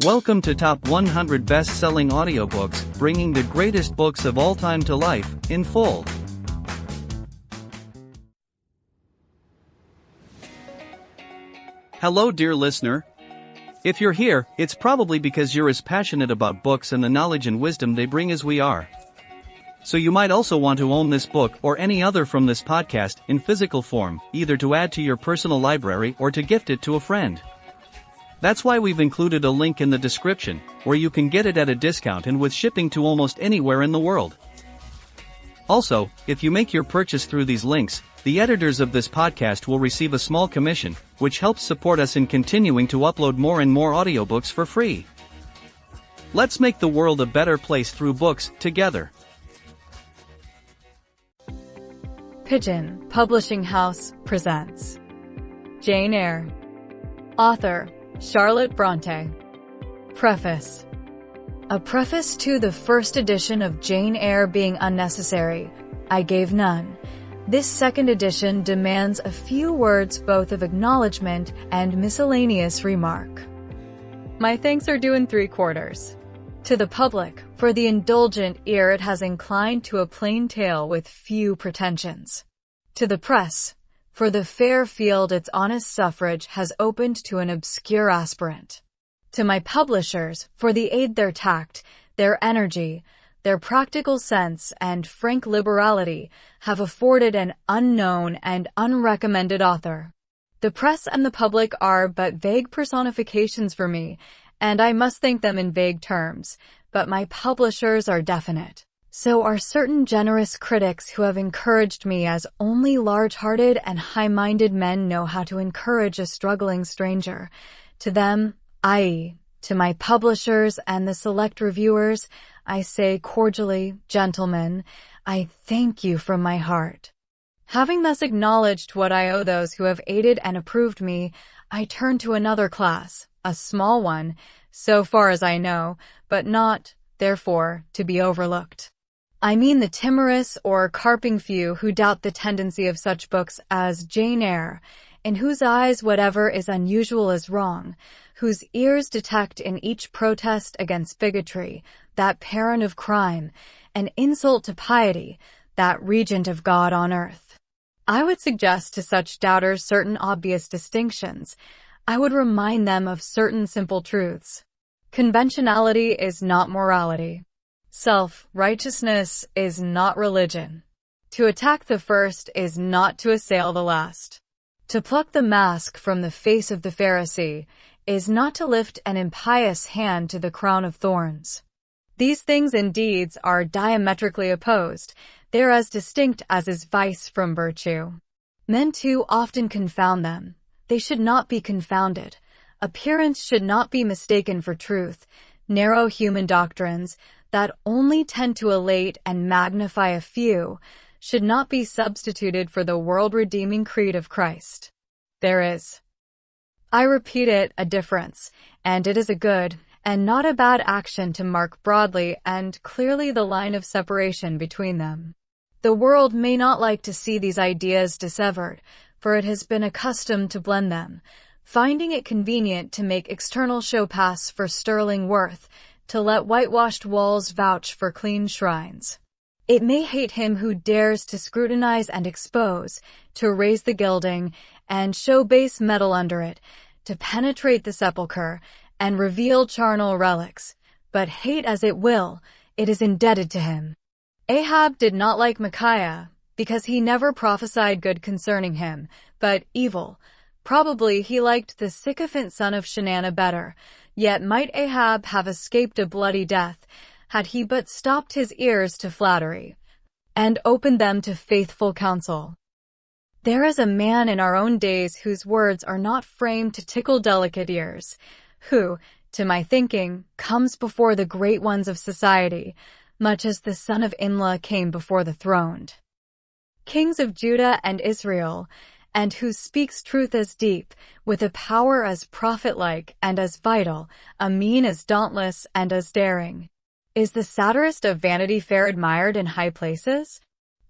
Welcome to Top 100 Best-Selling Audiobooks, bringing the greatest books of all time to life, in full. Hello dear listener. If you're here, it's probably because you're as passionate about books and the knowledge and wisdom they bring as we are. So you might also want to own this book or any other from this podcast in physical form, either to add to your personal library or to gift it to a friend. That's why we've included a link in the description, where you can get it at a discount and with shipping to almost anywhere in the world. Also, if you make your purchase through these links, the editors of this podcast will receive a small commission, which helps support us in continuing to upload more and more audiobooks for free. Let's make the world a better place through books, together. Pigeon Publishing House presents Jane Eyre. Author Charlotte Brontë. Preface. A preface to the first edition of Jane Eyre being unnecessary, I gave none. This second edition demands a few words both of acknowledgement and miscellaneous remark. My thanks are due in 3/4. To the public, for the indulgent ear it has inclined to a plain tale with few pretensions. To the press, for the fair field its honest suffrage has opened to an obscure aspirant. To my publishers, for the aid their tact, their energy, their practical sense and frank liberality have afforded an unknown and unrecommended author. The press and the public are but vague personifications for me, and I must thank them in vague terms, but my publishers are definite. So are certain generous critics who have encouraged me as only large-hearted and high-minded men know how to encourage a struggling stranger. To them, i.e., to my publishers and the select reviewers, I say cordially, gentlemen, I thank you from my heart. Having thus acknowledged what I owe those who have aided and approved me, I turn to another class, a small one, so far as I know, but not, therefore, to be overlooked. I mean the timorous or carping few who doubt the tendency of such books as Jane Eyre, in whose eyes whatever is unusual is wrong, whose ears detect in each protest against bigotry, that parent of crime, an insult to piety, that regent of God on earth. I would suggest to such doubters certain obvious distinctions. I would remind them of certain simple truths. Conventionality is not morality. Self-righteousness is not religion. To attack the first is not to assail the last. To pluck the mask from the face of the Pharisee is not to lift an impious hand to the crown of thorns. These things and deeds are diametrically opposed. They are as distinct as is vice from virtue. Men too often confound them. They should not be confounded. Appearance should not be mistaken for truth. Narrow human doctrines that only tend to elate and magnify a few should not be substituted for the world-redeeming creed of Christ. There is, I repeat it, a difference, and it is a good and not a bad action to mark broadly and clearly the line of separation between them. The world may not like to see these ideas dissevered, for it has been accustomed to blend them, finding it convenient to make external show pass for sterling worth, to let whitewashed walls vouch for clean shrines. It may hate him who dares to scrutinize and expose, to raise the gilding, and show base metal under it, to penetrate the sepulchre, and reveal charnel relics, but hate as it will, it is indebted to him. Ahab did not like Micaiah, because he never prophesied good concerning him, but evil. Probably he liked the sycophant son of Shenanah better, yet might Ahab have escaped a bloody death, had he but stopped his ears to flattery, and opened them to faithful counsel. There is a man in our own days whose words are not framed to tickle delicate ears, who, to my thinking, comes before the great ones of society, much as the son of Imlah came before the throned kings of Judah and Israel, and who speaks truth as deep, with a power as prophet-like and as vital, a mien as dauntless and as daring. Is the satirist of Vanity Fair admired in high places?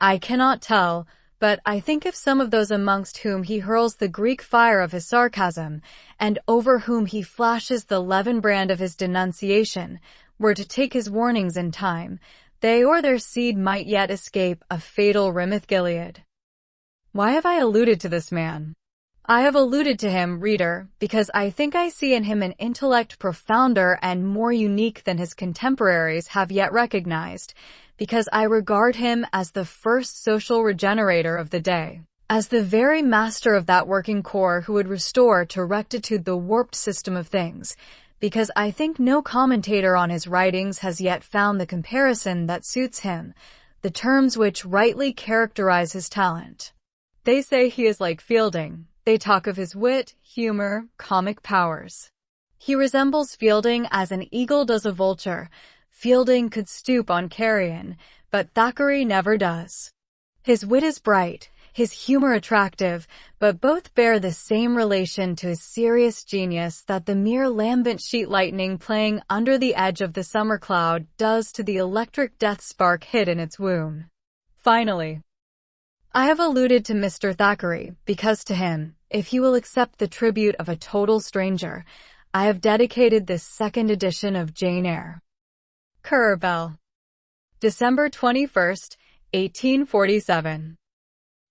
I cannot tell, but I think if some of those amongst whom he hurls the Greek fire of his sarcasm, and over whom he flashes the leaven brand of his denunciation, were to take his warnings in time, they or their seed might yet escape a fatal Gilead. Why have I alluded to this man? I have alluded to him, reader, because I think I see in him an intellect profounder and more unique than his contemporaries have yet recognized, because I regard him as the first social regenerator of the day, as the very master of that working corps who would restore to rectitude the warped system of things, because I think no commentator on his writings has yet found the comparison that suits him, the terms which rightly characterize his talent. They say he is like Fielding. They talk of his wit, humor, comic powers. He resembles Fielding as an eagle does a vulture. Fielding could stoop on carrion, but Thackeray never does. His wit is bright, his humor attractive, but both bear the same relation to his serious genius that the mere lambent sheet lightning playing under the edge of the summer cloud does to the electric death spark hid in its womb. Finally, I have alluded to Mr. Thackeray because to him, if he will accept the tribute of a total stranger, I have dedicated this second edition of Jane Eyre. Currer Bell. December 21st, 1847.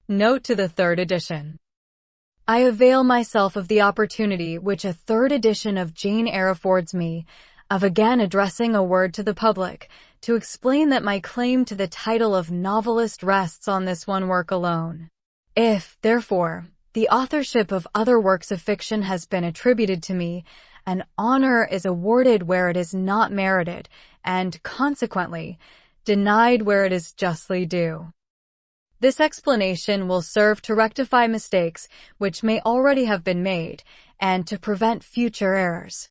Note to the third edition. I avail myself of the opportunity which a third edition of Jane Eyre affords me, of again addressing a word to the public, to explain that my claim to the title of novelist rests on this one work alone. If, therefore, the authorship of other works of fiction has been attributed to me, an honor is awarded where it is not merited, and, consequently, denied where it is justly due. This explanation will serve to rectify mistakes which may already have been made, and to prevent future errors.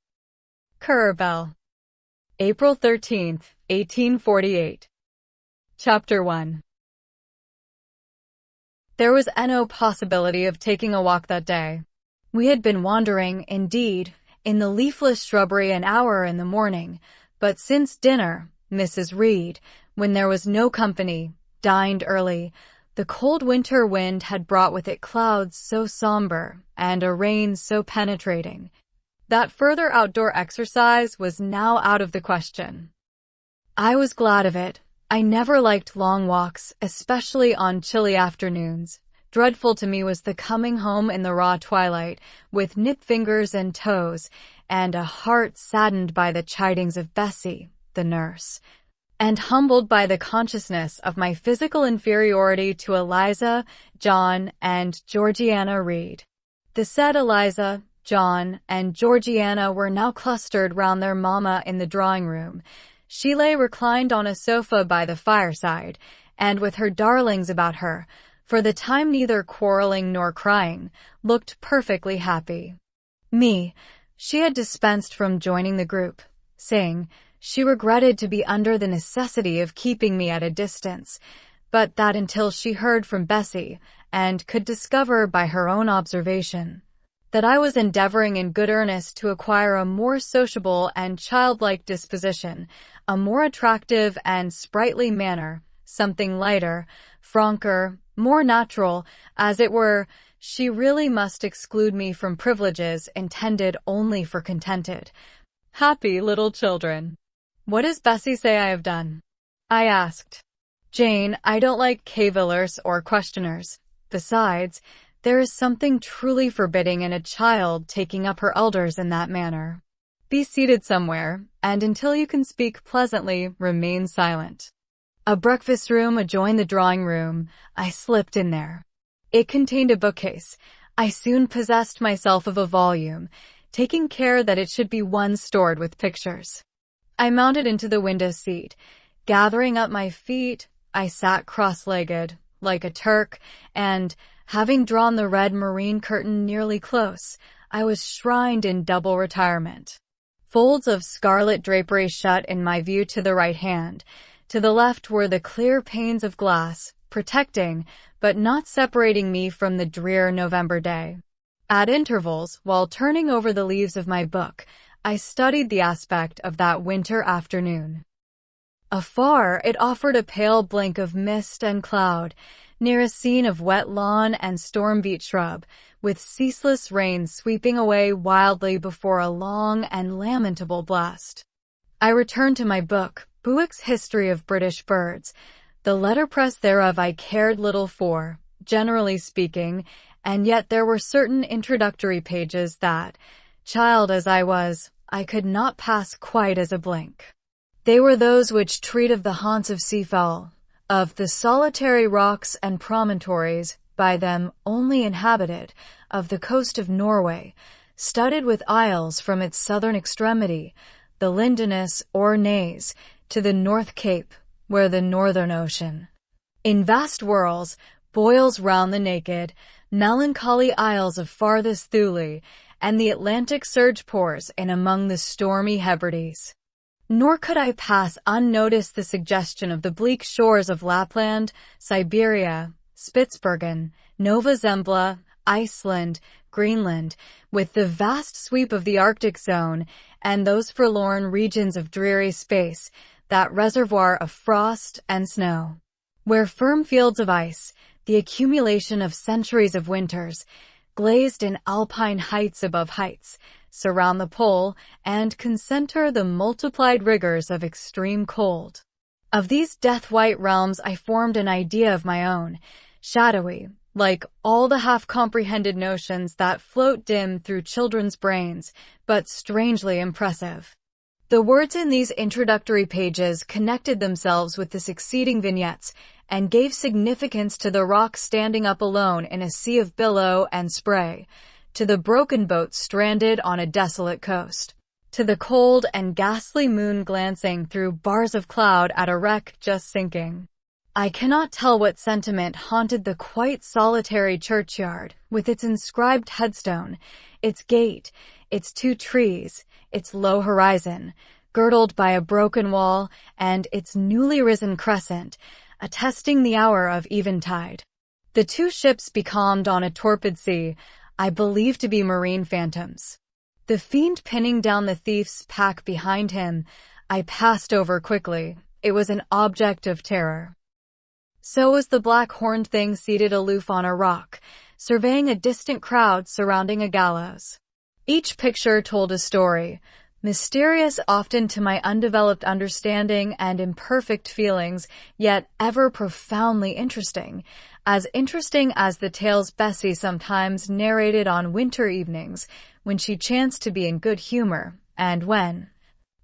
Currer Bell. April 13th, 1848. Chapter 1. There was no possibility of taking a walk that day. We had been wandering, indeed, in the leafless shrubbery an hour in the morning, but since dinner, Mrs. Reed, when there was no company, dined early. The cold winter wind had brought with it clouds so somber, and a rain so penetrating, that further outdoor exercise was now out of the question. I was glad of it. I never liked long walks, especially on chilly afternoons. Dreadful to me was the coming home in the raw twilight, with nipped fingers and toes, and a heart saddened by the chidings of Bessie, the nurse, and humbled by the consciousness of my physical inferiority to Eliza, John, and Georgiana Reed. The said Eliza, John, and Georgiana were now clustered round their mamma in the drawing-room. She lay reclined on a sofa by the fireside, and with her darlings about her, for the time neither quarreling nor crying, looked perfectly happy. Me, she had dispensed from joining the group, saying she regretted to be under the necessity of keeping me at a distance, but that until she heard from Bessie, and could discover by her own observation, that I was endeavoring in good earnest to acquire a more sociable and childlike disposition, a more attractive and sprightly manner, something lighter, franker, more natural, as it were, she really must exclude me from privileges intended only for contented, happy little children. What does Bessie say I have done? I asked. Jane, I don't like cavillers or questioners. Besides, there is something truly forbidding in a child taking up her elders in that manner. Be seated somewhere, and until you can speak pleasantly, remain silent. A breakfast room adjoined the drawing room. I slipped in there. It contained a bookcase. I soon possessed myself of a volume, taking care that it should be one stored with pictures. I mounted into the window seat. Gathering up my feet, I sat cross-legged, like a Turk, and, having drawn the red moreen curtain nearly close, I was shrined in double retirement. Folds of scarlet drapery shut in my view to the right hand. To the left were the clear panes of glass, protecting, but not separating me from the drear November day. At intervals, while turning over the leaves of my book, I studied the aspect of that winter afternoon. Afar, it offered a pale blink of mist and cloud. near a scene of wet lawn and storm-beat shrub, with ceaseless rain sweeping away wildly before a long and lamentable blast. I returned to my book, Bewick's History of British Birds. The letterpress thereof I cared little for, generally speaking, and yet there were certain introductory pages that, child as I was, I could not pass quite as a blink. They were those which treat of the haunts of seafowl, of the solitary rocks and promontories, by them only inhabited, of the coast of Norway, studded with isles from its southern extremity, the Lindenus or Naze, to the North Cape, where the Northern Ocean, in vast whirls, boils round the naked, melancholy isles of farthest Thule, and the Atlantic surge pours in among the stormy Hebrides. Nor could I pass unnoticed the suggestion of the bleak shores of Lapland, Siberia, Spitzbergen, Nova Zembla, Iceland, Greenland, with the vast sweep of the Arctic zone, and those forlorn regions of dreary space, that reservoir of frost and snow, where firm fields of ice, the accumulation of centuries of winters, glazed in alpine heights above heights, surround the pole, and concentre the multiplied rigors of extreme cold. Of these death-white realms I formed an idea of my own, shadowy, like all the half-comprehended notions that float dim through children's brains, but strangely impressive. The words in these introductory pages connected themselves with the succeeding vignettes and gave significance to the rock standing up alone in a sea of billow and spray, to the broken boat stranded on a desolate coast, to the cold and ghastly moon glancing through bars of cloud at a wreck just sinking. I cannot tell what sentiment haunted the quite solitary churchyard, with its inscribed headstone, its gate, its 2 trees, its low horizon, girdled by a broken wall, and its newly risen crescent, attesting the hour of eventide. The 2 ships becalmed on a torpid sea, I believe to be marine phantoms. The fiend pinning down the thief's pack behind him, I passed over quickly. It was an object of terror. So was the black horned thing seated aloof on a rock, surveying a distant crowd surrounding a gallows. Each picture told a story, mysterious often to my undeveloped understanding and imperfect feelings, yet ever profoundly interesting as the tales Bessie sometimes narrated on winter evenings when she chanced to be in good humor, and when,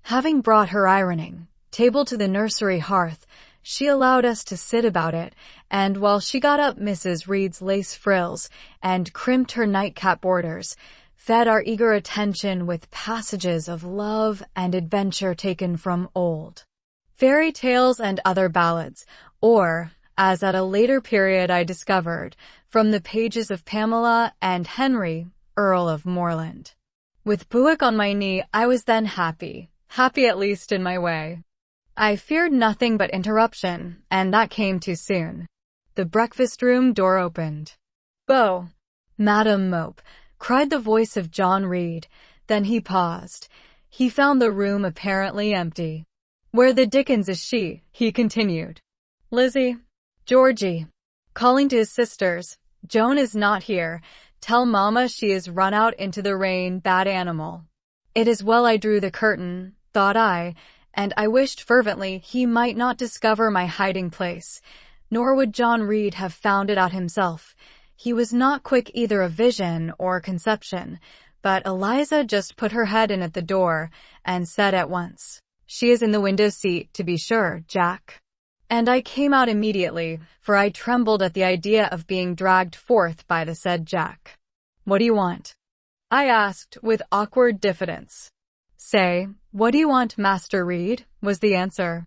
having brought her ironing table to the nursery hearth, she allowed us to sit about it, and while she got up Mrs. Reed's lace frills and crimped her nightcap borders, fed our eager attention with passages of love and adventure taken from old fairy tales and other ballads, or, as at a later period I discovered, from the pages of Pamela and Henry, Earl of Morland. With Bewick on my knee, I was then happy at least in my way. I feared nothing but interruption, and that came too soon. The breakfast-room door opened. "Beau, Madam Mope," cried the voice of John Reed. Then he paused. He found the room apparently empty. "Where the dickens is she?" he continued. "Lizzie, Georgie," calling to his sisters, "Joan is not here. Tell Mamma she is run out into the rain, bad animal." It is well I drew the curtain, thought I, and I wished fervently he might not discover my hiding place, nor would John Reed have found it out himself. He was not quick either of vision or conception, but Eliza just put her head in at the door, and said at once, "She is in the window seat, to be sure, Jack." And I came out immediately, for I trembled at the idea of being dragged forth by the said Jack. "What do you want?" I asked, with awkward diffidence. "Say, what do you want, Master Reed?" was the answer.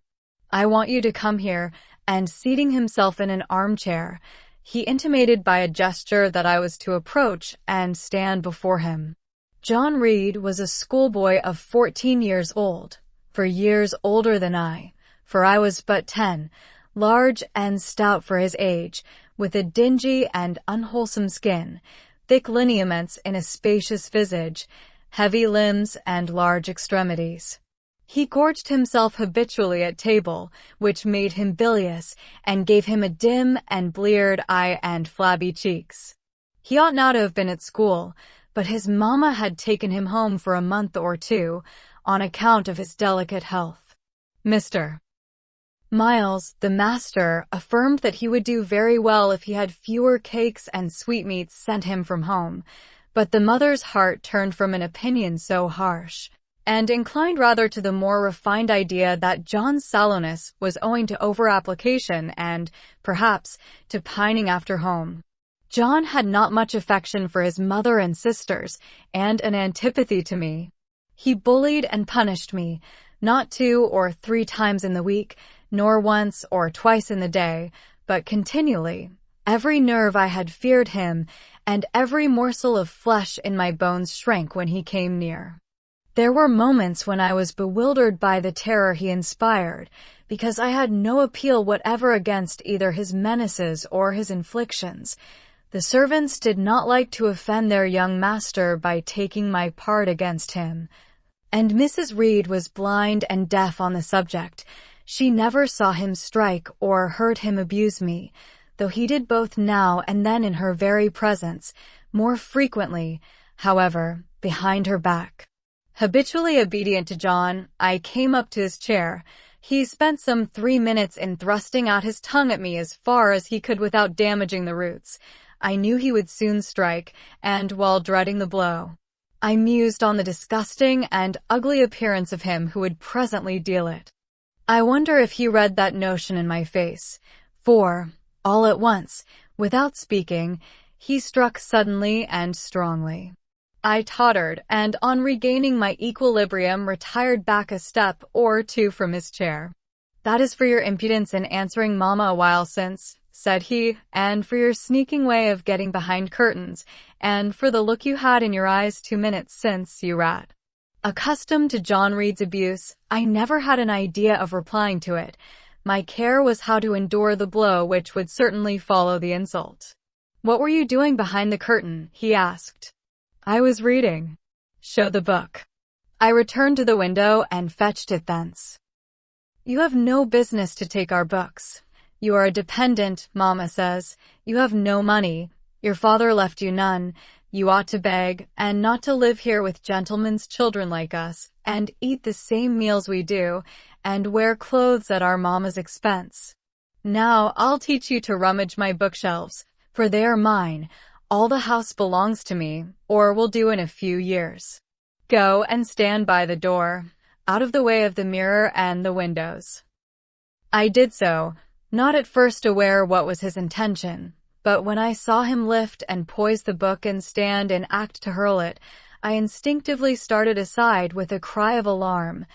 "I want you to come here," and seating himself in an armchair, he intimated by a gesture that I was to approach and stand before him. John Reed was a schoolboy of 14 years old, for years older than I, for I was but 10, large and stout for his age, with a dingy and unwholesome skin, thick lineaments in a spacious visage, heavy limbs and large extremities. He gorged himself habitually at table, which made him bilious, and gave him a dim and bleared eye and flabby cheeks. He ought not to have been at school, but his mamma had taken him home for a month or two, on account of his delicate health. Mr. Miles, the master, affirmed that he would do very well if he had fewer cakes and sweetmeats sent him from home, but the mother's heart turned from an opinion so harsh, and inclined rather to the more refined idea that John's sallowness was owing to over-application and, perhaps, to pining after home. John had not much affection for his mother and sisters, and an antipathy to me. He bullied and punished me, not 2 or 3 times in the week, nor once or twice in the day, but continually. Every nerve I had feared him, and every morsel of flesh in my bones shrank when he came near. There were moments when I was bewildered by the terror he inspired, because I had no appeal whatever against either his menaces or his inflictions. The servants did not like to offend their young master by taking my part against him, and Mrs. Reed was blind and deaf on the subject. She never saw him strike or heard him abuse me, though he did both now and then in her very presence, more frequently, however, behind her back. Habitually obedient to John, I came up to his chair. He spent some 3 minutes in thrusting out his tongue at me as far as he could without damaging the roots. I knew he would soon strike, and while dreading the blow, I mused on the disgusting and ugly appearance of him who would presently deal it. I wonder if he read that notion in my face, for, all at once, without speaking, he struck suddenly and strongly. I tottered, and on regaining my equilibrium retired back a step or 2 from his chair. "That is for your impudence in answering Mamma a while since," said he, "and for your sneaking way of getting behind curtains, and for the look you had in your eyes 2 minutes since, you rat." Accustomed to John Reed's abuse, I never had an idea of replying to it. My care was how to endure the blow which would certainly follow the insult. "What were you doing behind the curtain?" he asked. "I was reading." "Show the book." I returned to the window and fetched it thence. "You have no business to take our books. You are a dependent, Mamma says. You have no money. Your father left you none. You ought to beg, and not to live here with gentlemen's children like us, and eat the same meals we do, and wear clothes at our mamma's expense. Now I'll teach you to rummage my bookshelves, for they are mine. All the house belongs to me, or will do in a few years. Go and stand by the door, out of the way of the mirror and the windows." I did so, not at first aware what was his intention, but when I saw him lift and poise the book and stand in act to hurl it, I instinctively started aside with a cry of alarm.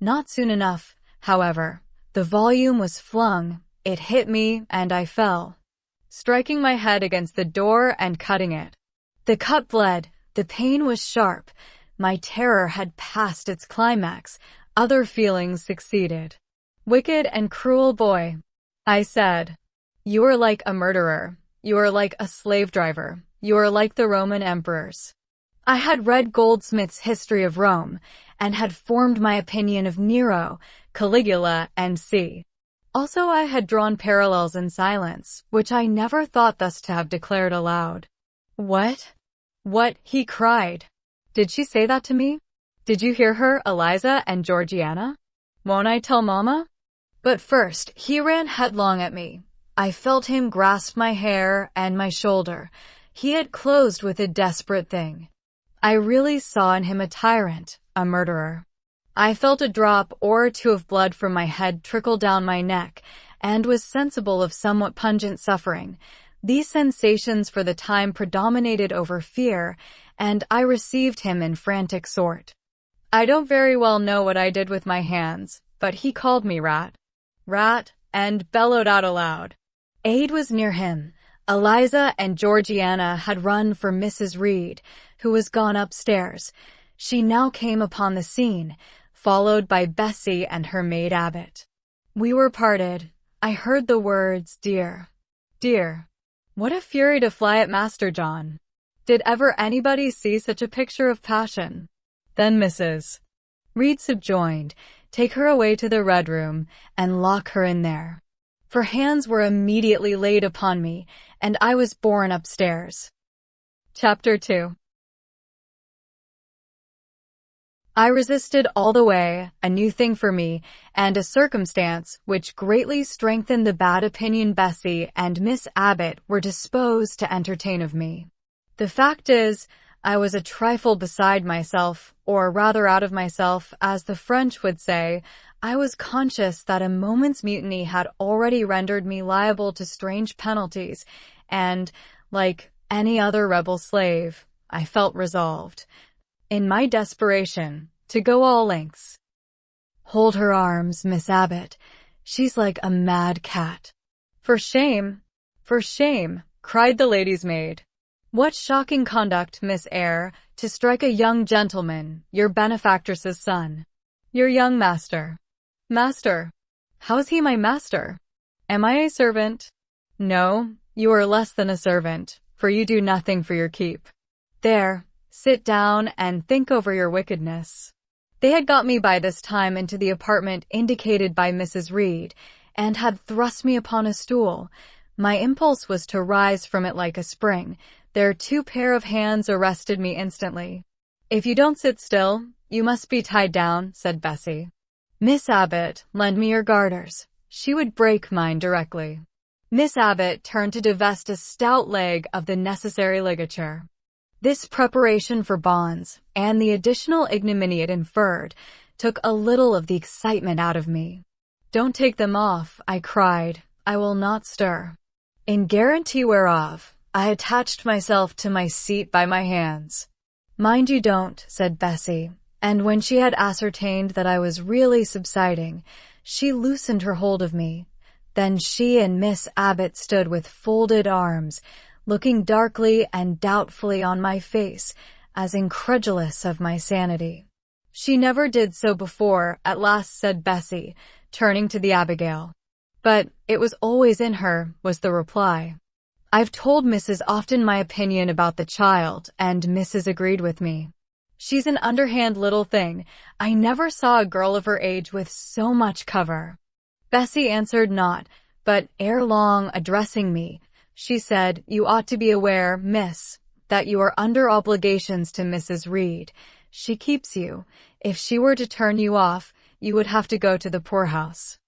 Not soon enough, however. The volume was flung, it hit me, and I fell, striking my head against the door and cutting it. The cut bled, the pain was sharp. My terror had passed its climax. Other feelings succeeded. "Wicked and cruel boy," I said. "You are like a murderer. You are like a slave driver. You are like the Roman emperors." I had read Goldsmith's History of Rome, and had formed my opinion of Nero, Caligula, and C. Also I had drawn parallels in silence, which I never thought thus to have declared aloud. "What? What?" he cried. "Did she say that to me? Did you hear her, Eliza and Georgiana? Won't I tell Mamma?" But first, he ran headlong at me. I felt him grasp my hair and my shoulder. He had closed with a desperate thing. I really saw in him a tyrant, a murderer. I felt a drop or 2 of blood from my head trickle down my neck, and was sensible of somewhat pungent suffering. These sensations for the time predominated over fear, and I received him in frantic sort. I don't very well know what I did with my hands, but he called me rat, and bellowed out aloud. Aid was near him. Eliza and Georgiana had run for Mrs. Reed, who was gone upstairs. She now came upon the scene, followed by Bessie and her maid Abbott. We were parted. I heard the words, "Dear, dear." What a fury to fly at Master John. Did ever anybody see such a picture of passion? Then Mrs. Reed subjoined, take her away to the Red Room, and lock her in there. For hands were immediately laid upon me, and I was borne upstairs. Chapter 2. I resisted all the way, a new thing for me, and a circumstance which greatly strengthened the bad opinion Bessie and Miss Abbott were disposed to entertain of me. The fact is, I was a trifle beside myself, or rather out of myself, as the French would say. I was conscious that a moment's mutiny had already rendered me liable to strange penalties, and, like any other rebel slave, I felt resolved, in my desperation, to go all lengths. "Hold her arms, Miss Abbott. She's like a mad cat." For shame, cried the lady's maid. "What shocking conduct, Miss Eyre, to strike a young gentleman, your benefactress's son. Your young master." "Master? How's he my master? Am I a servant?" "No, you are less than a servant, for you do nothing for your keep. There, sit down and think over your wickedness." They had got me by this time into the apartment indicated by Mrs. Reed, and had thrust me upon a stool. My impulse was to rise from it like a spring. Their two pair of hands arrested me instantly. "If you don't sit still, you must be tied down," said Bessie. "Miss Abbott, lend me your garters. She would break mine directly." Miss Abbott turned to divest a stout leg of the necessary ligature. This preparation for bonds, and the additional ignominy it inferred, took a little of the excitement out of me. "Don't take them off," I cried. "I will not stir." In guarantee whereof, I attached myself to my seat by my hands. "Mind you don't," said Bessie, and when she had ascertained that I was really subsiding, she loosened her hold of me. Then she and Miss Abbott stood with folded arms, looking darkly and doubtfully on my face, as incredulous of my sanity. "She never did so before," at last said Bessie, turning to the Abigail. "But it was always in her," was the reply. "I've told Mrs. often my opinion about the child, and Mrs. agreed with me. She's an underhand little thing. I never saw a girl of her age with so much cover." Bessie answered not, but ere long, addressing me, she said, "You ought to be aware, miss, that you are under obligations to Mrs. Reed. She keeps you. If she were to turn you off, you would have to go to the poorhouse."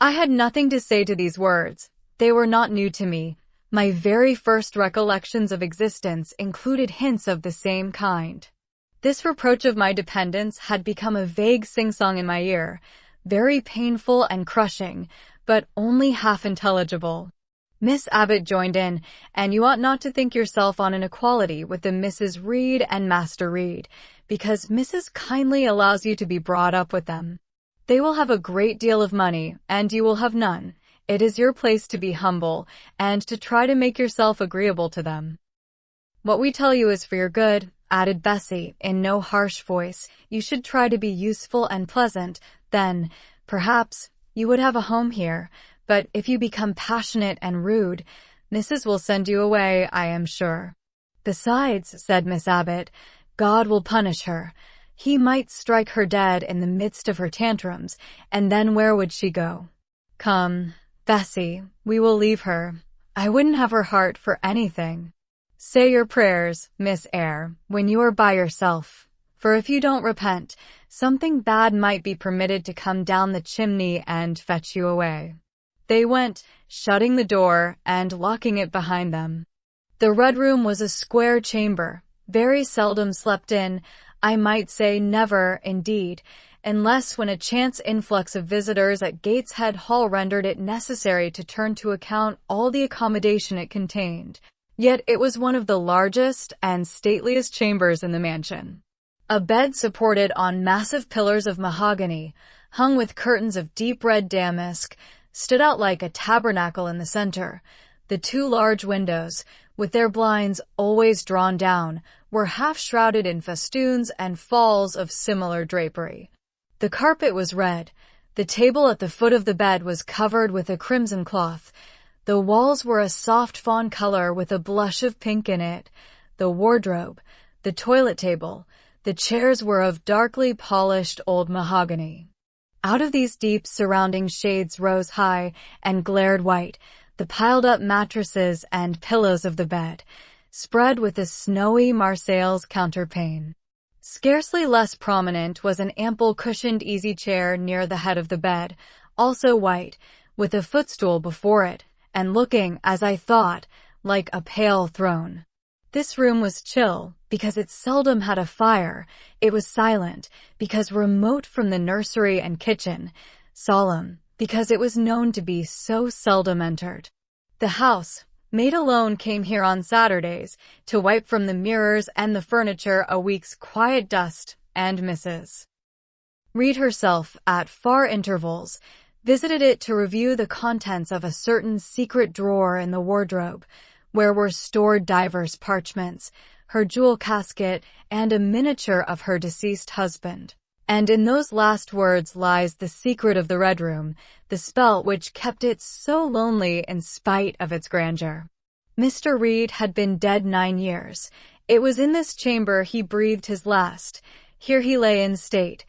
I had nothing to say to these words. They were not new to me. My very first recollections of existence included hints of the same kind. This reproach of my dependence had become a vague sing-song in my ear, very painful and crushing, but only half intelligible. Miss Abbott joined in, "And you ought not to think yourself on an equality with the Mrs. Reed and Master Reed, because Mrs. kindly allows you to be brought up with them. They will have a great deal of money, and you will have none. It is your place to be humble, and to try to make yourself agreeable to them." "What we tell you is for your good," added Bessie, in no harsh voice. "You should try to be useful and pleasant, then, perhaps, you would have a home here. But if you become passionate and rude, Mrs. will send you away, I am sure." "Besides," said Miss Abbott, "God will punish her. He might strike her dead in the midst of her tantrums, and then where would she go? Come, Bessie, we will leave her. I wouldn't have her heart for anything. Say your prayers, Miss Eyre, when you are by yourself, for if you don't repent, something bad might be permitted to come down the chimney and fetch you away." They went, shutting the door and locking it behind them. The Red Room was a square chamber, very seldom slept in, I might say never, indeed, unless when a chance influx of visitors at Gateshead Hall rendered it necessary to turn to account all the accommodation it contained. Yet it was one of the largest and stateliest chambers in the mansion. A bed supported on massive pillars of mahogany, hung with curtains of deep red damask, stood out like a tabernacle in the center. The two large windows, with their blinds always drawn down, were half shrouded in festoons and falls of similar drapery. The carpet was red. The table at the foot of the bed was covered with a crimson cloth. The walls were a soft fawn color with a blush of pink in it. The wardrobe, the toilet table, the chairs were of darkly polished old mahogany. Out of these deep surrounding shades rose high and glared white the piled-up mattresses and pillows of the bed, spread with a snowy Marseilles counterpane. Scarcely less prominent was an ample cushioned easy chair near the head of the bed, also white, with a footstool before it, and looking, as I thought, like a pale throne. This room was chill, because it seldom had a fire. It was silent, because remote from the nursery and kitchen. Solemn, because it was known to be so seldom entered. The house, maid alone, came here on Saturdays, to wipe from the mirrors and the furniture a week's quiet dust, and Mrs. Reed herself, at far intervals, visited it to review the contents of a certain secret drawer in the wardrobe, where were stored divers parchments, her jewel casket, and a miniature of her deceased husband. And in those last words lies the secret of the Red Room, the spell which kept it so lonely in spite of its grandeur. Mr. Reed had been dead 9 years. It was in this chamber he breathed his last. Here he lay in state.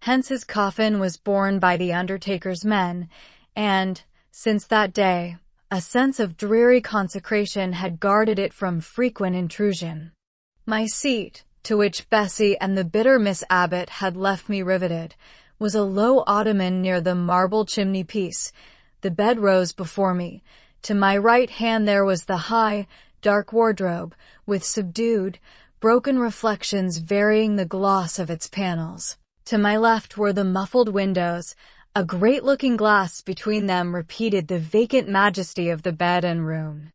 Hence his coffin was borne by the undertaker's men, and, since that day, a sense of dreary consecration had guarded it from frequent intrusion. My seat, to which Bessie and the bitter Miss Abbott had left me riveted, was a low ottoman near the marble chimney-piece. The bed rose before me. To my right hand there was the high, dark wardrobe, with subdued, broken reflections varying the gloss of its panels. To my left were the muffled windows. A great looking-glass between them repeated the vacant majesty of the bed and room.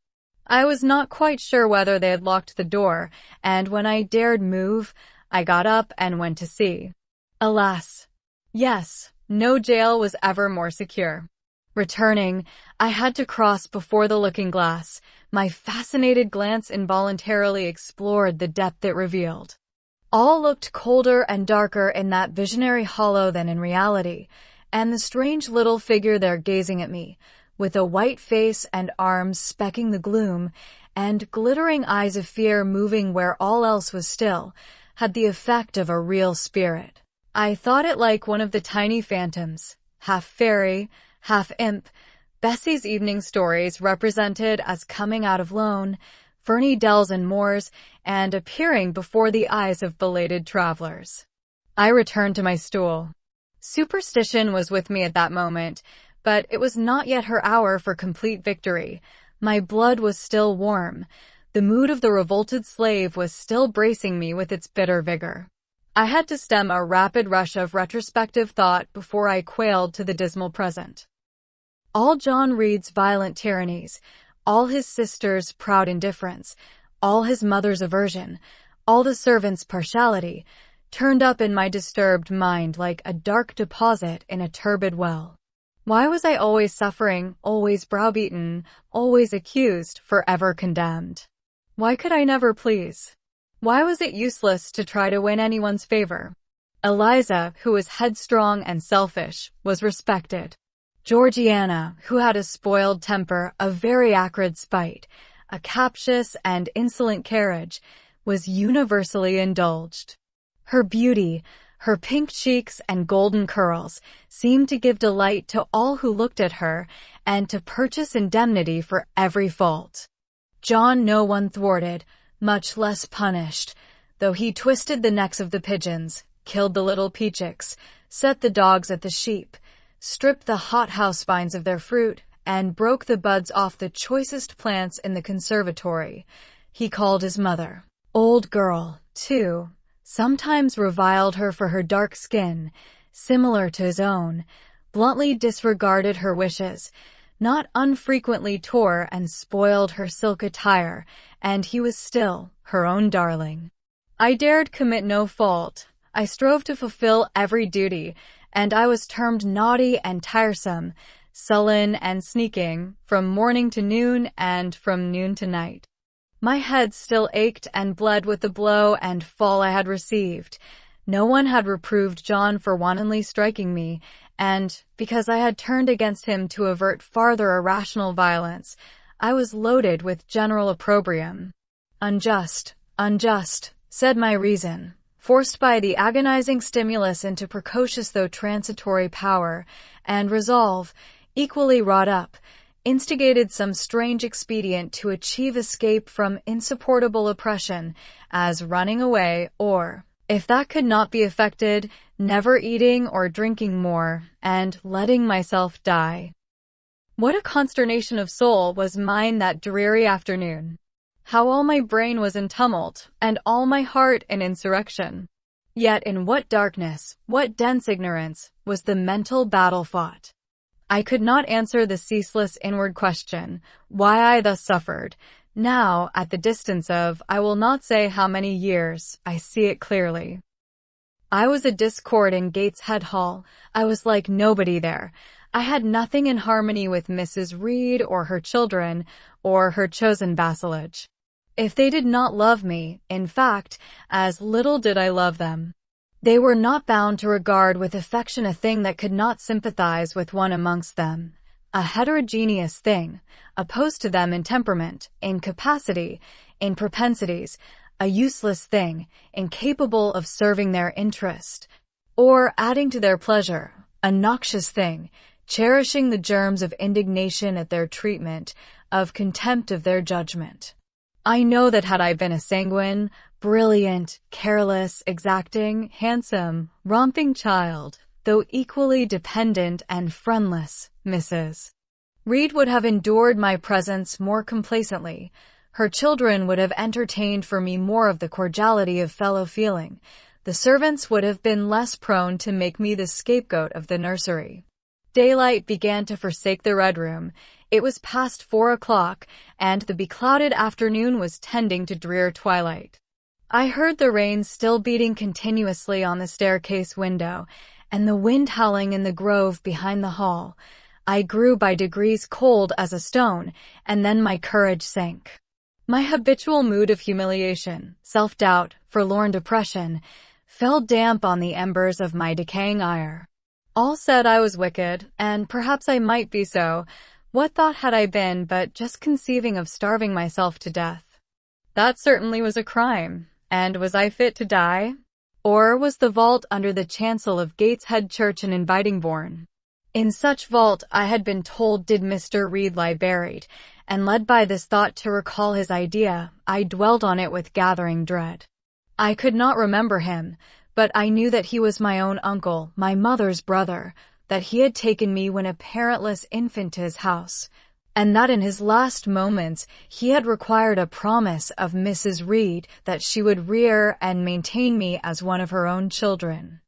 I was not quite sure whether they had locked the door, and when I dared move, I got up and went to see. Alas! Yes, no jail was ever more secure. Returning, I had to cross before the looking-glass. My fascinated glance involuntarily explored the depth it revealed. All looked colder and darker in that visionary hollow than in reality, and the strange little figure there gazing at me, with a white face and arms specking the gloom, and glittering eyes of fear moving where all else was still, had the effect of a real spirit. I thought it like one of the tiny phantoms, half fairy, half imp, Bessie's evening stories represented as coming out of lone, ferny dells and moors, and appearing before the eyes of belated travelers. I returned to my stool. Superstition was with me at that moment, but it was not yet her hour for complete victory. My blood was still warm. The mood of the revolted slave was still bracing me with its bitter vigor. I had to stem a rapid rush of retrospective thought before I quailed to the dismal present. All John Reed's violent tyrannies, all his sister's proud indifference, all his mother's aversion, all the servants' partiality, turned up in my disturbed mind like a dark deposit in a turbid well. Why was I always suffering, always browbeaten, always accused, forever condemned? Why could I never please? Why was it useless to try to win anyone's favor? Eliza, who was headstrong and selfish, was respected. Georgiana, who had a spoiled temper, a very acrid spite, a captious and insolent carriage, was universally indulged. Her beauty, her pink cheeks and golden curls, seemed to give delight to all who looked at her, and to purchase indemnity for every fault. John no one thwarted, much less punished, though he twisted the necks of the pigeons, killed the little peachocks, set the dogs at the sheep, stripped the hothouse vines of their fruit, and broke the buds off the choicest plants in the conservatory. He called his mother old girl, too, sometimes reviled her for her dark skin, similar to his own, bluntly disregarded her wishes, not unfrequently tore and spoiled her silk attire, and he was still her own darling. I dared commit no fault. I strove to fulfill every duty, and I was termed naughty and tiresome, sullen and sneaking, from morning to noon and from noon to night. My head still ached and bled with the blow and fall I had received. No one had reproved John for wantonly striking me, and, because I had turned against him to avert farther irrational violence, I was loaded with general opprobrium. Unjust, unjust, said my reason, forced by the agonizing stimulus into precocious though transitory power, and resolve, equally wrought up, instigated some strange expedient to achieve escape from insupportable oppression, as running away, or, if that could not be effected, never eating or drinking more, and letting myself die. What a consternation of soul was mine that dreary afternoon! How all my brain was in tumult, and all my heart in insurrection! Yet in what darkness, what dense ignorance, was the mental battle fought! I could not answer the ceaseless inward question, why I thus suffered. Now, at the distance of, I will not say how many years, I see it clearly. I was a discord in Gateshead Hall. I was like nobody there. I had nothing in harmony with Mrs. Reed or her children, or her chosen vassalage. If they did not love me, in fact, as little did I love them. They were not bound to regard with affection a thing that could not sympathize with one amongst them, a heterogeneous thing, opposed to them in temperament, in capacity, in propensities, a useless thing, incapable of serving their interest, or adding to their pleasure, a noxious thing, cherishing the germs of indignation at their treatment, of contempt of their judgment. I know that had I been a sanguine, brilliant, careless, exacting, handsome, romping child, though equally dependent and friendless, Mrs. Reed would have endured my presence more complacently. Her children would have entertained for me more of the cordiality of fellow-feeling. The servants would have been less prone to make me the scapegoat of the nursery. Daylight began to forsake the Red Room. It was past 4 o'clock, and the beclouded afternoon was tending to drear twilight. I heard the rain still beating continuously on the staircase window, and the wind howling in the grove behind the hall. I grew by degrees cold as a stone, and then my courage sank. My habitual mood of humiliation, self-doubt, forlorn depression, fell damp on the embers of my decaying ire. All said I was wicked, and perhaps I might be so. What thought had I been but just conceiving of starving myself to death? That certainly was a crime. And was I fit to die? Or was the vault under the chancel of Gateshead Church an inviting bourne? In such vault, I had been told, did Mr. Reed lie buried, and led by this thought to recall his idea, I dwelt on it with gathering dread. I could not remember him, but I knew that he was my own uncle, my mother's brother, that he had taken me when a parentless infant to his house, and that in his last moments he had required a promise of Mrs. Reed that she would rear and maintain me as one of her own children.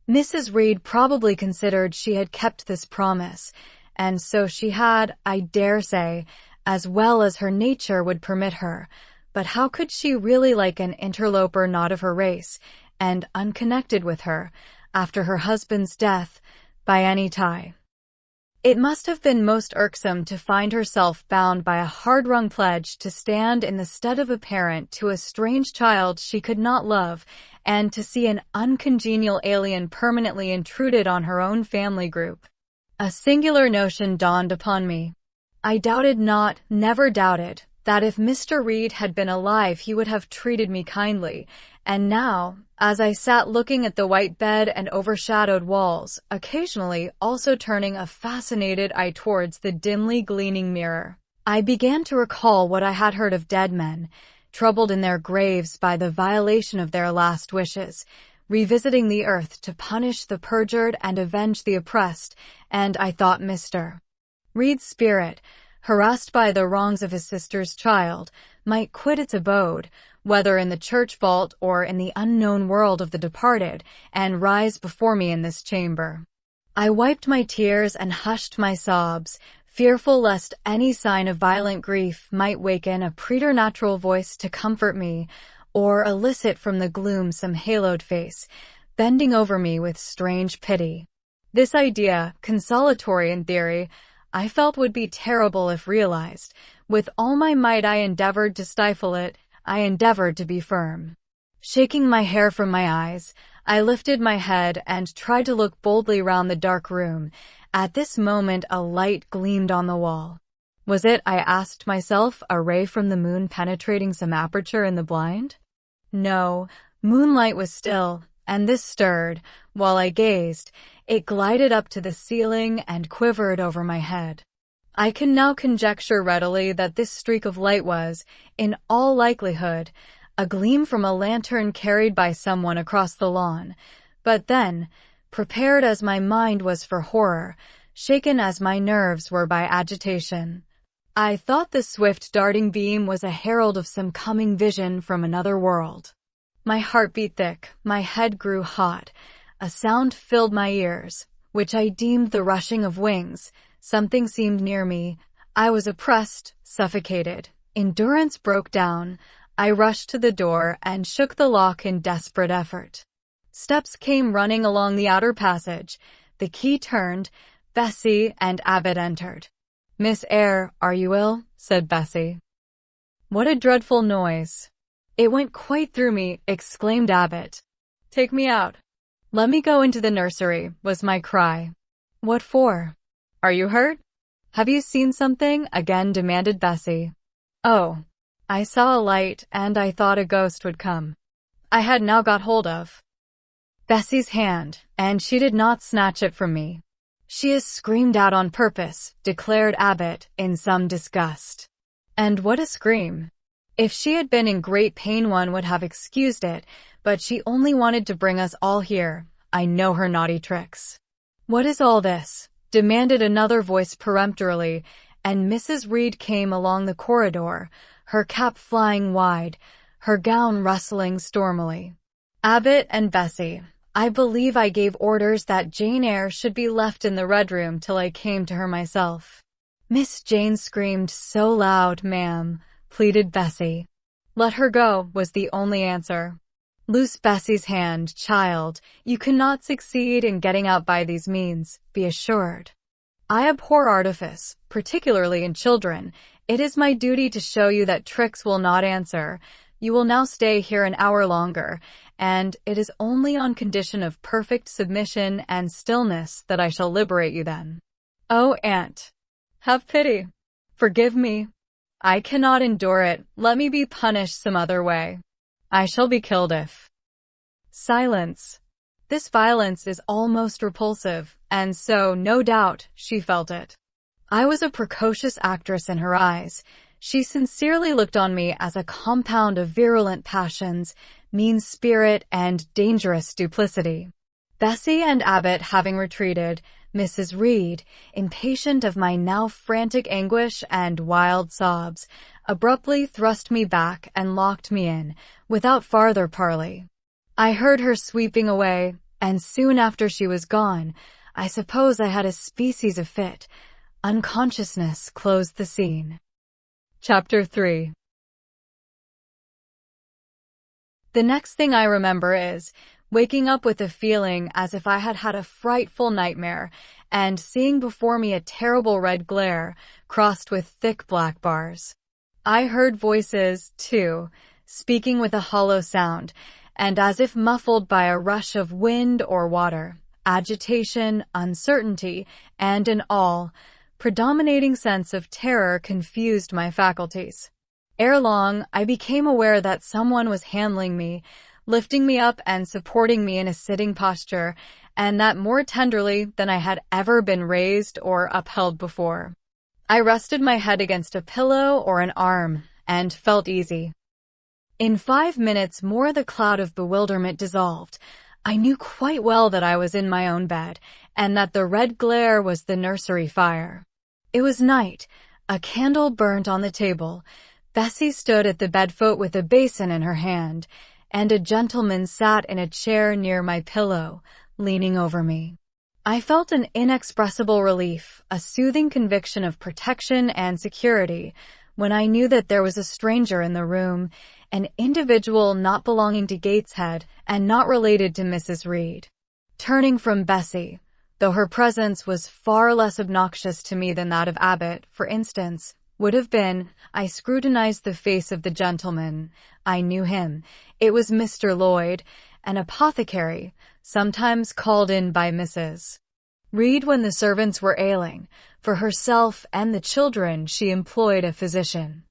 Mrs. Reed probably considered she had kept this promise, and so she had, I dare say, as well as her nature would permit her. But how could she really like an interloper not of her race, and unconnected with her, after her husband's death, by any tie? It must have been most irksome to find herself bound by a hard-wrung pledge to stand in the stead of a parent to a strange child she could not love, and to see an uncongenial alien permanently intruded on her own family group. A singular notion dawned upon me. I doubted not, never doubted, that if Mr. Reed had been alive he would have treated me kindly, and now, as I sat looking at the white bed and overshadowed walls, occasionally also turning a fascinated eye towards the dimly gleaming mirror, I began to recall what I had heard of dead men, troubled in their graves by the violation of their last wishes, revisiting the earth to punish the perjured and avenge the oppressed, and I thought Mr. Reed's spirit, harassed by the wrongs of his sister's child, might quit its abode, whether in the church vault or in the unknown world of the departed, and rise before me in this chamber. I wiped my tears and hushed my sobs, fearful lest any sign of violent grief might waken a preternatural voice to comfort me, or elicit from the gloom some haloed face, bending over me with strange pity. This idea, consolatory in theory, I felt would be terrible if realized. With all my might I endeavored to stifle it. I endeavored to be firm. Shaking my hair from my eyes, I lifted my head and tried to look boldly round the dark room. At this moment a light gleamed on the wall. Was it, I asked myself, a ray from the moon penetrating some aperture in the blind? No, Moonlight was still, and this stirred. While I gazed, it glided up to the ceiling and quivered over my head. I can now conjecture readily that this streak of light was, in all likelihood, a gleam from a lantern carried by someone across the lawn. But then, prepared as my mind was for horror, shaken as my nerves were by agitation, I thought the swift darting beam was a herald of some coming vision from another world. My heart beat thick, my head grew hot, a sound filled my ears, which I deemed the rushing of wings. Something seemed near me. I was oppressed, suffocated. Endurance broke down. I rushed to the door and shook the lock in desperate effort. Steps came running along the outer passage. The key turned. Bessie and Abbott entered. "Miss Eyre, are you ill?" said Bessie. "What a dreadful noise." "It went quite through me," exclaimed Abbott. "Take me out." "Let me go into the nursery," was my cry. "What for? Are you hurt? Have you seen something?" again demanded Bessie. "Oh, I saw a light, and I thought a ghost would come." I had now got hold of Bessie's hand, and she did not snatch it from me. "She has screamed out on purpose," declared Abbott, in some disgust. "And what a scream! If she had been in great pain one would have excused it, but she only wanted to bring us all here. I know her naughty tricks." "What is all this?" demanded another voice peremptorily, and Mrs. Reed came along the corridor, her cap flying wide, her gown rustling stormily. "Abbott and Bessie, I believe I gave orders that Jane Eyre should be left in the Red Room till I came to her myself." "Miss Jane screamed so loud, ma'am," pleaded Bessie. "Let her go," was the only answer. "Loose Bessie's hand, child. You cannot succeed in getting out by these means, be assured. I abhor artifice, particularly in children. It is my duty to show you that tricks will not answer. You will now stay here an hour longer, and it is only on condition of perfect submission and stillness that I shall liberate you then." "Oh, aunt, have pity. Forgive me. I cannot endure it. Let me be punished some other way. I shall be killed if—" Silence. This violence is almost repulsive, and so, no doubt, she felt it. I was a precocious actress in her eyes. She sincerely looked on me as a compound of virulent passions, mean spirit, and dangerous duplicity. Bessie and Abbott having retreated, Mrs. Reed, impatient of my now frantic anguish and wild sobs, abruptly thrust me back and locked me in, without farther parley. I heard her sweeping away, and soon after she was gone, I suppose I had a species of fit. Unconsciousness closed the scene. Chapter 3. The next thing I remember is waking up with a feeling as if I had had a frightful nightmare, and seeing before me a terrible red glare, crossed with thick black bars. I heard voices, too, speaking with a hollow sound, and as if muffled by a rush of wind or water. Agitation, uncertainty, and an all-predominating sense of terror confused my faculties. Ere long, I became aware that someone was handling me, lifting me up and supporting me in a sitting posture, and that more tenderly than I had ever been raised or upheld before. I rested my head against a pillow or an arm, and felt easy. In 5 minutes more the cloud of bewilderment dissolved. I knew quite well that I was in my own bed, and that the red glare was the nursery fire. It was night. A candle burnt on the table. Bessie stood at the bed-foot with a basin in her hand, and a gentleman sat in a chair near my pillow, leaning over me. I felt an inexpressible relief, a soothing conviction of protection and security, when I knew that there was a stranger in the room, an individual not belonging to Gateshead and not related to Mrs. Reed. Turning from Bessie, though her presence was far less obnoxious to me than that of Abbott, for instance, would have been, I scrutinized the face of the gentleman. I knew him. It was Mr. Lloyd, an apothecary, sometimes called in by Mrs. Reed when the servants were ailing. For herself and the children she employed a physician.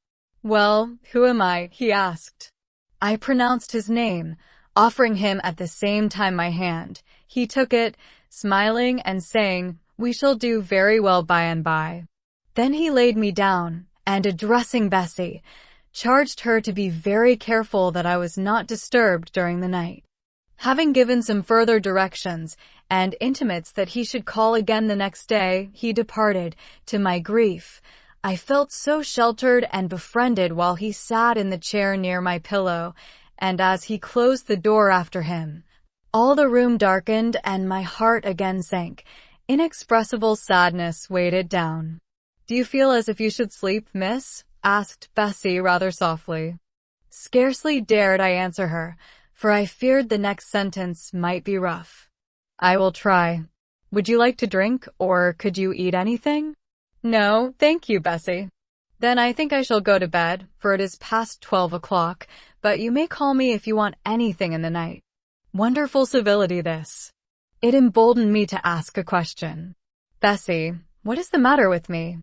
"Well, who am I?" he asked. I pronounced his name, offering him at the same time my hand. He took it, smiling and saying, "We shall do very well by and by." Then he laid me down, and addressing Bessie, charged her to be very careful that I was not disturbed during the night. Having given some further directions, and intimates that he should call again the next day, he departed. To my grief, I felt so sheltered and befriended while he sat in the chair near my pillow, and as he closed the door after him, all the room darkened and my heart again sank. Inexpressible sadness weighed it down. "Do you feel as if you should sleep, miss?" asked Bessie rather softly. Scarcely dared I answer her, for I feared the next sentence might be rough. "I will try. Would you like to drink, or could you eat anything?" "No, thank you, Bessie." "Then I think I shall go to bed, for it is past 12 o'clock, but you may call me if you want anything in the night." Wonderful civility this. It emboldened me to ask a question. "Bessie, what is the matter with me?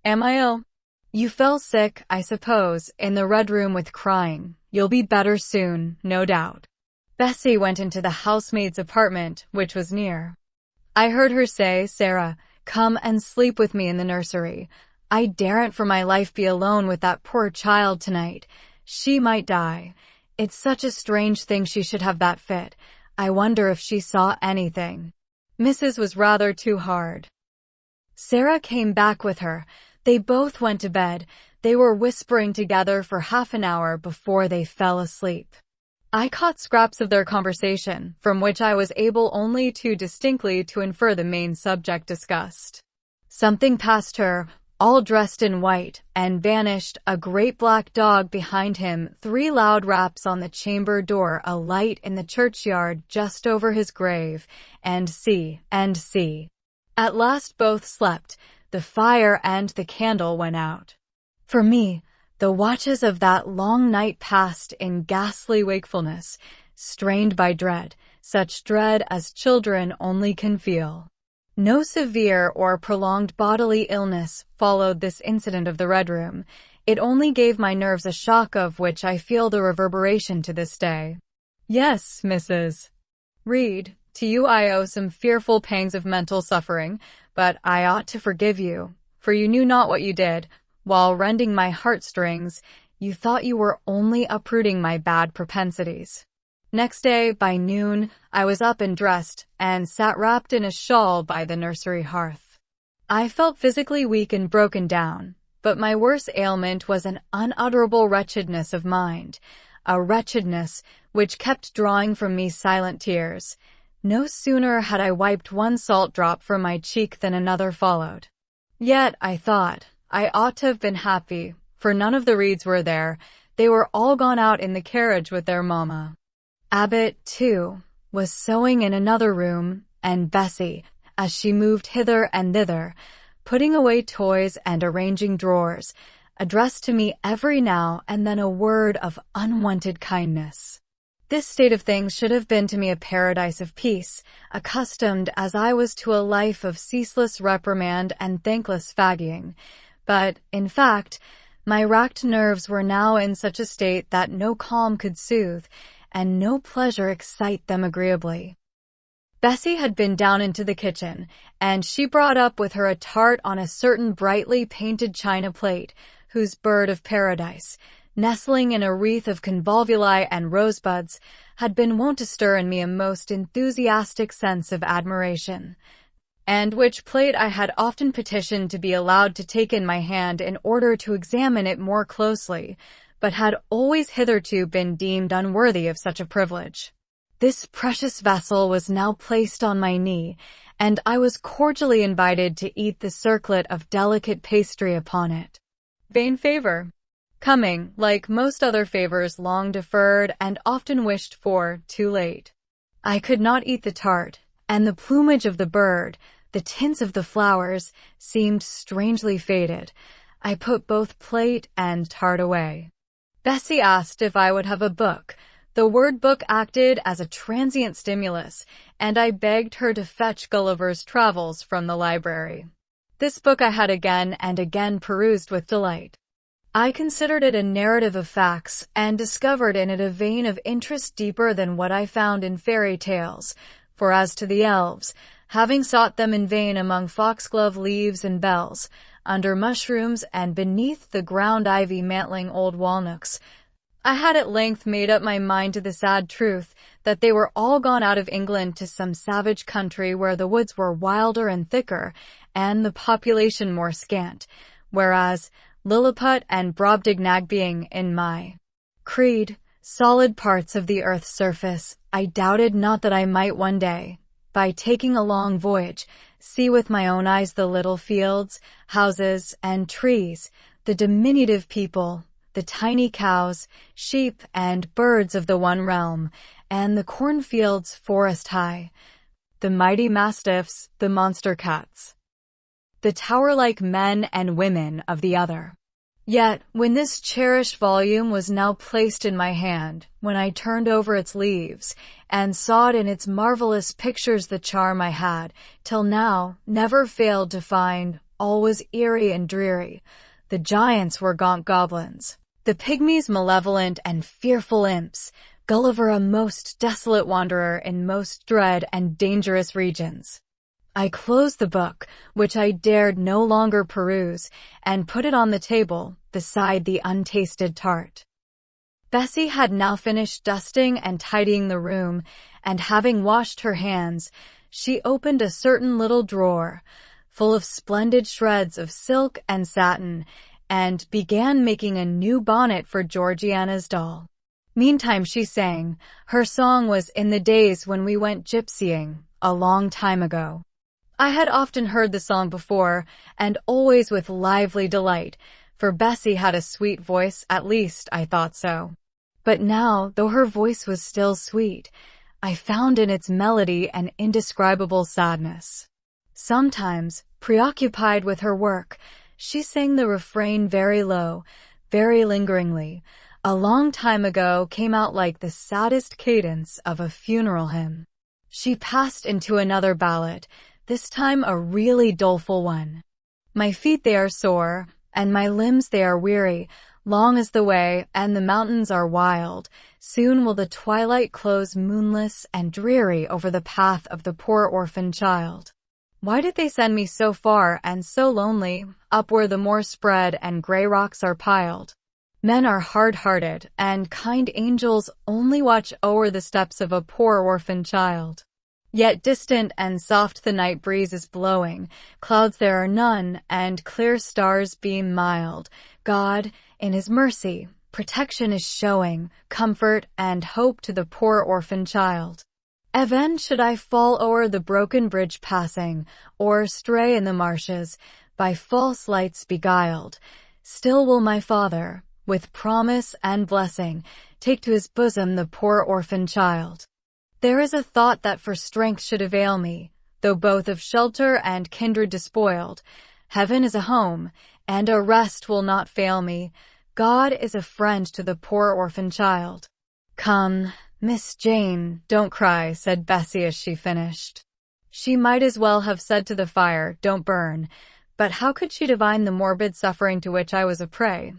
Am I ill?" "You fell sick, I suppose, in the Red Room with crying. You'll be better soon, no doubt." Bessie went into the housemaid's apartment, which was near. I heard her say, "Sarah, come and sleep with me in the nursery. I daren't for my life be alone with that poor child tonight. She might die. It's such a strange thing she should have that fit. I wonder if she saw anything." Mrs. was rather too hard. Sarah came back with her. They both went to bed. They were whispering together for half an hour before they fell asleep. I caught scraps of their conversation, from which I was able only too distinctly to infer the main subject discussed. Something passed her, all dressed in white, and vanished, a great black dog behind him, 3 loud raps on the chamber door, a light in the churchyard just over his grave, and see. At last both slept. The fire and the candle went out. For me, the watches of that long night passed in ghastly wakefulness, strained by dread, such dread as children only can feel. No severe or prolonged bodily illness followed this incident of the Red Room. It only gave my nerves a shock of which I feel the reverberation to this day. Yes, Mrs. Reed, to you I owe some fearful pangs of mental suffering, but I ought to forgive you, for you knew not what you did. While rending my heartstrings, you thought you were only uprooting my bad propensities. Next day, by noon, I was up and dressed, and sat wrapped in a shawl by the nursery hearth. I felt physically weak and broken down, but my worst ailment was an unutterable wretchedness of mind, a wretchedness which kept drawing from me silent tears. No sooner had I wiped one salt drop from my cheek than another followed. Yet, I thought, I ought to have been happy, for none of the Reeds were there. They were all gone out in the carriage with their mamma. Abbott, too, was sewing in another room, and Bessie, as she moved hither and thither, putting away toys and arranging drawers, addressed to me every now and then a word of unwonted kindness. This state of things should have been to me a paradise of peace, accustomed as I was to a life of ceaseless reprimand and thankless fagging. But, in fact, my racked nerves were now in such a state that no calm could soothe, and no pleasure excite them agreeably. Bessie had been down into the kitchen, and she brought up with her a tart on a certain brightly painted china plate, whose bird of paradise, nestling in a wreath of convolvuli and rosebuds, had been wont to stir in me a most enthusiastic sense of admiration, and which plate I had often petitioned to be allowed to take in my hand in order to examine it more closely, but had always hitherto been deemed unworthy of such a privilege. This precious vessel was now placed on my knee, and I was cordially invited to eat the circlet of delicate pastry upon it. Vain favor! Coming, like most other favors long deferred and often wished for, too late. I could not eat the tart, and the plumage of the bird, the tints of the flowers, seemed strangely faded. I put both plate and tart away. Bessie asked if I would have a book. The word book acted as a transient stimulus, and I begged her to fetch Gulliver's Travels from the library. This book I had again and again perused with delight. I considered it a narrative of facts, and discovered in it a vein of interest deeper than what I found in fairy tales. For as to the elves, having sought them in vain among foxglove leaves and bells, under mushrooms and beneath the ground ivy mantling old walnuts, I had at length made up my mind to the sad truth that they were all gone out of England to some savage country where the woods were wilder and thicker, and the population more scant, whereas Lilliput and Brobdignag being, in my creed, solid parts of the earth's surface, I doubted not that I might one day, by taking a long voyage, see with my own eyes the little fields, houses, and trees, the diminutive people, the tiny cows, sheep, and birds of the one realm, and the cornfields forest high, the mighty mastiffs, the monster cats, the tower-like men and women of the other. Yet, when this cherished volume was now placed in my hand, when I turned over its leaves, and saw it in its marvelous pictures the charm I had, till now, never failed to find, all was eerie and dreary. The giants were gaunt goblins, the pygmies malevolent and fearful imps, Gulliver a most desolate wanderer in most dread and dangerous regions. I closed the book, which I dared no longer peruse, and put it on the table, beside the untasted tart. Bessie had now finished dusting and tidying the room, and having washed her hands, she opened a certain little drawer, full of splendid shreds of silk and satin, and began making a new bonnet for Georgiana's doll. Meantime she sang. Her song was "In the Days When We Went Gypsying, a Long Time Ago." I had often heard the song before, and always with lively delight, for Bessie had a sweet voice, at least I thought so. But now, though her voice was still sweet, I found in its melody an indescribable sadness. Sometimes, preoccupied with her work, she sang the refrain very low, very lingeringly. A long time ago came out like the saddest cadence of a funeral hymn. She passed into another ballad, this time a really doleful one. My feet they are sore, and my limbs they are weary. Long is the way, and the mountains are wild. Soon will the twilight close moonless and dreary over the path of the poor orphan child. Why did they send me so far and so lonely, up where the moor spread and grey rocks are piled? Men are hard-hearted, and kind angels only watch o'er the steps of a poor orphan child. Yet distant and soft the night breeze is blowing, clouds there are none, and clear stars beam mild. God, in His mercy, protection is showing, comfort and hope to the poor orphan child. Even should I fall o'er the broken bridge passing, or stray in the marshes, by false lights beguiled, still will my Father, with promise and blessing, take to His bosom the poor orphan child. There is a thought that for strength should avail me, though both of shelter and kindred despoiled. Heaven is a home, and a rest will not fail me. God is a friend to the poor orphan child. Come, Miss Jane, don't cry, said Bessie as she finished. She might as well have said to the fire, don't burn, but how could she divine the morbid suffering to which I was a prey?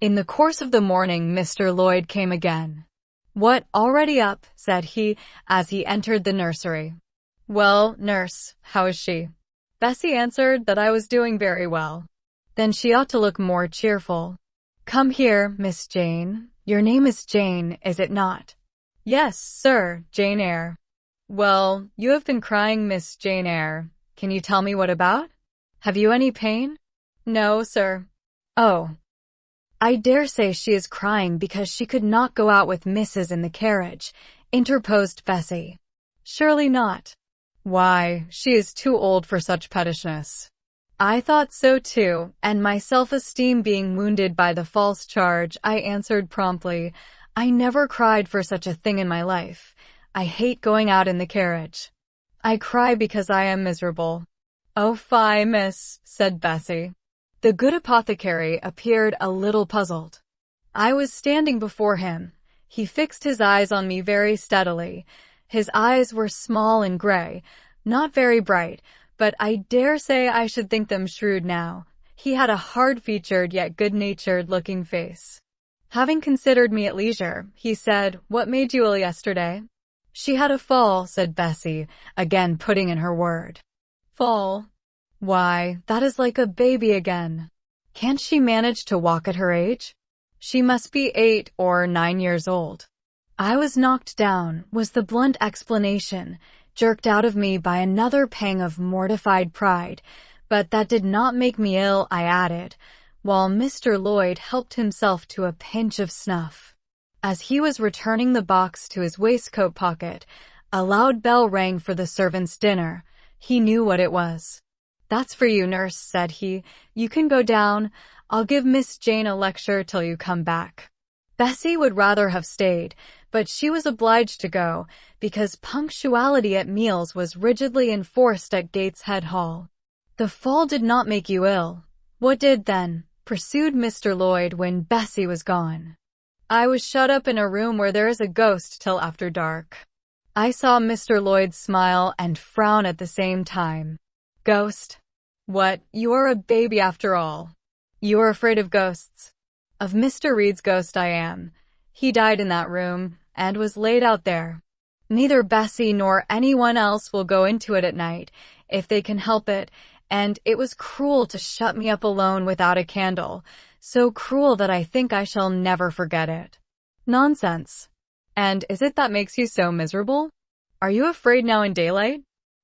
In the course of the morning Mr. Lloyd came again. What, already up? Said he, as he entered the nursery. Well, nurse, how is she? Bessie answered that I was doing very well. Then she ought to look more cheerful. Come here, Miss Jane. Your name is Jane, is it not? Yes, sir, Jane Eyre. Well, you have been crying, Miss Jane Eyre. Can you tell me what about? Have you any pain? No, sir. Oh. I dare say she is crying because she could not go out with Mrs. in the carriage, interposed Bessie. Surely not. Why, she is too old for such pettishness. I thought so too, and my self-esteem being wounded by the false charge, I answered promptly, I never cried for such a thing in my life. I hate going out in the carriage. I cry because I am miserable. Oh fie, miss, said Bessie. The good apothecary appeared a little puzzled. I was standing before him. He fixed his eyes on me very steadily. His eyes were small and gray, not very bright, but I dare say I should think them shrewd now. He had a hard-featured yet good-natured looking face. Having considered me at leisure, he said, "What made you ill yesterday?" "She had a fall," said Bessie, again putting in her word. "Fall? Why, that is like a baby again. Can't she manage to walk at her age?" "She must be 8 or 9 years old." "I was knocked down," was the blunt explanation, jerked out of me by another pang of mortified pride. "But that did not make me ill," I added, while Mr. Lloyd helped himself to a pinch of snuff. As he was returning the box to his waistcoat pocket, a loud bell rang for the servants' dinner. He knew what it was. "That's for you, nurse," said he. "You can go down. I'll give Miss Jane a lecture till you come back." Bessie would rather have stayed, but she was obliged to go, because punctuality at meals was rigidly enforced at Gateshead Hall. "The fall did not make you ill. What did then?" pursued Mr. Lloyd when Bessie was gone. "I was shut up in a room where there is a ghost till after dark." I saw Mr. Lloyd smile and frown at the same time. "Ghost? What, you are a baby after all. You are afraid of ghosts." "Of Mr. Reed's ghost I am. He died in that room, and was laid out there. Neither Bessie nor anyone else will go into it at night, if they can help it, and it was cruel to shut me up alone without a candle, so cruel that I think I shall never forget it." "Nonsense. And is it that makes you so miserable? Are you afraid now in daylight?"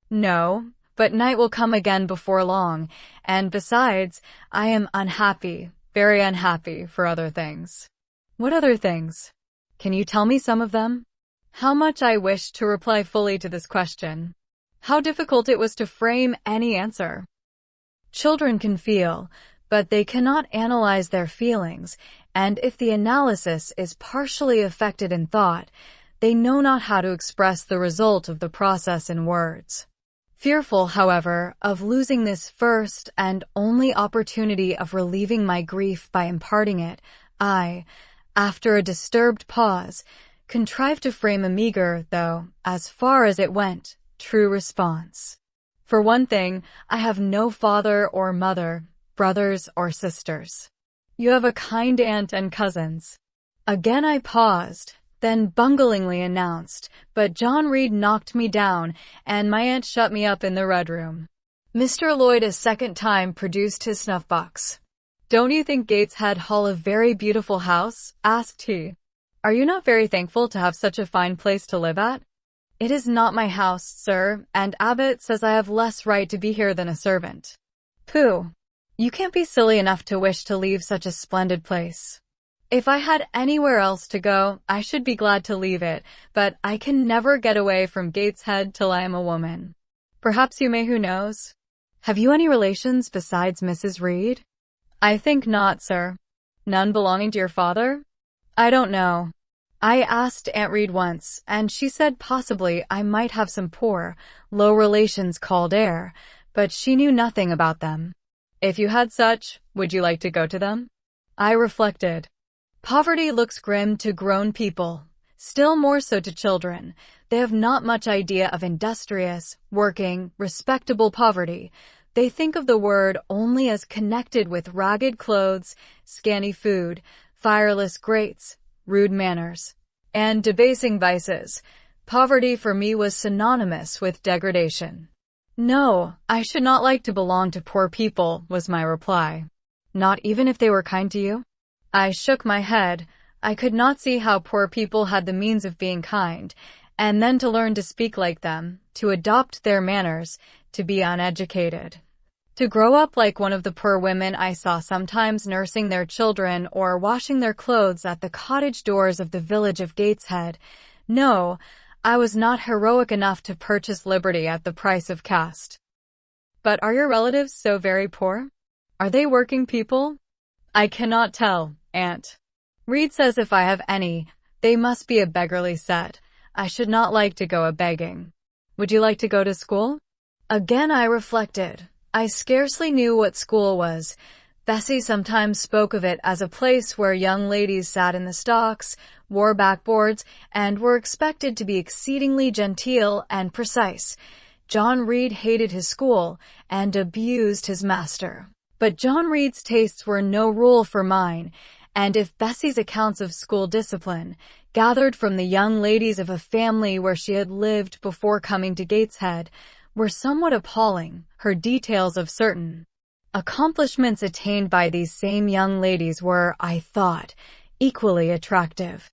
"No, but night will come again before long, and besides, I am unhappy, very unhappy for other things." "What other things? Can you tell me some of them?" How much I wished to reply fully to this question. How difficult it was to frame any answer. Children can feel, but they cannot analyze their feelings, and if the analysis is partially affected in thought, they know not how to express the result of the process in words. Fearful, however, of losing this first and only opportunity of relieving my grief by imparting it, I, after a disturbed pause, contrived to frame a meager, though, as far as it went, true response. "For one thing, I have no father or mother, brothers or sisters." "You have a kind aunt and cousins." Again I paused, then bunglingly announced, "But John Reed knocked me down, and my aunt shut me up in the Red Room." Mr. Lloyd a second time produced his snuff-box. "Don't you think Gateshead Hall a very beautiful house?" asked he. "Are you not very thankful to have such a fine place to live at?" "It is not my house, sir, and Abbot says I have less right to be here than a servant." "Pooh! You can't be silly enough to wish to leave such a splendid place." "If I had anywhere else to go, I should be glad to leave it, but I can never get away from Gateshead till I am a woman." "Perhaps you may, who knows? Have you any relations besides Mrs. Reed?" "I think not, sir." "None belonging to your father?" "I don't know. I asked Aunt Reed once, and she said possibly I might have some poor, low relations called Eyre, but she knew nothing about them." "If you had such, would you like to go to them?" I reflected. Poverty looks grim to grown people, still more so to children. They have not much idea of industrious, working, respectable poverty. They think of the word only as connected with ragged clothes, scanty food, fireless grates, rude manners, and debasing vices. Poverty for me was synonymous with degradation. "No, I should not like to belong to poor people," was my reply. "Not even if they were kind to you?" I shook my head. I could not see how poor people had the means of being kind, and then to learn to speak like them, to adopt their manners, to be uneducated. To grow up like one of the poor women I saw sometimes nursing their children or washing their clothes at the cottage doors of the village of Gateshead. No, I was not heroic enough to purchase liberty at the price of caste. "But are your relatives so very poor? Are they working people?" "I cannot tell, Aunt Reed says if I have any, they must be a beggarly set. I should not like to go a-begging." "Would you like to go to school?" Again I reflected. I scarcely knew what school was. Bessie sometimes spoke of it as a place where young ladies sat in the stocks, wore backboards, and were expected to be exceedingly genteel and precise. John Reed hated his school and abused his master. But John Reed's tastes were no rule for mine, and if Bessie's accounts of school discipline, gathered from the young ladies of a family where she had lived before coming to Gateshead, were somewhat appalling, her details of certain accomplishments attained by these same young ladies were, I thought, equally attractive.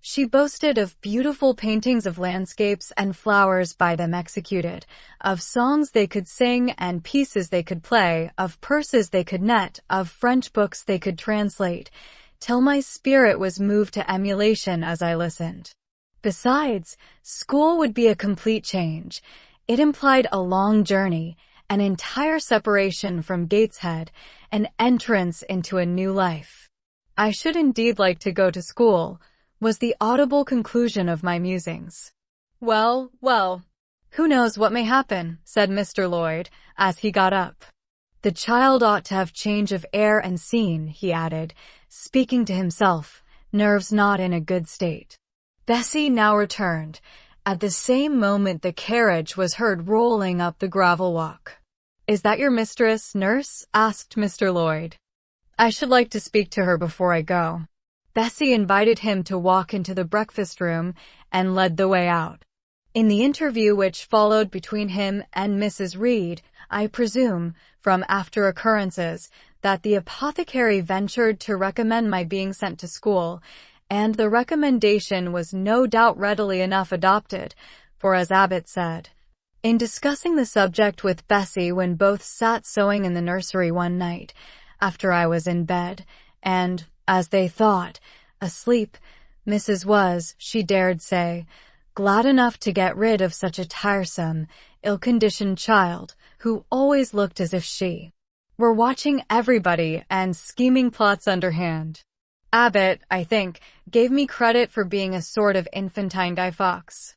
She boasted of beautiful paintings of landscapes and flowers by them executed, of songs they could sing and pieces they could play, of purses they could net, of French books they could translate, till my spirit was moved to emulation as I listened. Besides, school would be a complete change. It implied a long journey, an entire separation from Gateshead, an entrance into a new life. I should indeed like to go to school, was the audible conclusion of my musings. Well, who knows what may happen, said Mr. Lloyd, as he got up. The child ought to have change of air and scene, he added, speaking to himself, nerves not in a good state. Bessie now returned. At the same moment the carriage was heard rolling up the gravel walk. Is that your mistress, nurse? Asked Mr. Lloyd. I should like to speak to her before I go. Bessie invited him to walk into the breakfast room and led the way out. In the interview which followed between him and Mrs. Reed, I presume, from after occurrences, that the apothecary ventured to recommend my being sent to school, and the recommendation was no doubt readily enough adopted, for as Abbot said, in discussing the subject with Bessie when both sat sewing in the nursery one night, after I was in bed, and, as they thought, asleep, Mrs. was, she dared say, glad enough to get rid of such a tiresome, ill-conditioned child, who always looked as if she were watching everybody and scheming plots underhand. Abbot, I think, gave me credit for being a sort of infantine Guy Fawkes.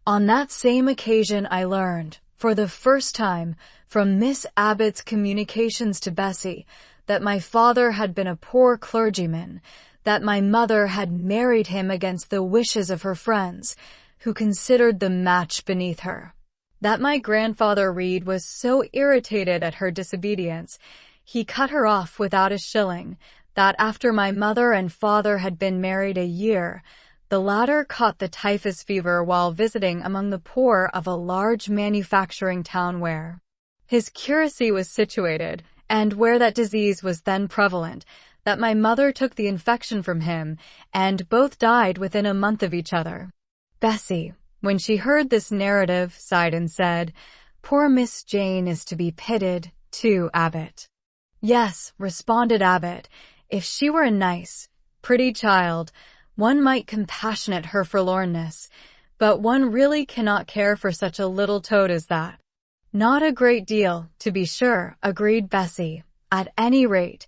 On that same occasion I learned, for the first time, from Miss Abbott's communications to Bessie, that my father had been a poor clergyman, that my mother had married him against the wishes of her friends, who considered the match beneath her, that my grandfather Reed was so irritated at her disobedience, he cut her off without a shilling, that after my mother and father had been married a year, the latter caught the typhus fever while visiting among the poor of a large manufacturing town where his curacy was situated, and where that disease was then prevalent, that my mother took the infection from him, and both died within a month of each other. Bessie, when she heard this narrative, sighed and said, Poor Miss Jane is to be pitied, too, Abbot. Yes, responded Abbot, if she were a nice, pretty child, one might compassionate her forlornness, but one really cannot care for such a little toad as that. Not a great deal, to be sure, agreed Bessie. At any rate,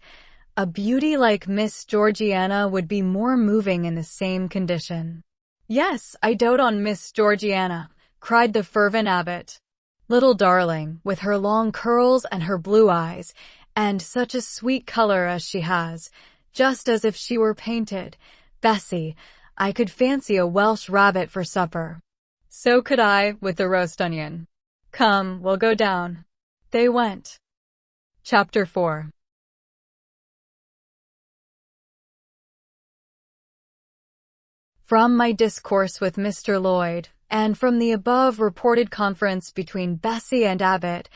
a beauty like Miss Georgiana would be more moving in the same condition. Yes, I dote on Miss Georgiana, cried the fervent Abbot. Little darling, with her long curls and her blue eyes, and such a sweet color as she has, just as if she were painted. Bessie, I could fancy a Welsh rabbit for supper. So could I, with the roast onion. Come, we'll go down. They went. Chapter 4. From my discourse with Mr. Lloyd, and from the above reported conference between Bessie and Abbot,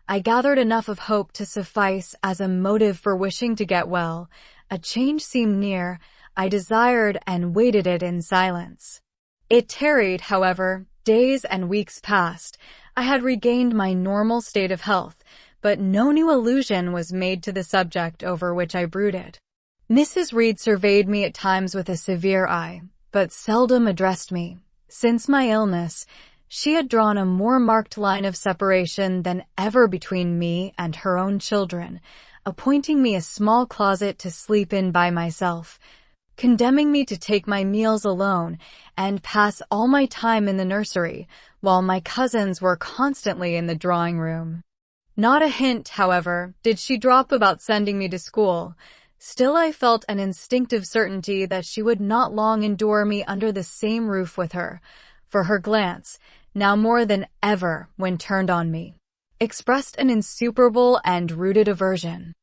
I gathered enough of hope to suffice as a motive for wishing to get well. A change seemed near. I desired and waited it in silence. It tarried, however. Days and weeks passed. I had regained my normal state of health, but no new allusion was made to the subject over which I brooded. Mrs. Reed surveyed me at times with a severe eye, but seldom addressed me. Since my illness, she had drawn a more marked line of separation than ever between me and her own children, appointing me a small closet to sleep in by myself, condemning me to take my meals alone and pass all my time in the nursery, while my cousins were constantly in the drawing-room. Not a hint, however, did she drop about sending me to school. Still I felt an instinctive certainty that she would not long endure me under the same roof with her, for her glance, now more than ever when turned on me, expressed an insuperable and rooted aversion.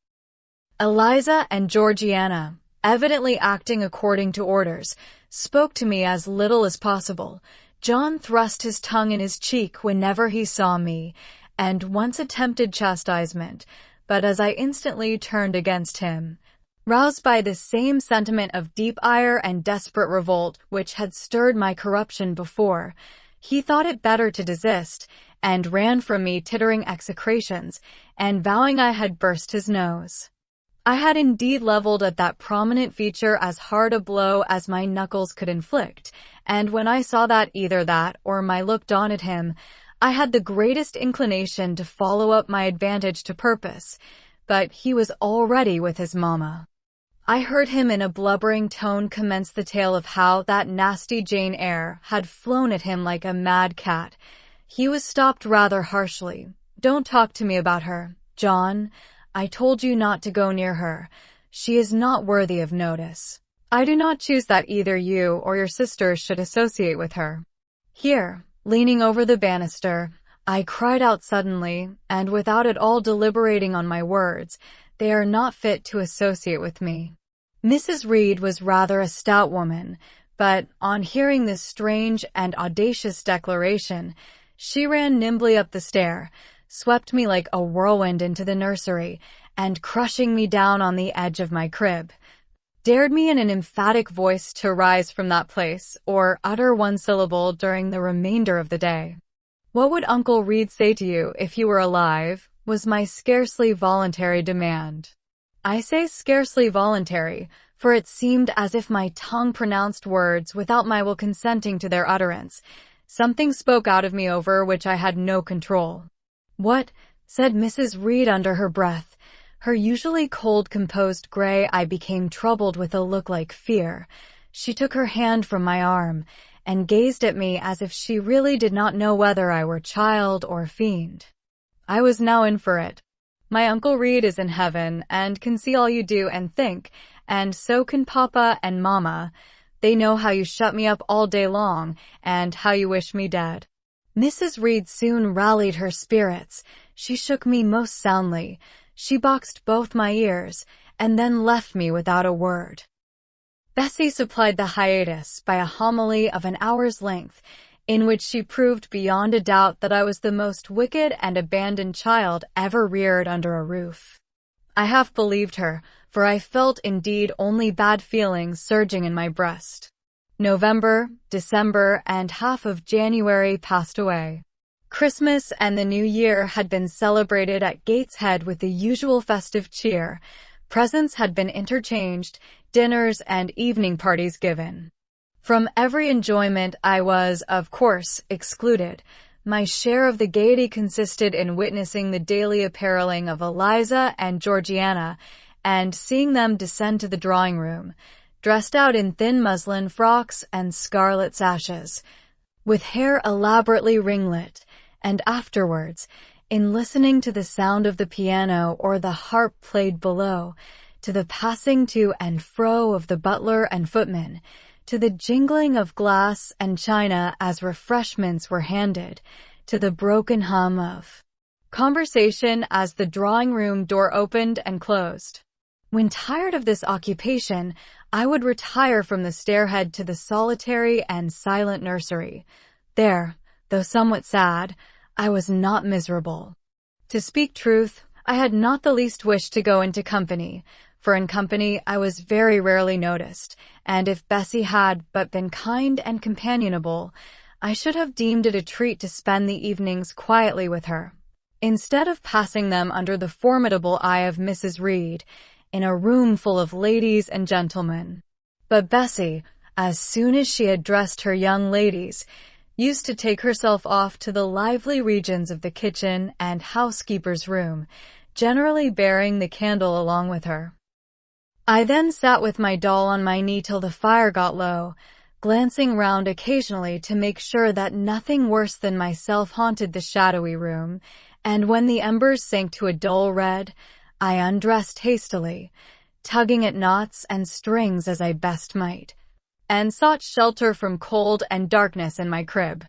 Eliza and Georgiana, evidently acting according to orders, spoke to me as little as possible. John thrust his tongue in his cheek whenever he saw me, and once attempted chastisement, but as I instantly turned against him, roused by the same sentiment of deep ire and desperate revolt which had stirred my corruption before, he thought it better to desist, and ran from me tittering execrations, and vowing I had burst his nose. I had indeed leveled at that prominent feature as hard a blow as my knuckles could inflict, and when I saw that either that or my look daunted him, I had the greatest inclination to follow up my advantage to purpose, but he was already with his mamma. I heard him in a blubbering tone commence the tale of how that nasty Jane Eyre had flown at him like a mad cat. He was stopped rather harshly. "Don't talk to me about her, John. I told you not to go near her. She is not worthy of notice. I do not choose that either you or your sisters should associate with her." Here, leaning over the banister, I cried out suddenly, and without at all deliberating on my words, "They are not fit to associate with me." Mrs. Reed was rather a stout woman, but on hearing this strange and audacious declaration, she ran nimbly up the stair, swept me like a whirlwind into the nursery, and crushing me down on the edge of my crib, dared me in an emphatic voice to rise from that place, or utter one syllable during the remainder of the day. "What would Uncle Reed say to you if you were alive?" was my scarcely voluntary demand. I say scarcely voluntary, for it seemed as if my tongue pronounced words without my will consenting to their utterance. Something spoke out of me over which I had no control. "What?" said Mrs. Reed under her breath. Her usually cold, composed gray eye became troubled with a look like fear. She took her hand from my arm, and gazed at me as if she really did not know whether I were child or fiend. I was now in for it. "My Uncle Reed is in heaven, and can see all you do and think, and so can Papa and Mamma. They know how you shut me up all day long, and how you wish me dead." Mrs. Reed soon rallied her spirits. She shook me most soundly. She boxed both my ears, and then left me without a word. Bessie supplied the hiatus by a homily of an hour's length, in which she proved beyond a doubt that I was the most wicked and abandoned child ever reared under a roof. I half believed her, for I felt indeed only bad feelings surging in my breast. November, December, and half of January passed away. Christmas and the New Year had been celebrated at Gateshead with the usual festive cheer. Presents had been interchanged, dinners and evening parties given. From every enjoyment I was, of course, excluded. My share of the gaiety consisted in witnessing the daily appareling of Eliza and Georgiana, and seeing them descend to the drawing-room, dressed out in thin muslin frocks and scarlet sashes, with hair elaborately ringlet, and afterwards, in listening to the sound of the piano or the harp played below, to the passing to and fro of the butler and footman, to the jingling of glass and china as refreshments were handed, to the broken hum of conversation as the drawing-room door opened and closed. When tired of this occupation, I would retire from the stairhead to the solitary and silent nursery. There, though somewhat sad, I was not miserable. To speak truth, I had not the least wish to go into company, for in company I was very rarely noticed, and if Bessie had but been kind and companionable, I should have deemed it a treat to spend the evenings quietly with her, instead of passing them under the formidable eye of Mrs. Reed, in a room full of ladies and gentlemen. But Bessie, as soon as she had dressed her young ladies, used to take herself off to the lively regions of the kitchen and housekeeper's room, generally bearing the candle along with her. I then sat with my doll on my knee till the fire got low, glancing round occasionally to make sure that nothing worse than myself haunted the shadowy room, and when the embers sank to a dull red, I undressed hastily, tugging at knots and strings as I best might, and sought shelter from cold and darkness in my crib.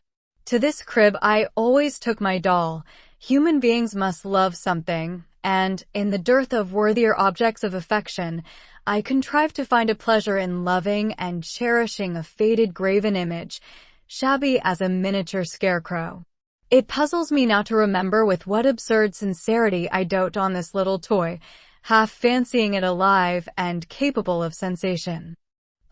To this crib I always took my doll. Human beings must love something, and, in the dearth of worthier objects of affection, I contrived to find a pleasure in loving and cherishing a faded graven image, shabby as a miniature scarecrow. It puzzles me now to remember with what absurd sincerity I dote on this little toy, half fancying it alive and capable of sensation.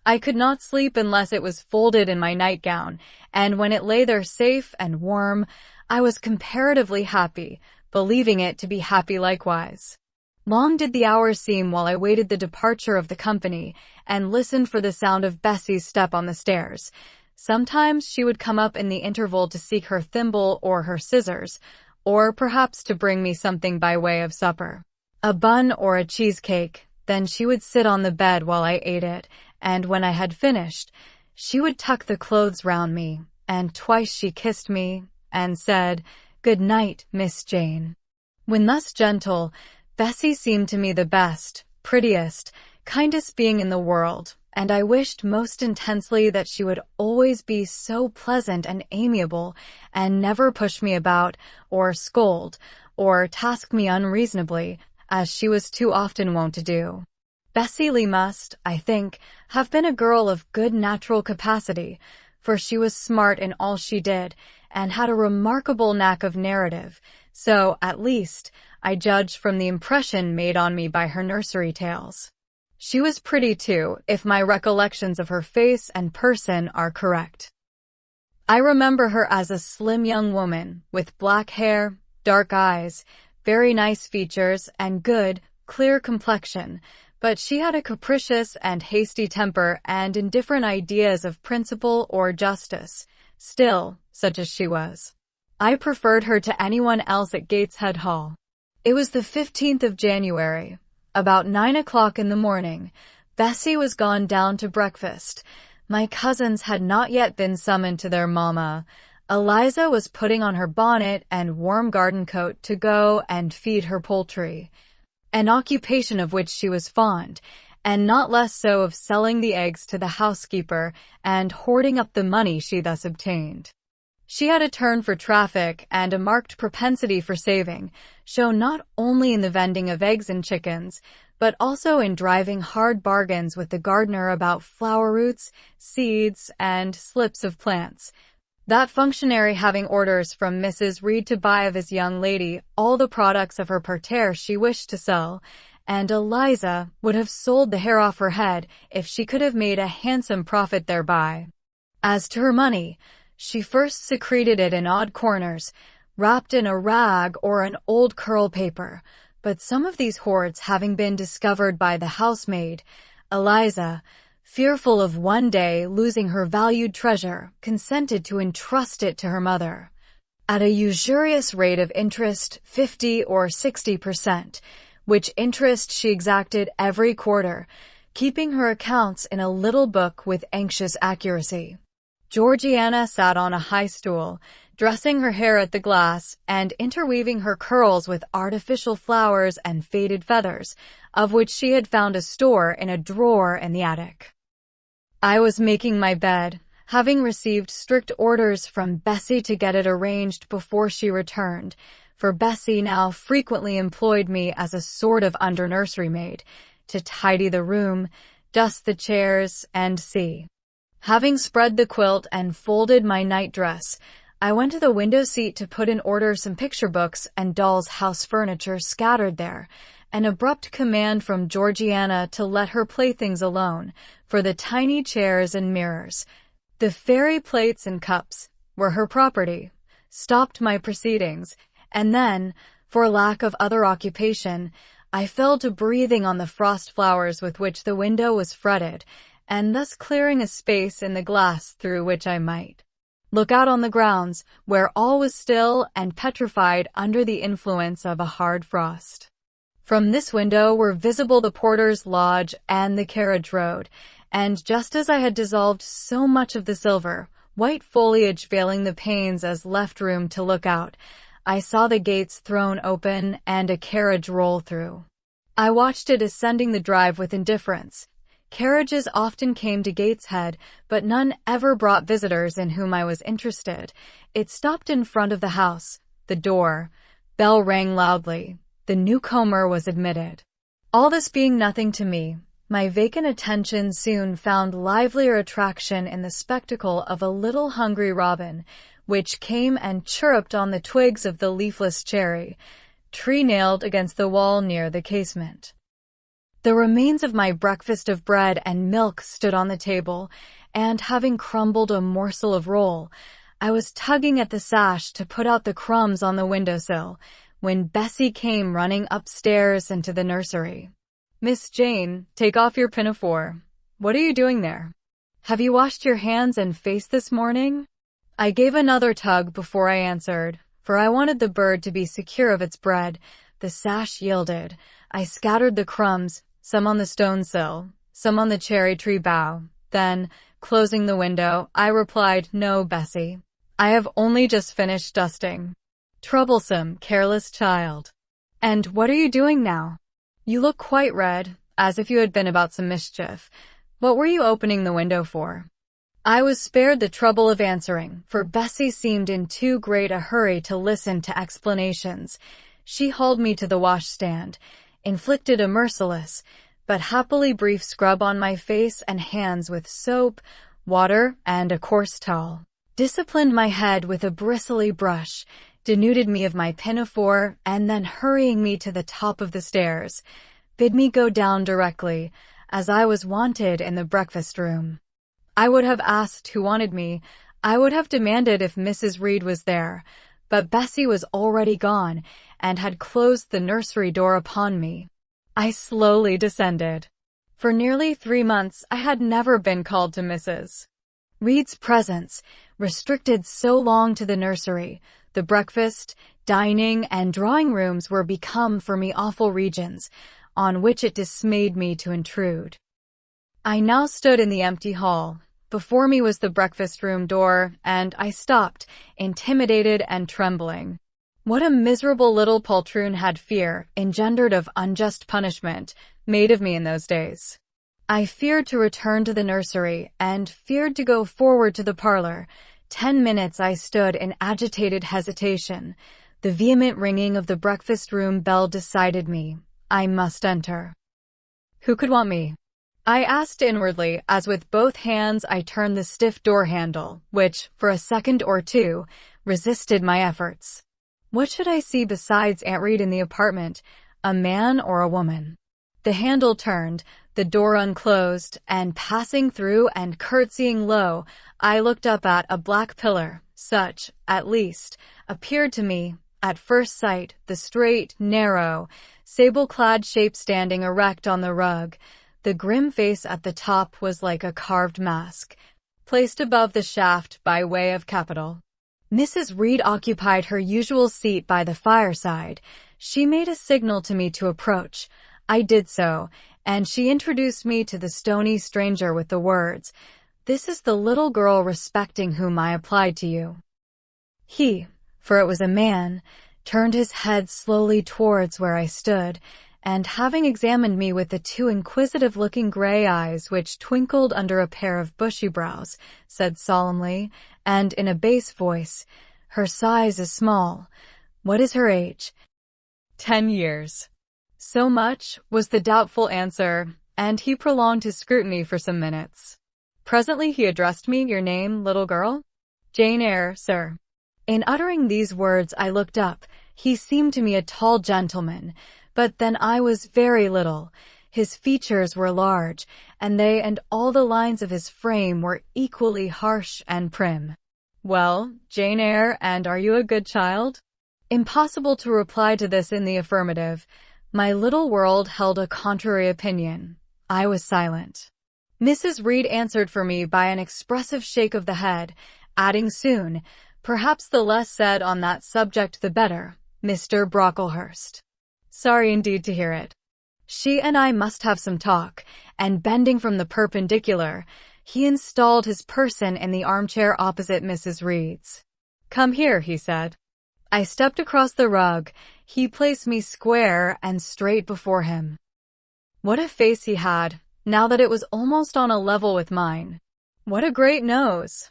I could not sleep unless it was folded in my nightgown, and when it lay there safe and warm, I was comparatively happy, believing it to be happy likewise. Long did the hours seem while I waited the departure of the company, and listened for the sound of Bessie's step on the stairs. Sometimes she would come up in the interval to seek her thimble or her scissors, or perhaps to bring me something by way of supper. A bun or a cheesecake. Then she would sit on the bed while I ate it, and when I had finished, she would tuck the clothes round me, and twice she kissed me, and said, "Good night, Miss Jane." When thus gentle, Bessie seemed to me the best, prettiest, kindest being in the world, and I wished most intensely that she would always be so pleasant and amiable, and never push me about, or scold, or task me unreasonably, as she was too often wont to do. Bessie Lee must, I think, have been a girl of good natural capacity, for she was smart in all she did, and had a remarkable knack of narrative, so, at least, I judged from the impression made on me by her nursery tales. She was pretty too, if my recollections of her face and person are correct. I remember her as a slim young woman, with black hair, dark eyes, very nice features, and good, clear complexion, but she had a capricious and hasty temper and indifferent ideas of principle or justice. Still, such as she was, I preferred her to anyone else at Gateshead Hall. It was the 15th of January. About 9 o'clock in the morning, Bessie was gone down to breakfast. My cousins had not yet been summoned to their mamma. Eliza was putting on her bonnet and warm garden coat to go and feed her poultry, an occupation of which she was fond, and not less so of selling the eggs to the housekeeper and hoarding up the money she thus obtained. She had a turn for traffic and a marked propensity for saving, shown not only in the vending of eggs and chickens, but also in driving hard bargains with the gardener about flower roots, seeds, and slips of plants. That functionary having orders from Mrs. Reed to buy of his young lady all the products of her parterre she wished to sell, and Eliza would have sold the hair off her head if she could have made a handsome profit thereby. As to her money, she first secreted it in odd corners, wrapped in a rag or an old curl paper, but some of these hoards having been discovered by the housemaid, Eliza, fearful of one day losing her valued treasure, consented to entrust it to her mother, at a usurious rate of interest 50 or 60%, which interest she exacted every quarter, keeping her accounts in a little book with anxious accuracy. Georgiana sat on a high stool, dressing her hair at the glass, and interweaving her curls with artificial flowers and faded feathers, of which she had found a store in a drawer in the attic. I was making my bed, having received strict orders from Bessie to get it arranged before she returned, for Bessie now frequently employed me as a sort of under-nursery maid, to tidy the room, dust the chairs, and see. Having spread the quilt and folded my night-dress, I went to the window seat to put in order some picture books and doll's house furniture scattered there, an abrupt command from Georgiana to let her playthings alone, for the tiny chairs and mirrors, the fairy plates and cups, were her property, stopped my proceedings, and then, for lack of other occupation, I fell to breathing on the frost flowers with which the window was fretted, and thus clearing a space in the glass through which I might look out on the grounds, where all was still and petrified under the influence of a hard frost. From this window were visible the porter's lodge and the carriage road, and just as I had dissolved so much of the silver, white foliage veiling the panes as left room to look out, I saw the gates thrown open and a carriage roll through. I watched it ascending the drive with indifference. Carriages often came to Gateshead, but none ever brought visitors in whom I was interested. It stopped in front of the house, the door, Bell rang loudly. The newcomer was admitted. All this being nothing to me, my vacant attention soon found livelier attraction in the spectacle of a little hungry robin, which came and chirruped on the twigs of the leafless cherry tree nailed against the wall near the casement. The remains of my breakfast of bread and milk stood on the table, and having crumbled a morsel of roll, I was tugging at the sash to put out the crumbs on the windowsill, when Bessie came running upstairs into the nursery. "Miss Jane, take off your pinafore. What are you doing there? Have you washed your hands and face this morning?" I gave another tug before I answered, for I wanted the bird to be secure of its bread. The sash yielded. I scattered the crumbs, some on the stone sill, some on the cherry tree bough. Then, closing the window, I replied, "No, Bessie. I have only just finished dusting." "Troublesome, careless child. And what are you doing now? You look quite red, as if you had been about some mischief. What were you opening the window for?" I was spared the trouble of answering, for Bessie seemed in too great a hurry to listen to explanations. She hauled me to the washstand, inflicted a merciless, but happily brief scrub on my face and hands with soap, water, and a coarse towel, disciplined my head with a bristly brush, denuded me of my pinafore, and then hurrying me to the top of the stairs, bid me go down directly, as I was wanted in the breakfast room. I would have asked who wanted me. I would have demanded if Mrs. Reed was there, but Bessie was already gone and had closed the nursery door upon me. I slowly descended. For nearly 3 months I had never been called to Mrs. Reed's presence, restricted so long to the nursery. The breakfast, dining, and drawing rooms were become for me awful regions, on which it dismayed me to intrude. I now stood in the empty hall. Before me was the breakfast room door, and I stopped, intimidated and trembling. What a miserable little poltroon had fear, engendered of unjust punishment, made of me in those days. I feared to return to the nursery, and feared to go forward to the parlor. 10 minutes I stood in agitated hesitation. The vehement ringing of the breakfast room bell decided me. I must enter. Who could want me? I asked inwardly, as with both hands I turned the stiff door handle, which, for a second or two, resisted my efforts. What should I see besides Aunt Reed in the apartment, a man or a woman? The handle turned, the door unclosed, and passing through and curtsying low, I looked up at a black pillar. Such, at least, appeared to me, at first sight, the straight, narrow, sable-clad shape standing erect on the rug. The grim face at the top was like a carved mask, placed above the shaft by way of capital. Mrs. Reed occupied her usual seat by the fireside. She made a signal to me to approach. I did so, and she introduced me to the stony stranger with the words, "This is the little girl respecting whom I applied to you." He, for it was a man, turned his head slowly towards where I stood, and having examined me with the 2 inquisitive-looking gray eyes which twinkled under a pair of bushy brows, said solemnly, and in a bass voice, "Her size is small. What is her age?" 10 years. So much, was the doubtful answer, and he prolonged his scrutiny for some minutes. Presently he addressed me, "Your name, little girl?" "Jane Eyre, sir." In uttering these words I looked up. He seemed to me a tall gentleman, but then I was very little. His features were large, and they and all the lines of his frame were equally harsh and prim. "Well, Jane Eyre, and are you a good child?" Impossible to reply to this in the affirmative. My little world held a contrary opinion. I was silent. Mrs. Reed answered for me by an expressive shake of the head, adding soon, "Perhaps the less said on that subject the better, Mr. Brocklehurst." Sorry indeed to hear it. She and I must have some talk, and bending from the perpendicular, he installed his person in the armchair opposite Mrs. Reed's. "Come here," he said. I stepped across the rug. He placed me square and straight before him. What a face he had, now that it was almost on a level with mine. What a great nose!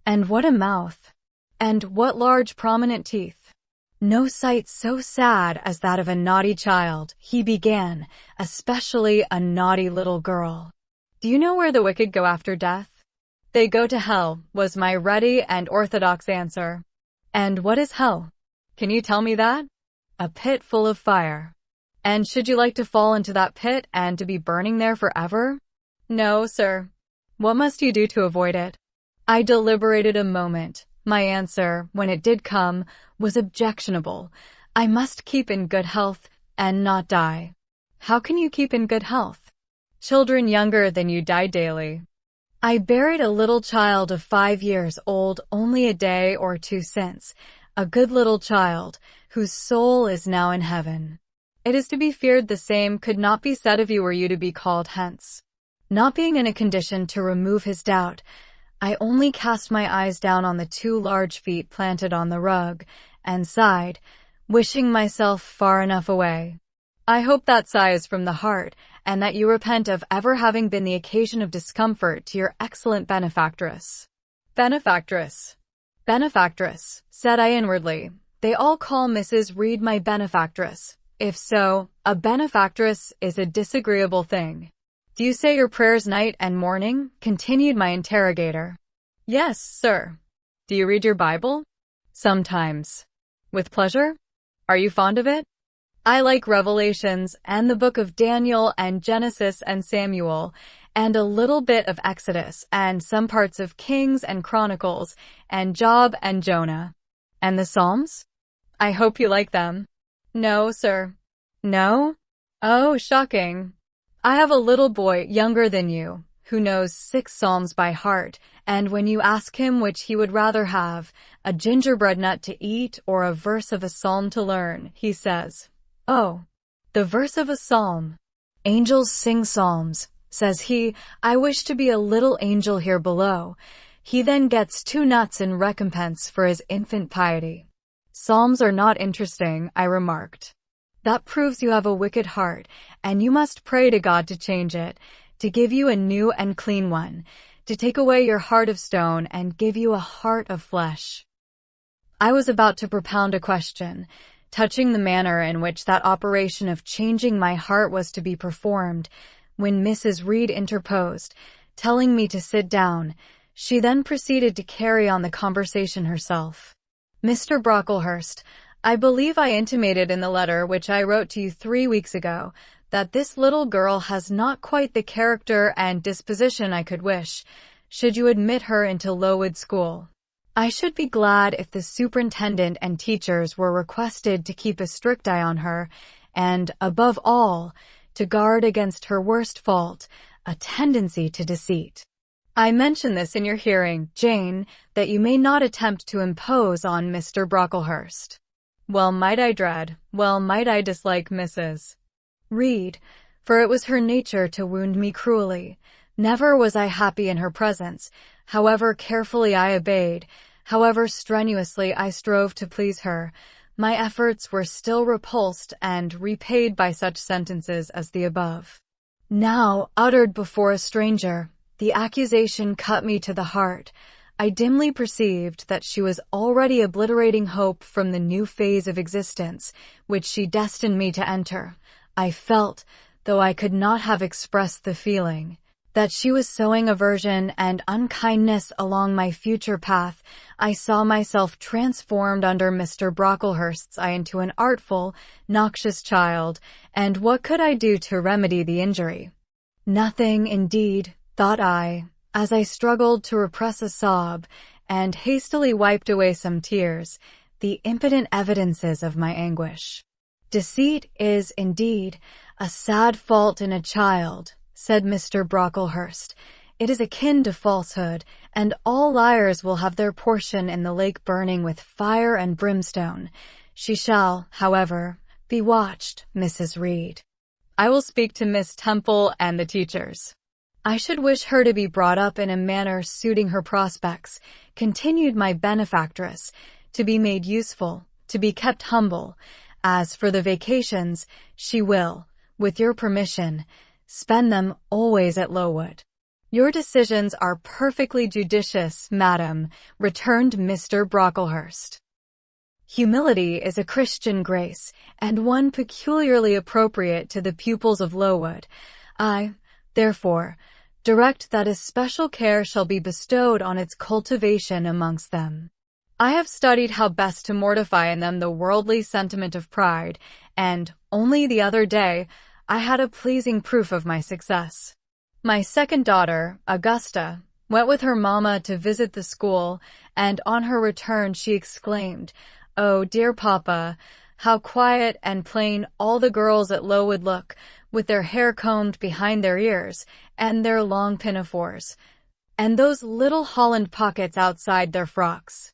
And what a mouth! And what large prominent teeth! No sight so sad as that of a naughty child, he began, especially a naughty little girl. Do you know where the wicked go after death? They go to hell, was my ready and orthodox answer. And what is hell? Can you tell me that? A pit full of fire. And should you like to fall into that pit and to be burning there forever? No, sir. What must you do to avoid it? I deliberated a moment. My answer, when it did come, was objectionable. I must keep in good health and not die. How can you keep in good health? Children younger than you die daily. I buried a little child of 5 years old only a day or two since, a good little child, whose soul is now in heaven. It is to be feared the same could not be said of you were you to be called hence. Not being in a condition to remove his doubt, I only cast my eyes down on the 2 large feet planted on the rug, and sighed, wishing myself far enough away. I hope that sigh is from the heart, and that you repent of ever having been the occasion of discomfort to your excellent benefactress. Benefactress, said I inwardly. They all call Mrs. Reed my benefactress. If so, a benefactress is a disagreeable thing. Do you say your prayers night and morning? Continued my interrogator. Yes, sir. Do you read your Bible? Sometimes. With pleasure? Are you fond of it? I like Revelations and the book of Daniel and Genesis and Samuel, and a little bit of Exodus and some parts of Kings and Chronicles and Job and Jonah. And the Psalms? I hope you like them. No, sir. No? Oh, shocking. I have a little boy younger than you, who knows 6 psalms by heart, and when you ask him which he would rather have, a gingerbread nut to eat or a verse of a psalm to learn, he says, "Oh, the verse of a psalm. Angels sing psalms," says he. I wish to be a little angel here below. He then gets 2 nuts in recompense for his infant piety. Psalms are not interesting, I remarked. That proves you have a wicked heart, and you must pray to God to change it, to give you a new and clean one, to take away your heart of stone and give you a heart of flesh. I was about to propound a question, touching the manner in which that operation of changing my heart was to be performed, when Mrs. Reed interposed, telling me to sit down. She then proceeded to carry on the conversation herself. Mr. Brocklehurst, I believe I intimated in the letter which I wrote to you 3 weeks ago that this little girl has not quite the character and disposition I could wish, should you admit her into Lowood School. I should be glad if the superintendent and teachers were requested to keep a strict eye on her, and, above all, to guard against her worst fault, a tendency to deceit. I mention this in your hearing, Jane, that you may not attempt to impose on Mr. Brocklehurst. Well might I dread, well might I dislike Mrs. Reed, for it was her nature to wound me cruelly. Never was I happy in her presence, however carefully I obeyed, however strenuously I strove to please her. My efforts were still repulsed and repaid by such sentences as the above. Now, uttered before a stranger, the accusation cut me to the heart. I dimly perceived that she was already obliterating hope from the new phase of existence, which she destined me to enter. I felt, though I could not have expressed the feeling, that she was sowing aversion and unkindness along my future path. I saw myself transformed under Mr. Brocklehurst's eye into an artful, noxious child, and what could I do to remedy the injury? Nothing, indeed, thought I, as I struggled to repress a sob and hastily wiped away some tears, the impotent evidences of my anguish. Deceit is, indeed, a sad fault in a child, said Mr. Brocklehurst. It is akin to falsehood, and all liars will have their portion in the lake burning with fire and brimstone. She shall, however, be watched, Mrs. Reed. I will speak to Miss Temple and the teachers. I should wish her to be brought up in a manner suiting her prospects, continued my benefactress, to be made useful, to be kept humble. As for the vacations, she will, with your permission, spend them always at Lowood. Your decisions are perfectly judicious, madam, returned Mr. Brocklehurst. Humility is a Christian grace, and one peculiarly appropriate to the pupils of Lowood. I, therefore, direct that especial care shall be bestowed on its cultivation amongst them. I have studied how best to mortify in them the worldly sentiment of pride, and, only the other day, I had a pleasing proof of my success. My second daughter, Augusta, went with her mamma to visit the school, and on her return she exclaimed, "Oh, dear papa, how quiet and plain all the girls at Lowood look, with their hair combed behind their ears, and their long pinafores, and those little Holland pockets outside their frocks.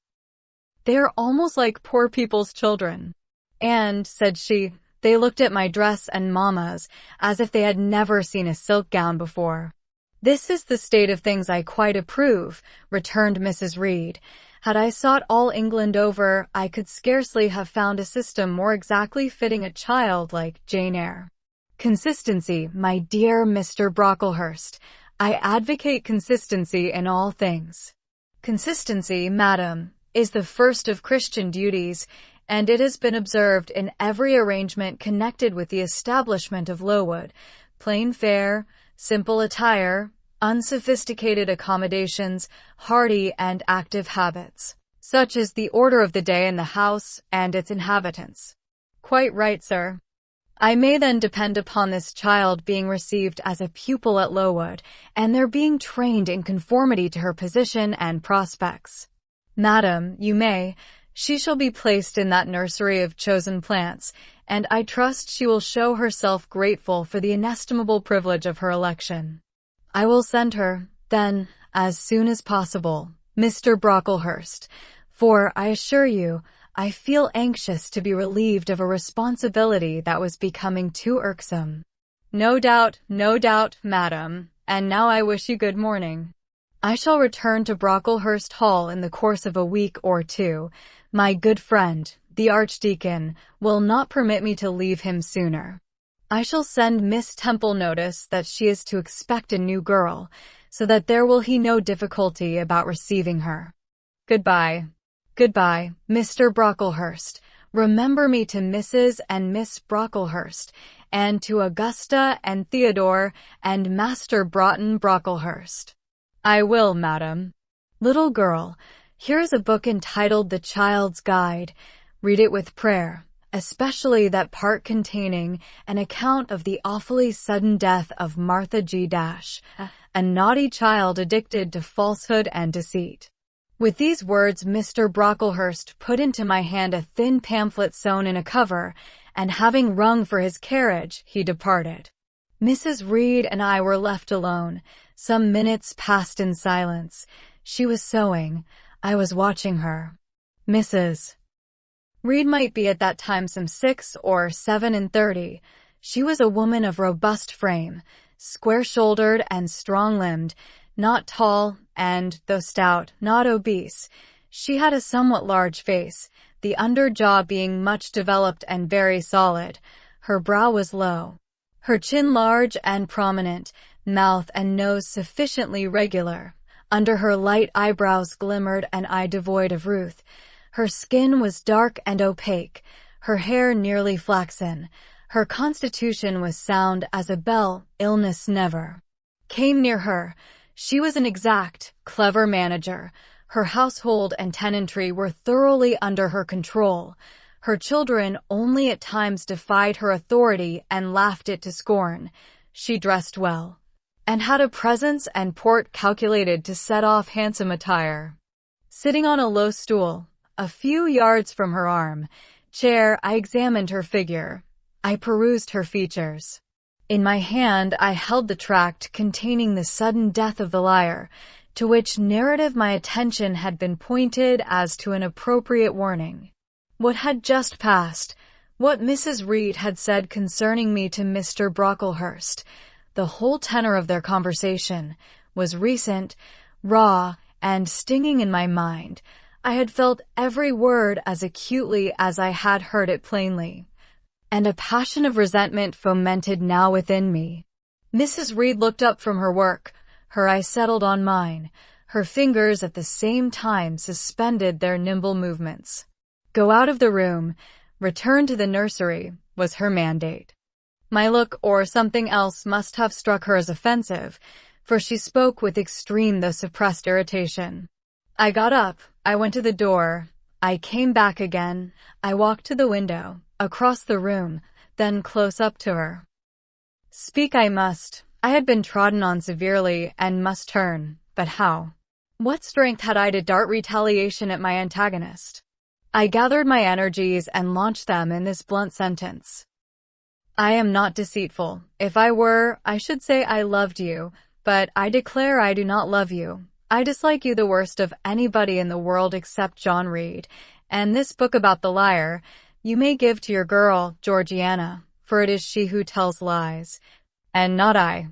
They are almost like poor people's children." And, said she, they looked at my dress and mamma's as if they had never seen a silk gown before. "This is the state of things I quite approve," returned Mrs. Reed. "Had I sought all England over, I could scarcely have found a system more exactly fitting a child like Jane Eyre. Consistency, my dear Mr. Brocklehurst. I advocate consistency in all things. Consistency, madam, is the first of Christian duties, and it has been observed in every arrangement connected with the establishment of Lowood. Plain fare, simple attire, unsophisticated accommodations, hearty and active habits. Such is the order of the day in the house and its inhabitants." "Quite right, sir. I may then depend upon this child being received as a pupil at Lowood, and their being trained in conformity to her position and prospects." "Madam, you may. She shall be placed in that nursery of chosen plants, and I trust she will show herself grateful for the inestimable privilege of her election." "I will send her, then, as soon as possible, Mr. Brocklehurst, for, I assure you, I feel anxious to be relieved of a responsibility that was becoming too irksome." No doubt, madam, and now I wish you good morning. I shall return to Brocklehurst Hall in the course of a week or two. My good friend, the Archdeacon, will not permit me to leave him sooner. I shall send Miss Temple notice that she is to expect a new girl, so that there will be no difficulty about receiving her. Goodbye. Goodbye, Mr. Brocklehurst. Remember me to Mrs. and Miss Brocklehurst, and to Augusta and Theodore and Master Broughton Brocklehurst. "I will, madam." "Little girl, here is a book entitled The Child's Guide. Read it with prayer, especially that part containing an account of the awfully sudden death of Martha G. a naughty child addicted to falsehood and deceit." With these words Mr. Brocklehurst put into my hand a thin pamphlet sewn in a cover, and having rung for his carriage, he departed. Mrs. Reed and I were left alone. Some minutes passed in silence. She was sewing. I was watching her. Mrs. Reed might be at that time some 6 or 37. She was a woman of robust frame, square-shouldered and strong-limbed, not tall, and, though stout, not obese. She had a somewhat large face, the under jaw being much developed and very solid. Her brow was low, her chin large and prominent, mouth and nose sufficiently regular. Under her light eyebrows glimmered an eye devoid of ruth. Her skin was dark and opaque, her hair nearly flaxen. Her constitution was sound as a bell, illness never came near her. She was an exact, clever manager. Her household and tenantry were thoroughly under her control. Her children only at times defied her authority and laughed it to scorn. She dressed well, and had a presence and port calculated to set off handsome attire. Sitting on a low stool, a few yards from her chair, I examined her figure. I perused her features. In my hand I held the tract containing the sudden death of the liar, to which narrative my attention had been pointed as to an appropriate warning. What had just passed, what Mrs. Reed had said concerning me to Mr. Brocklehurst, the whole tenor of their conversation, was recent, raw, and stinging in my mind. I had felt every word as acutely as I had heard it plainly, and a passion of resentment fomented now within me. Mrs. Reed looked up from her work. Her eye settled on mine. Her fingers at the same time suspended their nimble movements. Go out of the room, return to the nursery, was her mandate. My look or something else must have struck her as offensive, for she spoke with extreme though suppressed irritation. I got up, I went to the door, I came back again, I walked to the window, across the room, then close up to her. Speak I must. I had been trodden on severely and must turn, but how? What strength had I to dart retaliation at my antagonist? I gathered my energies and launched them in this blunt sentence. I am not deceitful. If I were, I should say I loved you, but I declare I do not love you. I dislike you the worst of anybody in the world except John Reed, and this book about the liar you may give to your girl, Georgiana, for it is she who tells lies, and not I.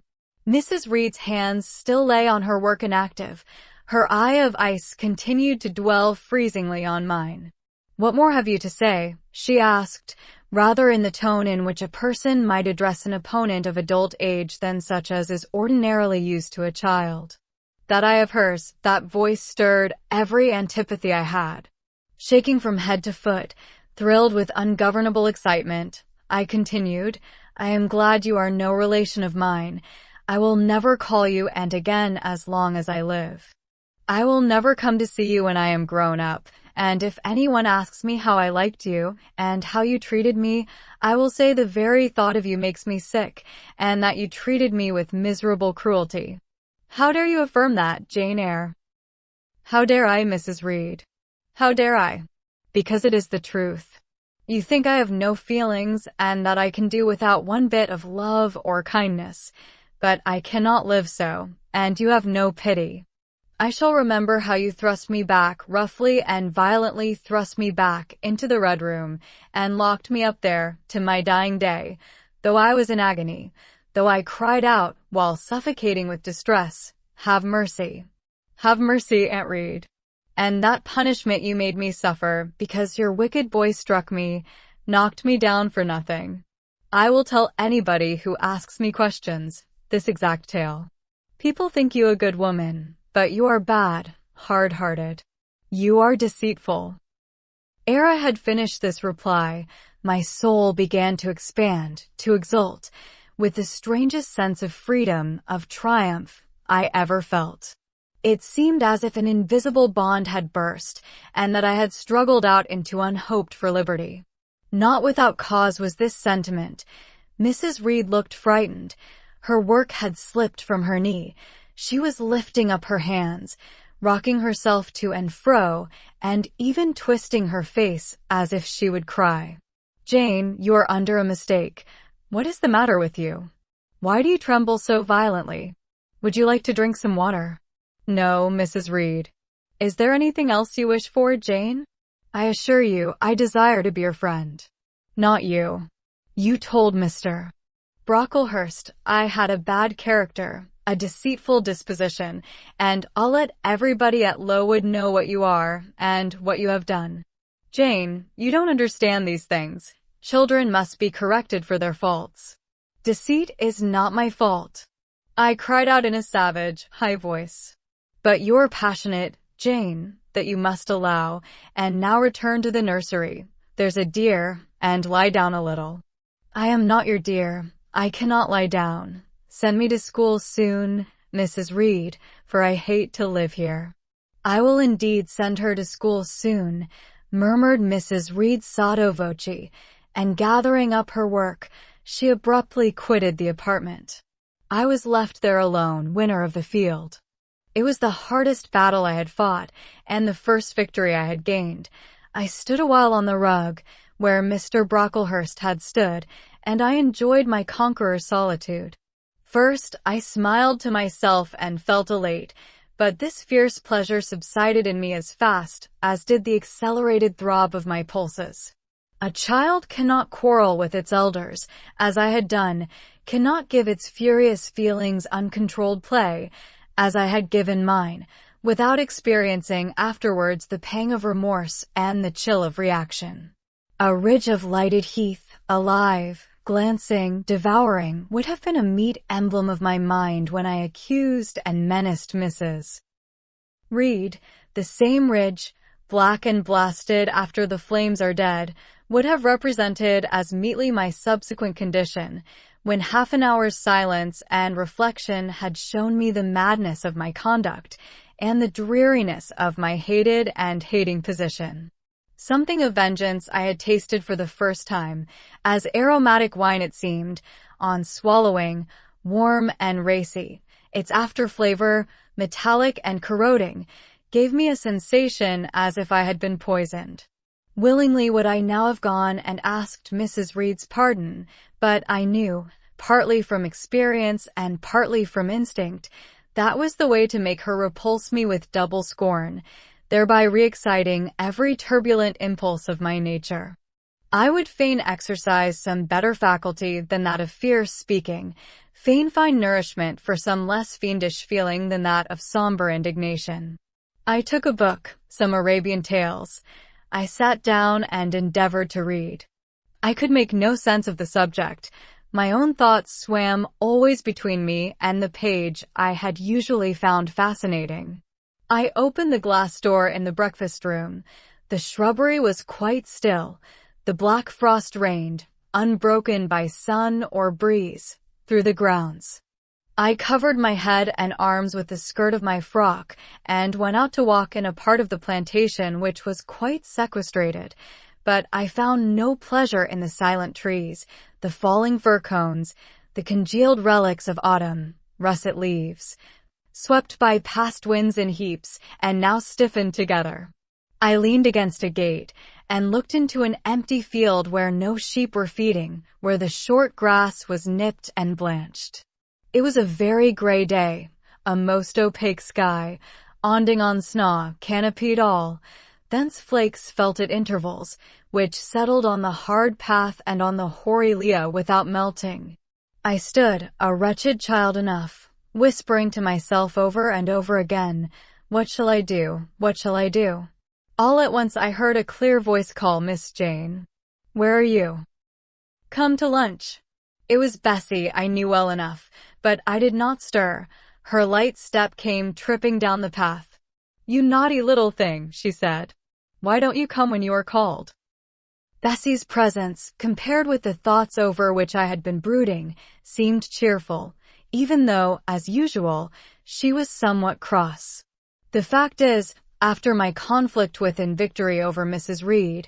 Mrs. Reed's hands still lay on her work inactive. Her eye of ice continued to dwell freezingly on mine. What more have you to say? She asked, rather in the tone in which a person might address an opponent of adult age than such as is ordinarily used to a child. That eye of hers, that voice stirred every antipathy I had. Shaking from head to foot, thrilled with ungovernable excitement, I continued, I am glad you are no relation of mine. I will never call you aunt again as long as I live. I will never come to see you when I am grown up, and if anyone asks me how I liked you, and how you treated me, I will say the very thought of you makes me sick, and that you treated me with miserable cruelty. How dare you affirm that, Jane Eyre? How dare I, Mrs. Reed? How dare I? Because it is the truth. You think I have no feelings, and that I can do without one bit of love or kindness, but I cannot live so, and you have no pity. I shall remember how you thrust me back, roughly and violently thrust me back into the Red Room, and locked me up there, to my dying day, though I was in agony, though I cried out, while suffocating with distress, have mercy. Have mercy, Aunt Reed. And that punishment you made me suffer, because your wicked boy struck me, knocked me down for nothing. I will tell anybody who asks me questions, this exact tale. People think you a good woman, but you are bad, hard-hearted. You are deceitful. Ere I had finished this reply, my soul began to expand, to exult, with the strangest sense of freedom, of triumph, I ever felt. It seemed as if an invisible bond had burst, and that I had struggled out into unhoped-for liberty. Not without cause was this sentiment. Mrs. Reed looked frightened. Her work had slipped from her knee. She was lifting up her hands, rocking herself to and fro, and even twisting her face as if she would cry. Jane, you are under a mistake. What is the matter with you? Why do you tremble so violently? Would you like to drink some water? No, Mrs. Reed. Is there anything else you wish for, Jane? I assure you, I desire to be your friend. Not you. You told Mr. Brocklehurst I had a bad character, a deceitful disposition, and I'll let everybody at Lowood know what you are, and what you have done. Jane, you don't understand these things. Children must be corrected for their faults. Deceit is not my fault. I cried out in a savage, high voice. But you're passionate, Jane, that you must allow, and now return to the nursery. There's a dear, and lie down a little. I am not your dear. I cannot lie down. Send me to school soon, Mrs. Reed, for I hate to live here. I will indeed send her to school soon, murmured Mrs. Reed sotto voce, and gathering up her work, she abruptly quitted the apartment. I was left there alone, winner of the field. It was the hardest battle I had fought, and the first victory I had gained. I stood a while on the rug, where Mr. Brocklehurst had stood, and I enjoyed my conqueror's solitude. First, I smiled to myself and felt elate, but this fierce pleasure subsided in me as fast as did the accelerated throb of my pulses. A child cannot quarrel with its elders, as I had done, cannot give its furious feelings uncontrolled play, as I had given mine, without experiencing afterwards the pang of remorse and the chill of reaction. A ridge of lighted heath, alive, glancing, devouring, would have been a meet emblem of my mind when I accused and menaced Mrs. Reed. The same ridge, black and blasted after the flames are dead, would have represented as meetly my subsequent condition, when half an hour's silence and reflection had shown me the madness of my conduct and the dreariness of my hated and hating position. Something of vengeance I had tasted for the first time, as aromatic wine it seemed, on swallowing, warm and racy. Its after-flavor, metallic and corroding, gave me a sensation as if I had been poisoned. Willingly would I now have gone and asked Mrs. Reed's pardon, but I knew, partly from experience and partly from instinct, that was the way to make her repulse me with double scorn, thereby re-exciting every turbulent impulse of my nature. I would fain exercise some better faculty than that of fierce speaking, fain find nourishment for some less fiendish feeling than that of somber indignation. I took a book, some Arabian tales. I sat down and endeavored to read. I could make no sense of the subject. My own thoughts swam always between me and the page I had usually found fascinating. I opened the glass door in the breakfast room. The shrubbery was quite still. The black frost reigned, unbroken by sun or breeze, through the grounds. I covered my head and arms with the skirt of my frock and went out to walk in a part of the plantation which was quite sequestrated, but I found no pleasure in the silent trees, the falling fir cones, the congealed relics of autumn, russet leaves, swept by past winds in heaps and now stiffened together. I leaned against a gate and looked into an empty field where no sheep were feeding, where the short grass was nipped and blanched. It was a very grey day, a most opaque sky, onding on snaw, canopied all, thence flakes felt at intervals, which settled on the hard path and on the hoary lea without melting. I stood, a wretched child enough, whispering to myself over and over again, "What shall I do? What shall I do?" All at once I heard a clear voice call, "Miss Jane, where are you? Come to lunch." It was Bessie, I knew well enough, but I did not stir. Her light step came tripping down the path. "You naughty little thing," she said. "Why don't you come when you are called?" Bessie's presence, compared with the thoughts over which I had been brooding, seemed cheerful, even though, as usual, she was somewhat cross. The fact is, after my conflict with and victory over Mrs. Reed,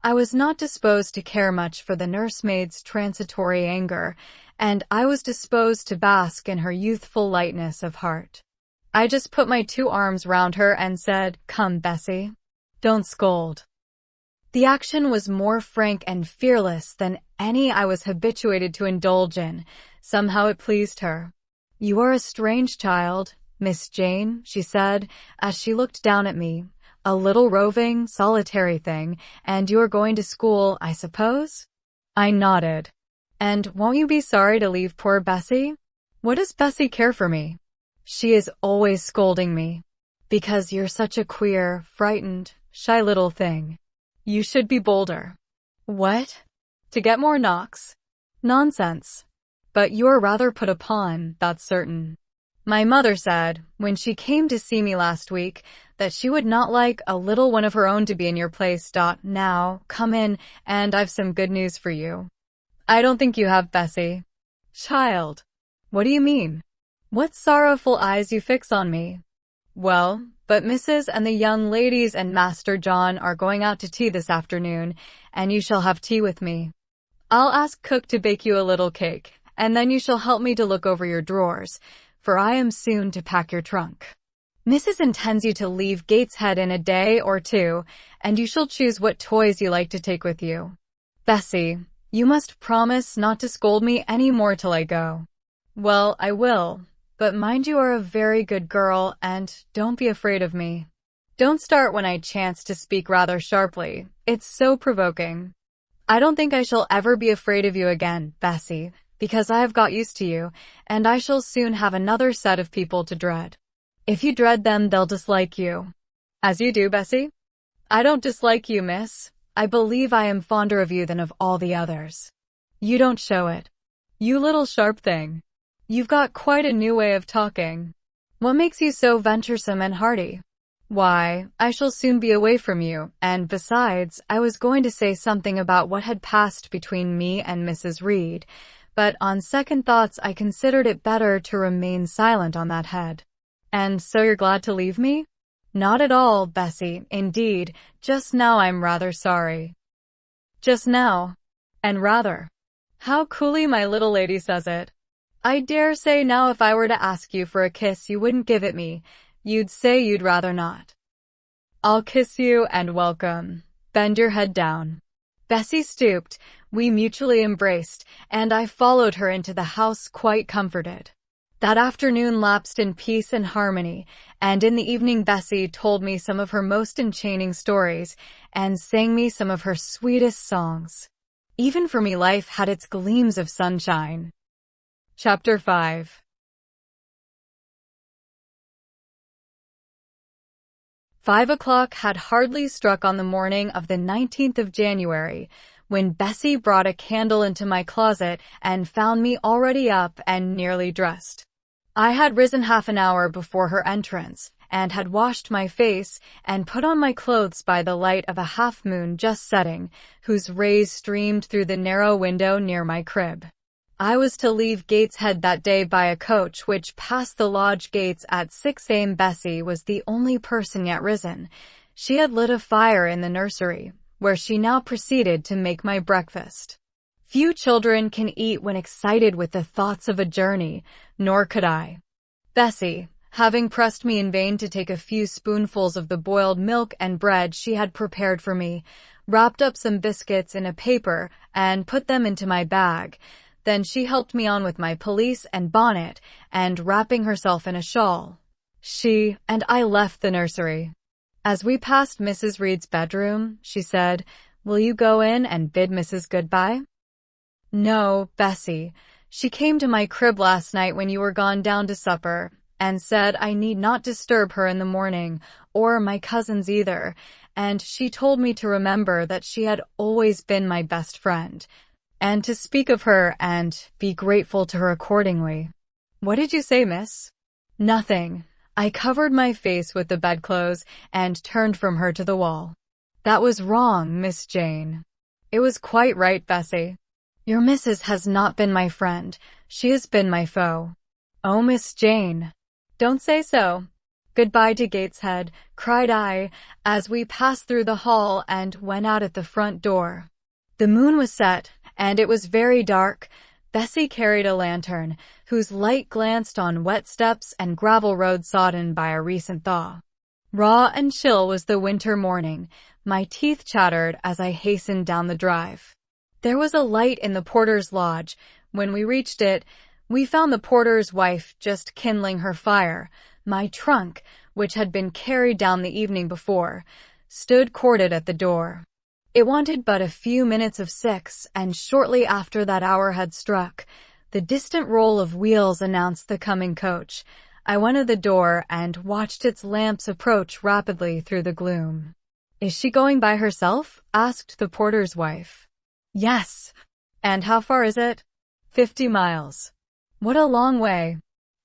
I was not disposed to care much for the nursemaid's transitory anger, and I was disposed to bask in her youthful lightness of heart. I just put my 2 arms round her and said, "Come, Bessie. Don't scold." The action was more frank and fearless than any I was habituated to indulge in. Somehow it pleased her. "You are a strange child, Miss Jane," she said, as she looked down at me. "A little roving, solitary thing, and you are going to school, I suppose?" I nodded. "And won't you be sorry to leave poor Bessie? What does Bessie care for me? She is always scolding me. Because you're such a queer, frightened, shy little thing. You should be bolder." "What? To get more knocks? Nonsense. But you're rather put upon, that's certain. My mother said, when she came to see me last week, that she would not like a little one of her own to be in your place. Now, come in, and I've some good news for you." "I don't think you have, Bessie." "Child, what do you mean? What sorrowful eyes you fix on me." "Well, but Mrs. and the young ladies and Master John are going out to tea this afternoon, and you shall have tea with me. I'll ask cook to bake you a little cake, and then you shall help me to look over your drawers, for I am soon to pack your trunk. Mrs. intends you to leave Gateshead in a day or 2, and you shall choose what toys you like to take with you. Bessie, you must promise not to scold me any more till I go." "Well, I will. But mind you are a very good girl, and don't be afraid of me. Don't start when I chance to speak rather sharply. It's so provoking. I don't think I shall ever be afraid of you again, Bessie, because I have got used to you, and I shall soon have another set of people to dread. If you dread them, they'll dislike you." "As you do, Bessie?" "I don't dislike you, miss. I believe I am fonder of you than of all the others. You don't show it. You little sharp thing. You've got quite a new way of talking. What makes you so venturesome and hearty? Why, I shall soon be away from you, and besides, I was going to say something about what had passed between me and Mrs. Reed, but on second thoughts I considered it better to remain silent on that head. And so you're glad to leave me? Not at all, Bessie, indeed, just now I'm rather sorry. Just now. And rather. How coolly my little lady says it. I dare say now if I were to ask you for a kiss you wouldn't give it me. You'd say you'd rather not. I'll kiss you and welcome. Bend your head down. Bessie stooped, we mutually embraced, and I followed her into the house quite comforted. That afternoon lapsed in peace and harmony, and in the evening Bessie told me some of her most enchaining stories, and sang me some of her sweetest songs. Even for me life had its gleams of sunshine. Chapter 5. 5 o'clock had hardly struck on the morning of the 19th of January, when Bessie brought a candle into my closet and found me already up and nearly dressed. I had risen half an hour before her entrance, and had washed my face and put on my clothes by the light of a half-moon just setting, whose rays streamed through the narrow window near my crib. I was to leave Gateshead that day by a coach which passed the lodge gates at 6 a.m. Bessie was the only person yet risen. She had lit a fire in the nursery, where she now proceeded to make my breakfast. Few children can eat when excited with the thoughts of a journey, nor could I. Bessie, having pressed me in vain to take a few spoonfuls of the boiled milk and bread she had prepared for me, wrapped up some biscuits in a paper and put them into my bag. Then she helped me on with my pelisse and bonnet, and wrapping herself in a shawl, she and I left the nursery. As we passed Mrs. Reed's bedroom, she said, "Will you go in and bid Mrs. goodbye?" "No, Bessie. She came to my crib last night when you were gone down to supper, and said I need not disturb her in the morning, or my cousins either, and she told me to remember that she had always been my best friend, and to speak of her and be grateful to her accordingly." "What did you say, miss?" "Nothing." I covered my face with the bedclothes and turned from her to the wall. "That was wrong, Miss Jane." "It was quite right, Bessie. Your missus has not been my friend. She has been my foe." "Oh, Miss Jane." "Don't say so. Goodbye to Gateshead," cried I, as we passed through the hall and went out at the front door. The moon was set, and it was very dark. Bessie carried a lantern, whose light glanced on wet steps and gravel roads sodden by a recent thaw. Raw and chill was the winter morning. My teeth chattered as I hastened down the drive. There was a light in the porter's lodge. When we reached it, we found the porter's wife just kindling her fire. My trunk, which had been carried down the evening before, stood corded at the door. It wanted but a few minutes of 6, and shortly after that hour had struck, the distant roll of wheels announced the coming coach. I went to the door and watched its lamps approach rapidly through the gloom. "Is she going by herself?" asked the porter's wife. "Yes." "And how far is it?" 50 miles. "What a long way.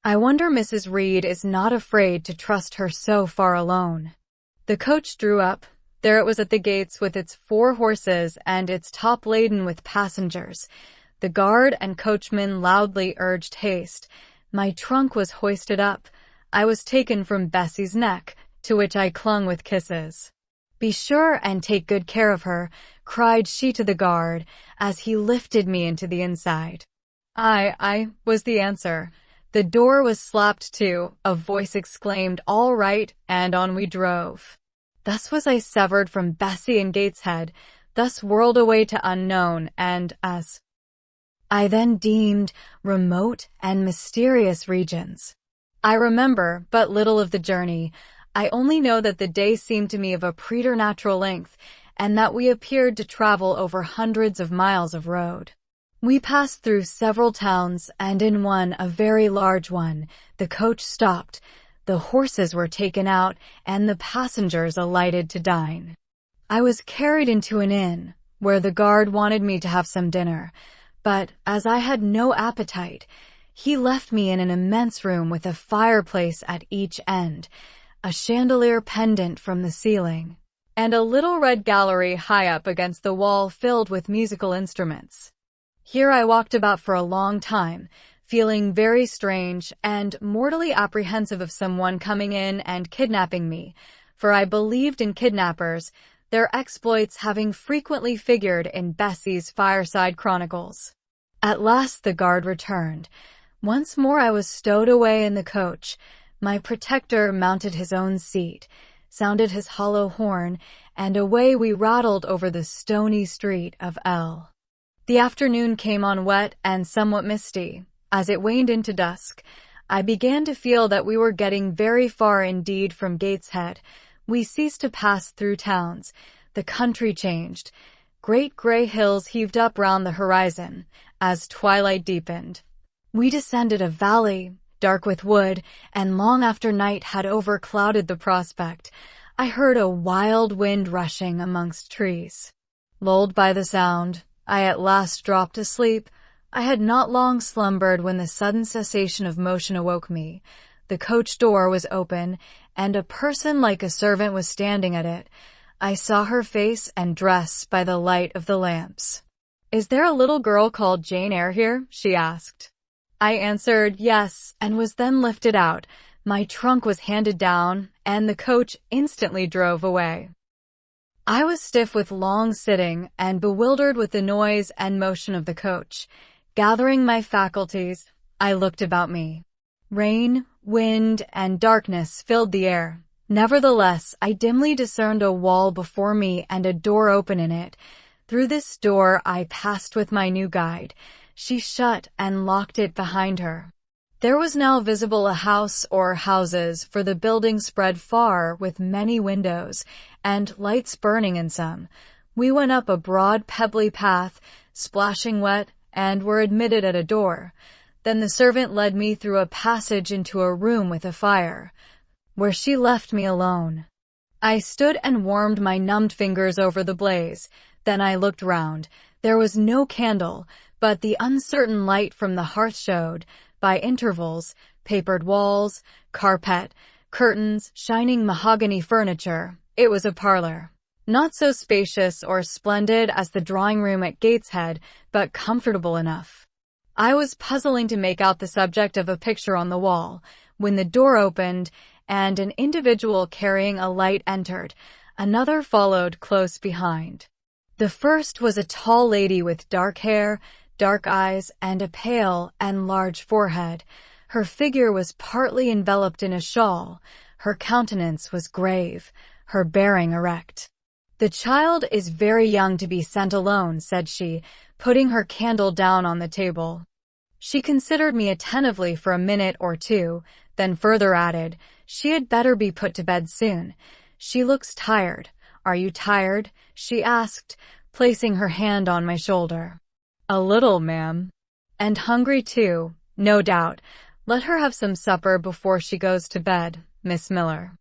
I wonder Mrs. Reed is not afraid to trust her so far alone." The coach drew up. There it was at the gates with its 4 horses and its top laden with passengers. The guard and coachman loudly urged haste. My trunk was hoisted up. I was taken from Bessie's neck, to which I clung with kisses. "Be sure and take good care of her," cried she to the guard, as he lifted me into the inside. I was the answer. The door was slapped to, a voice exclaimed, "All right," and on we drove. Thus was I severed from Bessie and Gateshead, thus whirled away to unknown and, as I then deemed, remote and mysterious regions. I remember but little of the journey. I only know that the day seemed to me of a preternatural length, and that we appeared to travel over hundreds of miles of road. We passed through several towns, and in one, a very large one, the coach stopped. The horses were taken out, and the passengers alighted to dine. I was carried into an inn, where the guard wanted me to have some dinner, but as I had no appetite, he left me in an immense room with a fireplace at each end. a chandelier pendant from the ceiling, and a little red gallery high up against the wall filled with musical instruments. Here I walked about for a long time, feeling very strange and mortally apprehensive of someone coming in and kidnapping me, for I believed in kidnappers, their exploits having frequently figured in Bessie's Fireside Chronicles. At last the guard returned. Once more I was stowed away in the coach. My protector mounted his own seat, sounded his hollow horn, and away we rattled over the stony street of L. The afternoon came on wet and somewhat misty. As it waned into dusk, I began to feel that we were getting very far indeed from Gateshead. We ceased to pass through towns. The country changed. Great grey hills heaved up round the horizon, as twilight deepened. We descended a valley, dark with wood, and long after night had overclouded the prospect, I heard a wild wind rushing amongst trees. Lulled by the sound, I at last dropped asleep. I had not long slumbered when the sudden cessation of motion awoke me. The coach door was open, and a person like a servant was standing at it. I saw her face and dress by the light of the lamps. "Is there a little girl called Jane Eyre here?" she asked. I answered yes, and was then lifted out. My trunk was handed down, and the coach instantly drove away. I was stiff with long sitting and bewildered with the noise and motion of the coach. Gathering my faculties, I looked about me. Rain, wind, and darkness filled the air. Nevertheless, I dimly discerned a wall before me and a door open in it. Through this door I passed with my new guide. She shut and locked it behind her. There was now visible a house or houses, for the building spread far, with many windows, and lights burning in some. We went up a broad pebbly path, splashing wet, and were admitted at a door. Then the servant led me through a passage into a room with a fire, where she left me alone. I stood and warmed my numbed fingers over the blaze. Then I looked round. There was no candle, but the uncertain light from the hearth showed, by intervals, papered walls, carpet, curtains, shining mahogany furniture. It was a parlor. Not so spacious or splendid as the drawing-room at Gateshead, but comfortable enough. I was puzzling to make out the subject of a picture on the wall, when the door opened, and an individual carrying a light entered. Another followed close behind. The first was a tall lady with dark hair, dark eyes, and a pale and large forehead. Her figure was partly enveloped in a shawl. Her countenance was grave, her bearing erect. "The child is very young to be sent alone," said she, putting her candle down on the table. She considered me attentively for a minute or two, then further added, "She had better be put to bed soon. She looks tired." "Are you tired?" she asked, placing her hand on my shoulder. "A little, ma'am." "And hungry too, no doubt. Let her have some supper before she goes to bed, Miss Miller.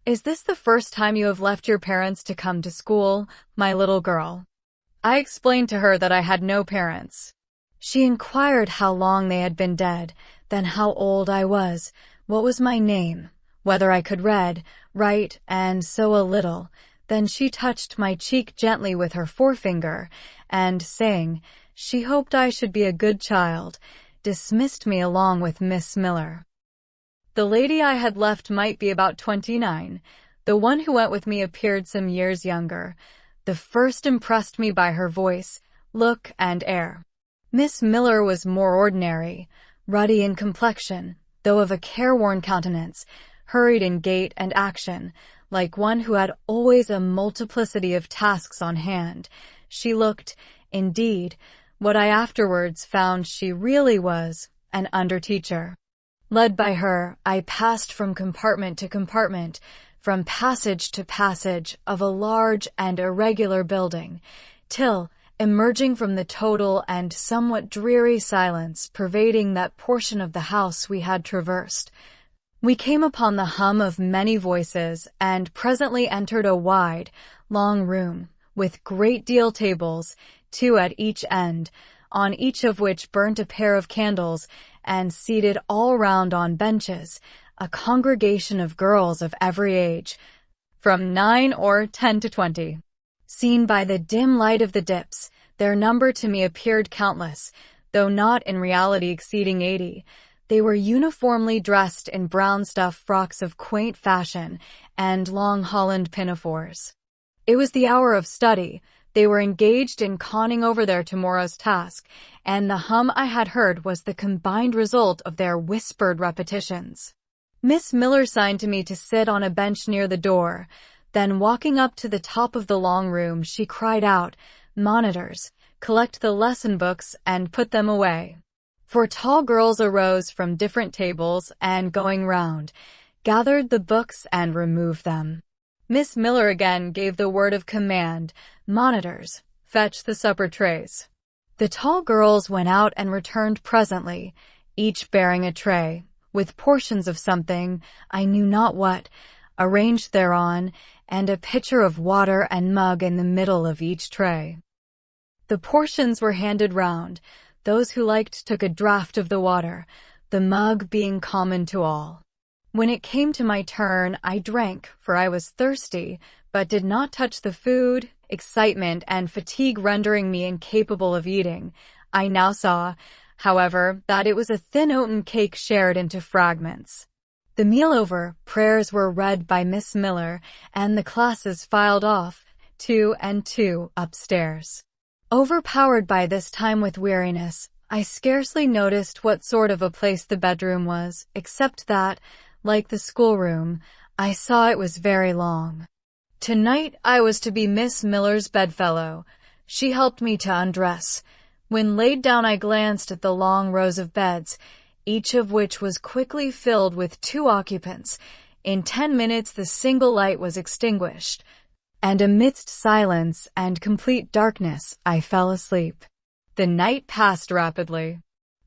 Is this the first time you have left your parents to come to school, my little girl?" I explained to her that I had no parents. She inquired how long they had been dead, then how old I was, what was my name, whether I could read, write, and sew a little. Then she touched my cheek gently with her forefinger, and, saying she hoped I should be a good child, dismissed me along with Miss Miller. The lady I had left might be about 29. The one who went with me appeared some years younger. The first impressed me by her voice, look, and air. Miss Miller was more ordinary, ruddy in complexion, though of a careworn countenance, hurried in gait and action, like one who had always a multiplicity of tasks on hand. She looked, indeed, what I afterwards found she really was, an under-teacher. Led by her, I passed from compartment to compartment, from passage to passage of a large and irregular building, till, emerging from the total and somewhat dreary silence pervading that portion of the house we had traversed, we came upon the hum of many voices and presently entered a wide, long room, with great deal tables, 2 at each end, on each of which burnt a pair of candles, and seated all round on benches, a congregation of girls of every age, from 9 or 10 to 20. Seen by the dim light of the dips, their number to me appeared countless, though not in reality exceeding 80. They were uniformly dressed in brown stuff frocks of quaint fashion and long holland pinafores. It was the hour of study. They were engaged in conning over their tomorrow's task, and the hum I had heard was the combined result of their whispered repetitions. Miss Miller signed to me to sit on a bench near the door. Then, walking up to the top of the long room, she cried out, "Monitors, collect the lesson books and put them away." 4 tall girls arose from different tables and, going round, gathered the books and removed them. Miss Miller again gave the word of command, "Monitors, fetch the supper trays." The tall girls went out and returned presently, each bearing a tray, with portions of something, I knew not what, arranged thereon, and a pitcher of water and mug in the middle of each tray. The portions were handed round. Those who liked took a draught of the water, the mug being common to all. When it came to my turn, I drank, for I was thirsty, but did not touch the food, excitement and fatigue rendering me incapable of eating. I now saw, however, that it was a thin oaten cake shared into fragments. The meal over, prayers were read by Miss Miller, and the classes filed off, 2 and 2, upstairs. Overpowered by this time with weariness, I scarcely noticed what sort of a place the bedroom was, except that, like the schoolroom, I saw it was very long. Tonight I was to be Miss Miller's bedfellow. She helped me to undress. When laid down I glanced at the long rows of beds, each of which was quickly filled with 2 occupants. In 10 minutes the single light was extinguished, and amidst silence and complete darkness I fell asleep. The night passed rapidly.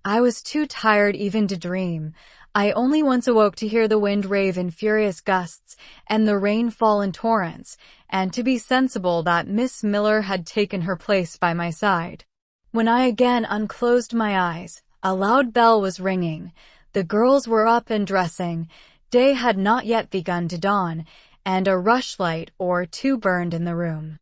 I was too tired even to dream. I only once awoke to hear the wind rave in furious gusts and the rain fall in torrents, and to be sensible that Miss Miller had taken her place by my side. When I again unclosed my eyes, a loud bell was ringing. The girls were up and dressing. Day had not yet begun to dawn, and a rushlight or 2 burned in the room.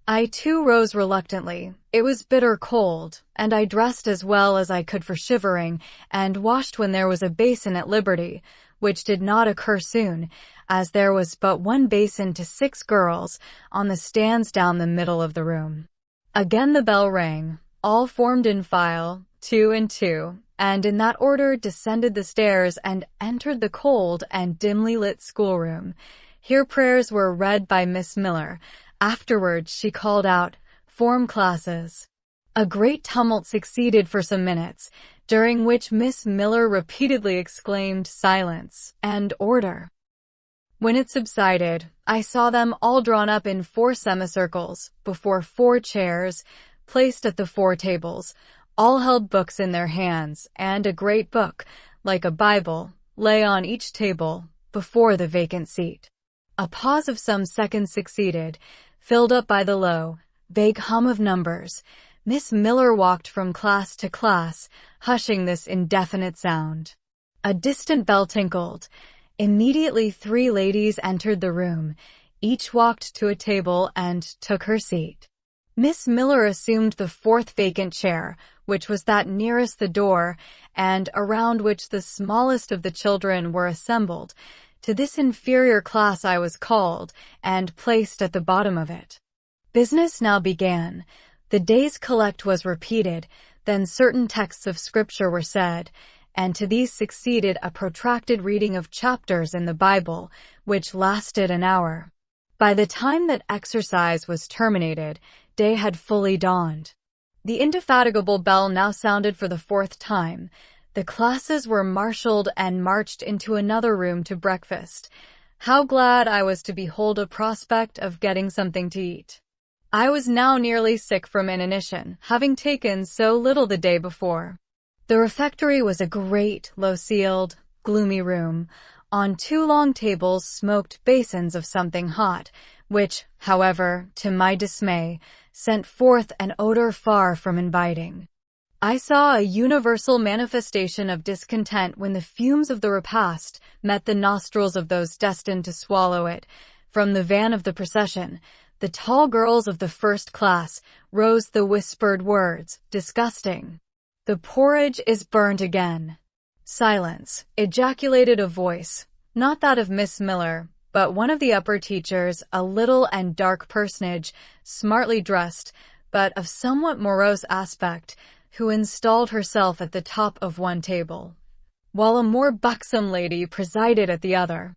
I too rose reluctantly. It was bitter cold, and I dressed as well as I could for shivering, and washed when there was a basin at liberty, which did not occur soon, as there was but 1 basin to 6 girls, on the stands down the middle of the room. Again the bell rang. All formed in file, 2 and 2, and in that order descended the stairs and entered the cold and dimly lit schoolroom. Here prayers were read by Miss Miller. Afterwards she called out, "Form classes." A great tumult succeeded for some minutes, during which Miss Miller repeatedly exclaimed, "Silence," and "Order." When it subsided, I saw them all drawn up in 4 semicircles, before 4 chairs, placed at the 4 tables. All held books in their hands, and a great book, like a Bible, lay on each table, before the vacant seat. A pause of some seconds succeeded, filled up by the low, vague hum of numbers. Miss Miller walked from class to class, hushing this indefinite sound. A distant bell tinkled. Immediately 3 ladies entered the room. Each walked to a table and took her seat. Miss Miller assumed the 4th vacant chair, which was that nearest the door, and around which the smallest of the children were assembled. To this inferior class I was called, and placed at the bottom of it. Business now began. The day's collect was repeated, then certain texts of Scripture were said, and to these succeeded a protracted reading of chapters in the Bible, which lasted an hour. By the time that exercise was terminated, day had fully dawned. The indefatigable bell now sounded for the 4th time. The classes were marshaled and marched into another room to breakfast. How glad I was to behold a prospect of getting something to eat. I was now nearly sick from inanition, having taken so little the day before. The refectory was a great, low-ceiled, gloomy room. On 2 long tables smoked basins of something hot, which, however, to my dismay, sent forth an odor far from inviting. I saw a universal manifestation of discontent when the fumes of the repast met the nostrils of those destined to swallow it. From the van of the procession, the tall girls of the first class rose the whispered words, "Disgusting. The porridge is burnt again." "Silence," ejaculated a voice, not that of Miss Miller, but one of the upper teachers, a little and dark personage, smartly dressed, but of somewhat morose aspect, who installed herself at the top of one table, while a more buxom lady presided at the other.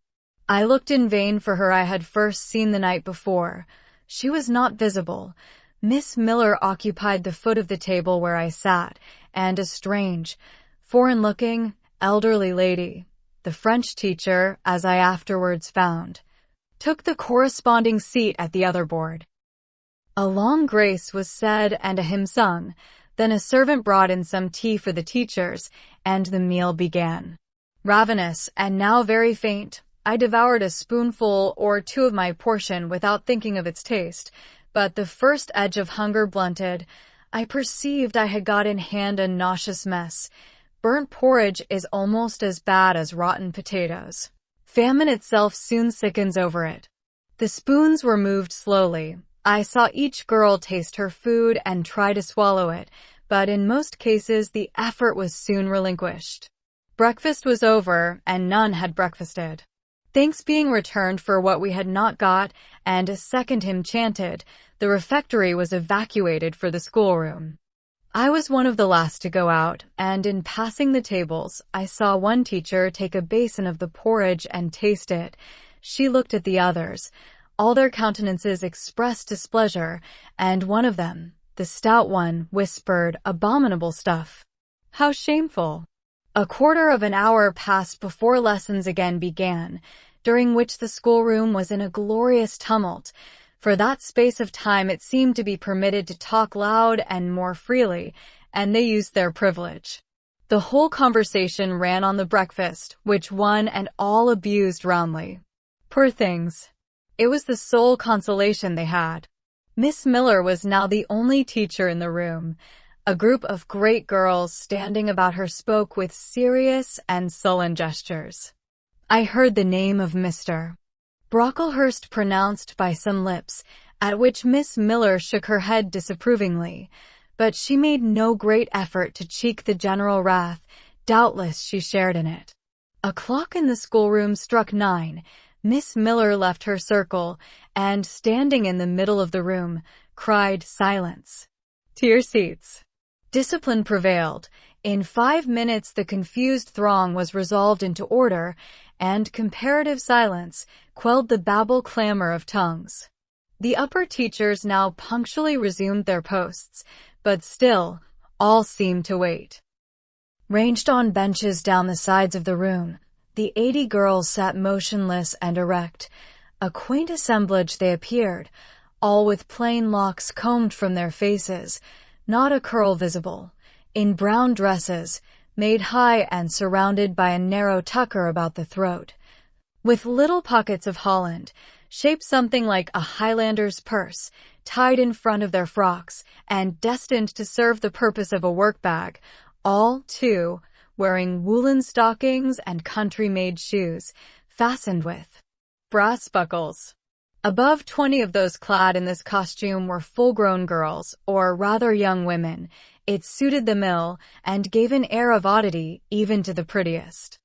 I looked in vain for her I had first seen the night before. She was not visible. Miss Miller occupied the foot of the table where I sat, and a strange, foreign-looking, elderly lady, the French teacher, as I afterwards found, took the corresponding seat at the other board. A long grace was said and a hymn sung. Then a servant brought in some tea for the teachers, and the meal began. Ravenous, and now very faint, I devoured a spoonful or two of my portion without thinking of its taste, but the first edge of hunger blunted. I perceived I had got in hand a nauseous mess. Burnt porridge is almost as bad as rotten potatoes. Famine itself soon sickens over it. The spoons were moved slowly. I saw each girl taste her food and try to swallow it, but in most cases the effort was soon relinquished. Breakfast was over, and none had breakfasted. Thanks being returned for what we had not got, and a second hymn chanted, the refectory was evacuated for the schoolroom. I was one of the last to go out, and in passing the tables, I saw one teacher take a basin of the porridge and taste it. She looked at the others. All their countenances expressed displeasure, and one of them, the stout one, whispered, "Abominable stuff. How shameful." A quarter of an hour passed before lessons again began, during which the schoolroom was in a glorious tumult. For that space of time it seemed to be permitted to talk loud and more freely, and they used their privilege. The whole conversation ran on the breakfast, which one and all abused roundly. Poor things! It was the sole consolation they had. Miss Miller was now the only teacher in the room. A group of great girls standing about her spoke with serious and sullen gestures. I heard the name of Mr. Brocklehurst pronounced by some lips, at which Miss Miller shook her head disapprovingly, but she made no great effort to check the general wrath. Doubtless she shared in it. A clock in the schoolroom struck 9. Miss Miller left her circle, and, standing in the middle of the room, cried, "Silence! To your seats!" Discipline prevailed. In 5 minutes the confused throng was resolved into order, and comparative silence quelled the babel clamor of tongues. The upper teachers now punctually resumed their posts, but still, all seemed to wait. Ranged on benches down the sides of the room, the 80 girls sat motionless and erect. A quaint assemblage they appeared, all with plain locks combed from their faces, not a curl visible, in brown dresses, made high and surrounded by a narrow tucker about the throat, with little pockets of holland, shaped something like a Highlander's purse, tied in front of their frocks, and destined to serve the purpose of a work-bag, all, too, wearing woolen stockings and country-made shoes, fastened with brass buckles. Above 20 of those clad in this costume were full-grown girls, or rather young women. It suited them ill, and gave an air of oddity even to the prettiest.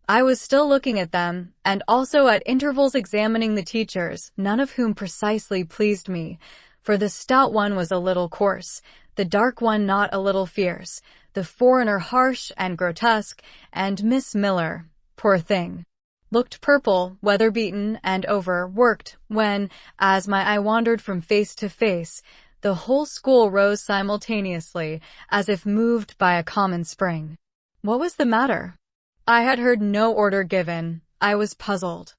I was still looking at them, and also at intervals examining the teachers, none of whom precisely pleased me, for the stout one was a little coarse, the dark one not a little fierce, the foreigner harsh and grotesque, and Miss Miller, poor thing, looked purple, weather-beaten, and overworked, when, as my eye wandered from face to face, the whole school rose simultaneously, as if moved by a common spring. What was the matter? I had heard no order given. I was puzzled.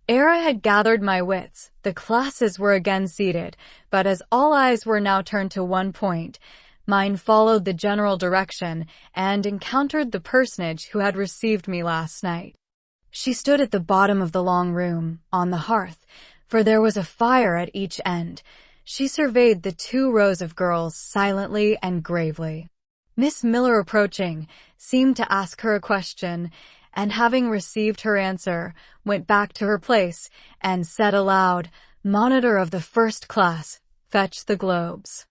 Ere I had gathered my wits, the classes were again seated, but as all eyes were now turned to one point, mine followed the general direction, and encountered the personage who had received me last night. She stood at the bottom of the long room, on the hearth, for there was a fire at each end. She surveyed the 2 rows of girls silently and gravely. Miss Miller, approaching, seemed to ask her a question, and having received her answer, went back to her place and said aloud, "Monitor of the first class, fetch the globes."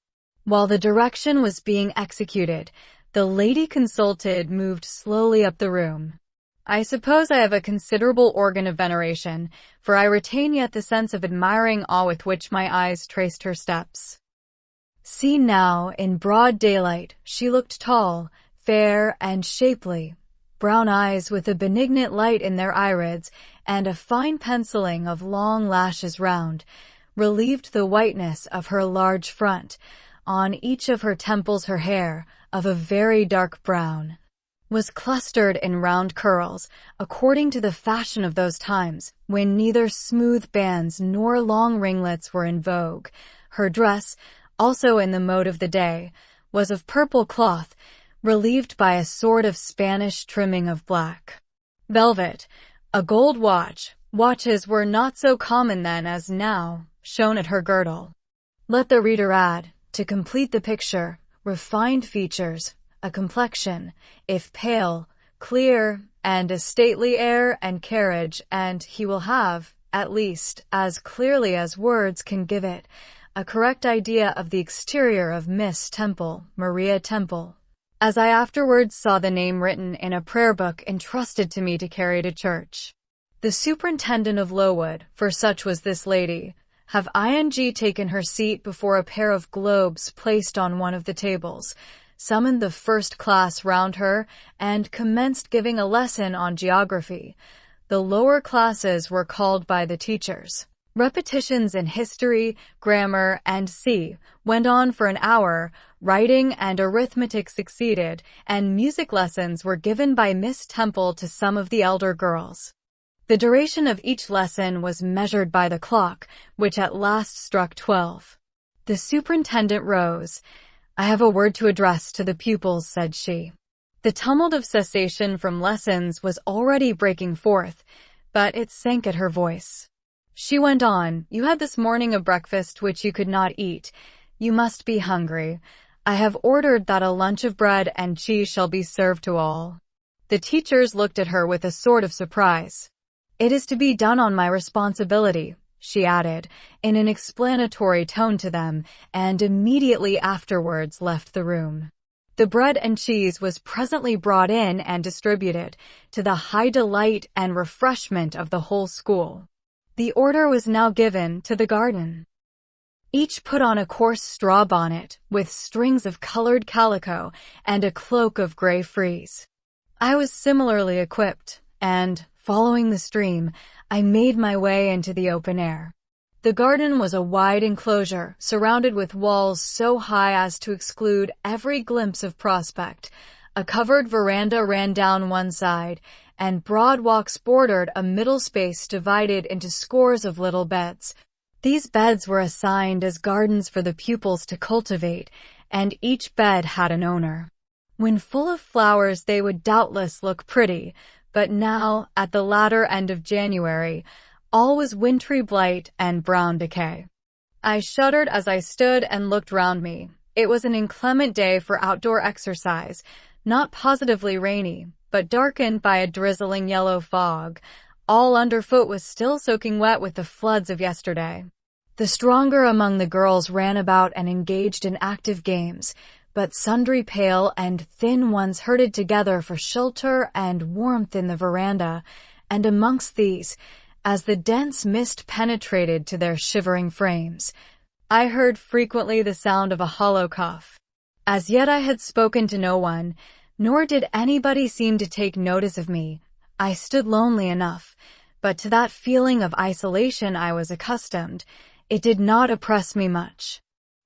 While the direction was being executed, the lady consulted moved slowly up the room. I suppose I have a considerable organ of veneration, for I retain yet the sense of admiring awe with which my eyes traced her steps. Seen now, in broad daylight, she looked tall, fair, and shapely. Brown eyes with a benignant light in their irids, and a fine penciling of long lashes round, relieved the whiteness of her large front. On each of her temples her hair, of a very dark brown, was clustered in round curls, according to the fashion of those times, when neither smooth bands nor long ringlets were in vogue. Her dress, also in the mode of the day, was of purple cloth, relieved by a sort of Spanish trimming of black velvet. A gold watch, watches were not so common then as now, shone at her girdle. Let the reader add, to complete the picture, refined features, a complexion, if pale, clear, and a stately air and carriage, and he will have, at least, as clearly as words can give it, a correct idea of the exterior of Miss Temple, Maria Temple, as I afterwards saw the name written in a prayer book entrusted to me to carry to church. The superintendent of Lowood, for such was this lady, have taken her seat before a pair of globes placed on one of the tables, summoned the first class round her, and commenced giving a lesson on geography. The lower classes were called by the teachers. Repetitions in history, grammar, and went on for an hour, writing and arithmetic succeeded, and music lessons were given by Miss Temple to some of the elder girls. The duration of each lesson was measured by the clock, which at last struck 12. The superintendent rose. "I have a word to address to the pupils," said she. The tumult of cessation from lessons was already breaking forth, but it sank at her voice. She went on, "You had this morning a breakfast which you could not eat. You must be hungry. I have ordered that a lunch of bread and cheese shall be served to all." The teachers looked at her with a sort of surprise. "It is to be done on my responsibility," she added, in an explanatory tone to them, and immediately afterwards left the room. The bread and cheese was presently brought in and distributed, to the high delight and refreshment of the whole school. The order was now given to the garden. Each put on a coarse straw bonnet, with strings of colored calico, and a cloak of gray frieze. I was similarly equipped, and, following the stream, I made my way into the open air. The garden was a wide enclosure, surrounded with walls so high as to exclude every glimpse of prospect. A covered veranda ran down one side, and broad walks bordered a middle space divided into scores of little beds. These beds were assigned as gardens for the pupils to cultivate, and each bed had an owner. When full of flowers they would doubtless look pretty, but now, at the latter end of January, all was wintry blight and brown decay. I shuddered as I stood and looked round me. It was an inclement day for outdoor exercise, not positively rainy, but darkened by a drizzling yellow fog. All underfoot was still soaking wet with the floods of yesterday. The stronger among the girls ran about and engaged in active games, but sundry pale and thin ones herded together for shelter and warmth in the veranda, and amongst these, as the dense mist penetrated to their shivering frames, I heard frequently the sound of a hollow cough. As yet I had spoken to no one, nor did anybody seem to take notice of me. I stood lonely enough, but to that feeling of isolation I was accustomed. It did not oppress me much.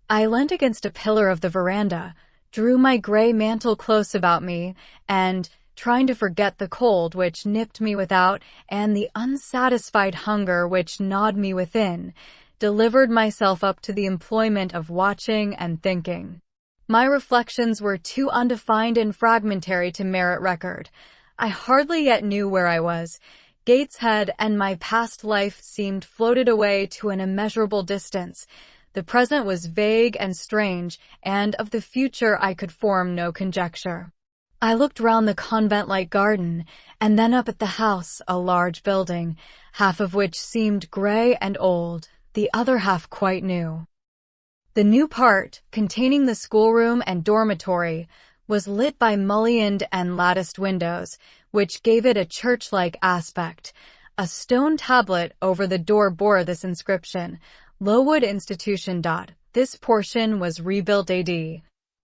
I leant against a pillar of the veranda, drew my gray mantle close about me, and, trying to forget the cold which nipped me without and the unsatisfied hunger which gnawed me within, delivered myself up to the employment of watching and thinking. My reflections were too undefined and fragmentary to merit record. I hardly yet knew where I was. Gateshead and my past life seemed floated away to an immeasurable distance. The present was vague and strange, and of the future I could form no conjecture. I looked round the convent-like garden, and then up at the house, a large building, half of which seemed grey and old, the other half quite new. The new part, containing the schoolroom and dormitory, was lit by mullioned and latticed windows, which gave it a church-like aspect. A stone tablet over the door bore this inscription, Lowood Institution. This portion was rebuilt A.D.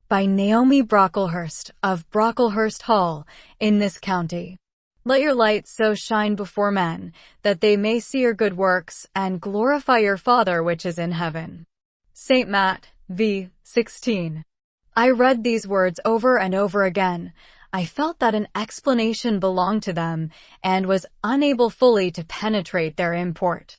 by Naomi Brocklehurst of Brocklehurst Hall in this county. Let your light so shine before men, that they may see your good works and glorify your Father which is in heaven. St. Matt, v. 16. I read these words over and over again. I felt that an explanation belonged to them, and was unable fully to penetrate their import.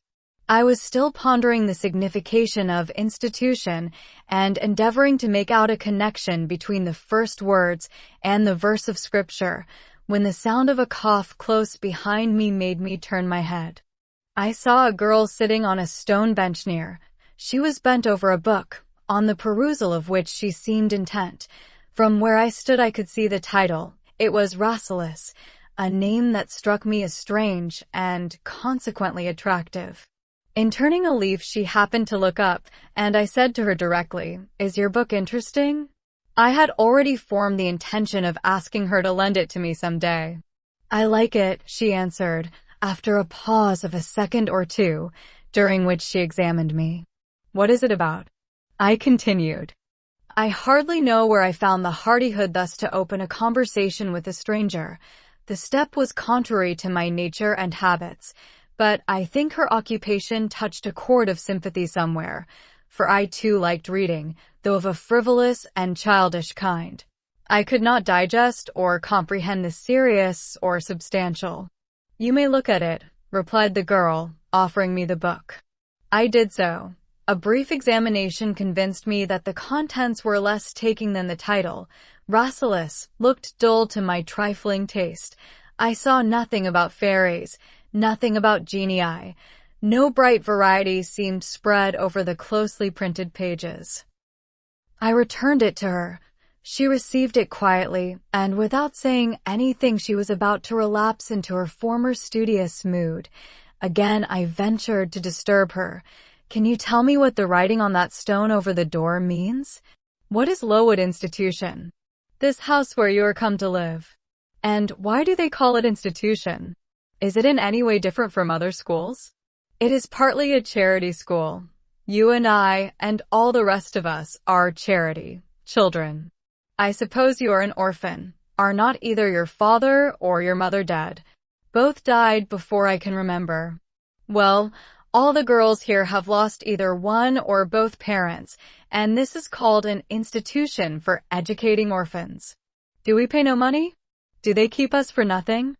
I was still pondering the signification of institution, and endeavoring to make out a connection between the first words and the verse of Scripture, when the sound of a cough close behind me made me turn my head. I saw a girl sitting on a stone bench near. She was bent over a book, on the perusal of which she seemed intent. From where I stood I could see the title. It was Rasselas, a name that struck me as strange and consequently attractive. In turning a leaf she happened to look up, and I said to her directly, "Is your book interesting?" I had already formed the intention of asking her to lend it to me some day. "I like it," she answered, after a pause of a second or two, during which she examined me. "What is it about?" I continued. I hardly know where I found the hardihood thus to open a conversation with a stranger. The step was contrary to my nature and habits, but I think her occupation touched a chord of sympathy somewhere, for I too liked reading, though of a frivolous and childish kind. I could not digest or comprehend the serious or substantial. "You may look at it," replied the girl, offering me the book. I did so. A brief examination convinced me that the contents were less taking than the title. Rasselas looked dull to my trifling taste. I saw nothing about fairies, nothing about genii. No bright variety seemed spread over the closely printed pages. I returned it to her. She received it quietly, and without saying anything she was about to relapse into her former studious mood. Again I ventured to disturb her. "Can you tell me what the writing on that stone over the door means? What is Lowood Institution? This house where you are come to live. And why do they call it institution? Is it in any way different from other schools?" "It is partly a charity school. You and I, and all the rest of us, are charity children. I suppose you are an orphan. Are not either your father or your mother dead?" "Both died before I can remember." "Well, all the girls here have lost either one or both parents, and this is called an institution for educating orphans." "Do we pay no money? Do they keep us for nothing?"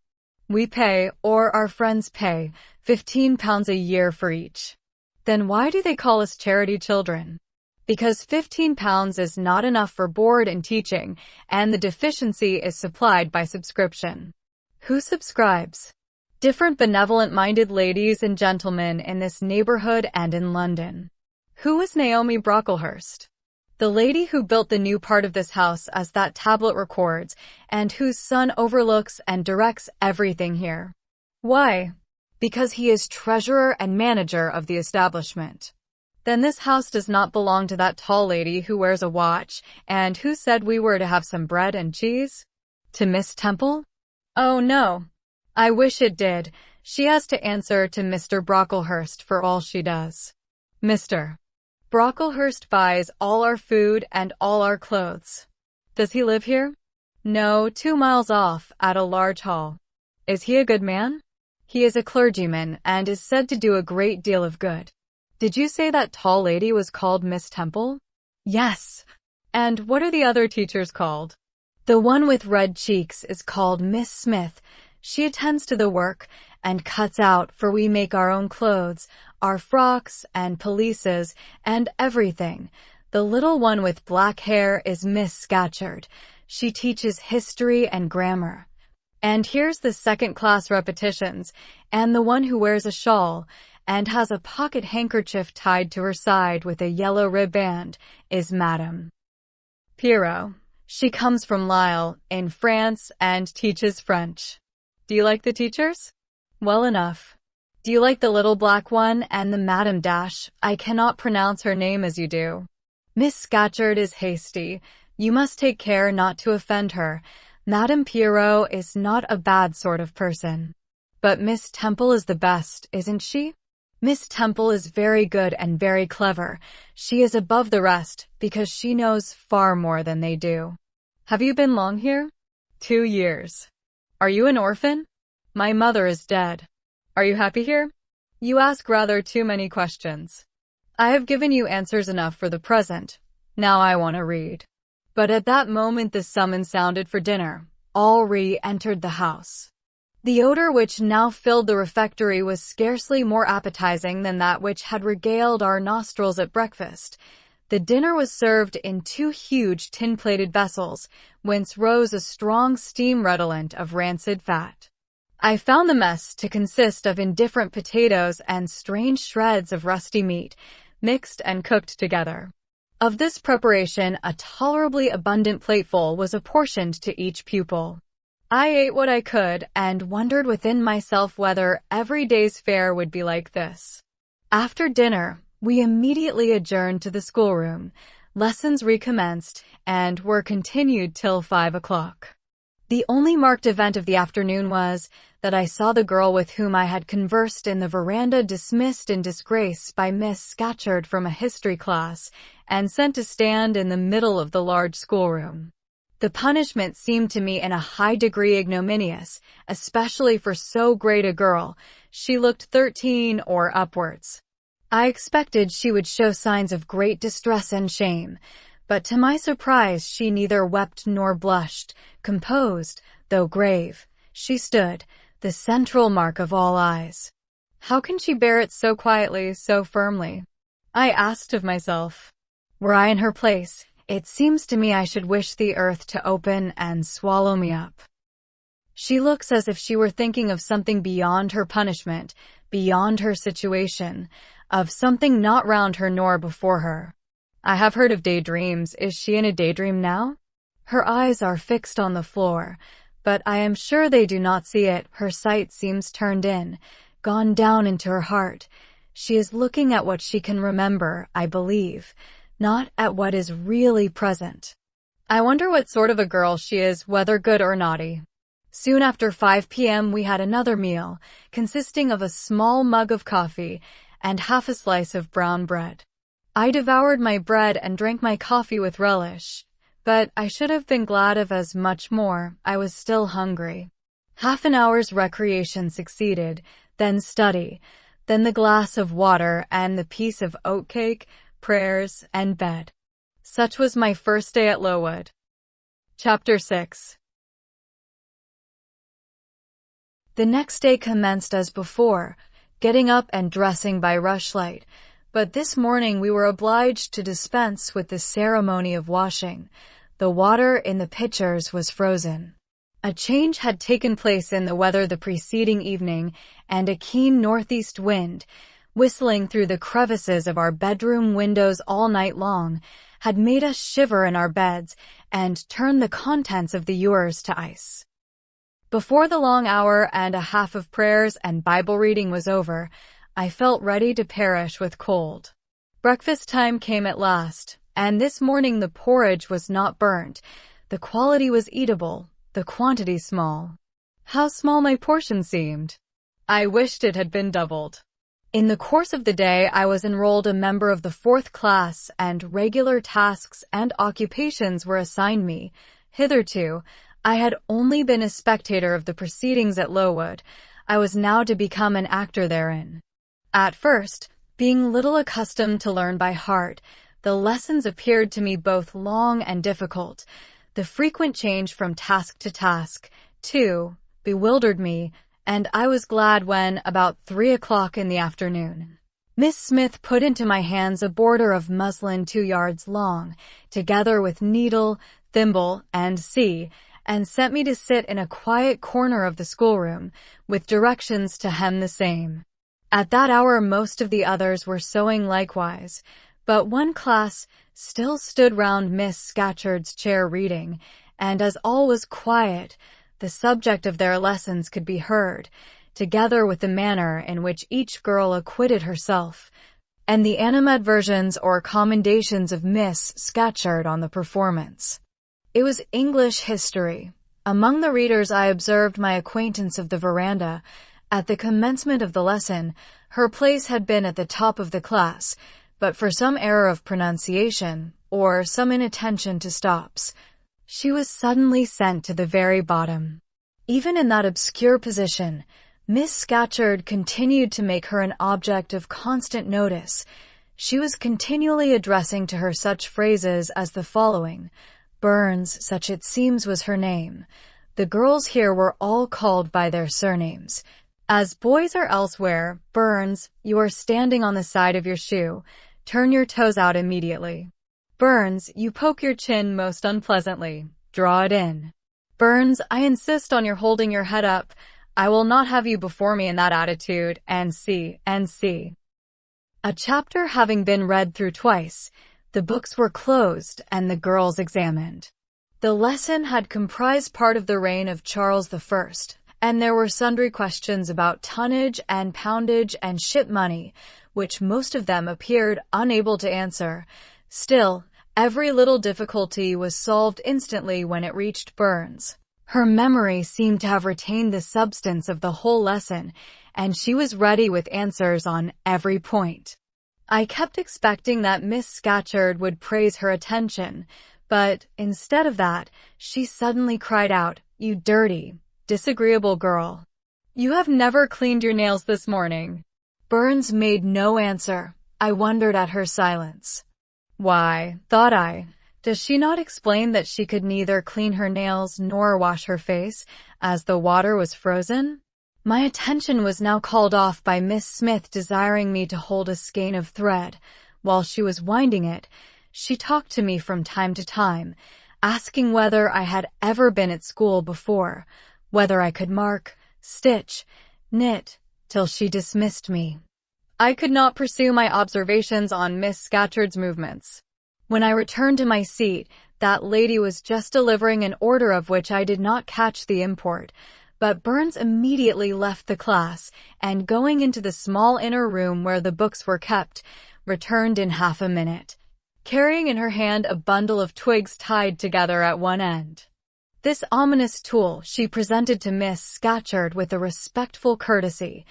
"We pay, or our friends pay, £15 a year for each." "Then why do they call us charity children?" "Because £15 is not enough for board and teaching, and the deficiency is supplied by subscription." "Who subscribes?" "Different benevolent-minded ladies and gentlemen in this neighborhood and in London." "Who is Naomi Brocklehurst?" "The lady who built the new part of this house, as that tablet records, and whose son overlooks and directs everything here." "Why?" "Because he is treasurer and manager of the establishment." "Then this house does not belong to that tall lady who wears a watch, and who said we were to have some bread and cheese?" "To Miss Temple?" "Oh, no. I wish it did. She has to answer to Mr. Brocklehurst for all she does." "Mr. Brocklehurst buys all our food and all our clothes." "Does he live here?" "No, 2 miles off, at a large hall." "Is he a good man?" "He is a clergyman, and is said to do a great deal of good." "Did you say that tall lady was called Miss Temple?" "Yes." "And what are the other teachers called?" "The one with red cheeks is called Miss Smith. She attends to the work, and cuts out, for we make our own clothes, our frocks and pelisses, and everything. The little one with black hair is Miss Scatcherd. She teaches history and grammar. And here's the second-class repetitions, and the one who wears a shawl, and has a pocket handkerchief tied to her side with a yellow ribband, is Madame Pierrot. She comes from Lille, in France, and teaches French. Do you like the teachers? Well enough. Do you like the little black one and the Madame Dash? I cannot pronounce her name as you do. Miss Scatcherd is hasty. You must take care not to offend her. Madame Pierrot is not a bad sort of person. But Miss Temple is the best, isn't she? Miss Temple is very good and very clever. She is above the rest, because she knows far more than they do. Have you been long here? 2 years. Are you an orphan? My mother is dead. Are you happy here? You ask rather too many questions. I have given you answers enough for the present. Now I want to read. But at that moment the summons sounded for dinner. All re-entered the house. The odor which now filled the refectory was scarcely more appetizing than that which had regaled our nostrils at breakfast. The dinner was served in 2 huge tin-plated vessels, whence rose a strong steam redolent of rancid fat. I found the mess to consist of indifferent potatoes and strange shreds of rusty meat, mixed and cooked together. Of this preparation, a tolerably abundant plateful was apportioned to each pupil. I ate what I could, and wondered within myself whether every day's fare would be like this. After dinner, we immediately adjourned to the schoolroom. Lessons recommenced, and were continued till 5 o'clock. The only marked event of the afternoon was that I saw the girl with whom I had conversed in the veranda dismissed in disgrace by Miss Scatcherd from a history class, and sent to stand in the middle of the large schoolroom. The punishment seemed to me in a high degree ignominious, especially for so great a girl. She looked 13 or upwards. I expected she would show signs of great distress and shame, but to my surprise she neither wept nor blushed. Composed, though grave, she stood, the central mark of all eyes. How can she bear it so quietly, so firmly? I asked of myself. Were I in her place, it seems to me I should wish the earth to open and swallow me up. She looks as if she were thinking of something beyond her punishment, beyond her situation, of something not round her nor before her. I have heard of daydreams. Is she in a daydream now? Her eyes are fixed on the floor, but I am sure they do not see it. Her sight seems turned in, gone down into her heart. She is looking at what she can remember, I believe, not at what is really present. I wonder what sort of a girl she is, whether good or naughty. Soon after 5 p.m. we had another meal, consisting of a small mug of coffee and half a slice of brown bread. I devoured my bread and drank my coffee with relish, but I should have been glad of as much more. I was still hungry. Half an hour's recreation succeeded, then study, then the glass of water and the piece of oatcake, prayers, and bed. Such was my first day at Lowood. Chapter 6. The next day commenced as before, getting up and dressing by rushlight, but this morning we were obliged to dispense with the ceremony of washing. The water in the pitchers was frozen. A change had taken place in the weather the preceding evening, and a keen northeast wind, whistling through the crevices of our bedroom windows all night long, had made us shiver in our beds and turned the contents of the ewers to ice. Before the long hour and a half of prayers and Bible reading was over, I felt ready to perish with cold. Breakfast time came at last, and this morning the porridge was not burnt. The quality was eatable, the quantity small. How small my portion seemed! I wished it had been doubled. In the course of the day I was enrolled a member of the 4th class, and regular tasks and occupations were assigned me. Hitherto, I had only been a spectator of the proceedings at Lowood. I was now to become an actor therein. At first, being little accustomed to learn by heart, the lessons appeared to me both long and difficult. The frequent change from task to task, too, bewildered me, and I was glad when, about 3 o'clock in the afternoon, Miss Smith put into my hands a border of muslin 2 yards long, together with needle, thimble, and and sent me to sit in a quiet corner of the schoolroom, with directions to hem the same. At that hour most of the others were sewing likewise, but one class still stood round Miss Scatcherd's chair reading, and as all was quiet, the subject of their lessons could be heard, together with the manner in which each girl acquitted herself, and the animadversions or commendations of Miss Scatcherd on the performance. It was English history. Among the readers I observed my acquaintance of the veranda. At the commencement of the lesson, her place had been at the top of the class, but for some error of pronunciation, or some inattention to stops, she was suddenly sent to the very bottom. Even in that obscure position, Miss Scatcherd continued to make her an object of constant notice. She was continually addressing to her such phrases as the following. Burns, such it seems was her name. The girls here were all called by their surnames. As boys are elsewhere, Burns, you are standing on the side of your shoe. Turn your toes out immediately. Burns, you poke your chin most unpleasantly. Draw it in. Burns, I insist on your holding your head up. I will not have you before me in that attitude, and see. A chapter having been read through twice, the books were closed and the girls examined. The lesson had comprised part of the reign of Charles I, and there were sundry questions about tonnage and poundage and ship money, which most of them appeared unable to answer. Still, every little difficulty was solved instantly when it reached Burns. Her memory seemed to have retained the substance of the whole lesson, and she was ready with answers on every point. I kept expecting that Miss Scatcherd would praise her attention, but instead of that, she suddenly cried out, "You dirty, disagreeable girl. You have never cleaned your nails this morning." Burns made no answer. I wondered at her silence. Why, thought I, does she not explain that she could neither clean her nails nor wash her face, as the water was frozen? My attention was now called off by Miss Smith desiring me to hold a skein of thread. While she was winding it, she talked to me from time to time, asking whether I had ever been at school before, whether I could mark, stitch, knit, till she dismissed me. I could not pursue my observations on Miss Scatcherd's movements. When I returned to my seat, that lady was just delivering an order of which I did not catch the import, but Burns immediately left the class, and going into the small inner room where the books were kept, returned in half a minute, carrying in her hand a bundle of twigs tied together at one end. This ominous tool she presented to Miss Scatcherd with a respectful courtesy.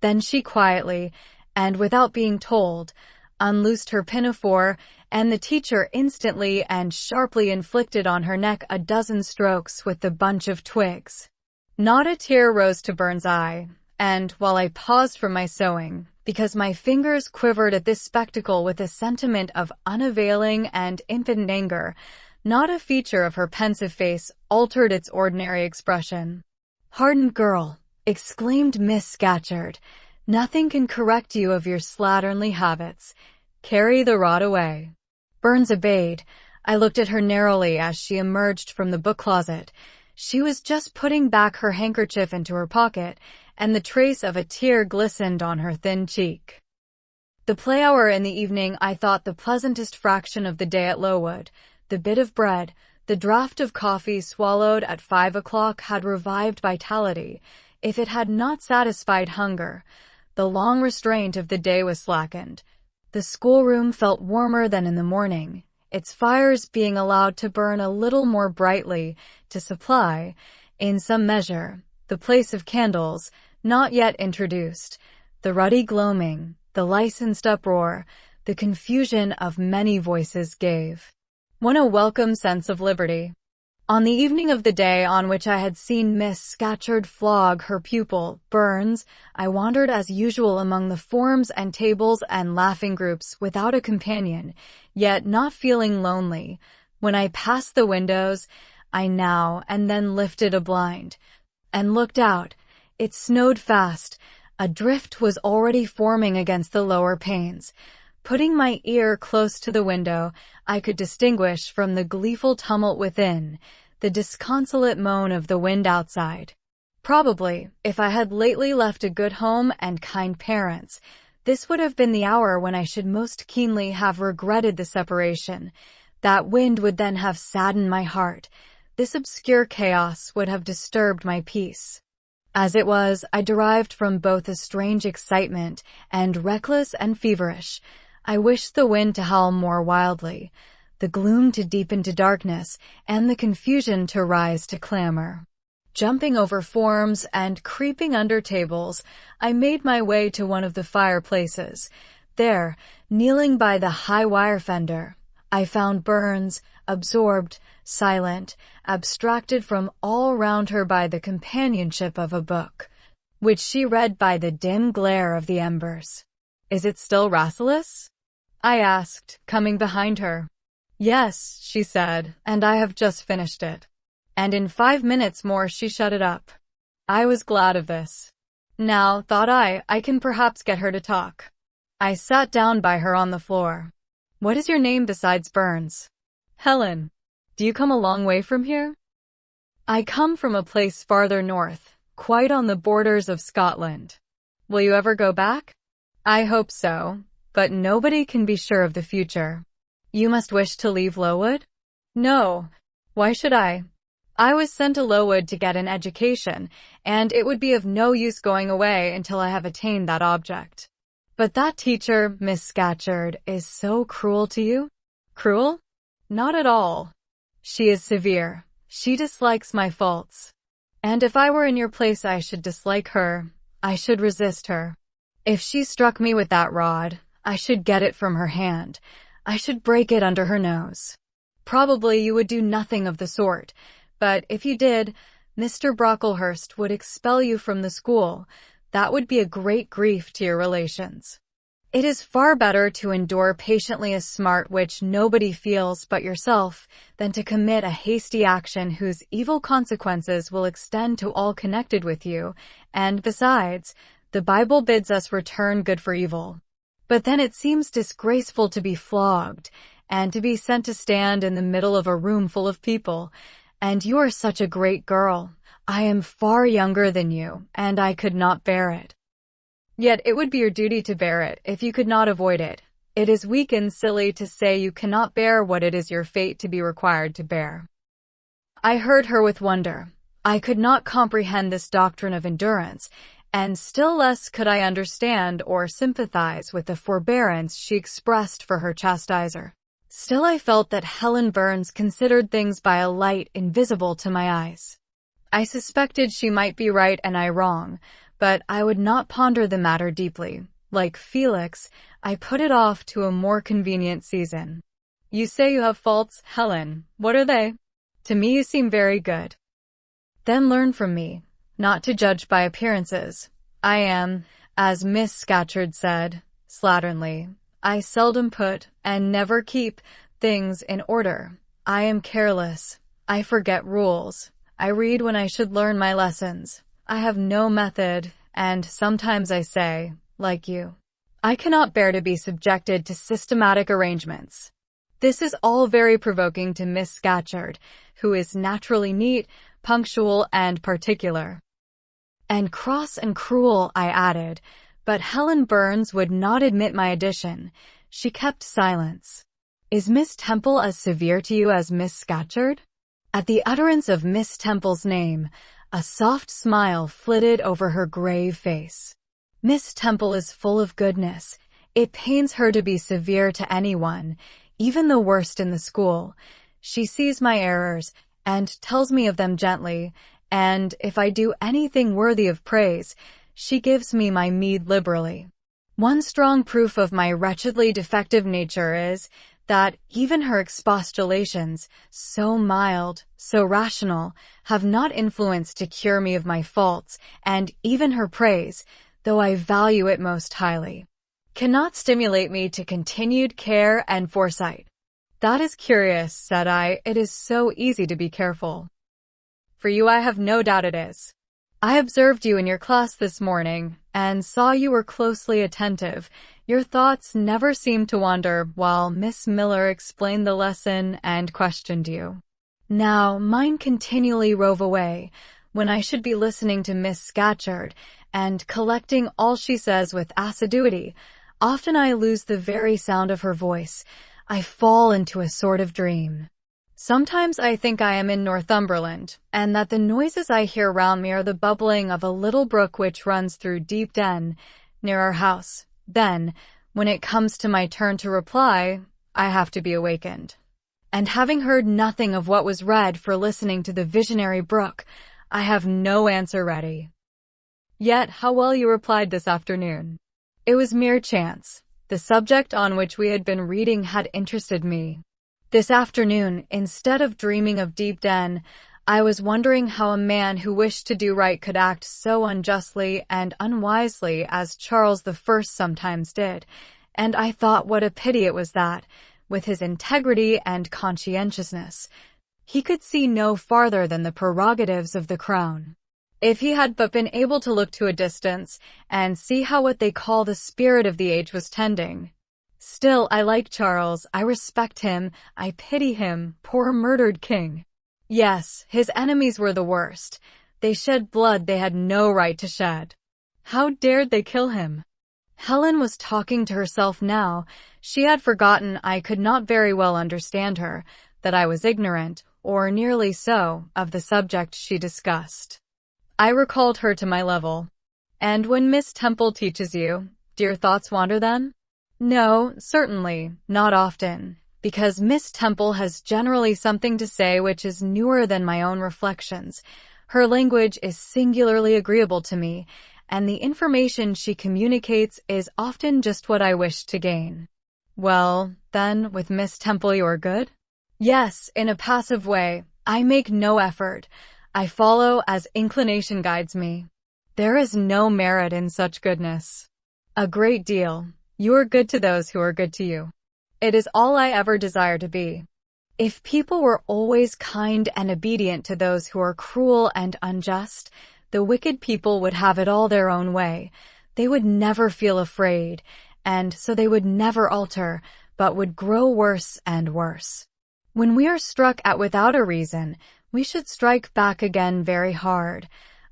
Then she quietly, and without being told, unloosed her pinafore, and the teacher instantly and sharply inflicted on her neck a dozen strokes with the bunch of twigs. Not a tear rose to Burns' eye, and while I paused from my sewing, because my fingers quivered at this spectacle with a sentiment of unavailing and impotent anger, not a feature of her pensive face altered its ordinary expression. "Hardened girl," exclaimed Miss Scatcherd, "nothing can correct you of your slatternly habits. Carry the rod away." Burns obeyed. I looked at her narrowly as she emerged from the book-closet. She was just putting back her handkerchief into her pocket, and the trace of a tear glistened on her thin cheek. The play hour in the evening I thought the pleasantest fraction of the day at Lowood. The bit of bread, the draught of coffee swallowed at 5 o'clock had revived vitality, if it had not satisfied hunger. The long restraint of the day was slackened. The schoolroom felt warmer than in the morning, its fires being allowed to burn a little more brightly, to supply, in some measure, the place of candles, not yet introduced, the ruddy gloaming, the licensed uproar, the confusion of many voices gave one a welcome sense of liberty. On the evening of the day on which I had seen Miss Scatcherd flog her pupil, Burns, I wandered as usual among the forms and tables and laughing groups without a companion, yet not feeling lonely. When I passed the windows, I now and then lifted a blind and looked out. It snowed fast. A drift was already forming against the lower panes. Putting my ear close to the window, I could distinguish from the gleeful tumult within the disconsolate moan of the wind outside. Probably, if I had lately left a good home and kind parents, this would have been the hour when I should most keenly have regretted the separation. That wind would then have saddened my heart. This obscure chaos would have disturbed my peace. As it was, I derived from both a strange excitement and reckless and feverish. I wished the wind to howl more wildly, the gloom to deepen to darkness, and the confusion to rise to clamor. Jumping over forms and creeping under tables, I made my way to one of the fireplaces. There, kneeling by the high wire fender, I found Burns, absorbed, silent, abstracted from all round her by the companionship of a book, which she read by the dim glare of the embers. "Is it still Rasselas?" I asked, coming behind her. "Yes," she said, "and I have just finished it." And in 5 minutes more she shut it up. I was glad of this. Now, thought I can perhaps get her to talk. I sat down by her on the floor. "What is your name besides Burns?" "Helen." "Do you come a long way from here?" "I come from a place farther north, quite on the borders of Scotland." "Will you ever go back?" "I hope so, but nobody can be sure of the future." "You must wish to leave Lowood?" "No. Why should I? I was sent to Lowood to get an education, and it would be of no use going away until I have attained that object." "But that teacher, Miss Scatcherd, is so cruel to you?" "Cruel? Not at all. She is severe. She dislikes my faults. And if I were in your place I should dislike her. I should resist her. If she struck me with that rod, I should get it from her hand. I should break it under her nose." "Probably you would do nothing of the sort. But if you did, Mr. Brocklehurst would expel you from the school. That would be a great grief to your relations. It is far better to endure patiently a smart which nobody feels but yourself than to commit a hasty action whose evil consequences will extend to all connected with you, and besides, the Bible bids us return good for evil. But then it seems disgraceful to be flogged, and to be sent to stand in the middle of a room full of people. And you are such a great girl. I am far younger than you, and I could not bear it." "Yet it would be your duty to bear it, if you could not avoid it. It is weak and silly to say you cannot bear what it is your fate to be required to bear." I heard her with wonder. I could not comprehend this doctrine of endurance, and still less could I understand or sympathize with the forbearance she expressed for her chastiser. Still I felt that Helen Burns considered things by a light invisible to my eyes. I suspected she might be right and I wrong, but I would not ponder the matter deeply. Like Felix, I put it off to a more convenient season. "You say you have faults, Helen. What are they?" "To me you seem very good." "Then learn from me, not to judge by appearances. I am, as Miss Scatcherd said, slatternly. I seldom put, and never keep, things in order. I am careless. I forget rules. I read when I should learn my lessons. I have no method, and sometimes I say, like you, I cannot bear to be subjected to systematic arrangements." This is all very provoking to Miss Scatcherd, who is naturally neat, punctual, and particular. "And cross and cruel," I added, but Helen Burns would not admit my addition. She kept silence. "Is Miss Temple as severe to you as Miss Scatcherd?" At the utterance of Miss Temple's name, a soft smile flitted over her grave face. "Miss Temple is full of goodness. It pains her to be severe to anyone, even the worst in the school. She sees my errors, and tells me of them gently, and if I do anything worthy of praise, she gives me my meed liberally. One strong proof of my wretchedly defective nature is, that even her expostulations, so mild, so rational, have not influence to cure me of my faults, and even her praise, though I value it most highly, cannot stimulate me to continued care and foresight." "That is curious," said I. "It is so easy to be careful." "For you I have no doubt it is. I observed you in your class this morning, and saw you were closely attentive. Your thoughts never seemed to wander while Miss Miller explained the lesson and questioned you. Now, mine continually rove away, when I should be listening to Miss Scatcherd and collecting all she says with assiduity. Often I lose the very sound of her voice. I fall into a sort of dream. Sometimes I think I am in Northumberland, and that the noises I hear round me are the bubbling of a little brook which runs through Deep Den, near our house. Then, when it comes to my turn to reply, I have to be awakened. And having heard nothing of what was read for listening to the visionary brook, I have no answer ready. Yet, how well you replied this afternoon. It was mere chance. The subject on which we had been reading had interested me. This afternoon, instead of dreaming of Deep Den, I was wondering how a man who wished to do right could act so unjustly and unwisely as Charles I sometimes did, and I thought what a pity it was that, with his integrity and conscientiousness, he could see no farther than the prerogatives of the crown. If he had but been able to look to a distance and see how what they call the spirit of the age was tending. Still, I like Charles, I respect him, I pity him, poor murdered king. Yes, his enemies were the worst. They shed blood they had no right to shed. How dared they kill him? Helen was talking to herself now. She had forgotten I could not very well understand her, that I was ignorant, or nearly so, of the subject she discussed. I recalled her to my level. And when Miss Temple teaches you, do your thoughts wander then? No, certainly, not often, because Miss Temple has generally something to say which is newer than my own reflections. Her language is singularly agreeable to me, and the information she communicates is often just what I wish to gain. Well, then, with Miss Temple you're good? Yes, in a passive way. I make no effort. I follow as inclination guides me. There is no merit in such goodness. A great deal. You are good to those who are good to you. It is all I ever desire to be. If people were always kind and obedient to those who are cruel and unjust, the wicked people would have it all their own way. They would never feel afraid, and so they would never alter, but would grow worse and worse. When we are struck at without a reason, we should strike back again very hard.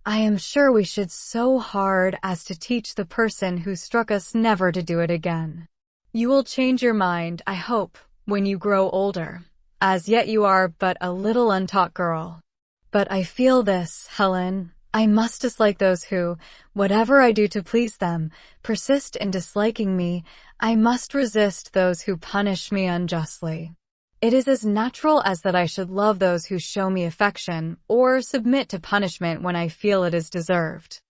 I am sure we should so hard as to teach the person who struck us never to do it again. You will change your mind, I hope, when you grow older. As yet you are but a little untaught girl. But I feel this, Helen. I must dislike those who, whatever I do to please them, persist in disliking me. I must resist those who punish me unjustly. It is as natural as that I should love those who show me affection, or submit to punishment when I feel it is deserved.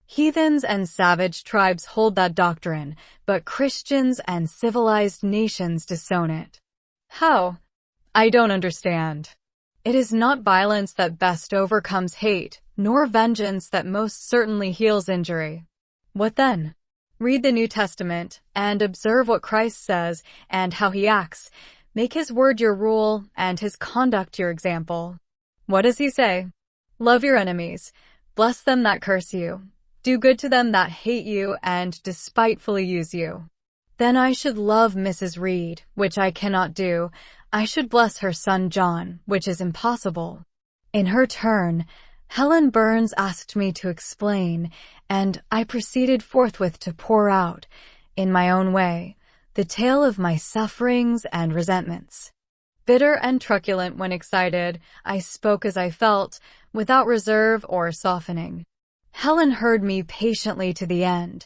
Heathens and savage tribes hold that doctrine, but Christians and civilized nations disown it. How? I don't understand. It is not violence that best overcomes hate, nor vengeance that most certainly heals injury. What then? Read the New Testament, and observe what Christ says, and how he acts. Make his word your rule, and his conduct your example. What does he say? Love your enemies. Bless them that curse you. Do good to them that hate you and despitefully use you. Then I should love Mrs. Reed, which I cannot do. I should bless her son John, which is impossible. In her turn, Helen Burns asked me to explain, and I proceeded forthwith to pour out, in my own way, the tale of my sufferings and resentments. Bitter and truculent when excited, I spoke as I felt, without reserve or softening. Helen heard me patiently to the end.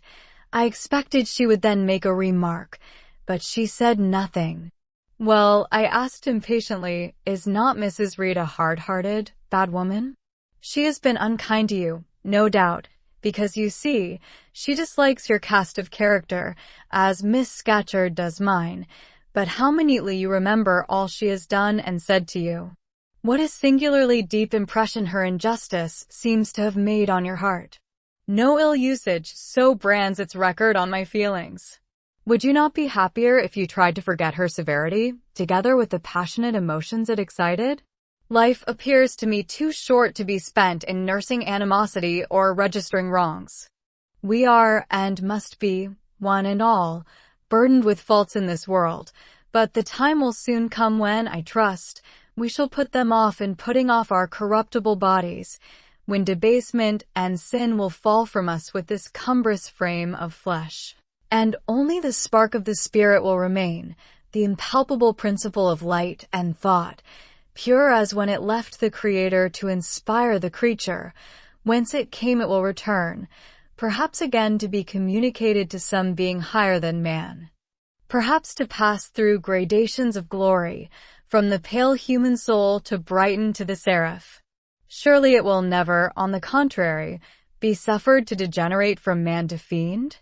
I expected she would then make a remark, but she said nothing. Well, I asked impatiently, is not Mrs. Reed a hard-hearted, bad woman? She has been unkind to you, no doubt, because you see, she dislikes your cast of character, as Miss Scatcherd does mine, but how minutely you remember all she has done and said to you. What a singularly deep impression her injustice seems to have made on your heart. No ill usage so brands its record on my feelings. Would you not be happier if you tried to forget her severity, together with the passionate emotions it excited? Life appears to me too short to be spent in nursing animosity or registering wrongs. We are, and must be, one and all, burdened with faults in this world, but the time will soon come when, I trust, we shall put them off in putting off our corruptible bodies. when debasement and sin will fall from us with this cumbrous frame of flesh. And only the spark of the Spirit will remain, the impalpable principle of light and thought, pure as when it left the Creator to inspire the creature. Whence it came it will return, perhaps again to be communicated to some being higher than man. Perhaps to pass through gradations of glory, from the pale human soul to brighten to the seraph. Surely it will never, on the contrary, be suffered to degenerate from man to fiend?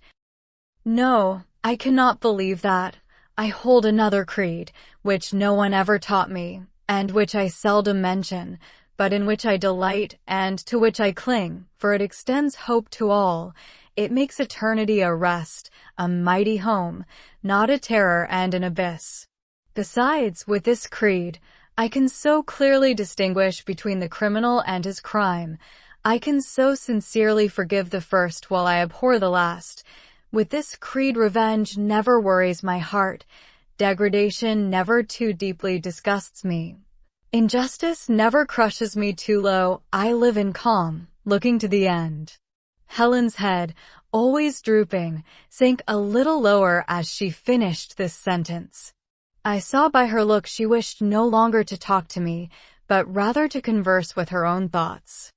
No, I cannot believe that. I hold another creed, which no one ever taught me, and which I seldom mention, but in which I delight and to which I cling, for it extends hope to all. It makes eternity a rest, a mighty home, not a terror and an abyss. Besides, with this creed, I can so clearly distinguish between the criminal and his crime. I can so sincerely forgive the first while I abhor the last. With this creed, revenge never worries my heart. Degradation never too deeply disgusts me. Injustice never crushes me too low. I live in calm, looking to the end. Helen's head, always drooping, sank a little lower as she finished this sentence. I saw by her look she wished no longer to talk to me, but rather to converse with her own thoughts.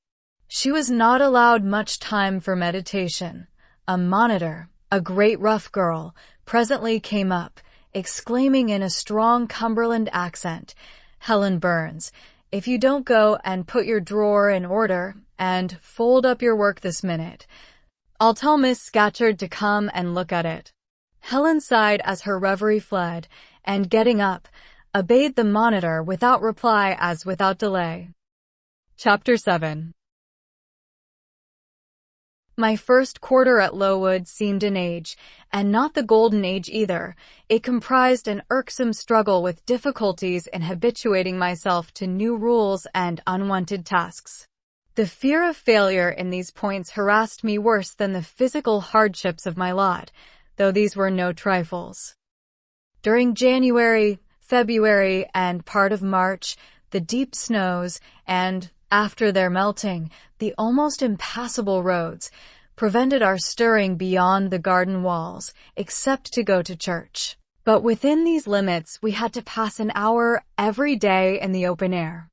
She was not allowed much time for meditation. A monitor, a great rough girl, presently came up, exclaiming in a strong Cumberland accent, "Helen Burns, if you don't go and put your drawer in order, and fold up your work this minute, I'll tell Miss Scatcherd to come and look at it." Helen sighed as her reverie fled, and getting up, obeyed the monitor without reply as without delay. Chapter 7. My first quarter at Lowood seemed an age, and not the golden age either. It comprised an irksome struggle with difficulties in habituating myself to new rules and unwanted tasks. The fear of failure in these points harassed me worse than the physical hardships of my lot, though these were no trifles. During January, February, and part of March, the deep snows, and, after their melting, the almost impassable roads, prevented our stirring beyond the garden walls, except to go to church. But within these limits we had to pass an hour every day in the open air.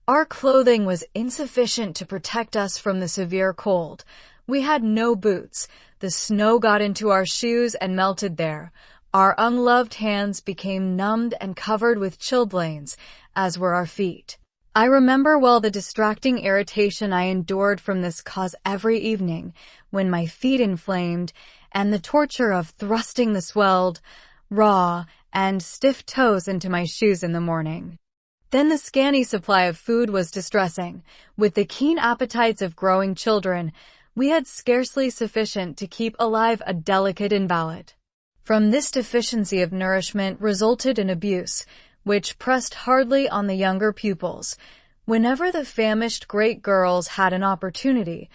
Our clothing was insufficient to protect us from the severe cold. We had no boots. The snow got into our shoes and melted there. Our ungloved hands became numbed and covered with chilblains, as were our feet. I remember well the distracting irritation I endured from this cause every evening, when my feet inflamed, and the torture of thrusting the swelled, raw, and stiff toes into my shoes in the morning. Then the scanty supply of food was distressing. With the keen appetites of growing children, we had scarcely sufficient to keep alive a delicate invalid. From this deficiency of nourishment resulted an abuse, which pressed hardly on the younger pupils. Whenever the famished great girls had an opportunity,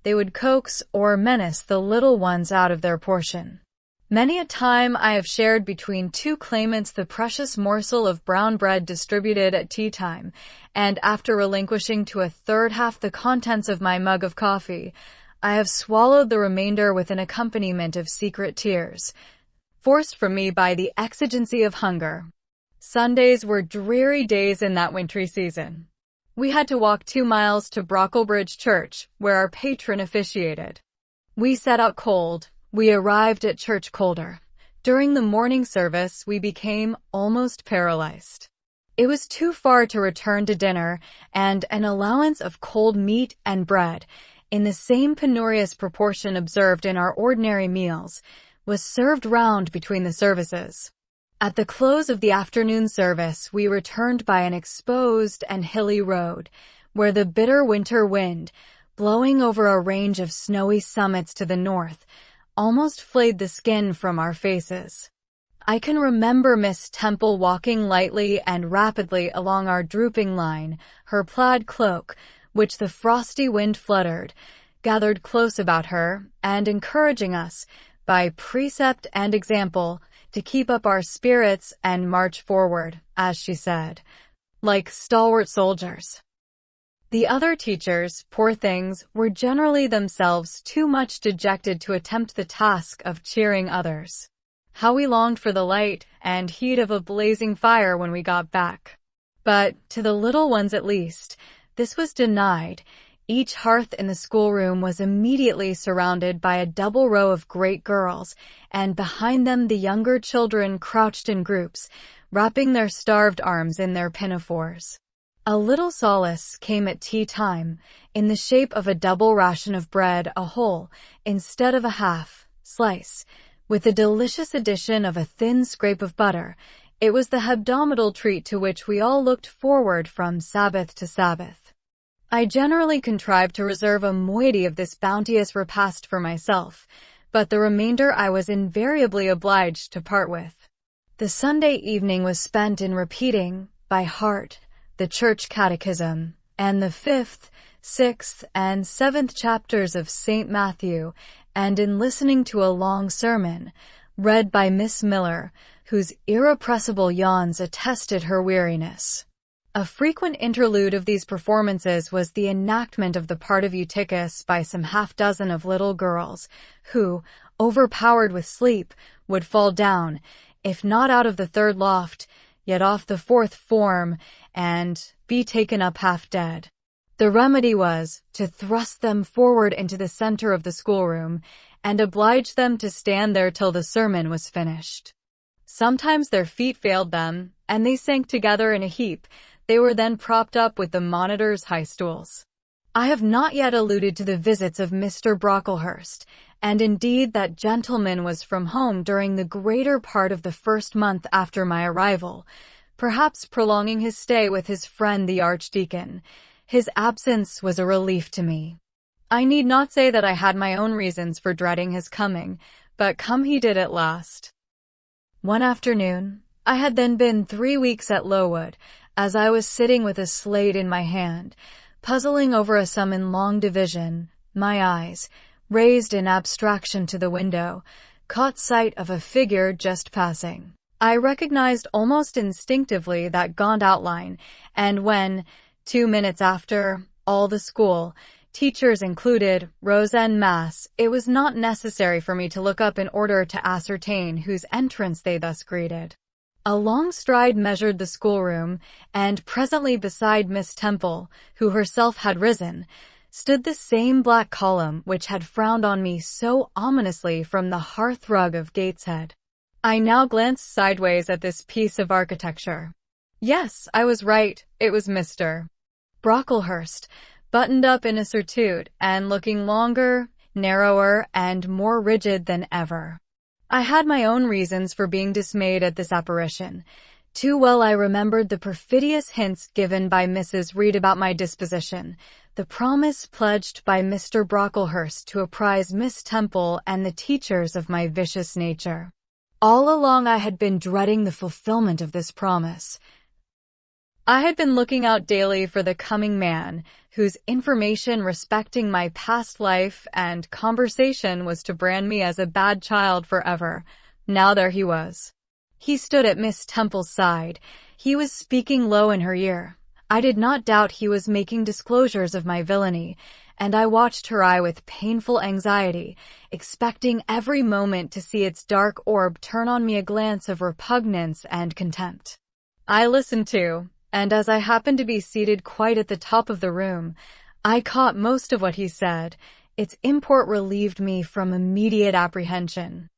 they would coax or menace the little ones out of their portion. Many a time I have shared between two claimants the precious morsel of brown bread distributed at tea time, and after relinquishing to a third half the contents of my mug of coffee, I have swallowed the remainder with an accompaniment of secret tears, forced from me by the exigency of hunger. Sundays were dreary days in that wintry season. We had to walk 2 miles to Brocklebridge Church, where our patron officiated. We set out cold. We arrived at church colder. During the morning service, we became almost paralyzed. It was too far to return to dinner, and an allowance of cold meat and bread, in the same penurious proportion observed in our ordinary meals, was served round between the services. At the close of the afternoon service, we returned by an exposed and hilly road, where the bitter winter wind, blowing over a range of snowy summits to the north, almost flayed the skin from our faces. I can remember Miss Temple walking lightly and rapidly along our drooping line, her plaid cloak, which the frosty wind fluttered, gathered close about her, and encouraging us, by precept and example, to keep up our spirits and march forward, as she said, like stalwart soldiers. The other teachers, poor things, were generally themselves too much dejected to attempt the task of cheering others. How we longed for the light and heat of a blazing fire when we got back. But, to the little ones at least, this was denied. Each hearth in the schoolroom was immediately surrounded by a double row of great girls, and behind them the younger children crouched in groups, wrapping their starved arms in their pinafores. A little solace came at tea time, in the shape of a double ration of bread, a whole, instead of a half, slice, with the delicious addition of a thin scrape of butter. It was the hebdomadal treat to which we all looked forward from Sabbath to Sabbath. I generally contrived to reserve a moiety of this bounteous repast for myself, but the remainder I was invariably obliged to part with. The Sunday evening was spent in repeating, by heart, the Church Catechism, and the 5th, 6th, and 7th chapters of St. Matthew, and in listening to a long sermon, read by Miss Miller, whose irrepressible yawns attested her weariness. A frequent interlude of these performances was the enactment of the part of Eutychus by some half-dozen of little girls, who, overpowered with sleep, would fall down, if not out of the 3rd loft, yet off the 4th form, and be taken up half dead. The remedy was to thrust them forward into the center of the schoolroom, and oblige them to stand there till the sermon was finished. Sometimes their feet failed them, and they sank together in a heap. They were then propped up with the monitor's high stools. I have not yet alluded to the visits of Mr. Brocklehurst, and indeed that gentleman was from home during the greater part of the first month after my arrival, perhaps prolonging his stay with his friend the Archdeacon. His absence was a relief to me. I need not say that I had my own reasons for dreading his coming, but come he did at last. One afternoon, I had then been 3 weeks at Lowood, as I was sitting with a slate in my hand, puzzling over a sum in long division, my eyes, raised in abstraction to the window, caught sight of a figure just passing. I recognized almost instinctively that gaunt outline, and when, 2 minutes after, all the school, teachers included, rose en masse, it was not necessary for me to look up in order to ascertain whose entrance they thus greeted. A long stride measured the schoolroom, and presently beside Miss Temple, who herself had risen, stood the same black column which had frowned on me so ominously from the hearth-rug of Gateshead. I now glanced sideways at this piece of architecture. Yes, I was right, it was Mr. Brocklehurst, buttoned up in a surtout, and looking longer, narrower, and more rigid than ever. I had my own reasons for being dismayed at this apparition. Too well I remembered the perfidious hints given by Mrs. Reed about my disposition, the promise pledged by Mr. Brocklehurst to apprise Miss Temple and the teachers of my vicious nature. All along I had been dreading the fulfillment of this promise. I had been looking out daily for the coming man, whose information respecting my past life and conversation was to brand me as a bad child forever. Now there he was. He stood at Miss Temple's side. He was speaking low in her ear. I did not doubt he was making disclosures of my villainy, and I watched her eye with painful anxiety, expecting every moment to see its dark orb turn on me a glance of repugnance and contempt. I listened too, and as I happened to be seated quite at the top of the room, I caught most of what he said. Its import relieved me from immediate apprehension.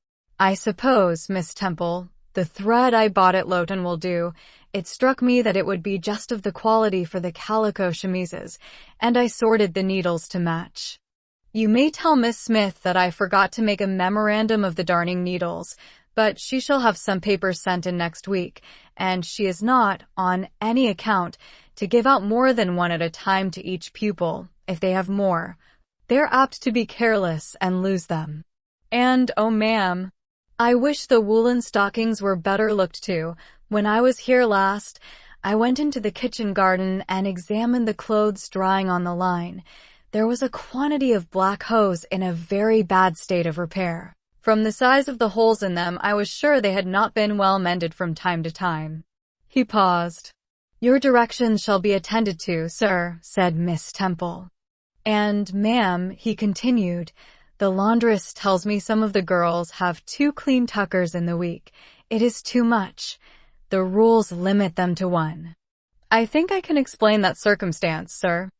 I suppose, Miss Temple, the thread I bought at Loughton will do. It struck me that it would be just of the quality for the calico chemises, and I sorted the needles to match. You may tell Miss Smith that I forgot to make a memorandum of the darning needles, but she shall have some papers sent in next week, and she is not, on any account, to give out more than one at a time to each pupil. If they have more, they're apt to be careless and lose them. And, oh ma'am, I wish the woolen stockings were better looked to. When I was here last, I went into the kitchen garden and examined the clothes drying on the line. There was a quantity of black hose in a very bad state of repair. From the size of the holes in them, I was sure they had not been well mended from time to time. He paused. "Your directions shall be attended to, sir," said Miss Temple. "And, ma'am," he continued, "the laundress tells me some of the girls have 2 clean tuckers in the week. It is too much. The rules limit them to 1. "I think I can explain that circumstance, sir.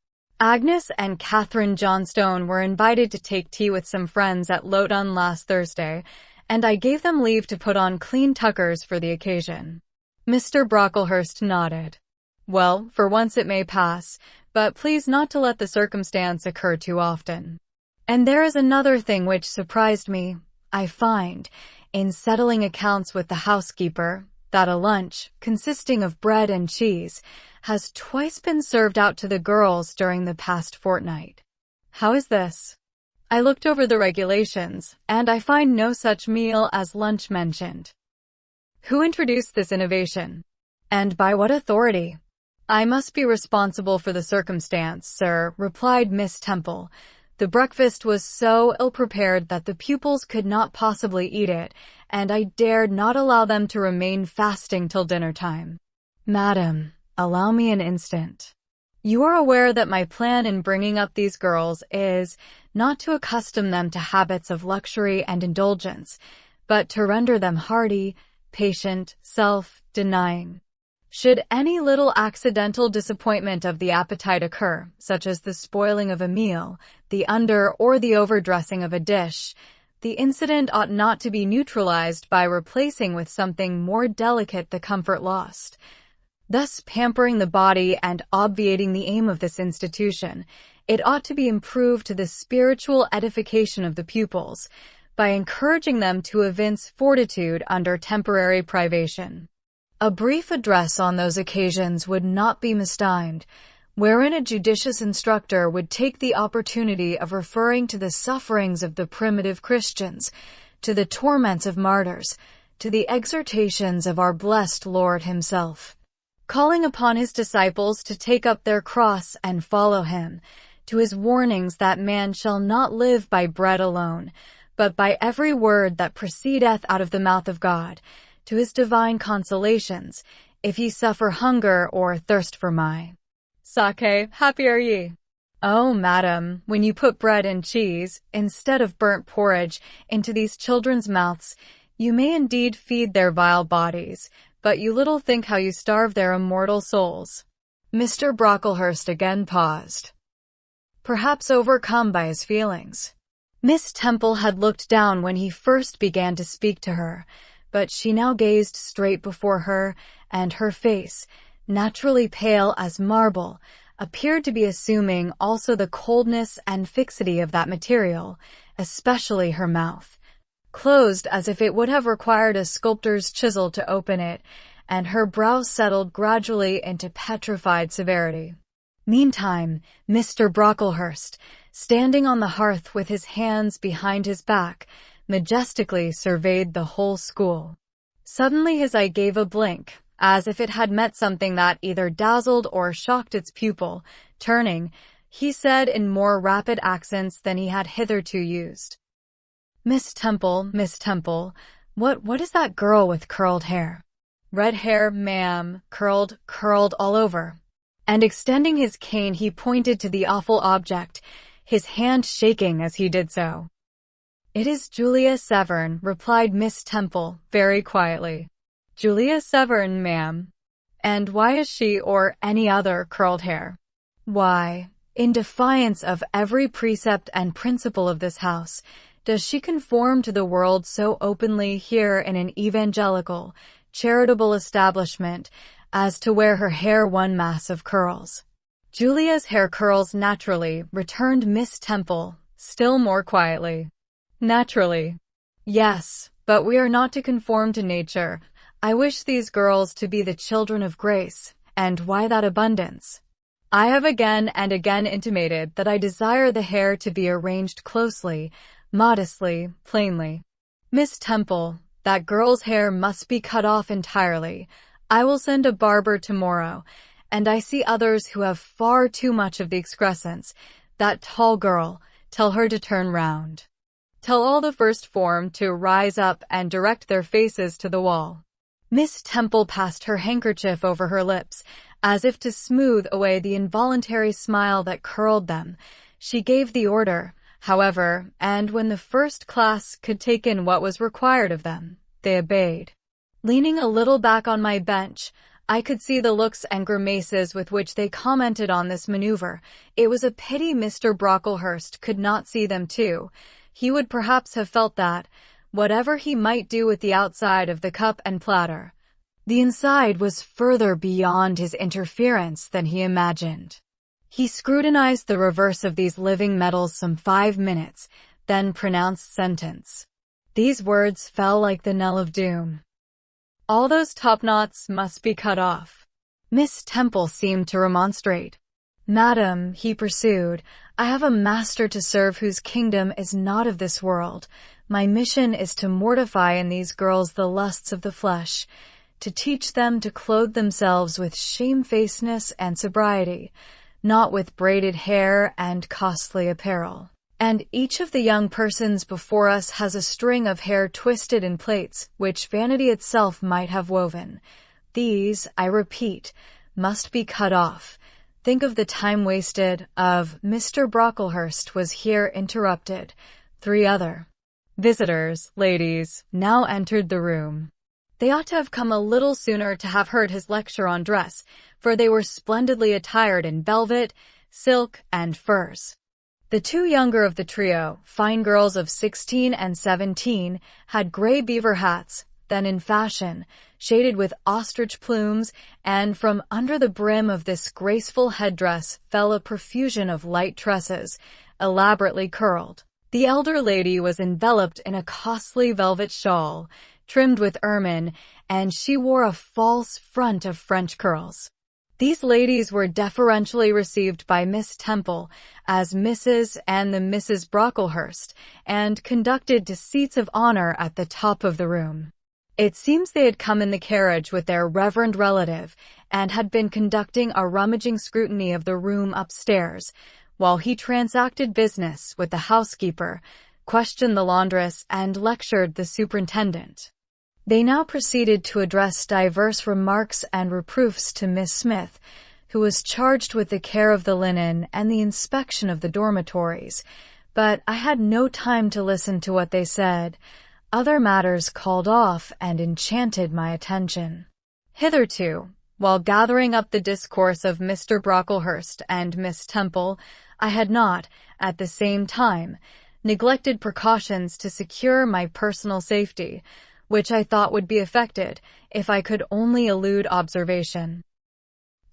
Agnes and Catherine Johnstone were invited to take tea with some friends at Loughton last Thursday, and I gave them leave to put on clean tuckers for the occasion." Mr. Brocklehurst nodded. "Well, for once it may pass, but please not to let the circumstance occur too often. And there is another thing which surprised me. I find, in settling accounts with the housekeeper, that a lunch, consisting of bread and cheese, has twice been served out to the girls during the past fortnight." "How is this?" "I looked over the regulations, and I find no such meal as lunch mentioned." "Who introduced this innovation? And by what authority?" "I must be responsible for the circumstance, sir," replied Miss Temple. "The breakfast was so ill-prepared that the pupils could not possibly eat it, and I dared not allow them to remain fasting till dinner-time." "Madam, allow me an instant. You are aware that my plan in bringing up these girls is, not to accustom them to habits of luxury and indulgence, but to render them hardy, patient, self-denying. Should any little accidental disappointment of the appetite occur, such as the spoiling of a meal, the under or the overdressing of a dish, the incident ought not to be neutralized by replacing with something more delicate the comfort lost, thus pampering the body and obviating the aim of this institution. It ought to be improved to the spiritual edification of the pupils, by encouraging them to evince fortitude under temporary privation. A brief address on those occasions would not be mistimed, wherein a judicious instructor would take the opportunity of referring to the sufferings of the primitive Christians, to the torments of martyrs, to the exhortations of our blessed Lord himself, calling upon his disciples to take up their cross and follow him, to his warnings that man shall not live by bread alone, but by every word that proceedeth out of the mouth of God, to his divine consolations, if ye suffer hunger or thirst for my sake, happy are ye. Oh, madam, when you put bread and cheese, instead of burnt porridge, into these children's mouths, you may indeed feed their vile bodies, but you little think how you starve their immortal souls." Mr. Brocklehurst again paused, perhaps overcome by his feelings. Miss Temple had looked down when he first began to speak to her, but she now gazed straight before her, and her face, naturally pale as marble, appeared to be assuming also the coldness and fixity of that material, especially her mouth, closed as if it would have required a sculptor's chisel to open it, and her brow settled gradually into petrified severity. Meantime, Mr. Brocklehurst, standing on the hearth with his hands behind his back, majestically surveyed the whole school. Suddenly his eye gave a blink, as if it had met something that either dazzled or shocked its pupil. Turning, he said in more rapid accents than he had hitherto used, Miss Temple, what is that girl with curled hair?" "Red hair, ma'am, curled all over." And extending his cane he pointed to the awful object, his hand shaking as he did so. "It is Julia Severn," replied Miss Temple, very quietly. "Julia Severn, ma'am. And why has she, or any other, curled hair?" "Why, in defiance of every precept and principle of this house, does she conform to the world so openly here in an evangelical, charitable establishment, as to wear her hair one mass of curls." "Julia's hair curls naturally," returned Miss Temple, still more quietly. "Naturally. Yes, but we are not to conform to nature. I wish these girls to be the children of grace, and why that abundance? I have again and again intimated that I desire the hair to be arranged closely, modestly, plainly. Miss Temple, that girl's hair must be cut off entirely. I will send a barber tomorrow, and I see others who have far too much of the excrescence. That tall girl, tell her to turn round. Tell all the first form to rise up and direct their faces to the wall." Miss Temple passed her handkerchief over her lips, as if to smooth away the involuntary smile that curled them. She gave the order, however, and when the first class could take in what was required of them, they obeyed. Leaning a little back on my bench, I could see the looks and grimaces with which they commented on this maneuver. It was a pity Mr. Brocklehurst could not see them too. He would perhaps have felt that, whatever he might do with the outside of the cup and platter, the inside was further beyond his interference than he imagined. He scrutinized the reverse of these living metals some 5 minutes, then pronounced sentence. These words fell like the knell of doom. All those topknots must be cut off. Miss Temple seemed to remonstrate. Madam, he pursued, I have a master to serve whose kingdom is not of this world. My mission is to mortify in these girls the lusts of the flesh, to teach them to clothe themselves with shamefacedness and sobriety, not with braided hair and costly apparel. And each of the young persons before us has a string of hair twisted in plaits, which vanity itself might have woven. These, I repeat, must be cut off. Think of the time wasted. Mr. Brocklehurst was here interrupted. 3 other visitors, ladies, now entered the room. They ought to have come a little sooner to have heard his lecture on dress, for they were splendidly attired in velvet, silk, and furs. The 2 younger of the trio, fine girls of 16 and 17, had gray beaver hats, then in fashion, shaded with ostrich plumes, and from under the brim of this graceful headdress fell a profusion of light tresses, elaborately curled. The elder lady was enveloped in a costly velvet shawl, trimmed with ermine, and she wore a false front of French curls. These ladies were deferentially received by Miss Temple as Mrs. and the Mrs. Brocklehurst, and conducted to seats of honor at the top of the room. It seems they had come in the carriage with their reverend relative, and had been conducting a rummaging scrutiny of the room upstairs, while he transacted business with the housekeeper, questioned the laundress, and lectured the superintendent. They now proceeded to address diverse remarks and reproofs to Miss Smith, who was charged with the care of the linen and the inspection of the dormitories, but I had no time to listen to what they said. Other matters called off and enchanted my attention. Hitherto, while gathering up the discourse of Mr. Brocklehurst and Miss Temple, I had not, at the same time, neglected precautions to secure my personal safety, which I thought would be effected if I could only elude observation.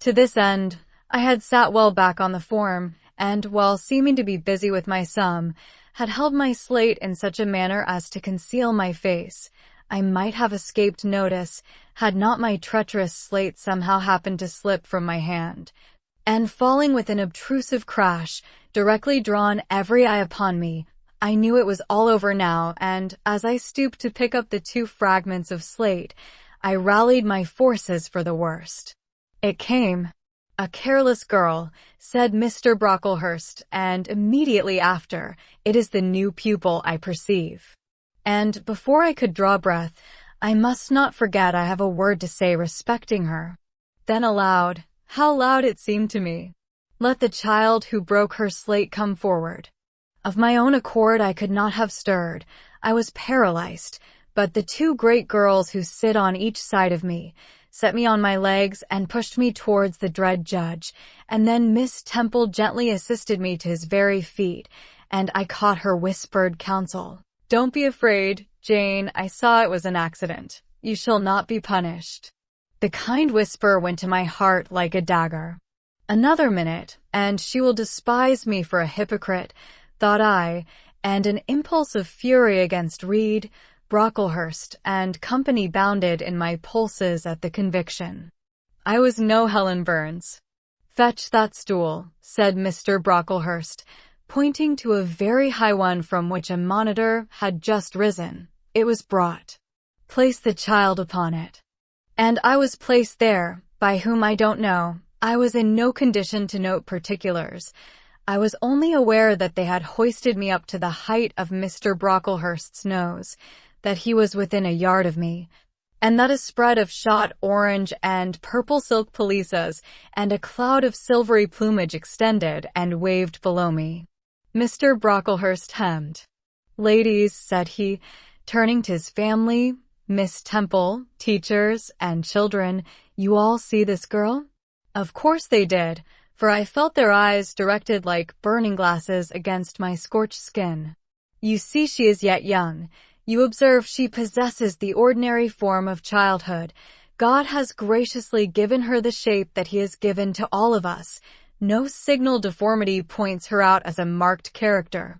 To this end, I had sat well back on the form, and, while seeming to be busy with my sum, had held my slate in such a manner as to conceal my face. I might have escaped notice, had not my treacherous slate somehow happened to slip from my hand, and falling with an obtrusive crash, directly drawn every eye upon me. I knew it was all over now, and, as I stooped to pick up the 2 fragments of slate, I rallied my forces for the worst. It came. A careless girl, said Mr. Brocklehurst, and immediately after, it is the new pupil, I perceive. And, before I could draw breath, I must not forget I have a word to say respecting her. Then aloud, how loud it seemed to me, let the child who broke her slate come forward. Of my own accord I could not have stirred. I was paralyzed, but the 2 great girls who sit on each side of me set me on my legs and pushed me towards the dread judge, and then Miss Temple gently assisted me to his very feet, and I caught her whispered counsel. Don't be afraid, Jane, I saw it was an accident. You shall not be punished. The kind whisper went to my heart like a dagger. Another minute, and she will despise me for a hypocrite, thought I, and an impulse of fury against Reed, Brocklehurst, and company bounded in my pulses at the conviction. I was no Helen Burns. Fetch that stool, said Mr. Brocklehurst, pointing to a very high one from which a monitor had just risen. It was brought. Place the child upon it. And I was placed there, by whom I don't know. I was in no condition to note particulars. I was only aware that they had hoisted me up to the height of Mr. Brocklehurst's nose, that he was within a yard of me, and that a spread of shot orange and purple silk pelisses and a cloud of silvery plumage extended and waved below me. Mr. Brocklehurst hemmed. "Ladies," said he, turning to his family, "Miss Temple, teachers, and children, you all see this girl?" Of course they did, for I felt their eyes directed like burning glasses against my scorched skin. "You see she is yet young. You observe she possesses the ordinary form of childhood. God has graciously given her the shape that He has given to all of us. No signal deformity points her out as a marked character.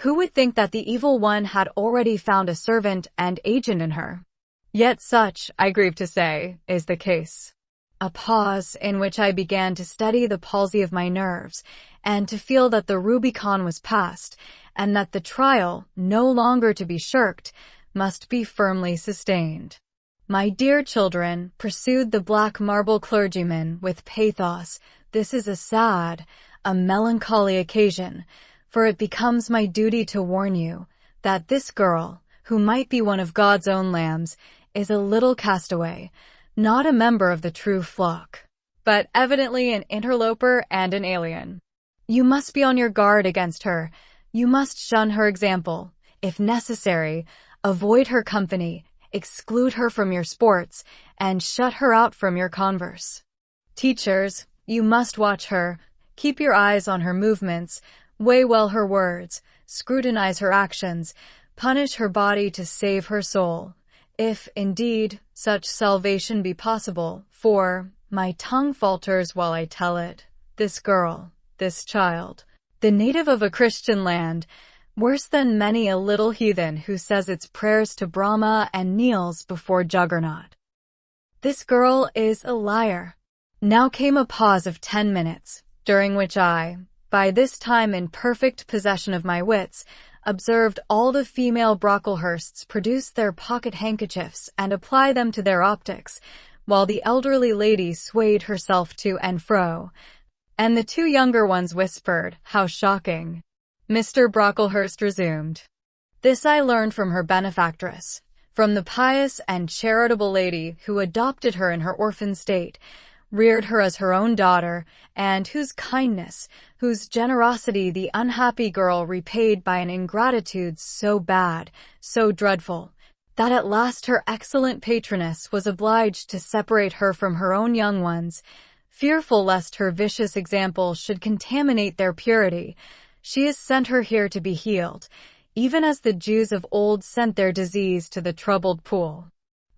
Who would think that the evil one had already found a servant and agent in her? Yet such, I grieve to say, is the case." A pause in which I began to study the palsy of my nerves and to feel that the Rubicon was passed and that the trial, no longer to be shirked, must be firmly sustained. "My dear children," pursued the black marble clergyman with pathos, "this is a sad, a melancholy occasion, for it becomes my duty to warn you that this girl, who might be one of God's own lambs, is a little castaway, not a member of the true flock, but evidently an interloper and an alien. You must be on your guard against her. You must shun her example. If necessary, avoid her company, exclude her from your sports, and shut her out from your converse. Teachers, you must watch her, keep your eyes on her movements, weigh well her words, scrutinize her actions, punish her body to save her soul, if, indeed, such salvation be possible, for, my tongue falters while I tell it, this girl, this child, the native of a Christian land, worse than many a little heathen who says its prayers to Brahma and kneels before Juggernaut. This girl is a liar." Now came a pause of 10 minutes, during which I, by this time in perfect possession of my wits, observed all the female Brocklehursts produce their pocket handkerchiefs and apply them to their optics, while the elderly lady swayed herself to and fro, and the two younger ones whispered, "How shocking." Mr. Brocklehurst resumed. "This I learned from her benefactress, from the pious and charitable lady who adopted her in her orphan state, reared her as her own daughter, and whose kindness, whose generosity the unhappy girl repaid by an ingratitude so bad, so dreadful, that at last her excellent patroness was obliged to separate her from her own young ones, fearful lest her vicious example should contaminate their purity. She has sent her here to be healed, even as the Jews of old sent their disease to the troubled pool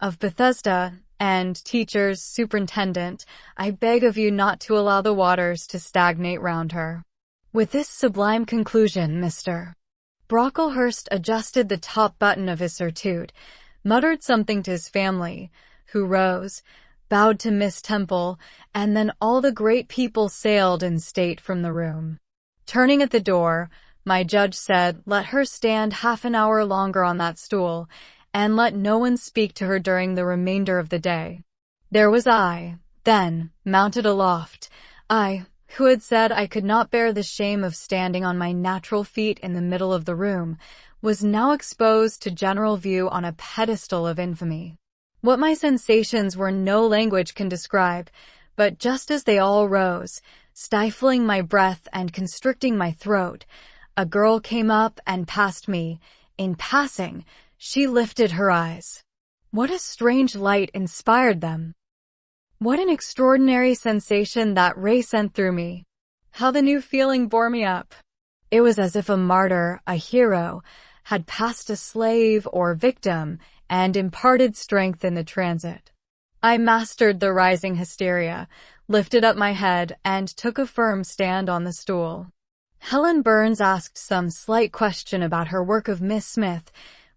of Bethesda. And, teachers, superintendent, I beg of you not to allow the waters to stagnate round her." With this sublime conclusion, Mr. Brocklehurst adjusted the top button of his surtout, muttered something to his family, who rose, bowed to Miss Temple, and then all the great people sailed in state from the room. Turning at the door, my judge said, "Let her stand half an hour longer on that stool, and let no one speak to her during the remainder of the day." There was I, then, mounted aloft, I, who had said I could not bear the shame of standing on my natural feet in the middle of the room, was now exposed to general view on a pedestal of infamy. What my sensations were no language can describe, but just as they all rose, stifling my breath and constricting my throat, a girl came up and passed me. In passing, she lifted her eyes. What a strange light inspired them! What an extraordinary sensation that ray sent through me! How the new feeling bore me up! It was as if a martyr, a hero, had passed a slave or victim and imparted strength in the transit. I mastered the rising hysteria, lifted up my head, and took a firm stand on the stool. Helen Burns asked some slight question about her work of Miss Smith,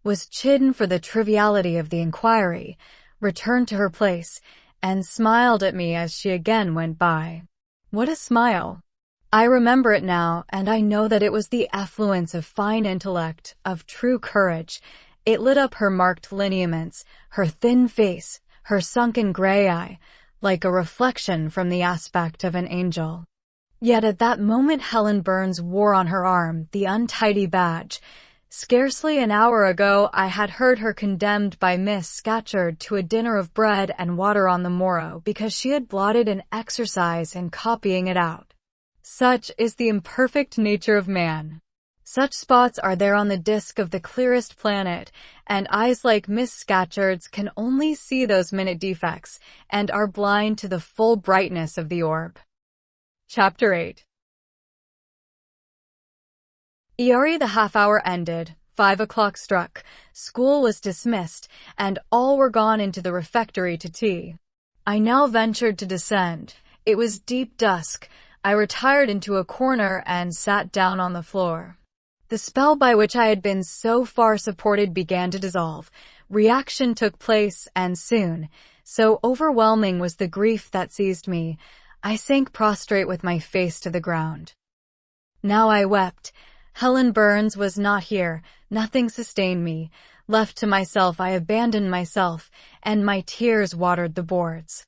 was chidden for the triviality of the inquiry, returned to her place, and smiled at me as she again went by. What a smile! I remember it now, and I know that it was the effluence of fine intellect, of true courage. It lit up her marked lineaments, her thin face, her sunken gray eye, like a reflection from the aspect of an angel. Yet at that moment Helen Burns wore on her arm the untidy badge. Scarcely an hour ago I had heard her condemned by Miss Scatcherd to a dinner of bread and water on the morrow because she had blotted an exercise in copying it out. Such is the imperfect nature of man. Such spots are there on the disk of the clearest planet, and eyes like Miss Scatcherd's can only see those minute defects, and are blind to the full brightness of the orb. Chapter 8. Ere the half-hour ended, 5 o'clock struck, school was dismissed, and all were gone into the refectory to tea. I now ventured to descend. It was deep dusk. I retired into a corner and sat down on the floor. The spell by which I had been so far supported began to dissolve. Reaction took place, and soon, so overwhelming was the grief that seized me, I sank prostrate with my face to the ground. Now I wept. Helen Burns was not here. Nothing sustained me. Left to myself, I abandoned myself, and my tears watered the boards.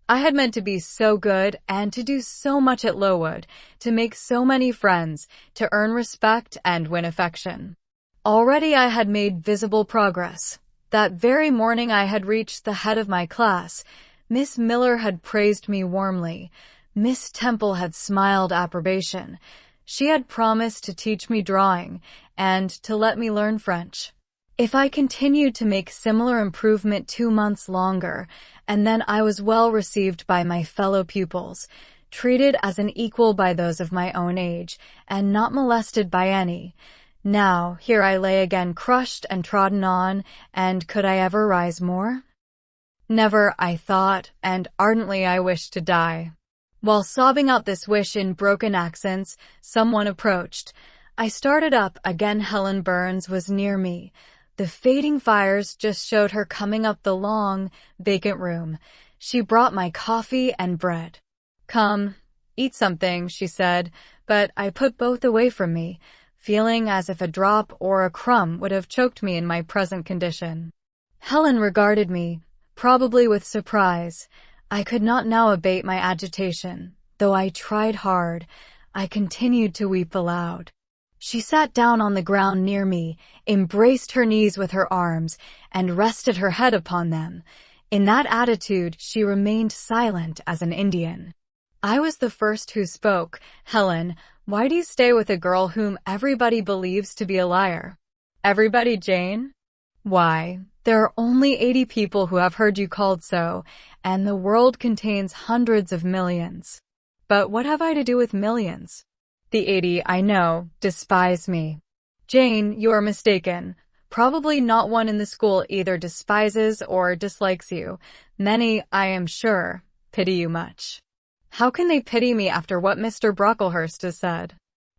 I had meant to be so good and to do so much at Lowood, to make so many friends, to earn respect and win affection. Already I had made visible progress. That very morning I had reached the head of my class. Miss Miller had praised me warmly. Miss Temple had smiled approbation. She had promised to teach me drawing and to let me learn French. If I continued to make similar improvement 2 months longer, and then I was well received by my fellow pupils, treated as an equal by those of my own age, and not molested by any. Now, here I lay again crushed and trodden on, and could I ever rise more? Never, I thought, and ardently I wished to die. While sobbing out this wish in broken accents, someone approached. I started up. Again Helen Burns was near me. The fading fires just showed her coming up the long, vacant room. She brought my coffee and bread. "Come, eat something," she said, but I put both away from me, feeling as if a drop or a crumb would have choked me in my present condition. Helen regarded me, probably with surprise. I could not now abate my agitation. Though I tried hard, I continued to weep aloud. She sat down on the ground near me, embraced her knees with her arms, and rested her head upon them. In that attitude, she remained silent as an Indian. I was the first who spoke. "Helen, why do you stay with a girl whom everybody believes to be a liar?" "Everybody, Jane?" "Why, there are only 80 people who have heard you called so, and the world contains hundreds of millions." "But what have I to do with millions?" "The 80, I know, despise me." "Jane, you are mistaken. Probably not one in the school either despises or dislikes you. Many, I am sure, pity you much." "How can they pity me after what Mr. Brocklehurst has said?"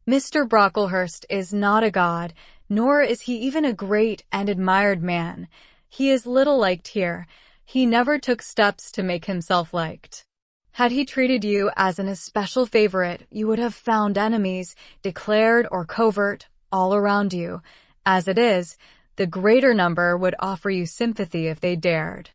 "Mr. Brocklehurst is not a god, nor is he even a great and admired man. He is little liked here. He never took steps to make himself liked. Had he treated you as an especial favorite, you would have found enemies, declared or covert, all around you. As it is, the greater number would offer you sympathy if they dared.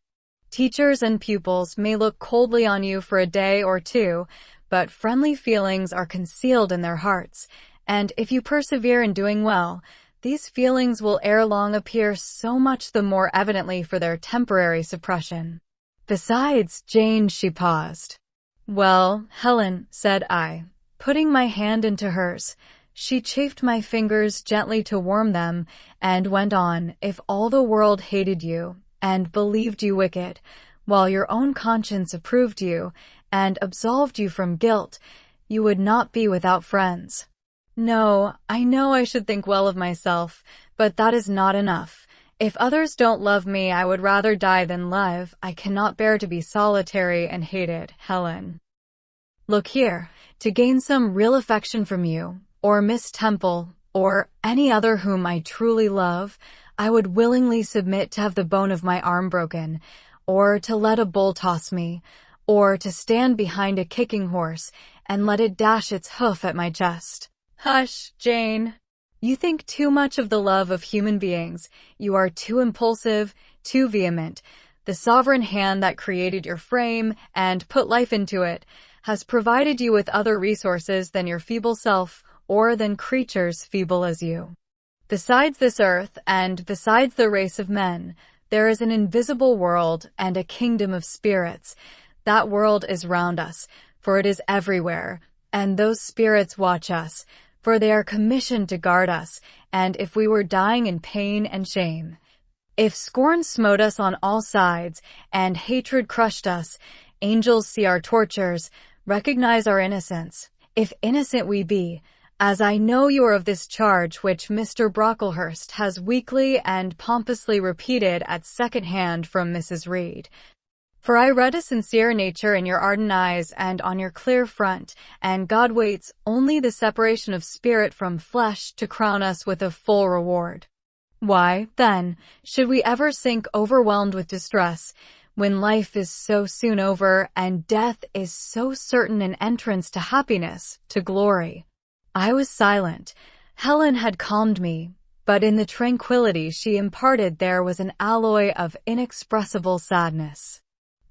Teachers and pupils may look coldly on you for a day or two, but friendly feelings are concealed in their hearts, and if you persevere in doing well, these feelings will ere long appear so much the more evidently for their temporary suppression. Besides, Jane," she paused. "Well, Helen," said I, putting my hand into hers. She chafed my fingers gently to warm them, and went on, "If all the world hated you, and believed you wicked, while your own conscience approved you, and absolved you from guilt, you would not be without friends. No, I know I should think well of myself, but that is not enough. If others don't love me, I would rather die than live. I cannot bear to be solitary and hated, Helen. Look here, to gain some real affection from you, or Miss Temple, or any other whom I truly love, I would willingly submit to have the bone of my arm broken, or to let a bull toss me, or to stand behind a kicking horse and let it dash its hoof at my chest." "Hush, Jane. You think too much of the love of human beings. You are too impulsive, too vehement. The sovereign hand that created your frame and put life into it has provided you with other resources than your feeble self, or than creatures feeble as you. Besides this earth, and besides the race of men, there is an invisible world and a kingdom of spirits. That world is round us, for it is everywhere, and those spirits watch us, for they are commissioned to guard us, and if we were dying in pain and shame, if scorn smote us on all sides, and hatred crushed us, angels see our tortures, recognize our innocence, if innocent we be, as I know you are of this charge which Mr. Brocklehurst has weakly and pompously repeated at second hand from Mrs. Reed. For I read a sincere nature in your ardent eyes and on your clear front, and God waits only the separation of spirit from flesh to crown us with a full reward. Why, then, should we ever sink overwhelmed with distress, when life is so soon over, and death is so certain an entrance to happiness, to glory? I was silent. Helen had calmed me, but in the tranquility she imparted there was an alloy of inexpressible sadness.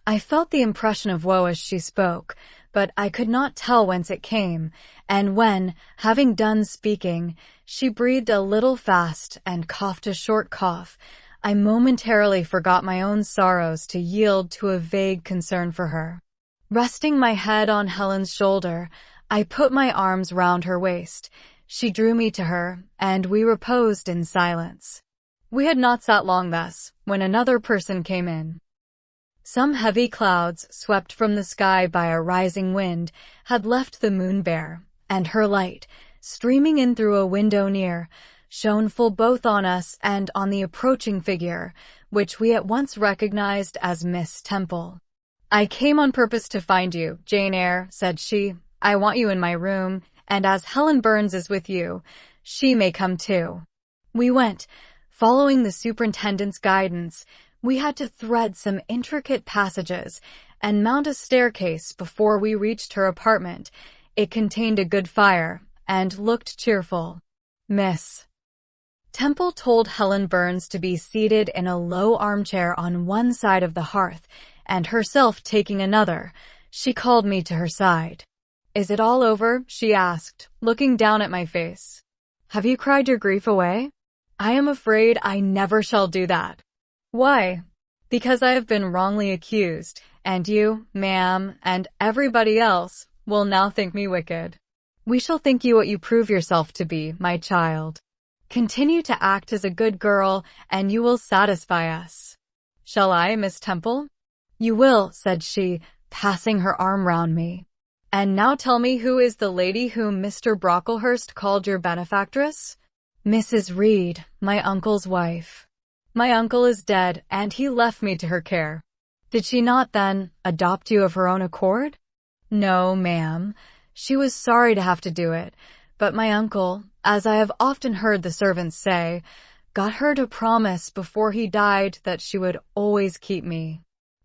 I felt the impression of woe as she spoke, but I could not tell whence it came, and when, having done speaking, she breathed a little fast and coughed a short cough, I momentarily forgot my own sorrows to yield to a vague concern for her. Resting my head on Helen's shoulder, I put my arms round her waist. She drew me to her, and we reposed in silence. We had not sat long thus, when another person came in. Some heavy clouds, swept from the sky by a rising wind, had left the moon bare, and her light, streaming in through a window near, shone full both on us and on the approaching figure, which we at once recognized as Miss Temple. "I came on purpose to find you, Jane Eyre," said she. "I want you in my room, and as Helen Burns is with you, she may come too." We went, following the superintendent's guidance. We had to thread some intricate passages and mount a staircase before we reached her apartment. It contained a good fire, and looked cheerful. Miss Temple told Helen Burns to be seated in a low armchair on one side of the hearth, and herself taking another, she called me to her side. "Is it all over?" she asked, looking down at my face. "Have you cried your grief away?" "I am afraid I never shall do that." "Why?" "Because I have been wrongly accused, and you, ma'am, and everybody else, will now think me wicked." "We shall think you what you prove yourself to be, my child. Continue to act as a good girl, and you will satisfy us." "Shall I, Miss Temple?" "You will," said she, passing her arm round me. "And now tell me, who is the lady whom Mr. Brocklehurst called your benefactress?" "Mrs. Reed, my uncle's wife." "My uncle is dead, and he left me to her care." "Did she not, then, adopt you of her own accord?" "No, ma'am. She was sorry to have to do it, but my uncle, as I have often heard the servants say, got her to promise before he died that she would always keep me."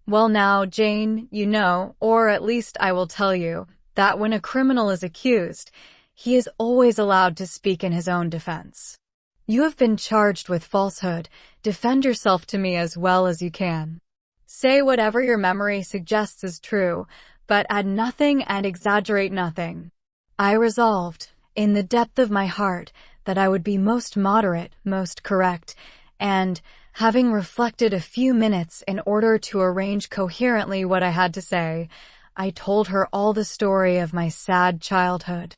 "Well now, Jane, you know, or at least I will tell you, that when a criminal is accused, he is always allowed to speak in his own defense. You have been charged with falsehood. Defend yourself to me as well as you can. Say whatever your memory suggests is true, but add nothing and exaggerate nothing." I resolved, in the depth of my heart, that I would be most moderate, most correct, and, having reflected a few minutes in order to arrange coherently what I had to say, I told her all the story of my sad childhood.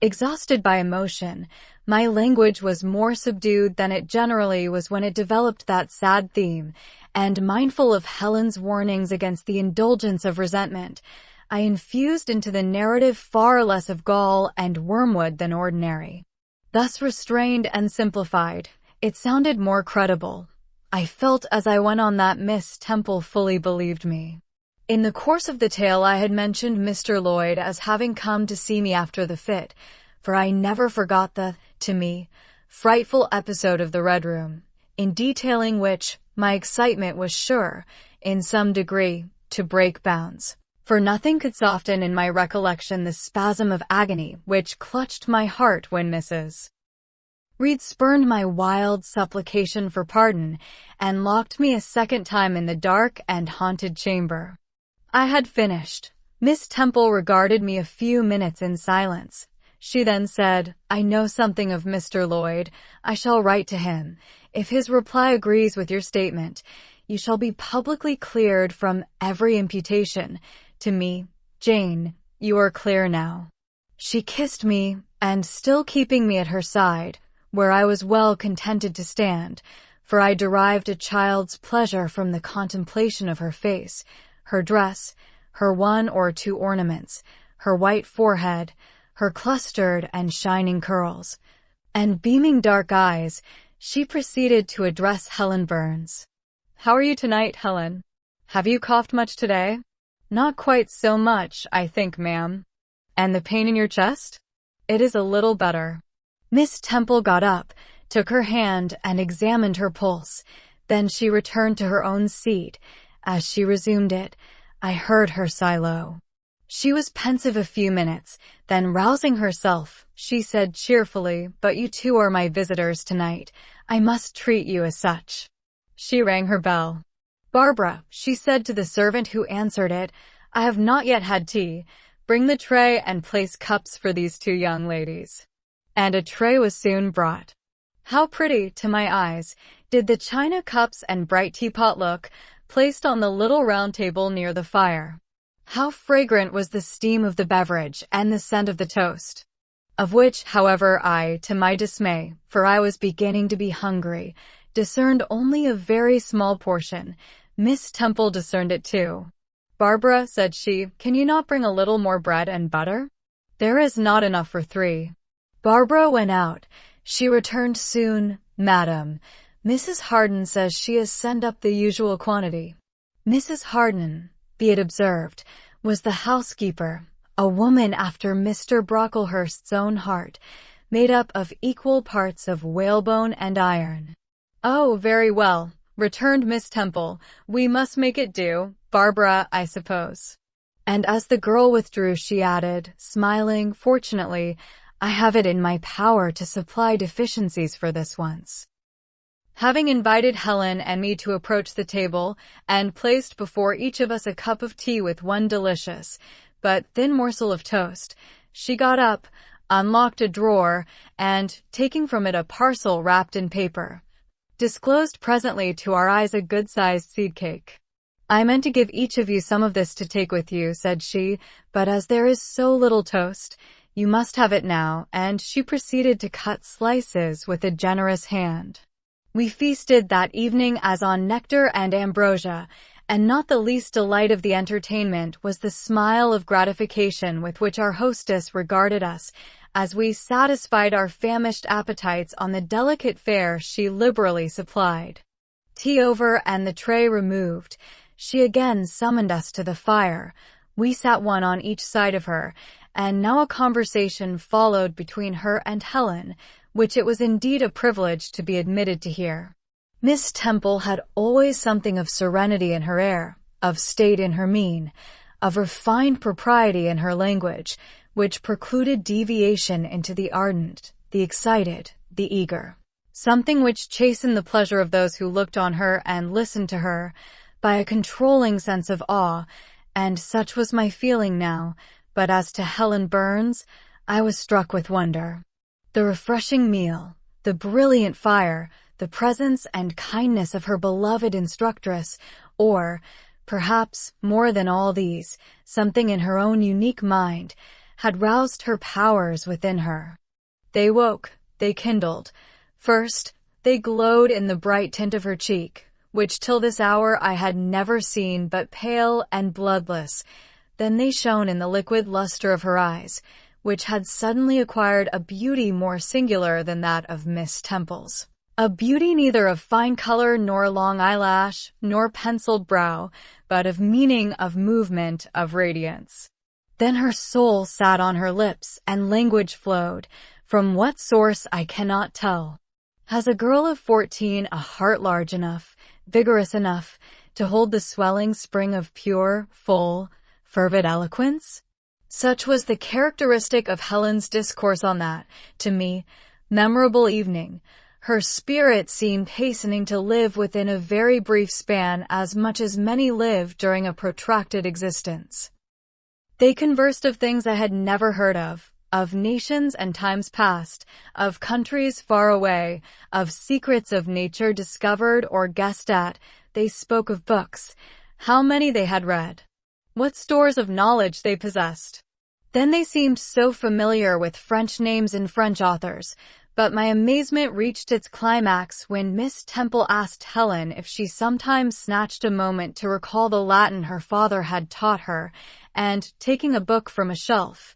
Exhausted by emotion, my language was more subdued than it generally was when it developed that sad theme, and mindful of Helen's warnings against the indulgence of resentment, I infused into the narrative far less of gall and wormwood than ordinary. Thus restrained and simplified, it sounded more credible. I felt as I went on that Miss Temple fully believed me. In the course of the tale I had mentioned Mr. Lloyd as having come to see me after the fit, for I never forgot the, to me, frightful episode of the Red Room, in detailing which my excitement was sure, in some degree, to break bounds. For nothing could soften in my recollection the spasm of agony which clutched my heart when Mrs. Reed spurned my wild supplication for pardon, and locked me a second time in the dark and haunted chamber. I had finished. Miss Temple regarded me a few minutes in silence. She then said, "I know something of Mr. Lloyd. I shall write to him. If his reply agrees with your statement, you shall be publicly cleared from every imputation. To me, Jane, you are clear now." She kissed me, and still keeping me at her side, where I was well contented to stand, for I derived a child's pleasure from the contemplation of her face, her dress, her one or two ornaments, her white forehead, her clustered and shining curls, and beaming dark eyes, she proceeded to address Helen Burns. "How are you tonight, Helen? Have you coughed much today?" "Not quite so much, I think, ma'am." "And the pain in your chest?" "It is a little better." Miss Temple got up, took her hand, and examined her pulse. Then she returned to her own seat. As she resumed it, I heard her sigh low. She was pensive a few minutes, then rousing herself, she said cheerfully, "But you two are my visitors tonight. I must treat you as such." She rang her bell. "Barbara," she said to the servant who answered it, "I have not yet had tea. Bring the tray and place cups for these two young ladies." And a tray was soon brought. How pretty, to my eyes, did the china cups and bright teapot look, placed on the little round table near the fire. How fragrant was the steam of the beverage and the scent of the toast, of which, however, I, to my dismay, for I was beginning to be hungry, discerned only a very small portion. Miss Temple discerned it too. "Barbara," said she, "can you not bring a little more bread and butter? There is not enough for 3. Barbara went out. She returned soon. "Madam, Mrs. Harden says she has sent up the usual quantity." Mrs. Harden, be it observed, was the housekeeper, a woman after Mr. Brocklehurst's own heart, made up of equal parts of whalebone and iron. "Oh, very well," returned Miss Temple. "We must make it do, Barbara, I suppose." And as the girl withdrew, she added, smiling, "Fortunately, I have it in my power to supply deficiencies for this once." Having invited Helen and me to approach the table, and placed before each of us a cup of tea with one delicious, but thin morsel of toast, she got up, unlocked a drawer, and, taking from it a parcel wrapped in paper, disclosed presently to our eyes a good-sized seed cake. "I meant to give each of you some of this to take with you," said she, "but as there is so little toast, you must have it now," and she proceeded to cut slices with a generous hand. We feasted that evening as on nectar and ambrosia, and not the least delight of the entertainment was the smile of gratification with which our hostess regarded us, as we satisfied our famished appetites on the delicate fare she liberally supplied. Tea over and the tray removed, she again summoned us to the fire. We sat one on each side of her, and now a conversation followed between her and Helen, which it was indeed a privilege to be admitted to hear. Miss Temple had always something of serenity in her air, of state in her mien, of refined propriety in her language, which precluded deviation into the ardent, the excited, the eager. Something which chastened the pleasure of those who looked on her and listened to her, by a controlling sense of awe, and such was my feeling now. But as to Helen Burns, I was struck with wonder. The refreshing meal, the brilliant fire, the presence and kindness of her beloved instructress, or, perhaps, more than all these, something in her own unique mind, had roused her powers within her. They woke, they kindled. First, they glowed in the bright tint of her cheek, which till this hour I had never seen but pale and bloodless. Then they shone in the liquid luster of her eyes, which had suddenly acquired a beauty more singular than that of Miss Temple's. A beauty neither of fine color nor long eyelash, nor penciled brow, but of meaning, of movement, of radiance. Then her soul sat on her lips, and language flowed, from what source I cannot tell. Has a girl of 14 a heart large enough, vigorous enough, to hold the swelling spring of pure, full, fervid eloquence? Such was the characteristic of Helen's discourse on that, to me, memorable evening. Her spirit seemed hastening to live within a very brief span as much as many live during a protracted existence. They conversed of things I had never heard of, of nations and times past, of countries far away, of secrets of nature discovered or guessed at. They spoke of books, how many they had read, what stores of knowledge they possessed. Then they seemed so familiar with French names and French authors, but my amazement reached its climax when Miss Temple asked Helen if she sometimes snatched a moment to recall the Latin her father had taught her, and, taking a book from a shelf,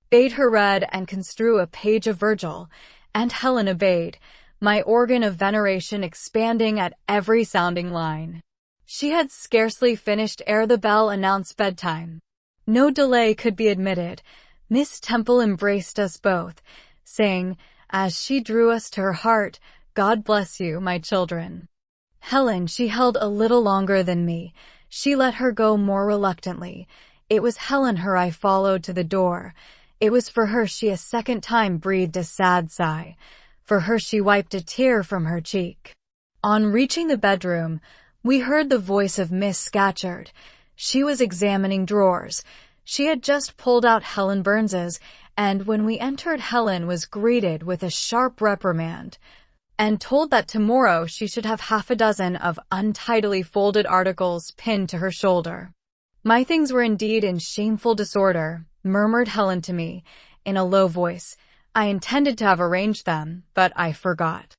bade her read and construe a page of Virgil, and Helen obeyed, my organ of veneration expanding at every sounding line. She had scarcely finished ere the bell announced bedtime. No delay could be admitted. Miss Temple embraced us both, saying, as she drew us to her heart, "God bless you, my children." Helen she held a little longer than me. She let her go more reluctantly. It was Helen her I followed to the door. It was for her she a second time breathed a sad sigh. For her she wiped a tear from her cheek. On reaching the bedroom, we heard the voice of Miss Scatcherd. She was examining drawers. She had just pulled out Helen Burns's, and when we entered Helen was greeted with a sharp reprimand, and told that tomorrow she should have half a dozen of untidily folded articles pinned to her shoulder. "My things were indeed in shameful disorder," murmured Helen to me, in a low voice. "I intended to have arranged them, but I forgot."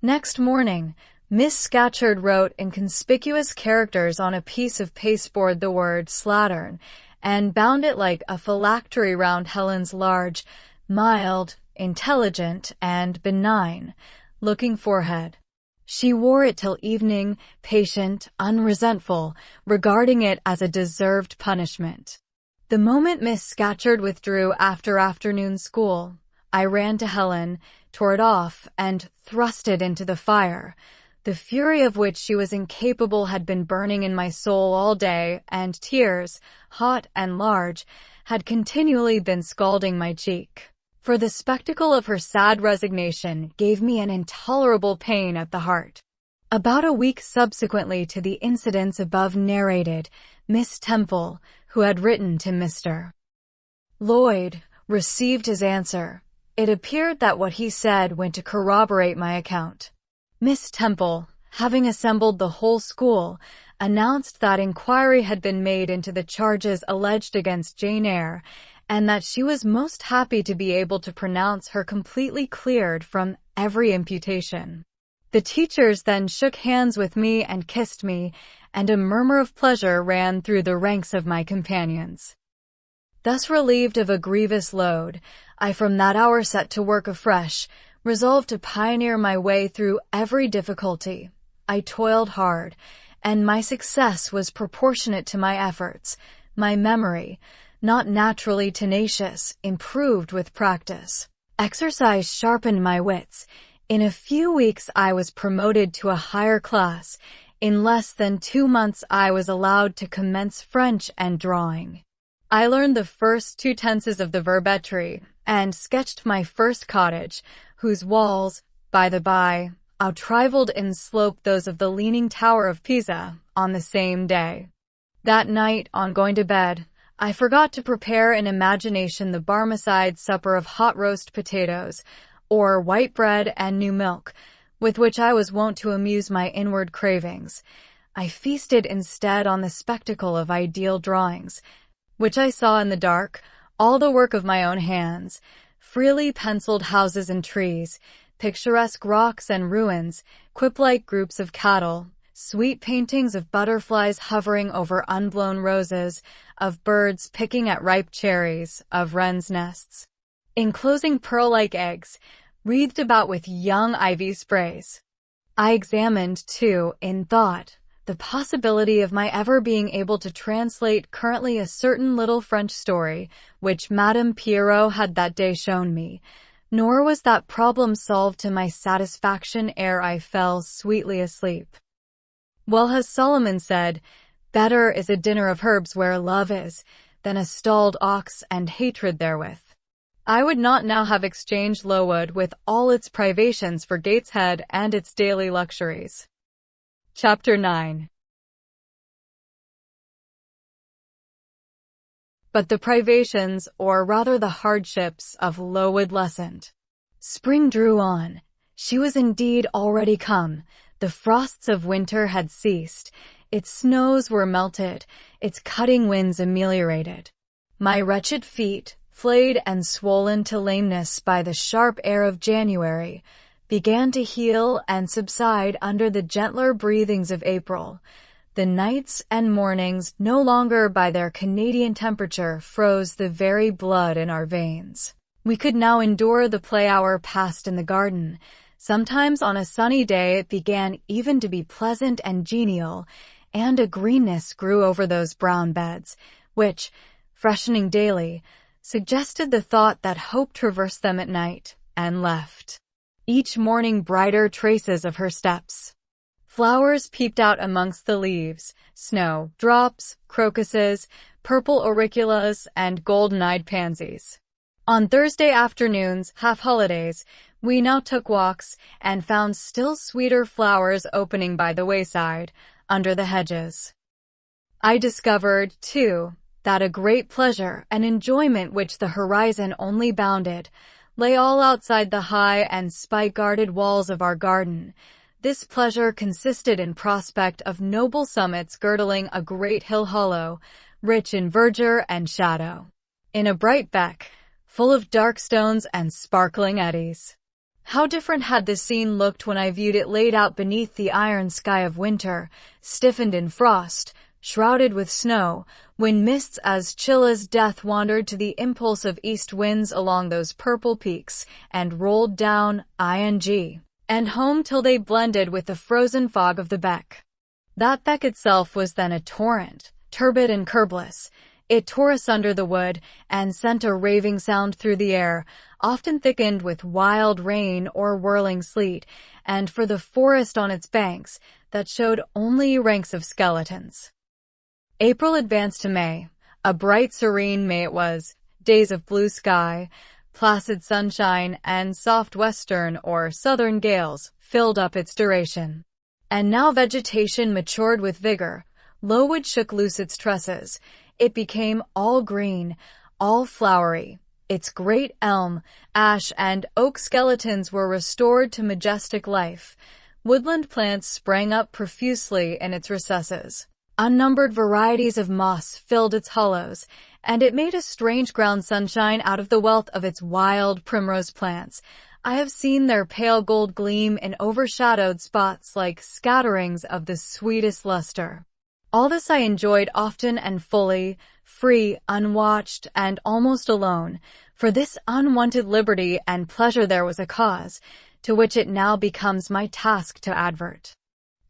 Next morning, Miss Scatcherd wrote in conspicuous characters on a piece of pasteboard the word slattern, and bound it like a phylactery round Helen's large, mild, intelligent, and benign-looking forehead. She wore it till evening, patient, unresentful, regarding it as a deserved punishment. The moment Miss Scatcherd withdrew after afternoon school, I ran to Helen, tore it off, and thrust it into the fire. The fury of which she was incapable had been burning in my soul all day, and tears, hot and large, had continually been scalding my cheek. For the spectacle of her sad resignation gave me an intolerable pain at the heart. About a week subsequently to the incidents above narrated, Miss Temple, who had written to Mr. Lloyd, received his answer. It appeared that what he said went to corroborate my account. Miss Temple, having assembled the whole school, announced that inquiry had been made into the charges alleged against Jane Eyre, and that she was most happy to be able to pronounce her completely cleared from every imputation. The teachers then shook hands with me and kissed me, and a murmur of pleasure ran through the ranks of my companions. Thus relieved of a grievous load, I from that hour set to work afresh, resolved to pioneer my way through every difficulty. I toiled hard, and my success was proportionate to my efforts. My memory, not naturally tenacious, improved with practice. Exercise sharpened my wits. In a few weeks I was promoted to a higher class. In less than 2 months I was allowed to commence French and drawing. I learned the first 2 tenses of the verbetry, and sketched my first cottage, whose walls, by the by, outrivaled in slope those of the Leaning Tower of Pisa, on the same day. That night, on going to bed, I forgot to prepare in imagination the Barmecide supper of hot roast potatoes, or white bread and new milk, with which I was wont to amuse my inward cravings. I feasted instead on the spectacle of ideal drawings, which I saw in the dark, all the work of my own hands, freely penciled houses and trees, picturesque rocks and ruins, quip-like groups of cattle, sweet paintings of butterflies hovering over unblown roses, of birds picking at ripe cherries, of wrens' nests, enclosing pearl-like eggs, wreathed about with young ivy sprays. I examined, too, in thought, the possibility of my ever being able to translate currently a certain little French story, which Madame Pierrot had that day shown me, nor was that problem solved to my satisfaction ere I fell sweetly asleep. Well has Solomon said, "Better is a dinner of herbs where love is, than a stalled ox and hatred therewith." I would not now have exchanged Lowood with all its privations for Gateshead and its daily luxuries. Chapter 9. But the privations, or rather the hardships, of Lowood lessened. Spring drew on. She was indeed already come. The frosts of winter had ceased. Its snows were melted, its cutting winds ameliorated. My wretched feet, flayed and swollen to lameness by the sharp air of January, began to heal and subside under the gentler breathings of April. The nights and mornings, no longer by their Canadian temperature, froze the very blood in our veins. We could now endure the play hour passed in the garden. Sometimes on a sunny day it began even to be pleasant and genial, and a greenness grew over those brown beds, which, freshening daily, suggested the thought that hope traversed them at night, and left each morning brighter traces of her steps. Flowers peeped out amongst the leaves, snowdrops, crocuses, purple auriculas, and golden-eyed pansies. On Thursday afternoons, half-holidays, we now took walks, and found still sweeter flowers opening by the wayside, under the hedges. I discovered, too, that a great pleasure and enjoyment which the horizon only bounded, lay all outside the high and spike-guarded walls of our garden. This pleasure consisted in prospect of noble summits girdling a great hill hollow, rich in verdure and shadow, in a bright beck, full of dark stones and sparkling eddies. How different had this scene looked when I viewed it laid out beneath the iron sky of winter, stiffened in frost, shrouded with snow, when mists as chill as death wandered to the impulse of east winds along those purple peaks, and rolled down and home till they blended with the frozen fog of the beck. That beck itself was then a torrent, turbid and curbless. It tore asunder the wood, and sent a raving sound through the air, often thickened with wild rain or whirling sleet, and for the forest on its banks, that showed only ranks of skeletons. April advanced to May. A bright, serene May it was, days of blue sky, placid sunshine, and soft western or southern gales filled up its duration. And now vegetation matured with vigor. Lowood shook loose its tresses. It became all green, all flowery. Its great elm, ash, and oak skeletons were restored to majestic life. Woodland plants sprang up profusely in its recesses. Unnumbered varieties of moss filled its hollows, and it made a strange ground sunshine out of the wealth of its wild primrose plants. I have seen their pale gold gleam in overshadowed spots like scatterings of the sweetest luster. All this I enjoyed often and fully, free, unwatched, and almost alone. For this unwonted liberty and pleasure there was a cause, to which it now becomes my task to advert.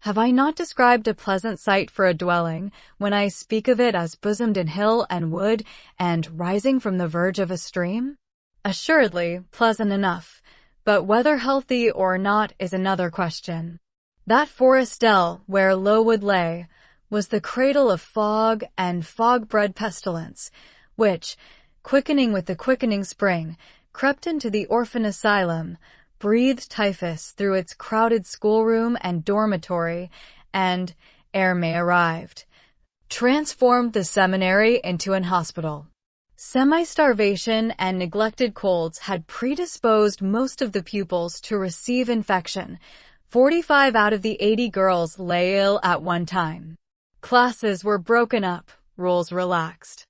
Have I not described a pleasant site for a dwelling, when I speak of it as bosomed in hill and wood, and rising from the verge of a stream? Assuredly, pleasant enough, but whether healthy or not is another question. That forest dell, where Lowood lay, was the cradle of fog and fog-bred pestilence, which, quickening with the quickening spring, crept into the orphan asylum, breathed typhus through its crowded schoolroom and dormitory, and, ere May arrived, transformed the seminary into an hospital. Semi-starvation and neglected colds had predisposed most of the pupils to receive infection. 45 out of the 80 girls lay ill at one time. Classes were broken up, rules relaxed.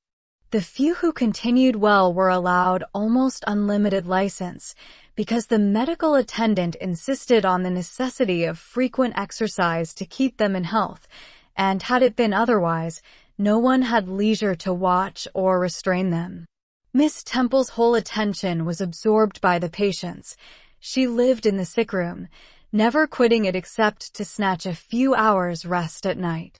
The few who continued well were allowed almost unlimited license, because the medical attendant insisted on the necessity of frequent exercise to keep them in health, and had it been otherwise, no one had leisure to watch or restrain them. Miss Temple's whole attention was absorbed by the patients. She lived in the sick room, never quitting it except to snatch a few hours' rest at night.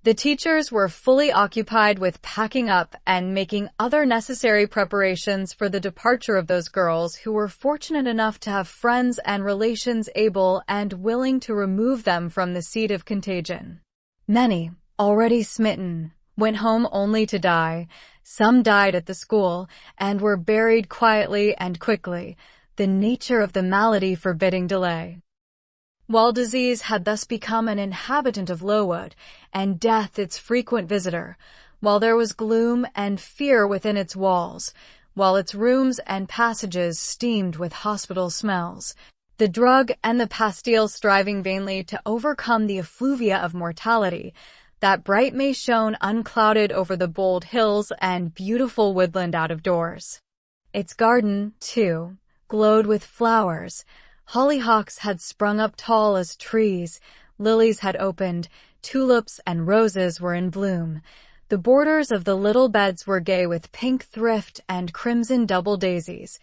The teachers were fully occupied with packing up and making other necessary preparations for the departure of those girls who were fortunate enough to have friends and relations able and willing to remove them from the seat of contagion. Many, already smitten, went home only to die. Some died at the school and were buried quietly and quickly, the nature of the malady forbidding delay. While disease had thus become an inhabitant of Lowood, and death its frequent visitor, while there was gloom and fear within its walls, while its rooms and passages steamed with hospital smells. The drug and the pastille striving vainly to overcome the effluvia of mortality, that bright May shone unclouded over the bold hills and beautiful woodland out of doors. Its garden, too, glowed with flowers. Hollyhocks had sprung up tall as trees, lilies had opened, tulips and roses were in bloom. The borders of the little beds were gay with pink thrift and crimson double daisies.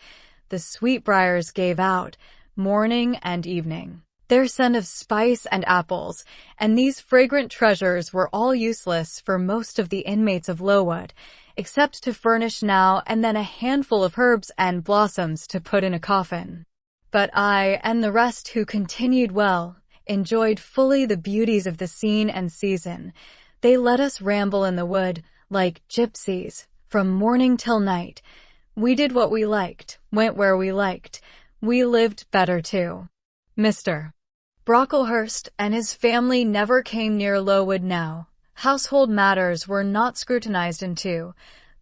The sweetbriars gave out, morning and evening, their scent of spice and apples, and these fragrant treasures were all useless for most of the inmates of Lowood, except to furnish now and then a handful of herbs and blossoms to put in a coffin. But I, and the rest who continued well, enjoyed fully the beauties of the scene and season. They let us ramble in the wood, like gypsies, from morning till night. We did what we liked, went where we liked. We lived better too. Mr. Brocklehurst and his family never came near Lowood now. Household matters were not scrutinized into.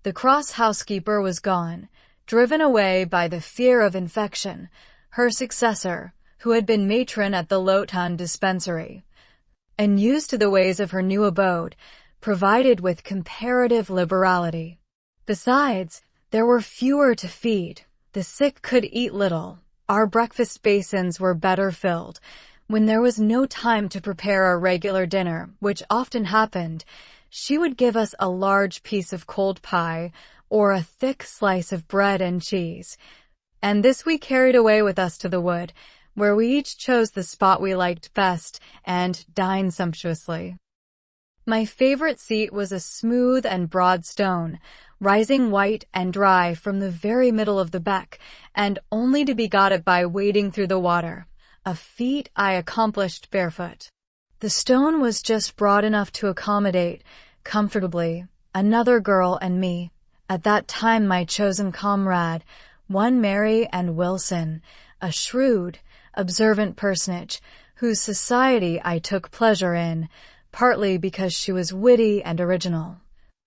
The cross housekeeper was gone, driven away by the fear of infection. Her successor, who had been matron at the Lowton dispensary, and used to the ways of her new abode, provided with comparative liberality. Besides, there were fewer to feed. The sick could eat little. Our breakfast basins were better filled. When there was no time to prepare a regular dinner, which often happened, she would give us a large piece of cold pie or a thick slice of bread and cheese. And this we carried away with us to the wood, where we each chose the spot we liked best and dined sumptuously. My favorite seat was a smooth and broad stone, rising white and dry from the very middle of the beck, and only to be got at by wading through the water, a feat I accomplished barefoot. The stone was just broad enough to accommodate, comfortably, another girl and me, at that time my chosen comrade, one Mary and Wilson, a shrewd, observant personage, whose society I took pleasure in, partly because she was witty and original,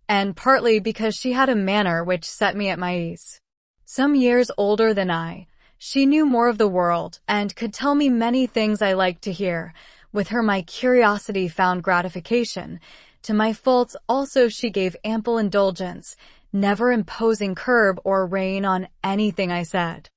and partly because she had a manner which set me at my ease. Some years older than I, she knew more of the world, and could tell me many things I liked to hear. With her my curiosity found gratification. To my faults also she gave ample indulgence, never imposing curb or rein on anything I said.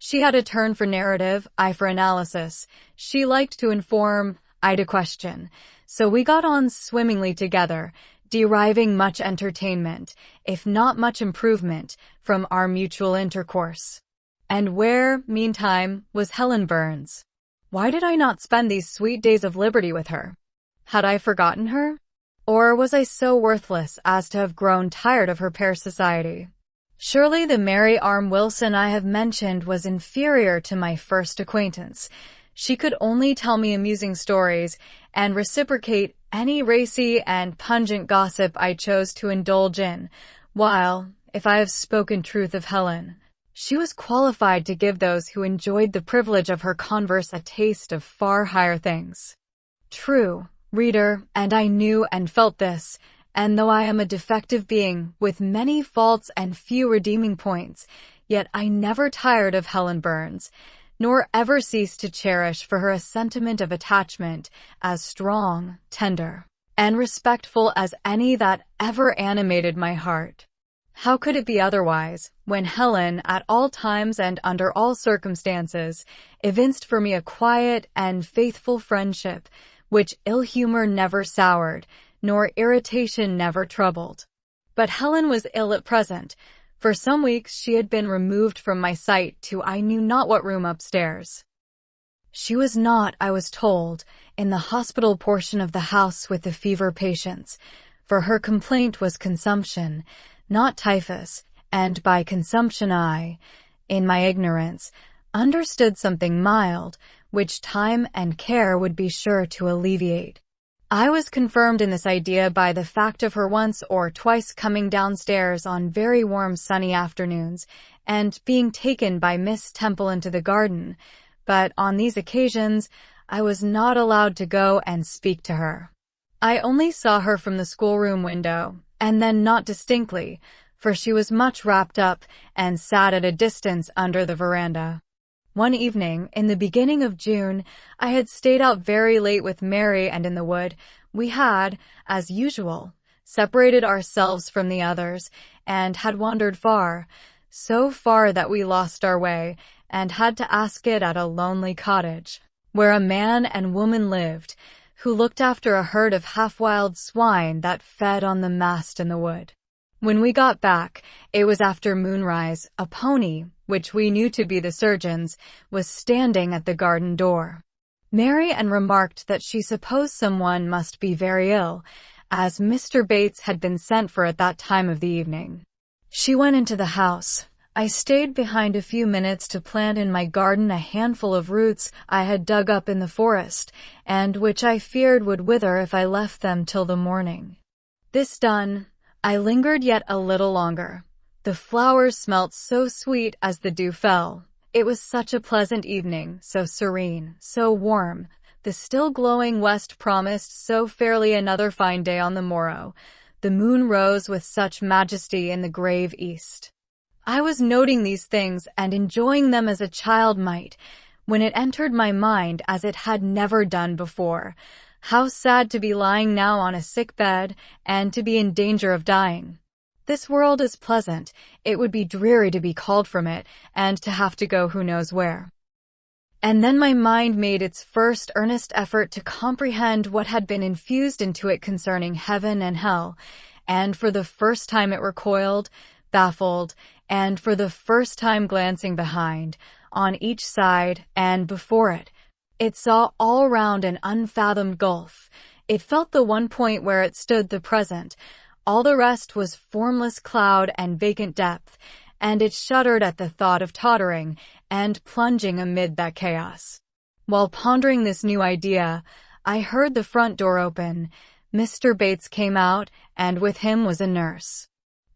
She had a turn for narrative, I for analysis. She liked to inform, I to question. So we got on swimmingly together, deriving much entertainment, if not much improvement, from our mutual intercourse. And where, meantime, was Helen Burns? Why did I not spend these sweet days of liberty with her? Had I forgotten her? Or was I so worthless as to have grown tired of her pair society? Surely the Mary Arm Wilson I have mentioned was inferior to my first acquaintance. She could only tell me amusing stories and reciprocate any racy and pungent gossip I chose to indulge in, while, if I have spoken truth of Helen, she was qualified to give those who enjoyed the privilege of her converse a taste of far higher things. True, reader, and I knew and felt this, and though I am a defective being, with many faults and few redeeming points, yet I never tired of Helen Burns, nor ever ceased to cherish for her a sentiment of attachment as strong, tender, and respectful as any that ever animated my heart. How could it be otherwise, when Helen, at all times and under all circumstances, evinced for me a quiet and faithful friendship, which ill-humor never soured, nor irritation never troubled. But Helen was ill at present. For some weeks she had been removed from my sight to I knew not what room upstairs. She was not, I was told, in the hospital portion of the house with the fever patients, for her complaint was consumption, not typhus, and by consumption I, in my ignorance, understood something mild, which time and care would be sure to alleviate. I was confirmed in this idea by the fact of her once or twice coming downstairs on very warm sunny afternoons, and being taken by Miss Temple into the garden, but on these occasions I was not allowed to go and speak to her. I only saw her from the schoolroom window, and then not distinctly, for she was much wrapped up and sat at a distance under the veranda. One evening, in the beginning of June, I had stayed out very late with Mary, and in the wood, we had, as usual, separated ourselves from the others, and had wandered far, so far that we lost our way, and had to ask it at a lonely cottage, where a man and woman lived, who looked after a herd of half-wild swine that fed on the mast in the wood. When we got back, it was after moonrise. A pony, which we knew to be the surgeon's, was standing at the garden door. Mary Ann remarked that she supposed someone must be very ill, as Mr. Bates had been sent for at that time of the evening. She went into the house. I stayed behind a few minutes to plant in my garden a handful of roots I had dug up in the forest, and which I feared would wither if I left them till the morning. This done, I lingered yet a little longer. The flowers smelt so sweet as the dew fell. It was such a pleasant evening, so serene, so warm. The still glowing west promised so fairly another fine day on the morrow. The moon rose with such majesty in the grave east. I was noting these things and enjoying them as a child might, when it entered my mind, as it had never done before, how sad to be lying now on a sick bed, and to be in danger of dying. This world is pleasant. It would be dreary to be called from it, and to have to go who knows where. And then my mind made its first earnest effort to comprehend what had been infused into it concerning heaven and hell, and for the first time it recoiled, baffled, and for the first time glancing behind, on each side, and before it, it saw all round an unfathomed gulf. It felt the one point where it stood the present. All the rest was formless cloud and vacant depth, and it shuddered at the thought of tottering and plunging amid that chaos. While pondering this new idea, I heard the front door open. Mr. Bates came out, and with him was a nurse.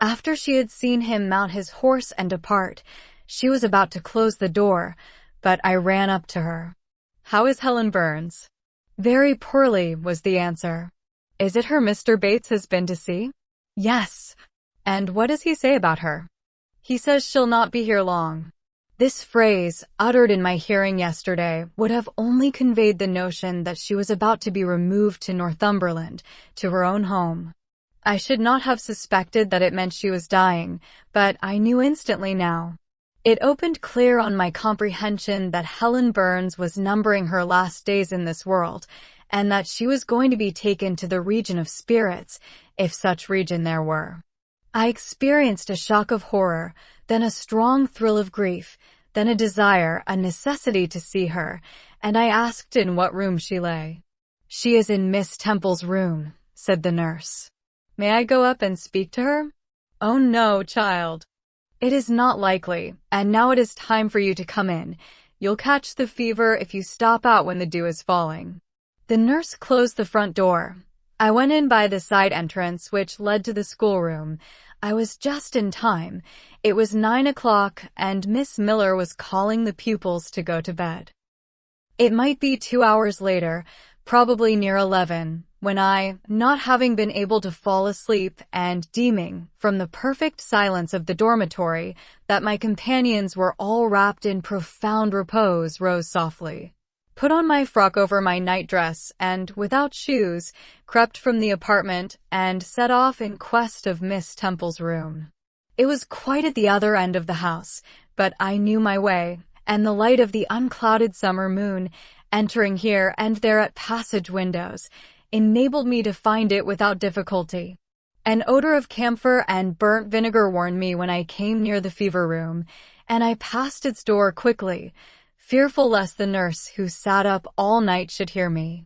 After she had seen him mount his horse and depart, she was about to close the door, but I ran up to her. "How is Helen Burns?" "Very poorly," was the answer. "Is it her Mr. Bates has been to see?" "Yes." "And what does he say about her?" "He says she'll not be here long." This phrase, uttered in my hearing yesterday, would have only conveyed the notion that she was about to be removed to Northumberland, to her own home. I should not have suspected that it meant she was dying, but I knew instantly now. It opened clear on my comprehension that Helen Burns was numbering her last days in this world, and that she was going to be taken to the region of spirits, if such region there were. I experienced a shock of horror, then a strong thrill of grief, then a desire, a necessity to see her, and I asked in what room she lay. "She is in Miss Temple's room," said the nurse. "May I go up and speak to her?" "Oh no, child. It is not likely, and now it is time for you to come in. You'll catch the fever if you stop out when the dew is falling." The nurse closed the front door. I went in by the side entrance which led to the schoolroom. I was just in time. It was 9 o'clock, and Miss Miller was calling the pupils to go to bed. It might be 2 hours later, probably near 11, when I, not having been able to fall asleep and deeming, from the perfect silence of the dormitory, that my companions were all wrapped in profound repose, rose softly, put on my frock over my night-dress, and, without shoes, crept from the apartment, and set off in quest of Miss Temple's room. It was quite at the other end of the house, but I knew my way, and the light of the unclouded summer moon, entering here and there at passage windows, enabled me to find it without difficulty. An odor of camphor and burnt vinegar warned me when I came near the fever room, and I passed its door quickly, fearful lest the nurse who sat up all night should hear me.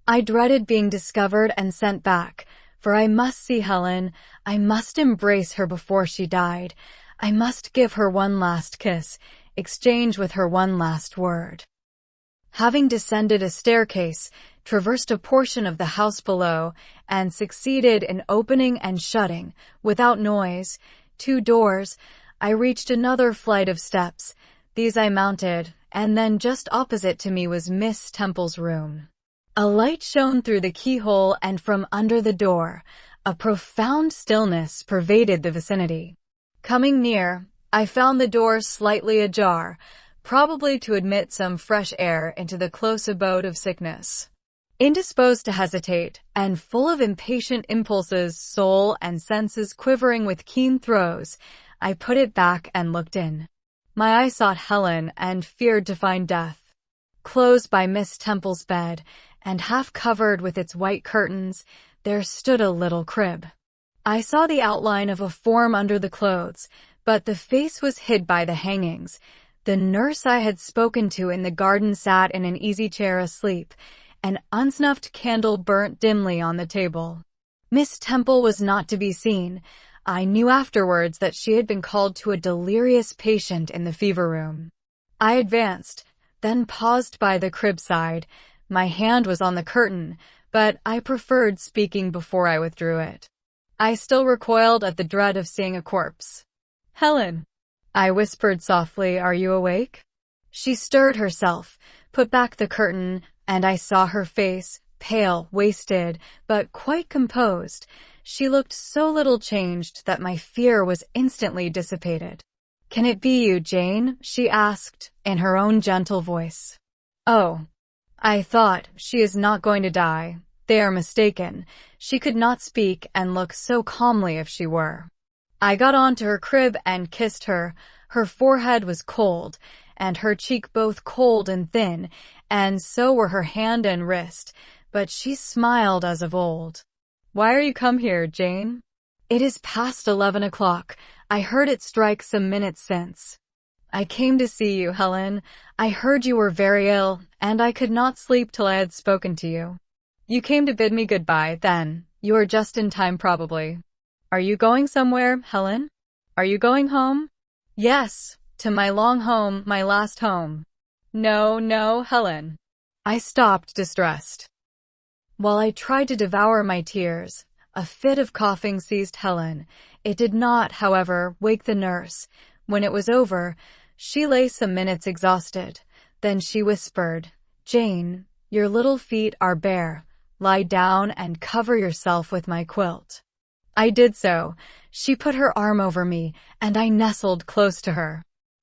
I dreaded being discovered and sent back, for I must see Helen. I must embrace her before she died. I must give her one last kiss, exchange with her one last word. Having descended a staircase, traversed a portion of the house below, and succeeded in opening and shutting, without noise, 2 doors, I reached another flight of steps. These I mounted, and then just opposite to me was Miss Temple's room. A light shone through the keyhole, and from under the door, A profound stillness pervaded the vicinity. Coming near, I found the door slightly ajar, probably to admit some fresh air into the close abode of sickness. Indisposed to hesitate, and full of impatient impulses, soul and senses quivering with keen throes, I put it back and looked in. My eye sought Helen and feared to find death. Close by Miss Temple's bed, and half covered with its white curtains, there stood a little crib. I saw the outline of a form under the clothes, but the face was hid by the hangings. The nurse I had spoken to in the garden sat in an easy chair asleep. An unsnuffed candle burnt dimly on the table. Miss Temple was not to be seen. I knew afterwards that she had been called to a delirious patient in the fever room. I advanced, then paused by the crib side. My hand was on the curtain, but I preferred speaking before I withdrew it. I still recoiled at the dread of seeing a corpse. "Helen," I whispered softly, "are you awake?" She stirred herself, put back the curtain, and I saw her face, pale, wasted, but quite composed. She looked so little changed that my fear was instantly dissipated. "Can it be you, Jane?" she asked, in her own gentle voice. "Oh, I thought, she is not going to die. They are mistaken." She could not speak and look so calmly if she were. I got on to her crib and kissed her. Her forehead was cold, and her cheek both cold and thin, and so were her hand and wrist, but she smiled as of old. "Why are you come here, Jane?" "It is past 11 o'clock. I heard it strike some minutes since." "I came to see you, Helen. I heard you were very ill, and I could not sleep till I had spoken to you." "You came to bid me goodbye, then. You are just in time, probably. Are you going somewhere, Helen? Are you going home?" "Yes, to my long home, my last home." "No, no, Helen." I stopped, distressed. While I tried to devour my tears, a fit of coughing seized Helen. It did not, however, wake the nurse. When it was over, she lay some minutes exhausted. Then she whispered, "Jane, your little feet are bare. Lie down and cover yourself with my quilt." I did so. She put her arm over me, and I nestled close to her.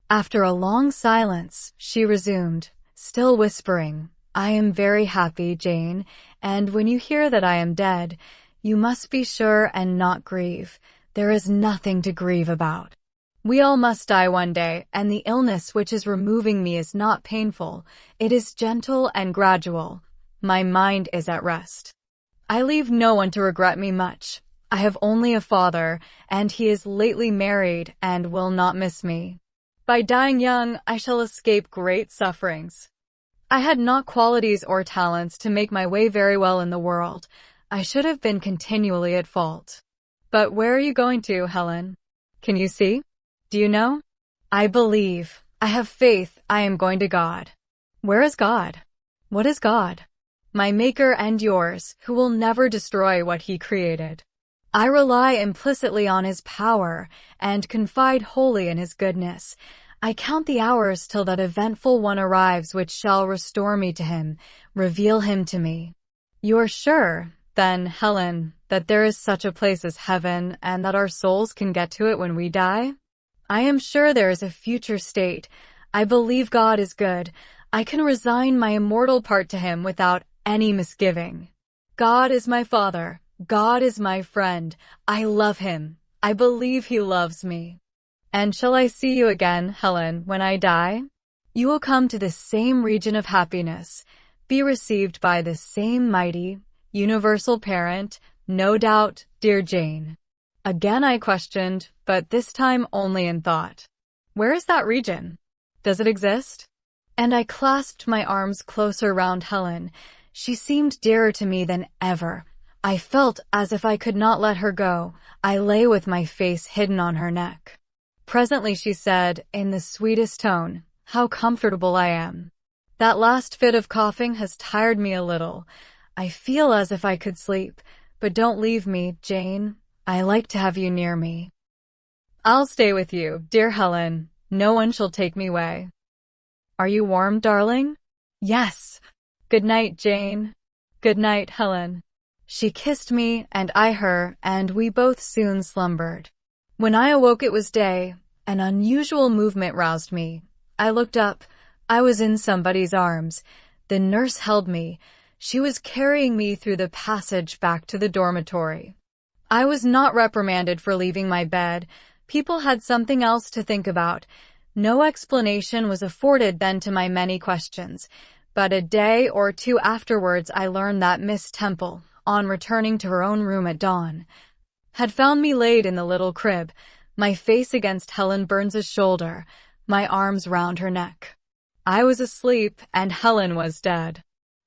After a long silence, she resumed, still whispering, "I am very happy, Jane, and when you hear that I am dead, you must be sure and not grieve. There is nothing to grieve about. We all must die one day, and the illness which is removing me is not painful. It is gentle and gradual. My mind is at rest. I leave no one to regret me much. I have only a father, and he is lately married and will not miss me. By dying young, I shall escape great sufferings. I had not qualities or talents to make my way very well in the world. I should have been continually at fault. But where are you going to, Helen? Can you see? Do you know? I believe. I have faith. I am going to God." "Where is God?" "What is God?" "My Maker and yours, who will never destroy what He created. I rely implicitly on His power and confide wholly in His goodness. I count the hours till that eventful one arrives which shall restore me to Him, reveal Him to me." "You are sure, then, Helen, that there is such a place as heaven, and that our souls can get to it when we die?" "I am sure there is a future state. I believe God is good. I can resign my immortal part to Him without any misgiving. God is my Father. God is my friend. I love Him. I believe He loves me." "And shall I see you again, Helen, when I die?" "You will come to the same region of happiness, be received by the same mighty, universal parent, no doubt, dear Jane." Again I questioned, but this time only in thought. "Where is that region? Does it exist?" And I clasped my arms closer round Helen. She seemed dearer to me than ever. I felt as if I could not let her go. I lay with my face hidden on her neck. Presently she said, in the sweetest tone, "How comfortable I am. That last fit of coughing has tired me a little. I feel as if I could sleep, but don't leave me, Jane. I like to have you near me." "I'll stay with you, dear Helen. No one shall take me away." "Are you warm, darling?" "Yes." "Good night, Jane." "Good night, Helen." She kissed me, and I her, and we both soon slumbered. When I awoke it was day. An unusual movement roused me. I looked up. I was in somebody's arms. The nurse held me. She was carrying me through the passage back to the dormitory. I was not reprimanded for leaving my bed. People had something else to think about. No explanation was afforded then to my many questions. But a day or two afterwards I learned that Miss Temple, on returning to her own room at dawn, had found me laid in the little crib, my face against Helen Burns's shoulder, my arms round her neck. I was asleep, and Helen was dead.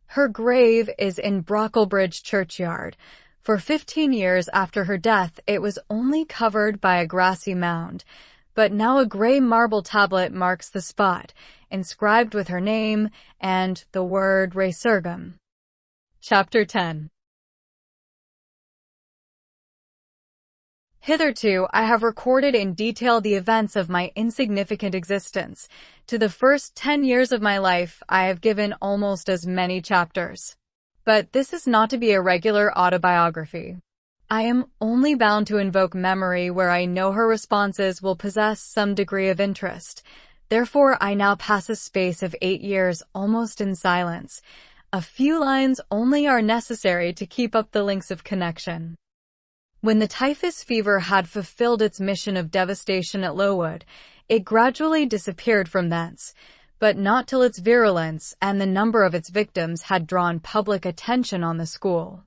Her grave is in Brocklebridge churchyard. For 15 years after her death, it was only covered by a grassy mound, but now a gray marble tablet marks the spot, inscribed with her name and the word Resurgam. Chapter 10. Hitherto, I have recorded in detail the events of my insignificant existence. To the first 10 years of my life, I have given almost as many chapters. But this is not to be a regular autobiography. I am only bound to invoke memory where I know her responses will possess some degree of interest. Therefore, I now pass a space of 8 years almost in silence. A few lines only are necessary to keep up the links of connection. When the typhus fever had fulfilled its mission of devastation at Lowood, it gradually disappeared from thence, but not till its virulence and the number of its victims had drawn public attention on the school.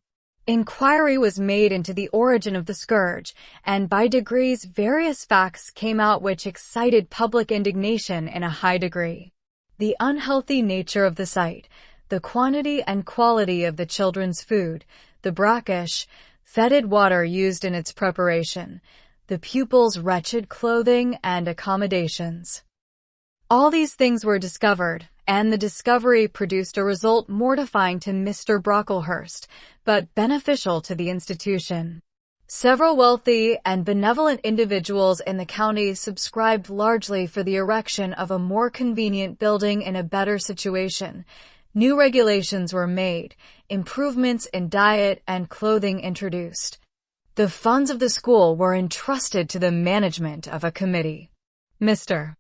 Inquiry was made into the origin of the scourge, and by degrees various facts came out which excited public indignation in a high degree. The unhealthy nature of the site, the quantity and quality of the children's food, the brackish, fetid water used in its preparation, the pupils' wretched clothing and accommodations. All these things were discovered, and the discovery produced a result mortifying to Mr. Brocklehurst, but beneficial to the institution. Several wealthy and benevolent individuals in the county subscribed largely for the erection of a more convenient building in a better situation. New regulations were made, improvements in diet and clothing introduced. The funds of the school were entrusted to the management of a committee. Mr.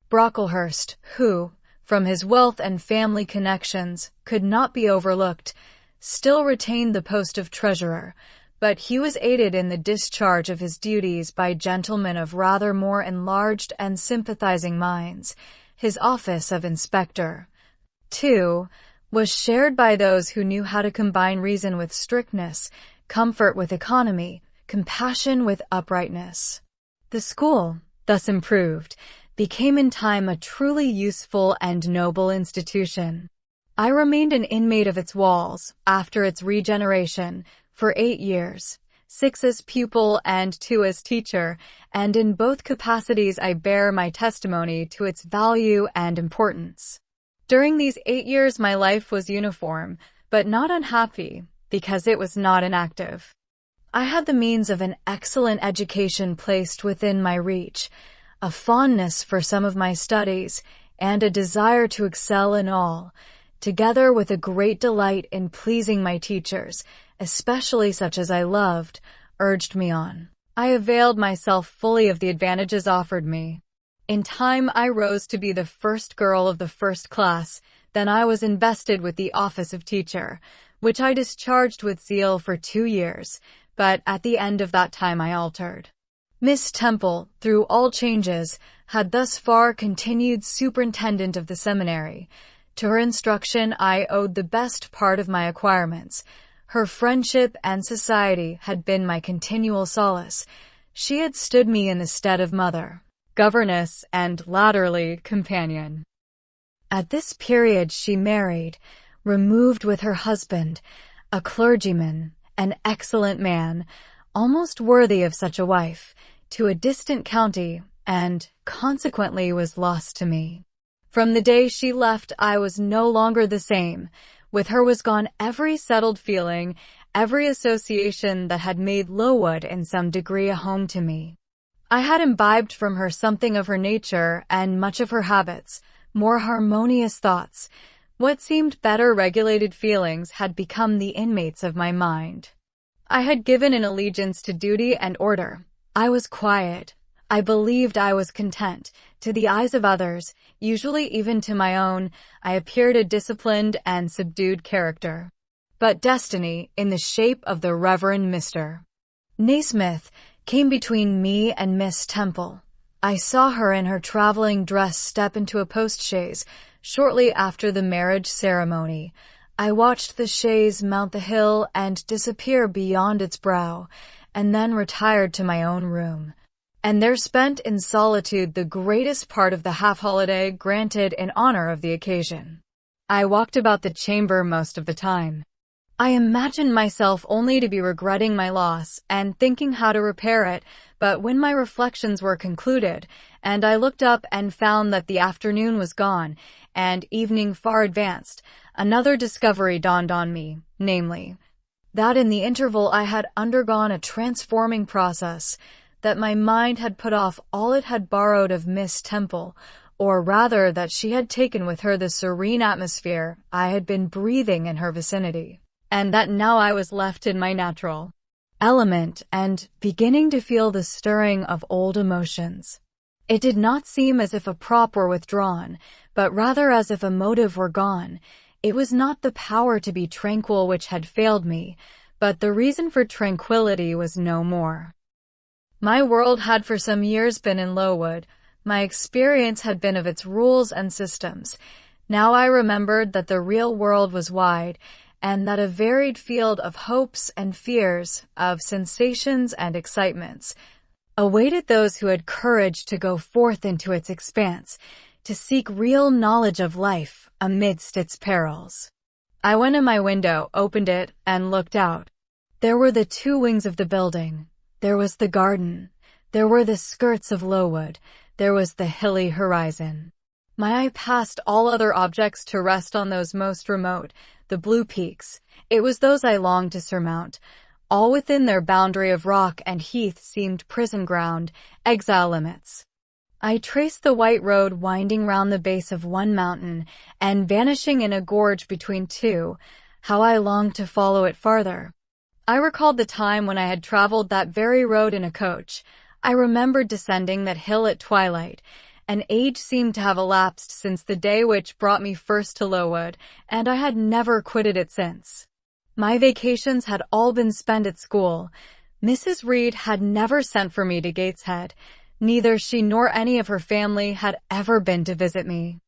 Brocklehurst, who, from his wealth and family connections, could not be overlooked, still retained the post of treasurer, but he was aided in the discharge of his duties by gentlemen of rather more enlarged and sympathizing minds. His office of inspector, too, was shared by those who knew how to combine reason with strictness, comfort with economy, compassion with uprightness. The school, thus improved, became in time a truly useful and noble institution. I remained an inmate of its walls, after its regeneration, for 8 years, 6 as pupil and 2 as teacher, and in both capacities I bear my testimony to its value and importance. During these 8 years my life was uniform, but not unhappy, because it was not inactive. I had the means of an excellent education placed within my reach, a fondness for some of my studies, and a desire to excel in all, together with a great delight in pleasing my teachers, especially such as I loved, urged me on. I availed myself fully of the advantages offered me. In time I rose to be the first girl of the first class, then I was invested with the office of teacher, which I discharged with zeal for 2 years, but at the end of that time I altered. Miss Temple, through all changes, had thus far continued superintendent of the seminary. To her instruction I owed the best part of my acquirements. Her friendship and society had been my continual solace. She had stood me in the stead of mother, governess, and latterly companion. At this period she married, removed with her husband, a clergyman, an excellent man, almost worthy of such a wife, to a distant county, and consequently was lost to me. From the day she left I was no longer the same. With her was gone every settled feeling, every association that had made Lowood in some degree a home to me. I had imbibed from her something of her nature and much of her habits, more harmonious thoughts. What seemed better regulated feelings had become the inmates of my mind. I had given an allegiance to duty and order. I was quiet. I believed I was content. To the eyes of others, usually even to my own, I appeared a disciplined and subdued character. But destiny, in the shape of the Reverend Mr. Naismith, came between me and Miss Temple. I saw her in her traveling dress step into a post-chaise shortly after the marriage ceremony. I watched the chaise mount the hill and disappear beyond its brow, and then retired to my own room, and there spent in solitude the greatest part of the half-holiday granted in honor of the occasion. I walked about the chamber most of the time. I imagined myself only to be regretting my loss and thinking how to repair it, but when my reflections were concluded, and I looked up and found that the afternoon was gone, and evening far advanced, another discovery dawned on me, namely, that in the interval I had undergone a transforming process, that my mind had put off all it had borrowed of Miss Temple, or rather that she had taken with her the serene atmosphere I had been breathing in her vicinity, and that now I was left in my natural element and beginning to feel the stirring of old emotions. It did not seem as if a prop were withdrawn, but rather as if a motive were gone. It was not the power to be tranquil which had failed me, but the reason for tranquility was no more. My world had for some years been in Lowood. My experience had been of its rules and systems. Now I remembered that the real world was wide, and that a varied field of hopes and fears, of sensations and excitements, awaited those who had courage to go forth into its expanse, to seek real knowledge of life amidst its perils. I went to my window, opened it, and looked out. There were the two wings of the building. There was the garden. There were the skirts of Lowood. There was the hilly horizon. My eye passed all other objects to rest on those most remote, the blue peaks. It was those I longed to surmount. All within their boundary of rock and heath seemed prison ground, exile limits. I traced the white road winding round the base of one mountain and vanishing in a gorge between two. How I longed to follow it farther. I recalled the time when I had traveled that very road in a coach. I remembered descending that hill at twilight. An age seemed to have elapsed since the day which brought me first to Lowood, and I had never quitted it since. My vacations had all been spent at school. Mrs. Reed had never sent for me to Gateshead. Neither she nor any of her family had ever been to visit me.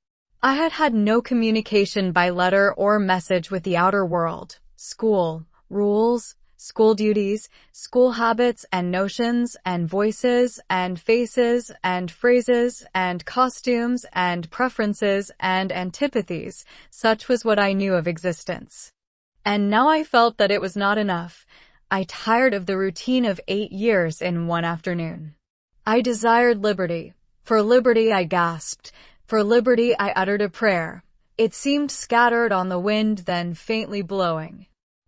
I had had no communication by letter or message with the outer world. School, rules, school duties, school habits and notions and voices and faces and phrases and costumes and preferences and antipathies, such was what I knew of existence. And now I felt that it was not enough. I tired of the routine of 8 years in one afternoon. I desired liberty. For liberty I gasped. For liberty I uttered a prayer. It seemed scattered on the wind, then faintly blowing.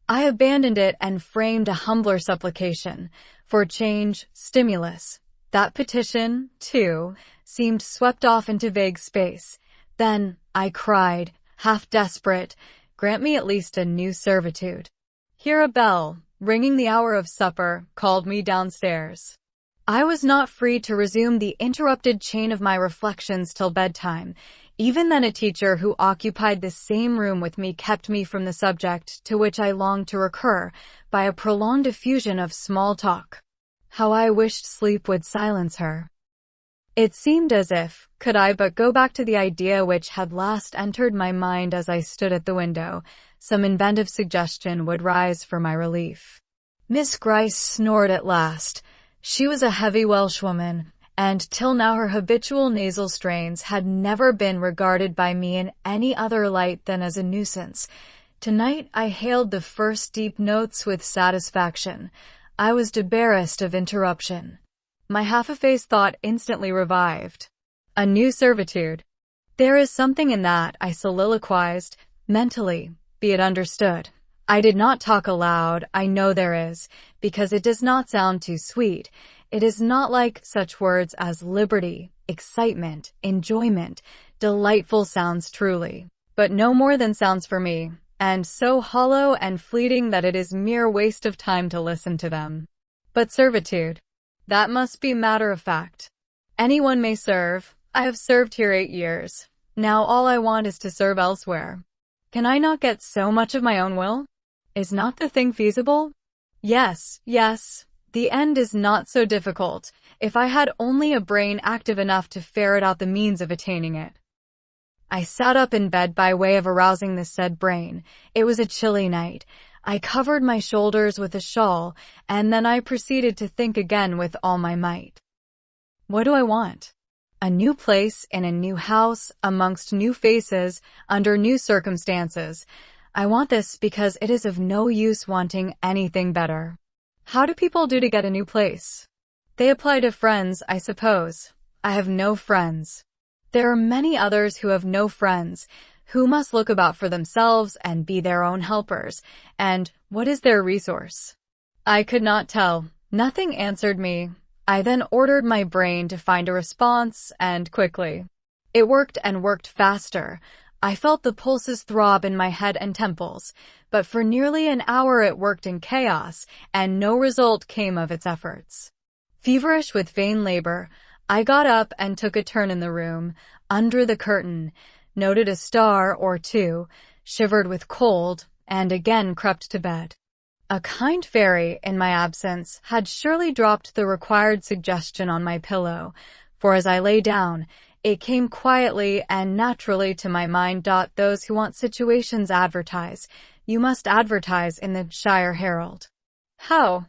I abandoned it and framed a humbler supplication for change, stimulus. That petition, too, seemed swept off into vague space. Then I cried, half desperate, grant me at least a new servitude. Here a bell, ringing the hour of supper, called me downstairs. I was not free to resume the interrupted chain of my reflections till bedtime. Even then a teacher who occupied the same room with me kept me from the subject to which I longed to recur by a prolonged effusion of small talk. How I wished sleep would silence her. It seemed as if, could I but go back to the idea which had last entered my mind as I stood at the window, some inventive suggestion would rise for my relief. Miss Gryce snored at last. She was a heavy Welshwoman, and till now her habitual nasal strains had never been regarded by me in any other light than as a nuisance. Tonight I hailed the first deep notes with satisfaction. I was debarrassed of interruption. My half-effaced thought instantly revived. A new servitude. There is something in that, I soliloquized, mentally, be it understood. I did not talk aloud, I know there is, because it does not sound too sweet. It is not like such words as liberty, excitement, enjoyment, delightful sounds truly, but no more than sounds for me. and so hollow and fleeting that it is mere waste of time to listen to them. But servitude, that must be matter of fact. Anyone may serve. I have served here 8 years. Now all I want is to serve elsewhere. Can I not get so much of my own will? Is not the thing feasible? Yes, yes. The end is not so difficult, if I had only a brain active enough to ferret out the means of attaining it. I sat up in bed by way of arousing the said brain. It was a chilly night. I covered my shoulders with a shawl, and then I proceeded to think again with all my might. What do I want? A new place, in a new house, amongst new faces, under new circumstances. I want this because it is of no use wanting anything better. How do people do to get a new place? They apply to friends, I suppose. I have no friends. There are many others who have no friends, who must look about for themselves and be their own helpers. And what is their resource? I could not tell. Nothing answered me. I then ordered my brain to find a response, and quickly. It worked and worked faster. I felt the pulses throb in my head and temples, but for nearly an hour it worked in chaos, and no result came of its efforts. Feverish with vain labor, I got up and took a turn in the room, under the curtain, noted a star or two, shivered with cold, and again crept to bed. A kind fairy, in my absence, had surely dropped the required suggestion on my pillow, for as I lay down, it came quietly and naturally to my mind. Those who want situations advertise. You must advertise in the Shire Herald. How?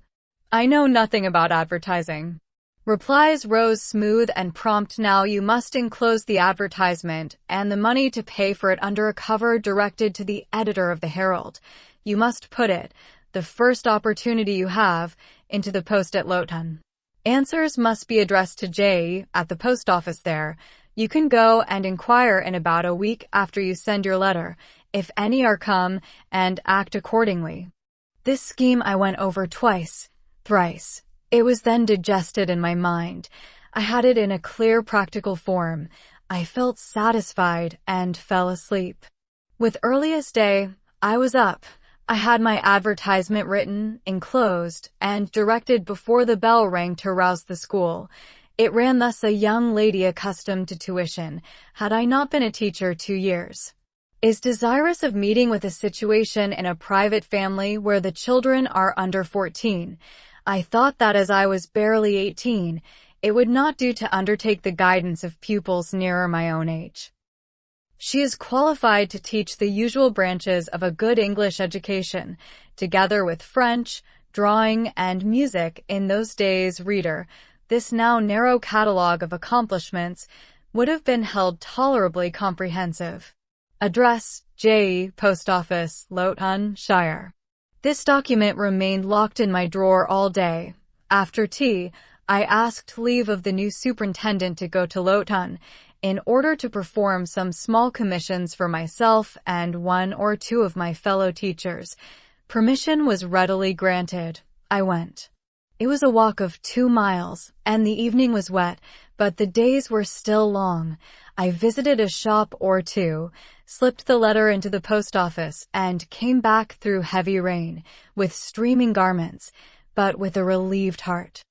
I know nothing about advertising. Replies rose smooth and prompt. Now you must enclose the advertisement and the money to pay for it under a cover directed to the editor of the Herald. You must put it, the first opportunity you have, into the post at Loughton. Answers must be addressed to J. at the post office there. You can go and inquire in about a week after you send your letter, if any are come, and act accordingly. This scheme I went over twice, thrice. It was then digested in my mind. I had it in a clear practical form. I felt satisfied and fell asleep. With earliest day, I was up. I had my advertisement written, enclosed, and directed before the bell rang to rouse the school. It ran thus: a young lady accustomed to tuition, had I not been a teacher 2 years, is desirous of meeting with a situation in a private family where the children are under 14. I thought that as I was barely 18, it would not do to undertake the guidance of pupils nearer my own age. She is qualified to teach the usual branches of a good English education, together with French, drawing, and music. In those days, reader, this now narrow catalogue of accomplishments would have been held tolerably comprehensive. Address, J. Post Office, Loughton, Shire. This document remained locked in my drawer all day. After tea, I asked leave of the new superintendent to go to Loughton, in order to perform some small commissions for myself and 1 or 2 of my fellow teachers. Permission was readily granted. I went. It was a walk of 2 miles, and the evening was wet, but the days were still long. I visited a shop or 2, slipped the letter into the post office, and came back through heavy rain, with streaming garments, but with a relieved heart.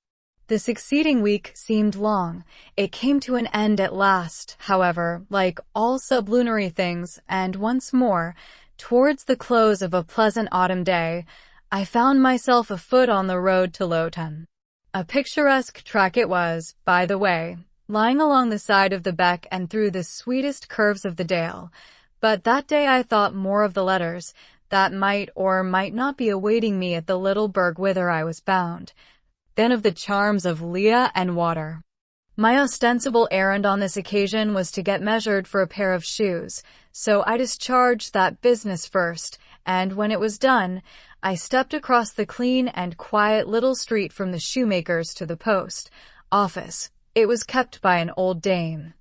The succeeding week seemed long. It came to an end at last, however, like all sublunary things, and once more, towards the close of a pleasant autumn day, I found myself afoot on the road to Loughton. A picturesque track it was, by the way, lying along the side of the beck and through the sweetest curves of the dale. But that day I thought more of the letters that might or might not be awaiting me at the little burg whither I was bound, than of the charms of Leah and water. My ostensible errand on this occasion was to get measured for a pair of shoes, so I discharged that business first, and when it was done, I stepped across the clean and quiet little street from the shoemaker's to the post office. It was kept by an old dame,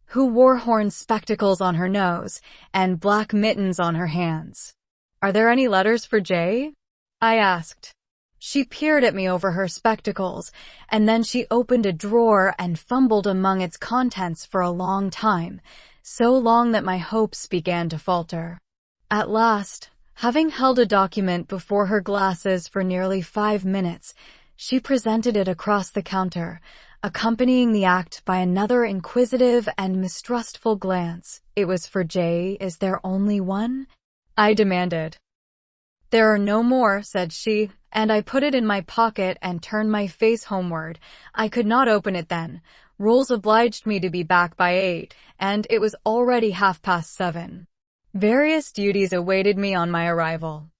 who wore horn spectacles on her nose and black mittens on her hands. "Are there any letters for J?" I asked. She peered at me over her spectacles, and then she opened a drawer and fumbled among its contents for a long time, so long that my hopes began to falter. At last, Having held a document before her glasses for nearly 5 minutes, she presented it across the counter, accompanying the act by another inquisitive and mistrustful glance. "It was for Jay. Is there only one?" I demanded. "There are no more," said she, and I put it in my pocket and turned my face homeward. I could not open it then. Rules obliged me to be back by 8, and it was already 7:30. Various duties awaited me on my arrival.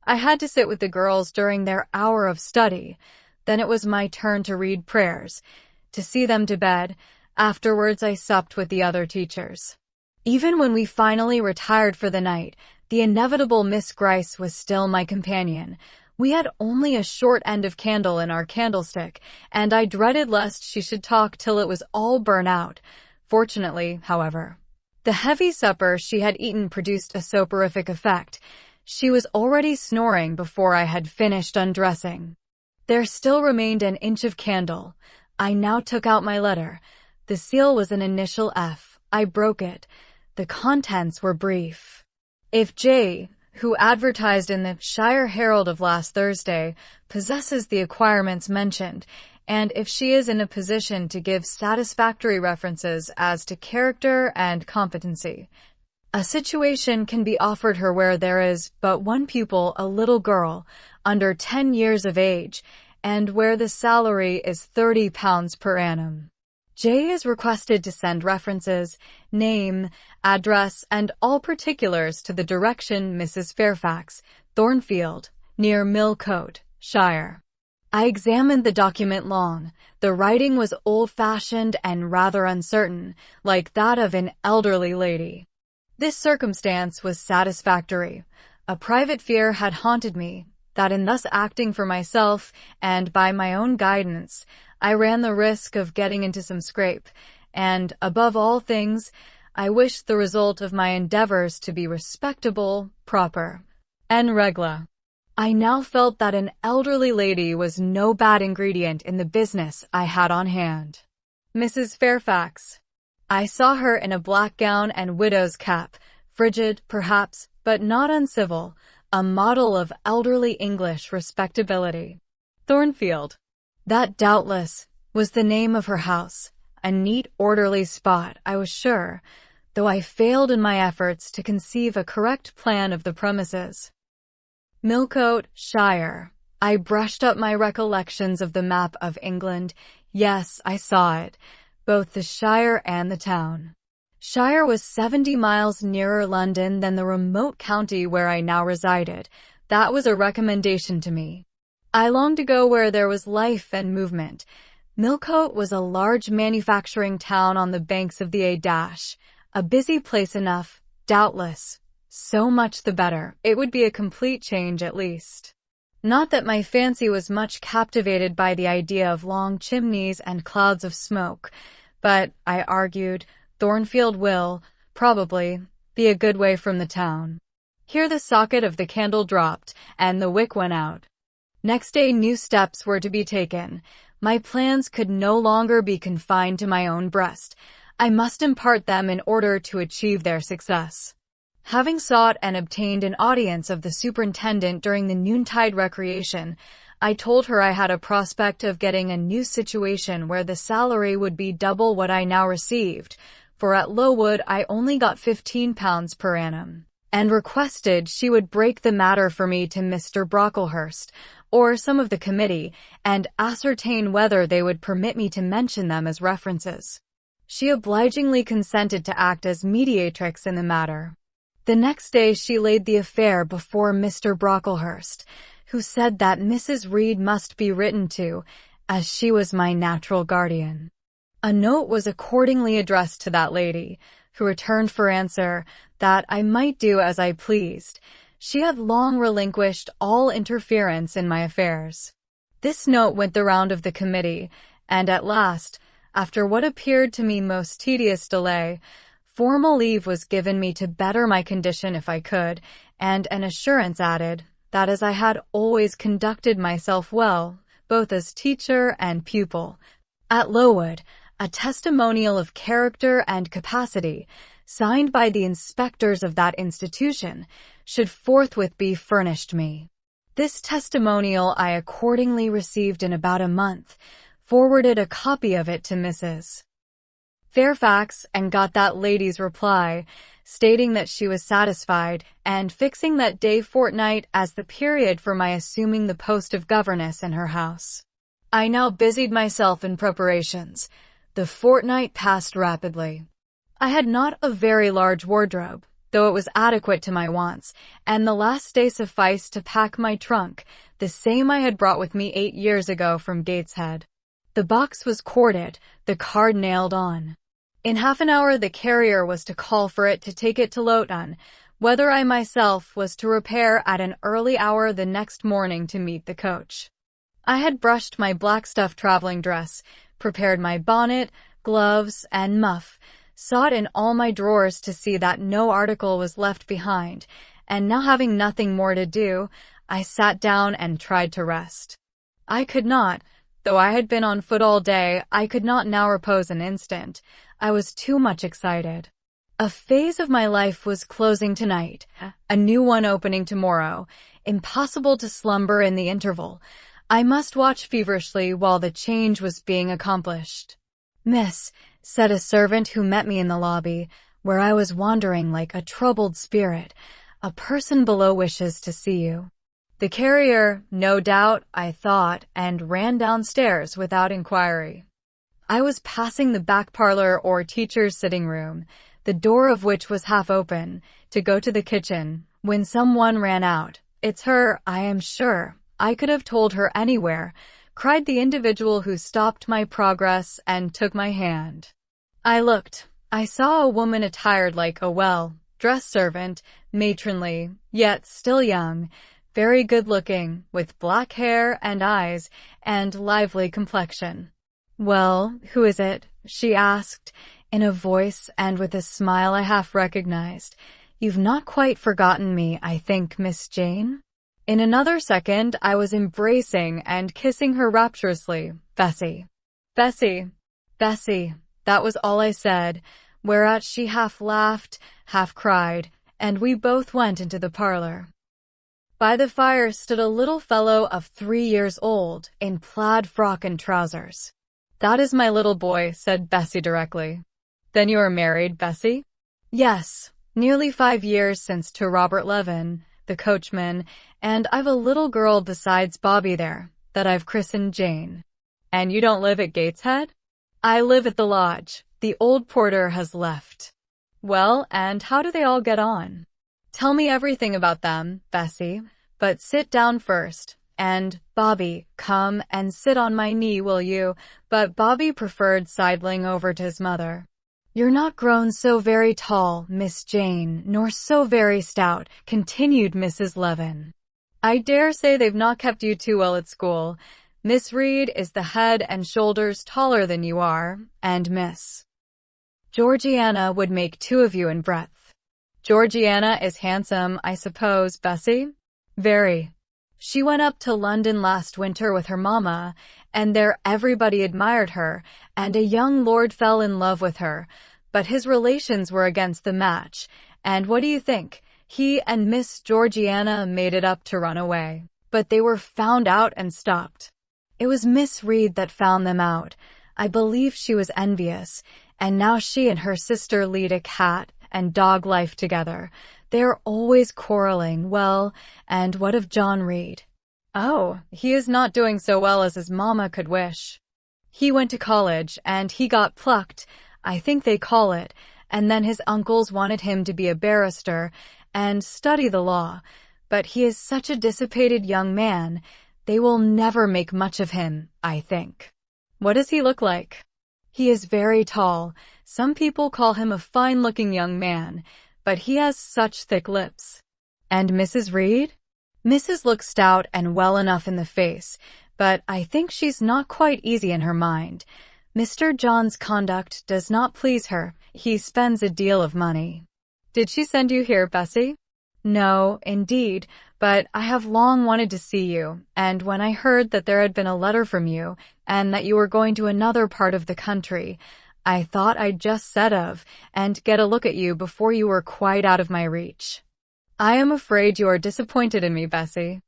I had to sit with the girls during their hour of study. Then it was my turn to read prayers, to see them to bed. Afterwards I supped with the other teachers. Even when we finally retired for the night, the inevitable Miss Gryce was still my companion. We had only a short end of candle in our candlestick, and I dreaded lest she should talk till it was all burnt out. Fortunately, however, the heavy supper she had eaten produced a soporific effect. She was already snoring before I had finished undressing. There still remained an inch of candle. I now took out my letter. The seal was an initial F. I broke it. The contents were brief. "If J, who advertised in the Shire Herald of last Thursday, possesses the acquirements mentioned, and if she is in a position to give satisfactory references as to character and competency, a situation can be offered her where there is but one pupil, a little girl, under 10 years of age, and where the salary is £30 per annum. J is requested to send references, name, address, and all particulars to the direction Mrs. Fairfax, Thornfield, near Millcote, Shire." I examined the document long. The writing was old-fashioned and rather uncertain, like that of an elderly lady. This circumstance was satisfactory. A private fear had haunted me, that in thus acting for myself, and by my own guidance, I ran the risk of getting into some scrape, and, above all things, I wished the result of my endeavors to be respectable, proper, and regla. I now felt that an elderly lady was no bad ingredient in the business I had on hand. Mrs. Fairfax. I saw her in a black gown and widow's cap, frigid, perhaps, but not uncivil, a model of elderly English respectability. Thornfield. That, doubtless, was the name of her house, a neat, orderly spot, I was sure, though I failed in my efforts to conceive a correct plan of the premises. Millcote, Shire. I brushed up my recollections of the map of England. Yes, I saw it, both the Shire and the town. Shire was 70 miles nearer London than the remote county where I now resided. That was a recommendation to me. I longed to go where there was life and movement. Millcote was a large manufacturing town on the banks of the a busy place enough, doubtless. So much the better. It would be a complete change at least. Not that my fancy was much captivated by the idea of long chimneys and clouds of smoke, but, I argued, Thornfield will, probably, be a good way from the town. Here the socket of the candle dropped, and the wick went out. Next day new steps were to be taken. My plans could no longer be confined to my own breast. I must impart them in order to achieve their success. Having sought and obtained an audience of the superintendent during the noontide recreation, I told her I had a prospect of getting a new situation where the salary would be double what I now received, for at Lowood I only got £15 per annum, and requested she would break the matter for me to Mr. Brocklehurst, or some of the committee, and ascertain whether they would permit me to mention them as references. She obligingly consented to act as mediatrix in the matter. The next day she laid the affair before Mr. Brocklehurst, who said that Mrs. Reed must be written to, as she was my natural guardian. A note was accordingly addressed to that lady, who returned for answer that I might do as I pleased. She had long relinquished all interference in my affairs. This note went the round of the committee, and at last, after what appeared to me most tedious delay, formal leave was given me to better my condition if I could, and an assurance added that as I had always conducted myself well, both as teacher and pupil, at Lowood, a testimonial of character and capacity, signed by the inspectors of that institution, should forthwith be furnished me. This testimonial I accordingly received in about a month, forwarded a copy of it to Mrs. Fairfax, and got that lady's reply, stating that she was satisfied, and fixing that day fortnight as the period for my assuming the post of governess in her house. I now busied myself in preparations. The fortnight passed rapidly. I had not a very large wardrobe, though it was adequate to my wants, and the last day sufficed to pack my trunk, the same I had brought with me 8 years ago from Gateshead. The box was corded, the card nailed on. In half an hour the carrier was to call for it to take it to Loughton, whither I myself was to repair at an early hour the next morning to meet the coach. I had brushed my black stuff traveling dress, prepared my bonnet, gloves, and muff, sought in all my drawers to see that no article was left behind, and now having nothing more to do, I sat down and tried to rest. I could not. Though I had been on foot all day, I could not now repose an instant. I was too much excited. A phase of my life was closing tonight, a new one opening tomorrow. Impossible to slumber in the interval. I must watch feverishly while the change was being accomplished. "Miss," said a servant who met me in the lobby, where I was wandering like a troubled spirit, "a person below wishes to see you." The carrier, no doubt, I thought, and ran downstairs without inquiry. I was passing the back parlor or teacher's sitting room, the door of which was half open, to go to the kitchen, when someone ran out. "It's her, I am sure. I could have told her anywhere," cried the individual who stopped my progress and took my hand. I looked. I saw a woman attired like a well-dressed servant, matronly, yet still young, very good-looking, with black hair and eyes, and lively complexion. "Well, who is it?" she asked, in a voice and with a smile I half recognized. "You've not quite forgotten me, I think, Miss Jane?" In another second I was embracing and kissing her rapturously. "Bessie, Bessie, Bessie," that was all I said, whereat she half laughed, half cried, and we both went into the parlor. By the fire stood a little fellow of 3 years old, in plaid frock and trousers. "That is my little boy," said Bessie directly. "Then you are married, Bessie?" "Yes, nearly 5 years since, to Robert Levin, the coachman, and I've a little girl besides Bobby there, that I've christened Jane." "And you don't live at Gateshead?" "I live at the lodge. The old porter has left." "Well, and how do they all get on?" "Tell me everything about them, Bessie, but sit down first. And, Bobby, come and sit on my knee, will you?" But Bobby preferred sidling over to his mother. "You're not grown so very tall, Miss Jane, nor so very stout," continued Mrs. Levin. "I dare say they've not kept you too well at school. Miss Reed is the head and shoulders taller than you are, and Miss Georgiana would make 2 of you in breadth." "Georgiana is handsome, I suppose, Bessie?" "Very. She went up to London last winter with her mamma, and there everybody admired her, and a young lord fell in love with her, but his relations were against the match, and what do you think? He and Miss Georgiana made it up to run away, but they were found out and stopped. It was Miss Reed that found them out. I believe she was envious, and now she and her sister lead a cat and dog life together. They're always quarreling. Well, and what of John Reed?" "Oh, he is not doing so well as his mamma could wish. He went to college, and he got plucked, I think they call it, and then his uncles wanted him to be a barrister and study the law, but he is such a dissipated young man, they will never make much of him, I think." "What does he look like?" "He is very tall. Some people call him a fine-looking young man, but he has such thick lips." "And Mrs. Reed?" "Mrs. looks stout and well enough in the face, but I think she's not quite easy in her mind. Mr. John's conduct does not please her. He spends a deal of money." "Did she send you here, Bessie?" "No, indeed, but I have long wanted to see you, and when I heard that there had been a letter from you, and that you were going to another part of the country, I thought I'd just set of, and get a look at you before you were quite out of my reach." I am afraid you are disappointed in me, Bessie.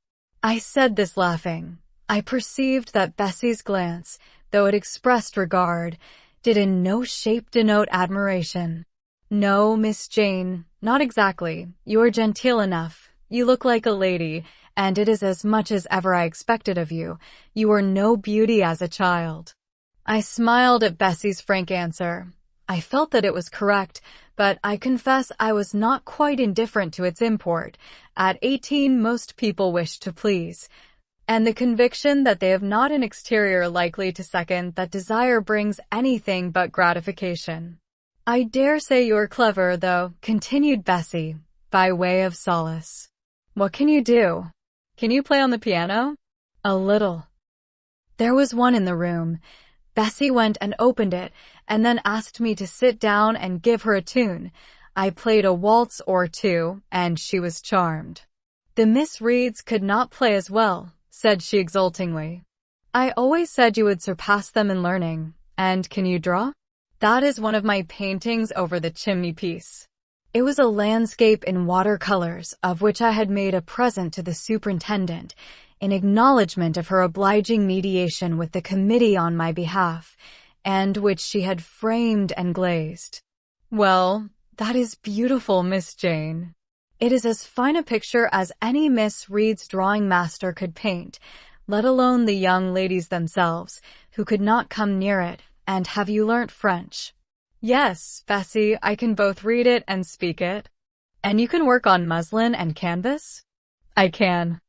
I said this laughing. I perceived that Bessie's glance, though it expressed regard, did in no shape denote admiration. No, Miss Jane, not exactly. You are genteel enough. You look like a lady, and it is as much as ever I expected of you. You are no beauty as a child. I smiled at Bessie's frank answer. I felt that it was correct, but I confess I was not quite indifferent to its import. At 18, most people wish to please, and the conviction that they have not an exterior likely to second that desire brings anything but gratification. I dare say you're clever, though, continued Bessie, by way of solace. What can you do? Can you play on the piano? A little. There was one in the room. Bessie went and opened it, and then asked me to sit down and give her a tune. I played a waltz or two, and she was charmed. The Miss Reeds could not play as well, said she exultingly. I always said you would surpass them in learning. And can you draw? That is one of my paintings over the chimney-piece. It was a landscape in watercolors, of which I had made a present to the superintendent, in acknowledgment of her obliging mediation with the committee on my behalf, and which she had framed and glazed. Well, that is beautiful, Miss Jane. It is as fine a picture as any Miss Reed's drawing master could paint, let alone the young ladies themselves, who could not come near it. And have you learnt French? Yes, Bessie, I can both read it and speak it. And you can work on muslin and canvas? I can.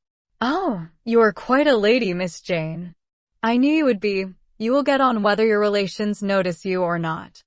Oh, you are quite a lady, Miss Jane. I knew you would be. You will get on whether your relations notice you or not.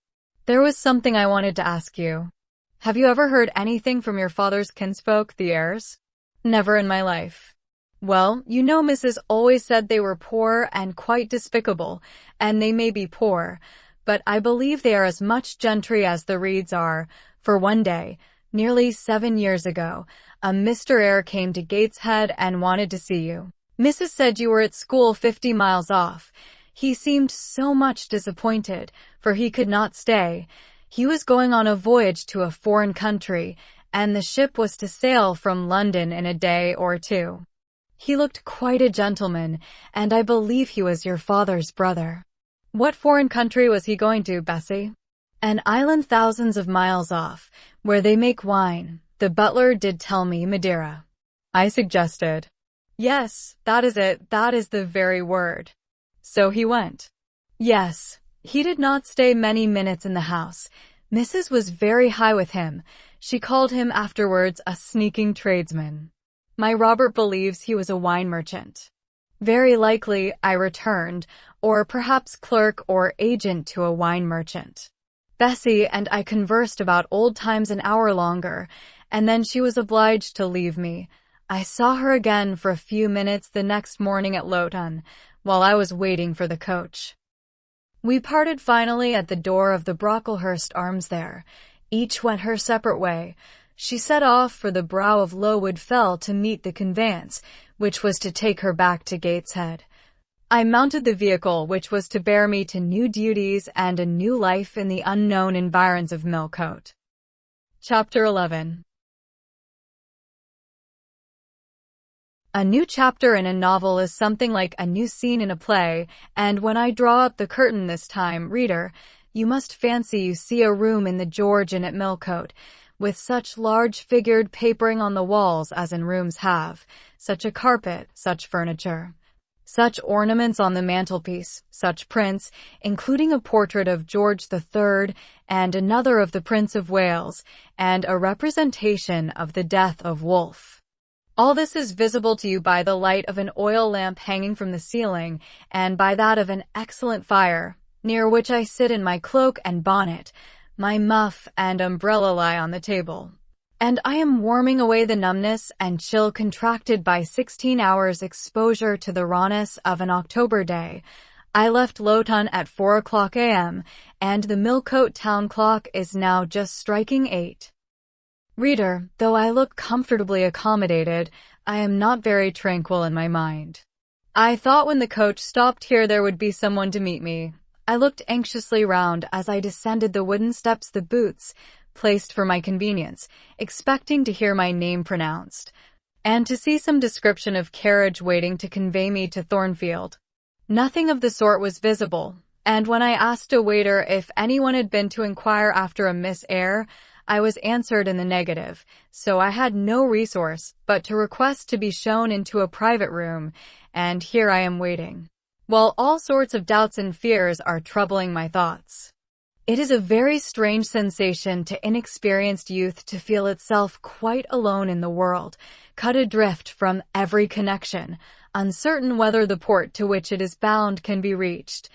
There was something I wanted to ask you. Have you ever heard anything from your father's kinsfolk, the Eyres? Never in my life. Well, you know Mrs. always said they were poor and quite despicable, and they may be poor, but I believe they are as much gentry as the Reeds are, for one day, nearly 7 years ago, a Mr. Eyre came to Gateshead and wanted to see you. Mrs. said you were at school 50 miles off. He seemed so much disappointed, for he could not stay. He was going on a voyage to a foreign country, and the ship was to sail from London in a day or two. He looked quite a gentleman, and I believe he was your father's brother. What foreign country was he going to, Bessie? An island thousands of miles off, where they make wine. The butler did tell me Madeira. I suggested. Yes, that is it, that is the very word. So he went. Yes, he did not stay many minutes in the house. Mrs. was very high with him. She called him afterwards a sneaking tradesman. My Robert believes he was a wine merchant. Very likely, I returned, or perhaps clerk or agent to a wine merchant. Bessie and I conversed about old times an hour longer, and then she was obliged to leave me. I saw her again for a few minutes the next morning at Loughton, while I was waiting for the coach. We parted finally at the door of the Brocklehurst Arms there. Each went her separate way. She set off for the brow of Lowood Fell to meet the conveyance, which was to take her back to Gateshead. I mounted the vehicle which was to bear me to new duties and a new life in the unknown environs of Millcote. Chapter 11. A new chapter in a novel is something like a new scene in a play, and when I draw up the curtain this time, reader, you must fancy you see a room in the George Inn at Millcote, with such large-figured papering on the walls as in rooms have, such a carpet, such furniture, such ornaments on the mantelpiece, such prints, including a portrait of George III and another of the Prince of Wales, and a representation of the death of Wolfe. All this is visible to you by the light of an oil lamp hanging from the ceiling, and by that of an excellent fire, near which I sit in my cloak and bonnet. My muff and umbrella lie on the table, and I am warming away the numbness and chill contracted by 16 hours' exposure to the rawness of an October day. I left Loughton at 4 o'clock a.m., and the Millcote town clock is now just striking 8. Reader, though I look comfortably accommodated, I am not very tranquil in my mind. I thought when the coach stopped here there would be someone to meet me. I looked anxiously round as I descended the wooden steps. The boots, placed for my convenience, expecting to hear my name pronounced, and to see some description of carriage waiting to convey me to Thornfield. Nothing of the sort was visible, and when I asked a waiter if anyone had been to inquire after a Miss Eyre, I was answered in the negative, so I had no resource but to request to be shown into a private room, and here I am waiting, while all sorts of doubts and fears are troubling my thoughts. It is a very strange sensation to inexperienced youth to feel itself quite alone in the world, cut adrift from every connection, uncertain whether the port to which it is bound can be reached,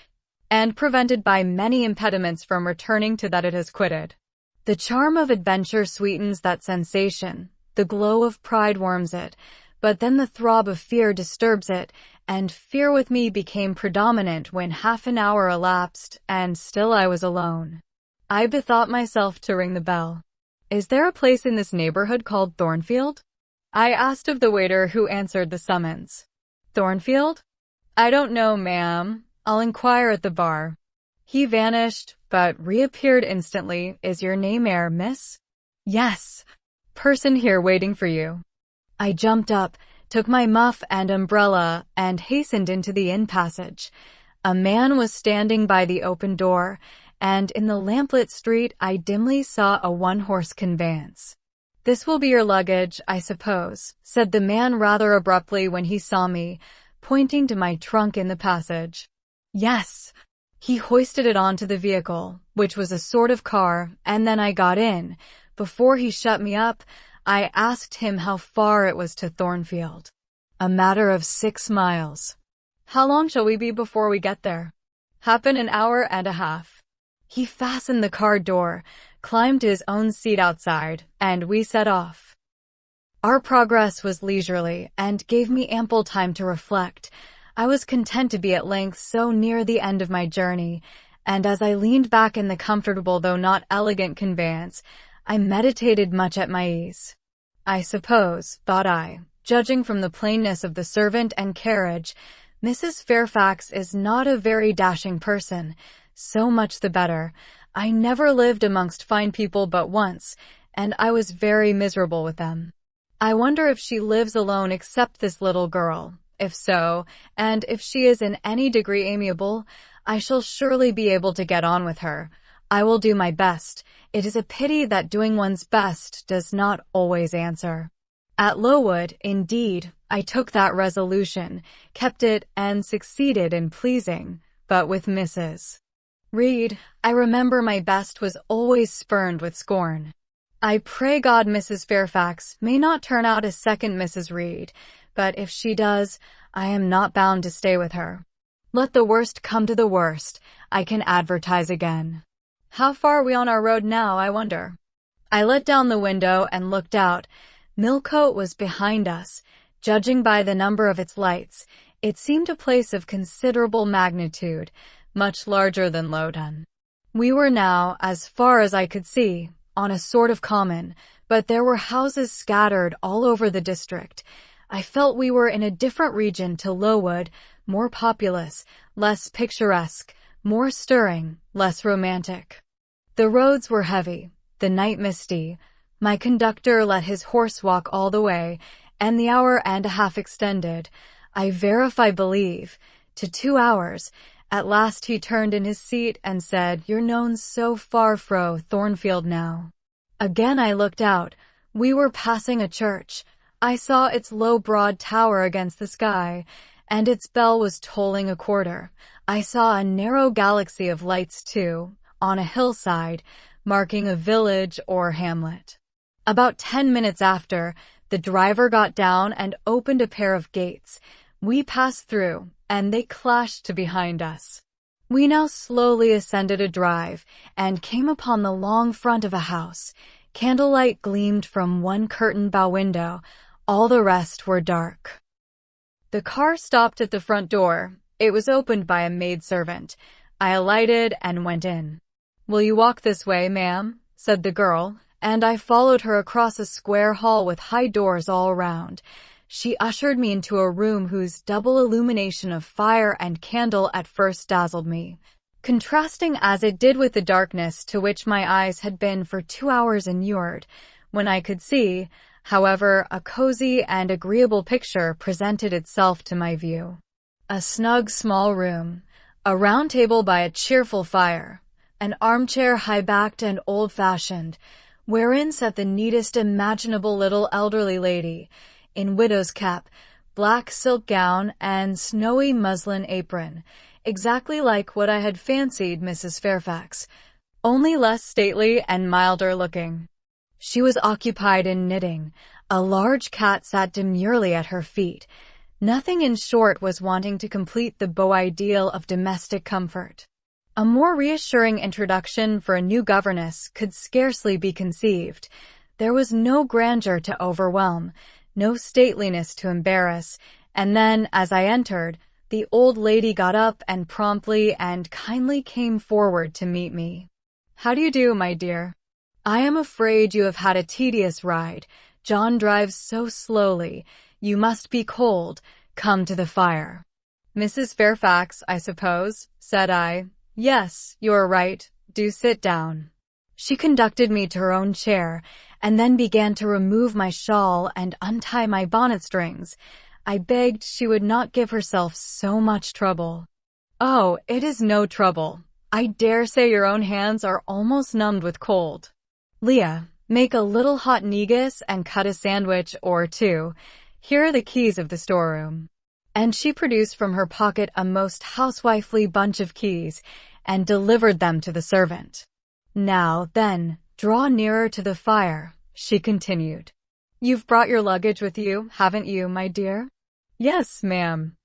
and prevented by many impediments from returning to that it has quitted. The charm of adventure sweetens that sensation, the glow of pride warms it, but then the throb of fear disturbs it, and fear with me became predominant when half an hour elapsed, and still I was alone. I bethought myself to ring the bell. "Is there a place in this neighborhood called Thornfield?" I asked of the waiter who answered the summons. "Thornfield? I don't know, ma'am. I'll inquire at the bar." He vanished, but reappeared instantly. "Is your name Eyre, miss?" "Yes. Person here waiting for you." I jumped up, took my muff and umbrella, and hastened into the inn passage. A man was standing by the open door, and in the lamplit street I dimly saw a one-horse conveyance. "This will be your luggage, I suppose," said the man rather abruptly when he saw me, pointing to my trunk in the passage. "Yes." He hoisted it onto the vehicle, which was a sort of car, and then I got in. Before he shut me up, I asked him how far it was to Thornfield. "A matter of 6 miles. "How long shall we be before we get there?" "Happen an hour and a half." He fastened the car door, climbed to his own seat outside, and we set off. Our progress was leisurely, and gave me ample time to reflect. I was content to be at length so near the end of my journey, and as I leaned back in the comfortable though not elegant conveyance, I meditated much at my ease. "I suppose," thought I, "judging from the plainness of the servant and carriage, Mrs. Fairfax is not a very dashing person. So much the better. I never lived amongst fine people but once, and I was very miserable with them. I wonder if she lives alone except this little girl. If so, and if she is in any degree amiable, I shall surely be able to get on with her. I will do my best. It is a pity that doing one's best does not always answer." At Lowood, indeed, I took that resolution, kept it, and succeeded in pleasing, but with Mrs. Reed, I remember my best was always spurned with scorn. I pray God Mrs. Fairfax may not turn out a second Mrs. Reed, but if she does, I am not bound to stay with her. Let the worst come to the worst, I can advertise again. How far are we on our road now, I wonder? I let down the window and looked out. Millcote was behind us. Judging by the number of its lights, it seemed a place of considerable magnitude, much larger than Lowdon. We were now, as far as I could see, on a sort of common, but there were houses scattered all over the district. I felt we were in a different region to Lowood, more populous, less picturesque, more stirring, less romantic. The roads were heavy, the night misty. My conductor let his horse walk all the way, and the hour and a half extended, I verify believe, to 2 hours. At last he turned in his seat and said, "You're known so far fro Thornfield now." Again I looked out. We were passing a church. I saw its low broad tower against the sky, and its bell was tolling a quarter. I saw a narrow galaxy of lights too, on a hillside, marking a village or hamlet. About 10 minutes after, the driver got down and opened a pair of gates. We passed through, and they clashed to behind us. We now slowly ascended a drive, and came upon the long front of a house. Candlelight gleamed from one curtained bow window. All the rest were dark. The car stopped at the front door. It was opened by a maidservant. I alighted and went in. "Will you walk this way, ma'am?" said the girl, and I followed her across a square hall with high doors all round. She ushered me into a room whose double illumination of fire and candle at first dazzled me. contrasting as it did with the darkness to which my eyes had been for 2 hours inured, when I could see. However, a cozy and agreeable picture presented itself to my view. A snug small room, a round table by a cheerful fire, an armchair high-backed and old-fashioned, wherein sat the neatest imaginable little elderly lady, in widow's cap, black silk gown, and snowy muslin apron, exactly like what I had fancied Mrs. Fairfax, only less stately and milder looking. She was occupied in knitting. A large cat sat demurely at her feet. Nothing, in short, was wanting to complete the beau ideal of domestic comfort. A more reassuring introduction for a new governess could scarcely be conceived. There was no grandeur to overwhelm, no stateliness to embarrass, and then, as I entered, the old lady got up and promptly and kindly came forward to meet me. "How do you do, my dear? I am afraid you have had a tedious ride. John drives so slowly. You must be cold. Come to the fire." "Mrs. Fairfax, I suppose," said I. "Yes, you are right. Do sit down." She conducted me to her own chair, and then began to remove my shawl and untie my bonnet strings. I begged she would not give herself so much trouble. "Oh, it is no trouble. I dare say your own hands are almost numbed with cold. Leah, make a little hot negus and cut a sandwich or two. Here are the keys of the storeroom." And she produced from her pocket a most housewifely bunch of keys and delivered them to the servant. "Now, then, draw nearer to the fire," she continued. "You've brought your luggage with you, haven't you, my dear?" "Yes, ma'am."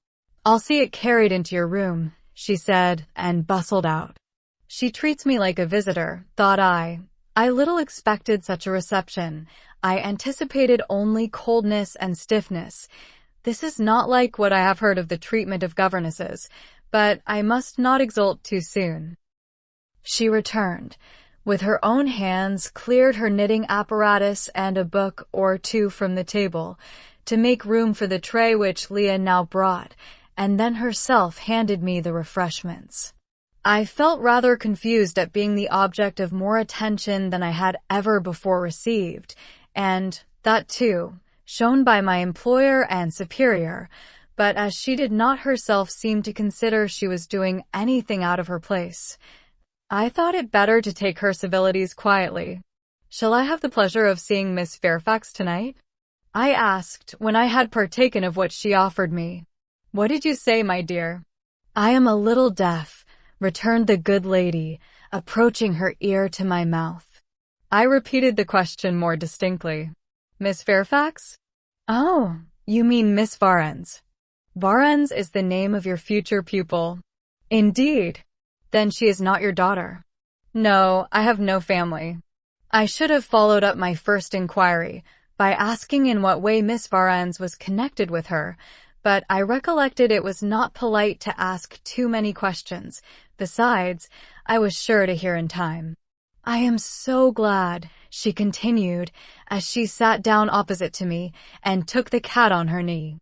"I'll see it carried into your room," she said, and bustled out. She treats me like a visitor, thought I. I little expected such a reception. I anticipated only coldness and stiffness. This is not like what I have heard of the treatment of governesses, but I must not exult too soon. She returned, with her own hands cleared her knitting apparatus and a book or two from the table, to make room for the tray which Leah now brought, and then herself handed me the refreshments. I felt rather confused at being the object of more attention than I had ever before received, and that too, shown by my employer and superior, but as she did not herself seem to consider she was doing anything out of her place, I thought it better to take her civilities quietly. "Shall I have the pleasure of seeing Miss Fairfax tonight?" I asked, when I had partaken of what she offered me. "What did you say, my dear?" "I am a little deaf," returned the good lady, approaching her ear to my mouth. I repeated the question more distinctly. "Miss Fairfax?" "Oh, you mean Miss Varens." "Varens is the name of your future pupil." "Indeed? Then she is not your daughter?" "No, I have no family." I should have followed up my first inquiry by asking in what way Miss Varens was connected with her, but I recollected it was not polite to ask too many questions. Besides, I was sure to hear in time. "I am so glad," she continued, as she sat down opposite to me and took the cat on her knee.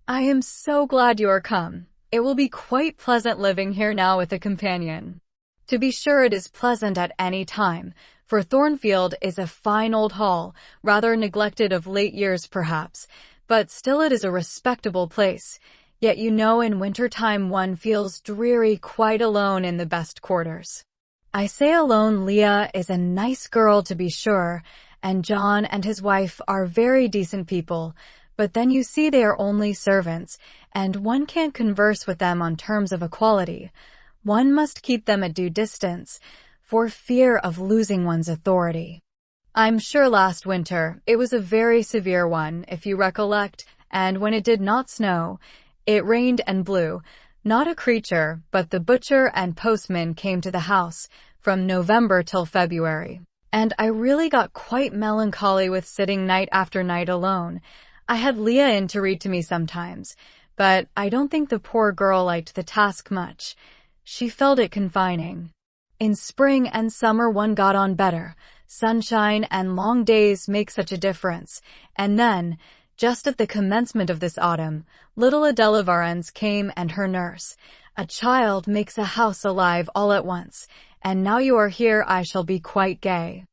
"I am so glad you are come. It will be quite pleasant living here now with a companion." To be sure, it is pleasant at any time, for Thornfield is a fine old hall, rather neglected of late years perhaps, but still it is a respectable place. Yet you know, in winter time one feels dreary quite alone in the best quarters. I say alone. Leah is a nice girl to be sure, and John and his wife are very decent people, but then you see they are only servants, and one can't converse with them on terms of equality. One must keep them at due distance, for fear of losing one's authority. I'm sure last winter it was a very severe one, if you recollect, and when it did not snow, it rained and blew. Not a creature, but the butcher and postman came to the house, from November till February, and I really got quite melancholy with sitting night after night alone. I had Leah in to read to me sometimes, but I don't think the poor girl liked the task much. She felt it confining. In spring and summer one got on better. Sunshine and long days make such a difference, and then, just at the commencement of this autumn, little Adela Varens came and her nurse. A child makes a house alive all at once, and now you are here I shall be quite gay."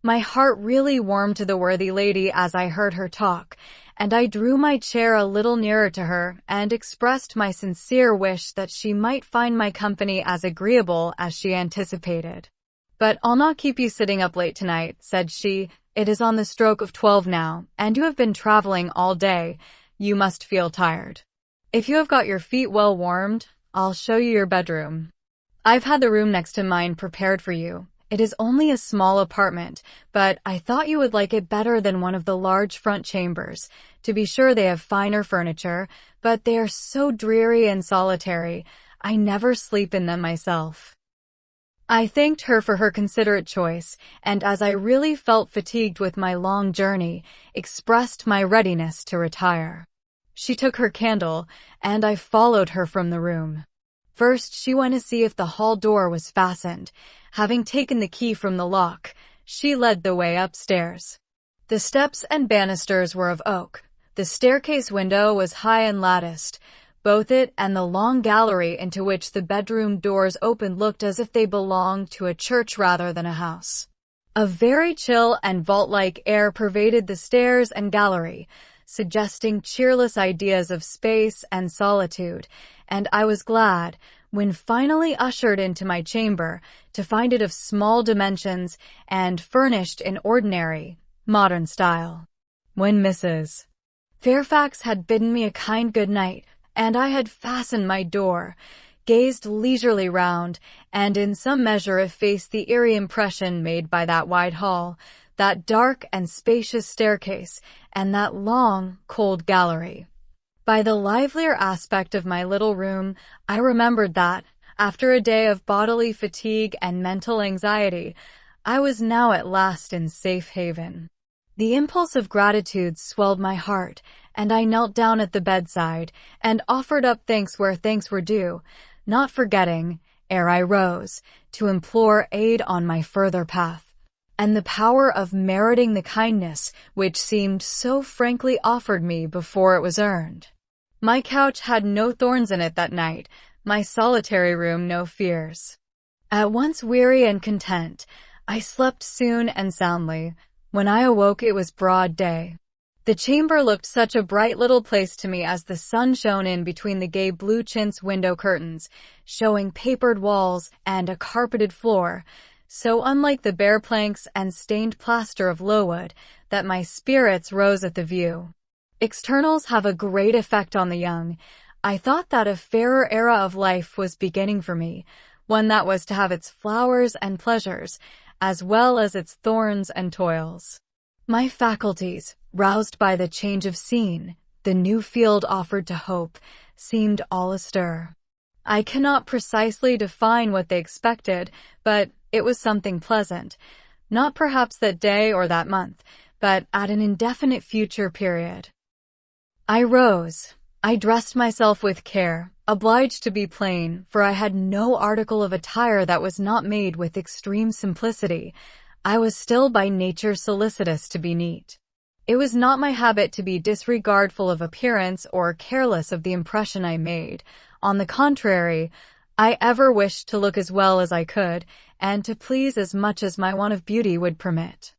My heart really warmed to the worthy lady as I heard her talk, and I drew my chair a little nearer to her and expressed my sincere wish that she might find my company as agreeable as she anticipated. "But I'll not keep you sitting up late tonight," said she. "It is on the stroke of 12 now, and you have been traveling all day. You must feel tired. If you have got your feet well warmed, I'll show you your bedroom. I've had the room next to mine prepared for you. It is only a small apartment, but I thought you would like it better than one of the large front chambers. To be sure, they have finer furniture, but they are so dreary and solitary. I never sleep in them myself." I thanked her for her considerate choice, and as I really felt fatigued with my long journey, expressed my readiness to retire. She took her candle, and I followed her from the room. First, she went to see if the hall door was fastened. Having taken the key from the lock, she led the way upstairs. The steps and banisters were of oak. The staircase window was high and latticed. Both it and the long gallery into which the bedroom doors opened looked as if they belonged to a church rather than a house. A very chill and vault-like air pervaded the stairs and gallery, suggesting cheerless ideas of space and solitude, and I was glad, when finally ushered into my chamber, to find it of small dimensions and furnished in ordinary, modern style. When Mrs. Fairfax had bidden me a kind good night, and I had fastened my door, gazed leisurely round, and in some measure effaced the eerie impression made by that wide hall, that dark and spacious staircase, and that long, cold gallery. By the livelier aspect of my little room, I remembered that, after a day of bodily fatigue and mental anxiety, I was now at last in safe haven. The impulse of gratitude swelled my heart, and I knelt down at the bedside, and offered up thanks where thanks were due, not forgetting, ere I rose, to implore aid on my further path, and the power of meriting the kindness which seemed so frankly offered me before it was earned. My couch had no thorns in it that night, my solitary room no fears. At once weary and content, I slept soon and soundly. When I awoke it was broad day. The chamber looked such a bright little place to me as the sun shone in between the gay blue chintz window curtains, showing papered walls and a carpeted floor, so unlike the bare planks and stained plaster of Lowood, that my spirits rose at the view. Externals have a great effect on the young. I thought that a fairer era of life was beginning for me, one that was to have its flowers and pleasures, as well as its thorns and toils. My faculties, roused by the change of scene, the new field offered to hope, seemed all astir. I cannot precisely define what they expected, but it was something pleasant, not perhaps that day or that month, but at an indefinite future period. I rose. I dressed myself with care, obliged to be plain, for I had no article of attire that was not made with extreme simplicity. I was still by nature solicitous to be neat. It was not my habit to be disregardful of appearance or careless of the impression I made. On the contrary, I ever wished to look as well as I could, and to please as much as my want of beauty would permit.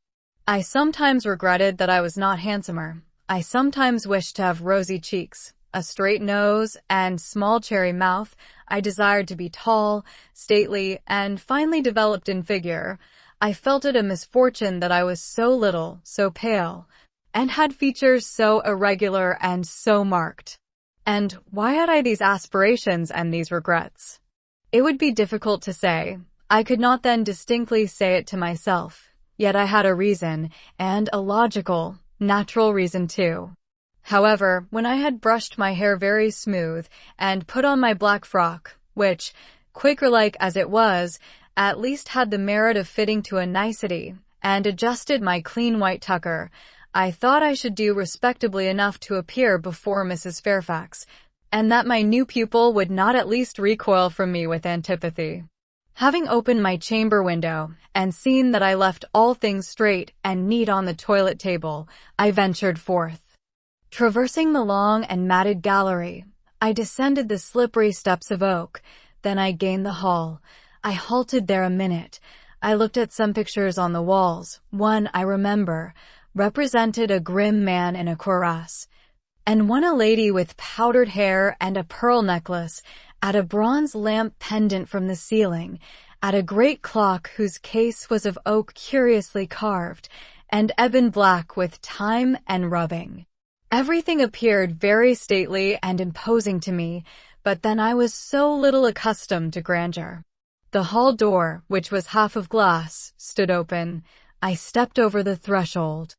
I sometimes regretted that I was not handsomer. I sometimes wished to have rosy cheeks, a straight nose, and small cherry mouth. I desired to be tall, stately, and finely developed in figure. I felt it a misfortune that I was so little, so pale, and had features so irregular and so marked. And why had I these aspirations and these regrets? It would be difficult to say. I could not then distinctly say it to myself, yet I had a reason, and a logical, natural reason too. However, when I had brushed my hair very smooth, and put on my black frock, which, Quaker-like as it was, at least had the merit of fitting to a nicety, and adjusted my clean white tucker, I thought I should do respectably enough to appear before Mrs. Fairfax, and that my new pupil would not at least recoil from me with antipathy. Having opened my chamber window, and seen that I left all things straight and neat on the toilet table, I ventured forth. Traversing the long and matted gallery, I descended the slippery steps of oak. Then I gained the hall. I halted there a minute. I looked at some pictures on the walls. One, I remember, represented a grim man in a cuirass, and one a lady with powdered hair and a pearl necklace, at a bronze lamp pendant from the ceiling, at a great clock whose case was of oak curiously carved, and ebon black with time and rubbing. Everything appeared very stately and imposing to me, but then I was so little accustomed to grandeur. The hall door, which was half of glass, stood open. I stepped over the threshold.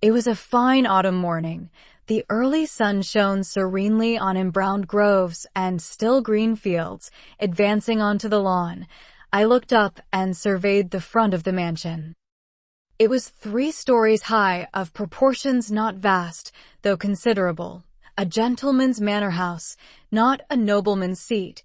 It was a fine autumn morning. The early sun shone serenely on embrowned groves and still green fields, advancing onto the lawn. I looked up and surveyed the front of the mansion. It was 3 stories high, of proportions not vast, though considerable. A gentleman's manor house, not a nobleman's seat.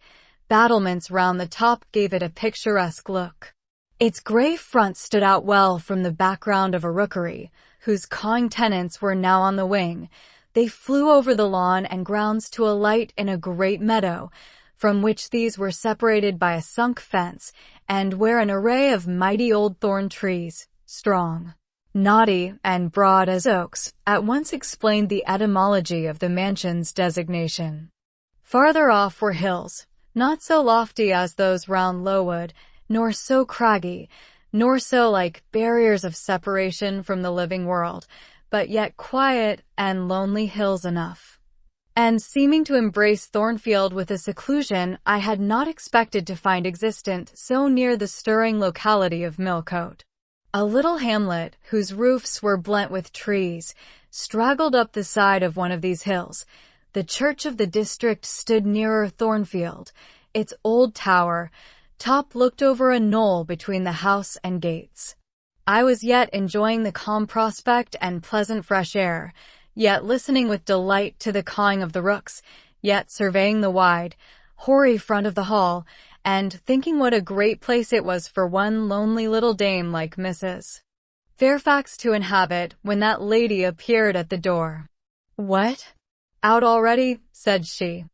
Battlements round the top gave it a picturesque look. Its grey front stood out well from the background of a rookery, whose cawing tenants were now on the wing. They flew over the lawn and grounds to alight in a great meadow, from which these were separated by a sunk fence, and where an array of mighty old thorn trees, strong, knotty, and broad as oaks, at once explained the etymology of the mansion's designation. Farther off were hills, not so lofty as those round Lowood, nor so craggy, nor so like barriers of separation from the living world, but yet quiet and lonely hills enough, and seeming to embrace Thornfield with a seclusion I had not expected to find existent so near the stirring locality of Millcote. A little hamlet, whose roofs were blent with trees, straggled up the side of one of these hills. The church of the district stood nearer Thornfield. Its old tower top looked over a knoll between the house and gates. I was yet enjoying the calm prospect and pleasant fresh air, yet listening with delight to the cawing of the rooks, yet surveying the wide, hoary front of the hall, and thinking what a great place it was for one lonely little dame like Mrs. Fairfax to inhabit, when that lady appeared at the door. "What? Out already?" said she.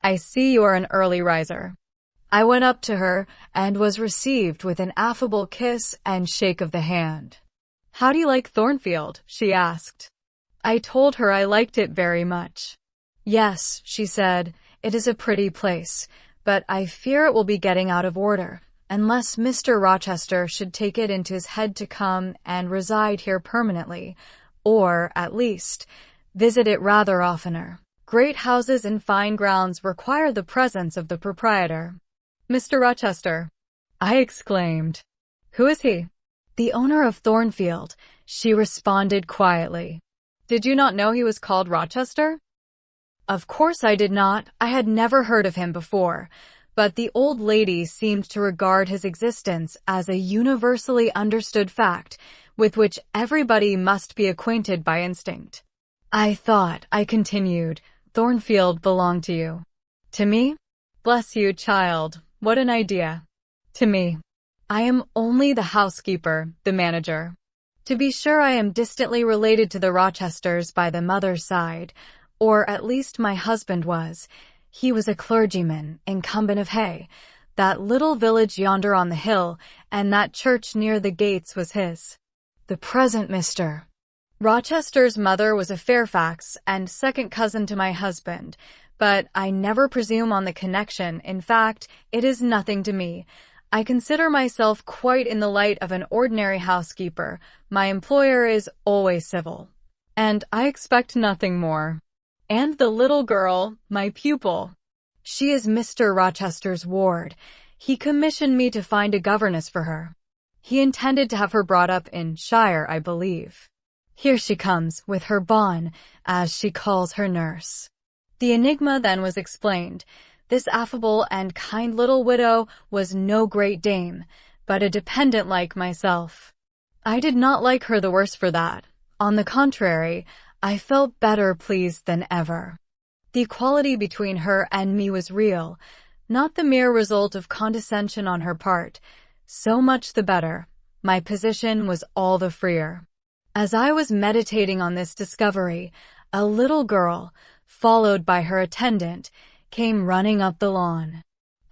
"I see you are an early riser." I went up to her, and was received with an affable kiss and shake of the hand. "How do you like Thornfield?" she asked. I told her I liked it very much. "Yes," she said, "it is a pretty place, but I fear it will be getting out of order, unless Mr. Rochester should take it into his head to come and reside here permanently, or, at least, visit it rather oftener. Great houses and fine grounds require the presence of the proprietor." "Mr. Rochester?" I exclaimed. "Who is he?" "The owner of Thornfield," she responded quietly. "Did you not know he was called Rochester?" Of course I did not. I had never heard of him before, but the old lady seemed to regard his existence as a universally understood fact, with which everybody must be acquainted by instinct. "I thought," I continued, "Thornfield belonged to you." "To me? Bless you, child. What an idea." "To me. I am only the housekeeper, the manager. To be sure, I am distantly related to the Rochesters by the mother's side, or at least my husband was. He was a clergyman, incumbent of Hay. That little village yonder on the hill, and that church near the gates was his. The present Mr. Rochester's mother was a Fairfax, and second cousin to my husband, but I never presume on the connection. In fact, it is nothing to me. I consider myself quite in the light of an ordinary housekeeper. My employer is always civil, and I expect nothing more. And the little girl, my pupil, she is Mr. Rochester's ward. He commissioned me to find a governess for her. He intended to have her brought up in Shire, I believe. Here she comes, with her bonne, as she calls her nurse." The enigma then was explained. This affable and kind little widow was no great dame, but a dependent like myself. I did not like her the worse for that. On the contrary, I felt better pleased than ever. The equality between her and me was real, not the mere result of condescension on her part. So much the better. My position was all the freer. As I was meditating on this discovery, a little girl, followed by her attendant, came running up the lawn.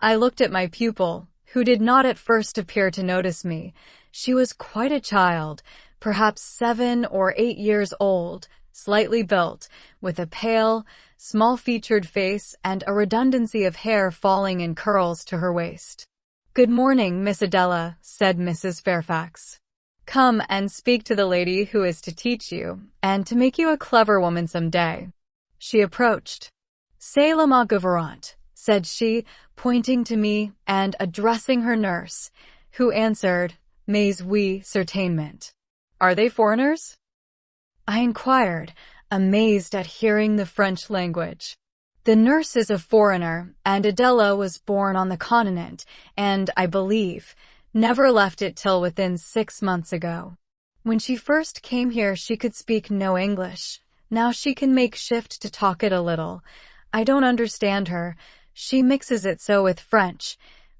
I looked at my pupil, who did not at first appear to notice me. She was quite a child, perhaps 7 or 8 years old, slightly built, with a pale, small-featured face and a redundancy of hair falling in curls to her waist. "Good morning, Miss Adela," said Mrs. Fairfax. "Come and speak to the lady who is to teach you, and to make you a clever woman some day." She approached. "C'est la ma gouvernante," said she, pointing to me and addressing her nurse, who answered, "Mais oui, certainement." "Are they foreigners?" I inquired, amazed at hearing the French language. "The nurse is a foreigner, and Adela was born on the continent, and, I believe, never left it till within 6 months ago. When she first came here she could speak no English. Now she can make shift to talk it a little. I don't understand her. She mixes it so with French,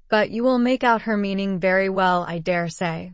but you will make out her meaning very well, I dare say."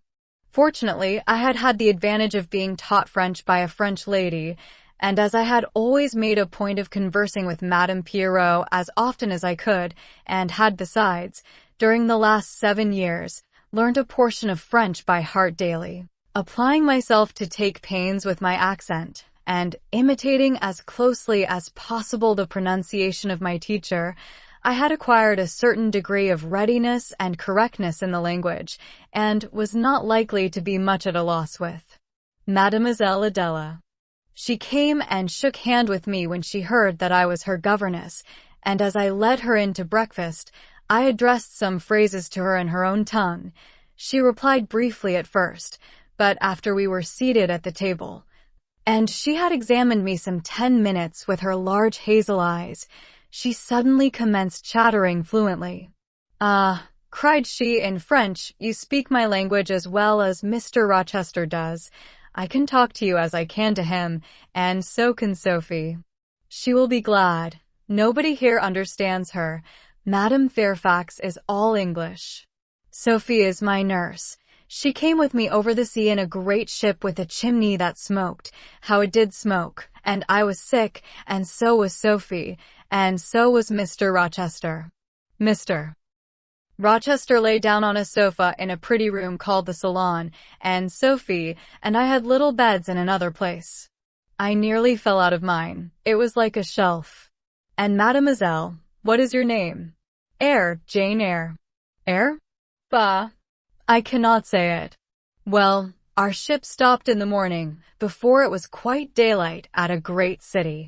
Fortunately, I had had the advantage of being taught French by a French lady, and as I had always made a point of conversing with Madame Pierrot as often as I could, and had besides, during the last 7 years, learned a portion of French by heart daily, applying myself to take pains with my accent, and imitating as closely as possible the pronunciation of my teacher, I had acquired a certain degree of readiness and correctness in the language, and was not likely to be much at a loss with Mademoiselle Adela. She came and shook hand with me when she heard that I was her governess, and as I led her in to breakfast, I addressed some phrases to her in her own tongue. She replied briefly at first, but after we were seated at the table, and she had examined me some 10 minutes with her large hazel eyes, she suddenly commenced chattering fluently. "Ah," cried she in French, "you speak my language as well as Mr. Rochester does. I can talk to you as I can to him, and so can Sophie. She will be glad. Nobody here understands her. Madame Fairfax is all English. Sophie is my nurse. She came with me over the sea in a great ship with a chimney that smoked. How it did smoke! And I was sick, and so was Sophie, and so was Mr. Rochester." Mr. Rochester lay down on a sofa in a pretty room called the salon, and Sophie and I had little beds in another place. I nearly fell out of mine. It was like a shelf. "And mademoiselle, what is your name?" "Eyre, Jane Eyre." "Eyre? Bah, I cannot say it." Well, our ship stopped in the morning, before it was quite daylight, at a great city.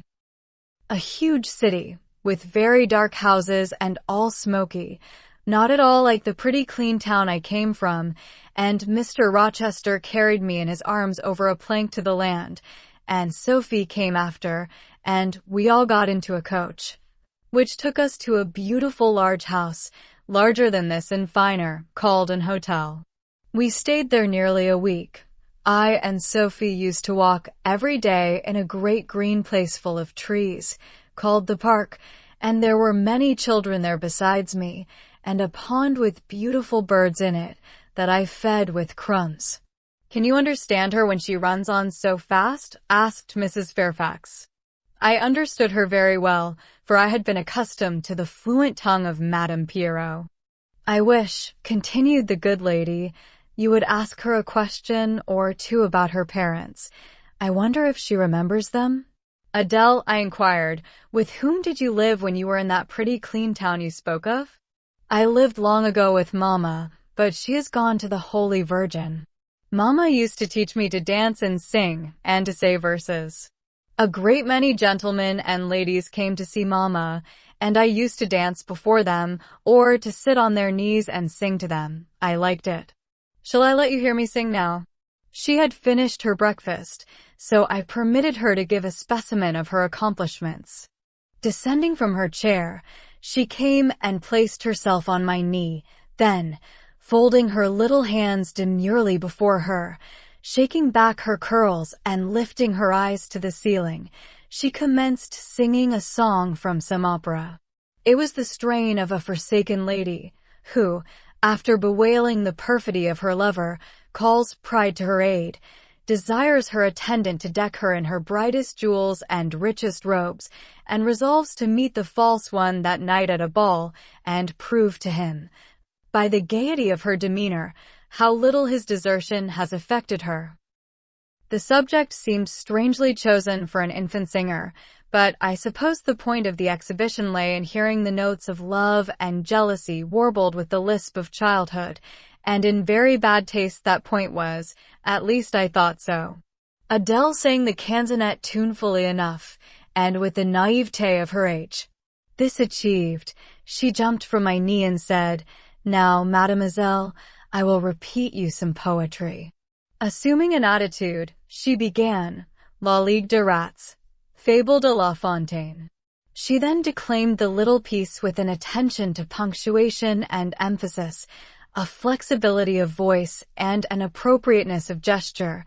A huge city, with very dark houses and all smoky, not at all like the pretty clean town I came from, and Mr. Rochester carried me in his arms over a plank to the land, and Sophie came after, and we all got into a coach, which took us to a beautiful large house, larger than this and finer, called an hotel. We stayed there nearly a week. I and Sophie used to walk every day in a great green place full of trees, called the park, and there were many children there besides me, and a pond with beautiful birds in it that I fed with crumbs. "Can you understand her when she runs on so fast?" asked Mrs. Fairfax. I understood her very well, for I had been accustomed to the fluent tongue of Madame Pierrot. "I wish," continued the good lady, "you would ask her a question or two about her parents. I wonder if she remembers them?" "Adele," I inquired, "with whom did you live when you were in that pretty clean town you spoke of?" "I lived long ago with Mamma, but she has gone to the Holy Virgin. Mamma used to teach me to dance and sing, and to say verses. A great many gentlemen and ladies came to see Mamma, and I used to dance before them, or to sit on their knees and sing to them. I liked it. Shall I let you hear me sing now?" She had finished her breakfast, so I permitted her to give a specimen of her accomplishments. Descending from her chair, she came and placed herself on my knee, then, folding her little hands demurely before her, shaking back her curls and lifting her eyes to the ceiling, she commenced singing a song from some opera. It was the strain of a forsaken lady, who, after bewailing the perfidy of her lover, calls pride to her aid. desires her attendant to deck her in her brightest jewels and richest robes, and resolves to meet the false one that night at a ball, and prove to him, by the gaiety of her demeanor, how little his desertion has affected her. The subject seemed strangely chosen for an infant singer, but I suppose the point of the exhibition lay in hearing the notes of love and jealousy warbled with the lisp of childhood, and in very bad taste that point was, at least I thought so. Adele sang the canzonet tunefully enough, and with the naivete of her age. This achieved, she jumped from my knee and said, "Now, mademoiselle, I will repeat you some poetry." Assuming an attitude, she began, La Ligue de Rats, Fable de La Fontaine. She then declaimed the little piece with an attention to punctuation and emphasis, a flexibility of voice, and an appropriateness of gesture,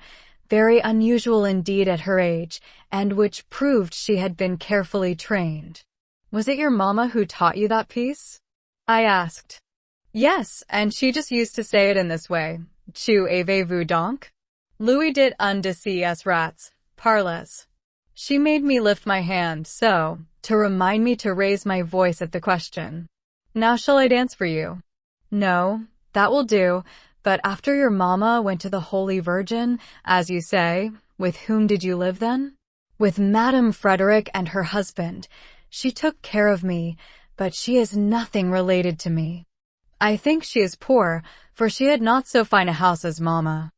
very unusual indeed at her age, and which proved she had been carefully trained. "Was it your mama who taught you that piece?" I asked. "Yes, and she just used to say it in this way. Tu avez-vous donc? Louis dit un de ces rats, parles." She made me lift my hand so, to remind me to raise my voice at the question. "Now shall I dance for you?" "No, that will do, but after your mama went to the Holy Virgin, as you say, with whom did you live then?" "With Madame Frederick and her husband. She took care of me, but she is nothing related to me. I think she is poor, for she had not so fine a house as Mamma."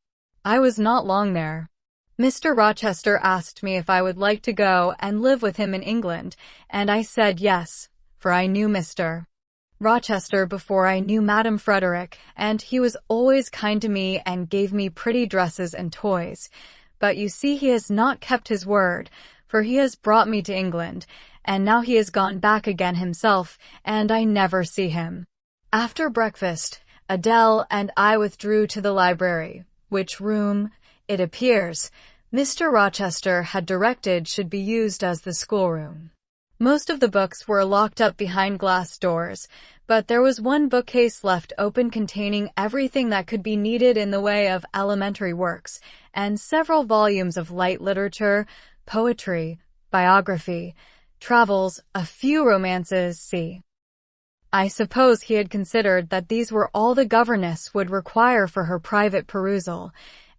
I was not long there. Mr. Rochester asked me if I would like to go and live with him in England, and I said yes, for I knew Mr. Rochester before I knew Madame Frederick, and he was always kind to me and gave me pretty dresses and toys. But you see he has not kept his word, for he has brought me to England, and now he has gone back again himself, and I never see him. After breakfast, Adele and I withdrew to the library, which room, it appears, Mr. Rochester had directed should be used as the schoolroom. Most of the books were locked up behind glass doors, but there was one bookcase left open containing everything that could be needed in the way of elementary works, and several volumes of light literature, poetry, biography, travels, a few romances, see. I suppose he had considered that these were all the governess would require for her private perusal,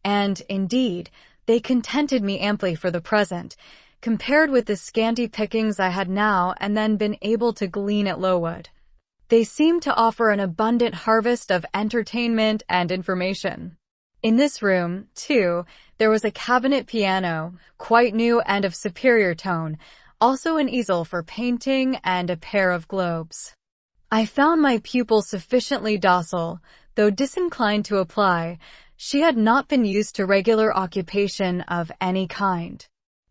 and, indeed, they contented me amply for the present, compared with the scanty pickings I had now and then been able to glean at Lowood. They seemed to offer an abundant harvest of entertainment and information. In this room, too, there was a cabinet piano, quite new and of superior tone, also an easel for painting and a pair of globes. I found my pupil sufficiently docile, though disinclined to apply. She had not been used to regular occupation of any kind.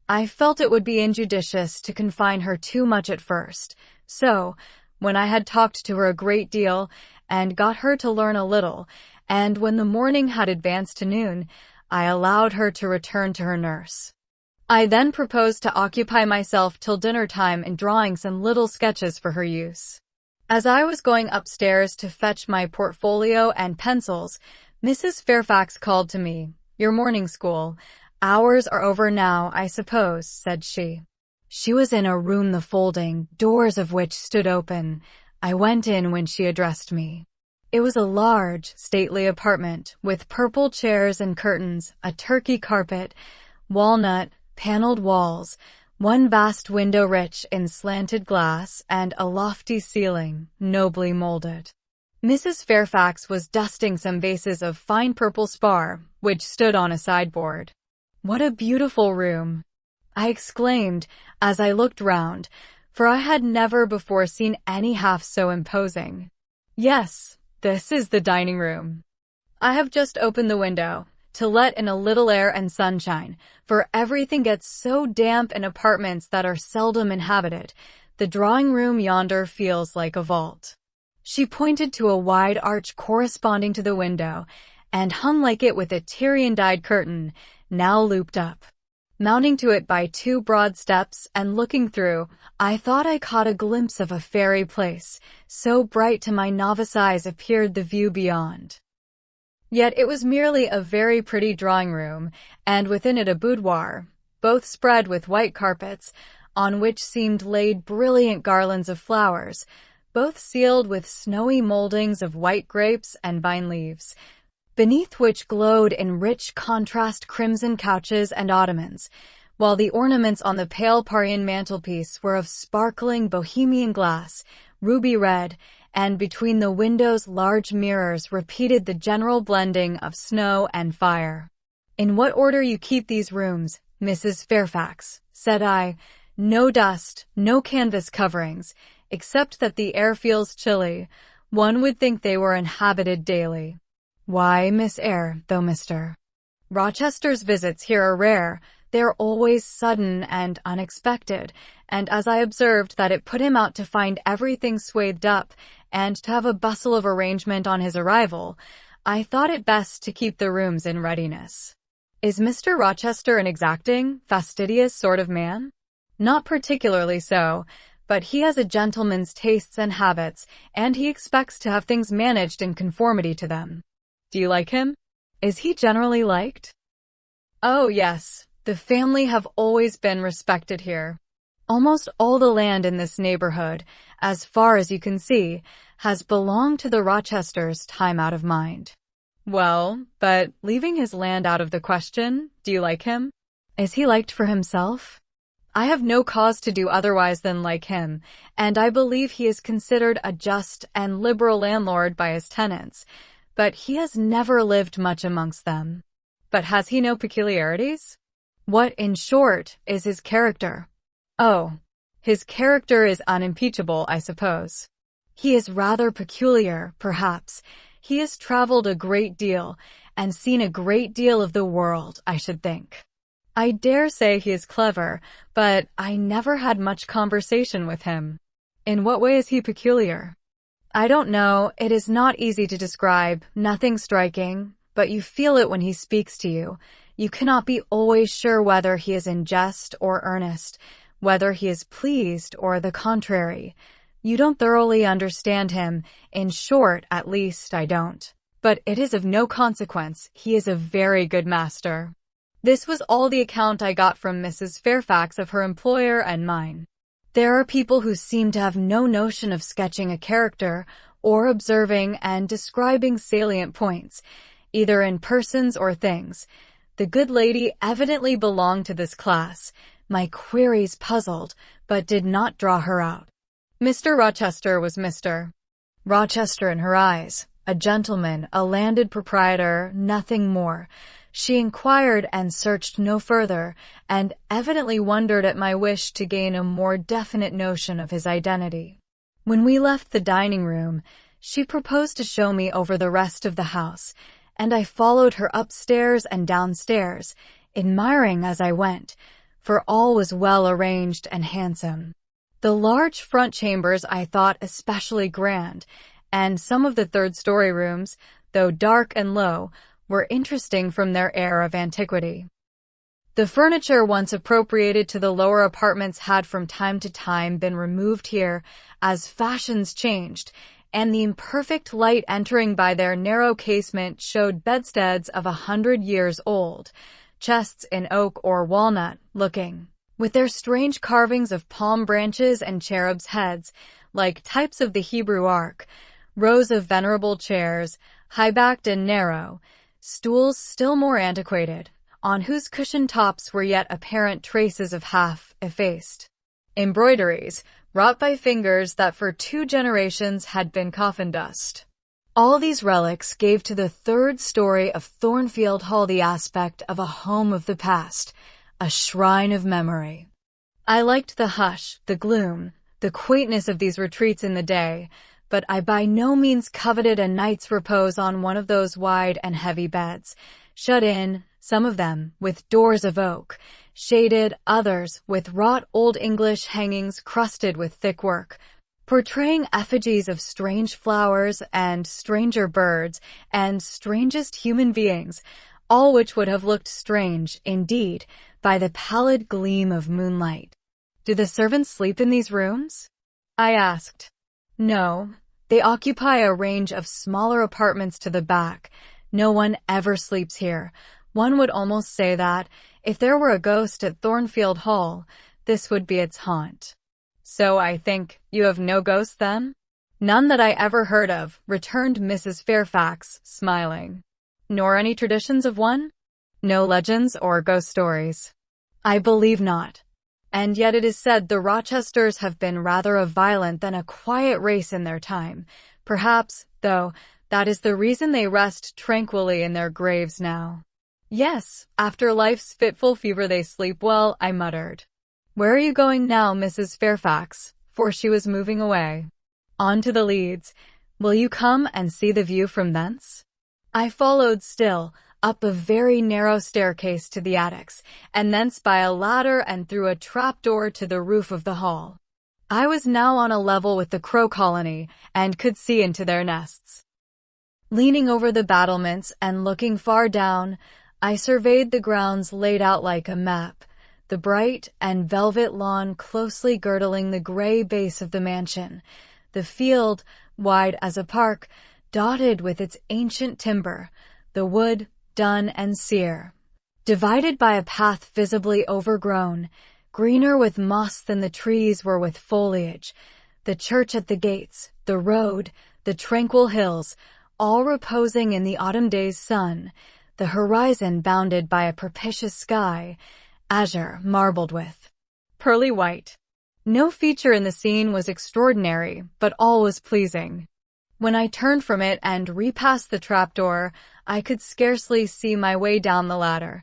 I felt it would be injudicious to confine her too much at first, so, when I had talked to her a great deal, and got her to learn a little, and when the morning had advanced to noon, I allowed her to return to her nurse. I then proposed to occupy myself till dinner time in drawing some little sketches for her use. As I was going upstairs to fetch my portfolio and pencils, Mrs. Fairfax called to me. "Your morning school hours are over now, I suppose," said she. She was in a room the folding doors of which stood open. I went in when she addressed me. It was a large, stately apartment, with purple chairs and curtains, a Turkey carpet, walnut, paneled walls, one vast window rich in slanted glass, and a lofty ceiling, nobly molded. Mrs. Fairfax was dusting some vases of fine purple spar, which stood on a sideboard. "What a beautiful room!" I exclaimed, as I looked round, for I had never before seen any half so imposing. "Yes, this is the dining room. I have just opened the window, to let in a little air and sunshine, for everything gets so damp in apartments that are seldom inhabited. The drawing room yonder feels like a vault." She pointed to a wide arch corresponding to the window, and hung like it with a Tyrian-dyed curtain, now looped up. Mounting to it by 2 broad steps and looking through, I thought I caught a glimpse of a fairy place, so bright to my novice eyes appeared the view beyond. Yet it was merely a very pretty drawing room, and within it a boudoir, both spread with white carpets, on which seemed laid brilliant garlands of flowers, both sealed with snowy moldings of white grapes and vine leaves, beneath which glowed in rich contrast crimson couches and ottomans, while the ornaments on the pale Parian mantelpiece were of sparkling Bohemian glass, ruby red, and between the windows large mirrors repeated the general blending of snow and fire. "In what order you keep these rooms, Mrs. Fairfax," said I. "No dust, no canvas coverings, except that the air feels chilly. One would think they were inhabited daily." "Why, Miss Eyre, though Mr. Rochester's visits here are rare, they're always sudden and unexpected, and as I observed that it put him out to find everything swathed up, and to have a bustle of arrangement on his arrival, I thought it best to keep the rooms in readiness." "Is Mr. Rochester an exacting, fastidious sort of man?" "Not particularly so, but he has a gentleman's tastes and habits, and he expects to have things managed in conformity to them." "Do you like him? Is he generally liked?" "Oh, yes. The family have always been respected here. Almost all the land in this neighborhood, as far as you can see, has belonged to the Rochesters time out of mind." "Well, but leaving his land out of the question, do you like him?" "Is he liked for himself?" "I have no cause to do otherwise than like him, and I believe he is considered a just and liberal landlord by his tenants, but he has never lived much amongst them." "But has he no peculiarities?" "What, in short, is his character?" "Oh, his character is unimpeachable, I suppose." "He is rather peculiar, perhaps. He has traveled a great deal, and seen a great deal of the world, I should think." "I dare say he is clever, but I never had much conversation with him." "In what way is he peculiar?" "I don't know. It is not easy to describe, nothing striking, but you feel it when he speaks to you. You cannot be always sure whether he is in jest or earnest, whether he is pleased or the contrary. You don't thoroughly understand him. In short, at least, I don't. But it is of no consequence. He is a very good master." This was all the account I got from Mrs. Fairfax of her employer and mine. There are people who seem to have no notion of sketching a character, or observing and describing salient points, either in persons or things. The good lady evidently belonged to this class. My queries puzzled, but did not draw her out. Mr. Rochester was Mr. Rochester in her eyes, a gentleman, a landed proprietor, nothing more. She inquired and searched no further, and evidently wondered at my wish to gain a more definite notion of his identity. When we left the dining room, she proposed to show me over the rest of the house, and I followed her upstairs and downstairs, admiring as I went, for all was well arranged and handsome. The large front chambers I thought especially grand, and some of the third-story rooms, though dark and low, were interesting from their air of antiquity. The furniture once appropriated to the lower apartments had from time to time been removed here as fashions changed, and the imperfect light entering by their narrow casement showed bedsteads of 100 years old, chests in oak or walnut looking, with their strange carvings of palm branches and cherubs' heads, like types of the Hebrew Ark, rows of venerable chairs, high-backed and narrow, stools still more antiquated, on whose cushioned tops were yet apparent traces of half-effaced embroideries, wrought by fingers that for 2 generations had been coffin dust. All these relics gave to the third story of Thornfield Hall the aspect of a home of the past, a shrine of memory. I liked the hush, the gloom, the quaintness of these retreats in the day, but I by no means coveted a night's repose on one of those wide and heavy beds, shut in, some of them, with doors of oak, shaded, others with wrought Old English hangings crusted with thick work, portraying effigies of strange flowers and stranger birds and strangest human beings, all which would have looked strange, indeed, by the pallid gleam of moonlight. "Do the servants sleep in these rooms?" I asked. "No, they occupy a range of smaller apartments to the back, No one ever sleeps here. One would almost say that, if there were a ghost at Thornfield Hall, this would be its haunt. So I think you have no ghosts then? None that I ever heard of, returned Mrs. Fairfax, smiling. Nor any traditions of one? No legends or ghost stories? I believe not. And yet it is said the Rochesters have been rather a violent than a quiet race in their time. Perhaps, though, that is the reason they rest tranquilly in their graves now. Yes, after life's fitful fever they sleep well, I muttered. Where are you going now, Mrs. Fairfax? For she was moving away. On to the Leads. Will you come and see the view from thence? I followed still, up a very narrow staircase to the attics, and thence by a ladder and through a trapdoor to the roof of the hall. I was now on a level with the crow colony, and could see into their nests. Leaning over the battlements and looking far down, I surveyed the grounds laid out like a map, the bright and velvet lawn closely girdling the gray base of the mansion, the field, wide as a park, dotted with its ancient timber, the wood, dun and sere, divided by a path visibly overgrown, greener with moss than the trees were with foliage, the church at the gates, the road, the tranquil hills, all reposing in the autumn day's sun, the horizon bounded by a propitious sky, azure marbled with pearly white. No feature in the scene was extraordinary, but all was pleasing. When I turned from it and repassed the trapdoor, I could scarcely see my way down the ladder.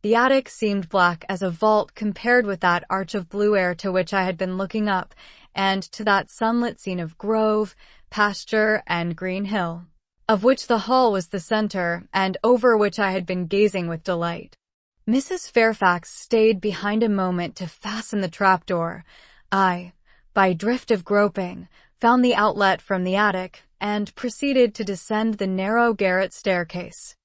The attic seemed black as a vault compared with that arch of blue air to which I had been looking up, and to that sunlit scene of grove, pasture, and green hill, of which the hall was the center, and over which I had been gazing with delight. Mrs. Fairfax stayed behind a moment to fasten the trapdoor. I, by drift of groping, found the outlet from the attic, and proceeded to descend the narrow garret staircase.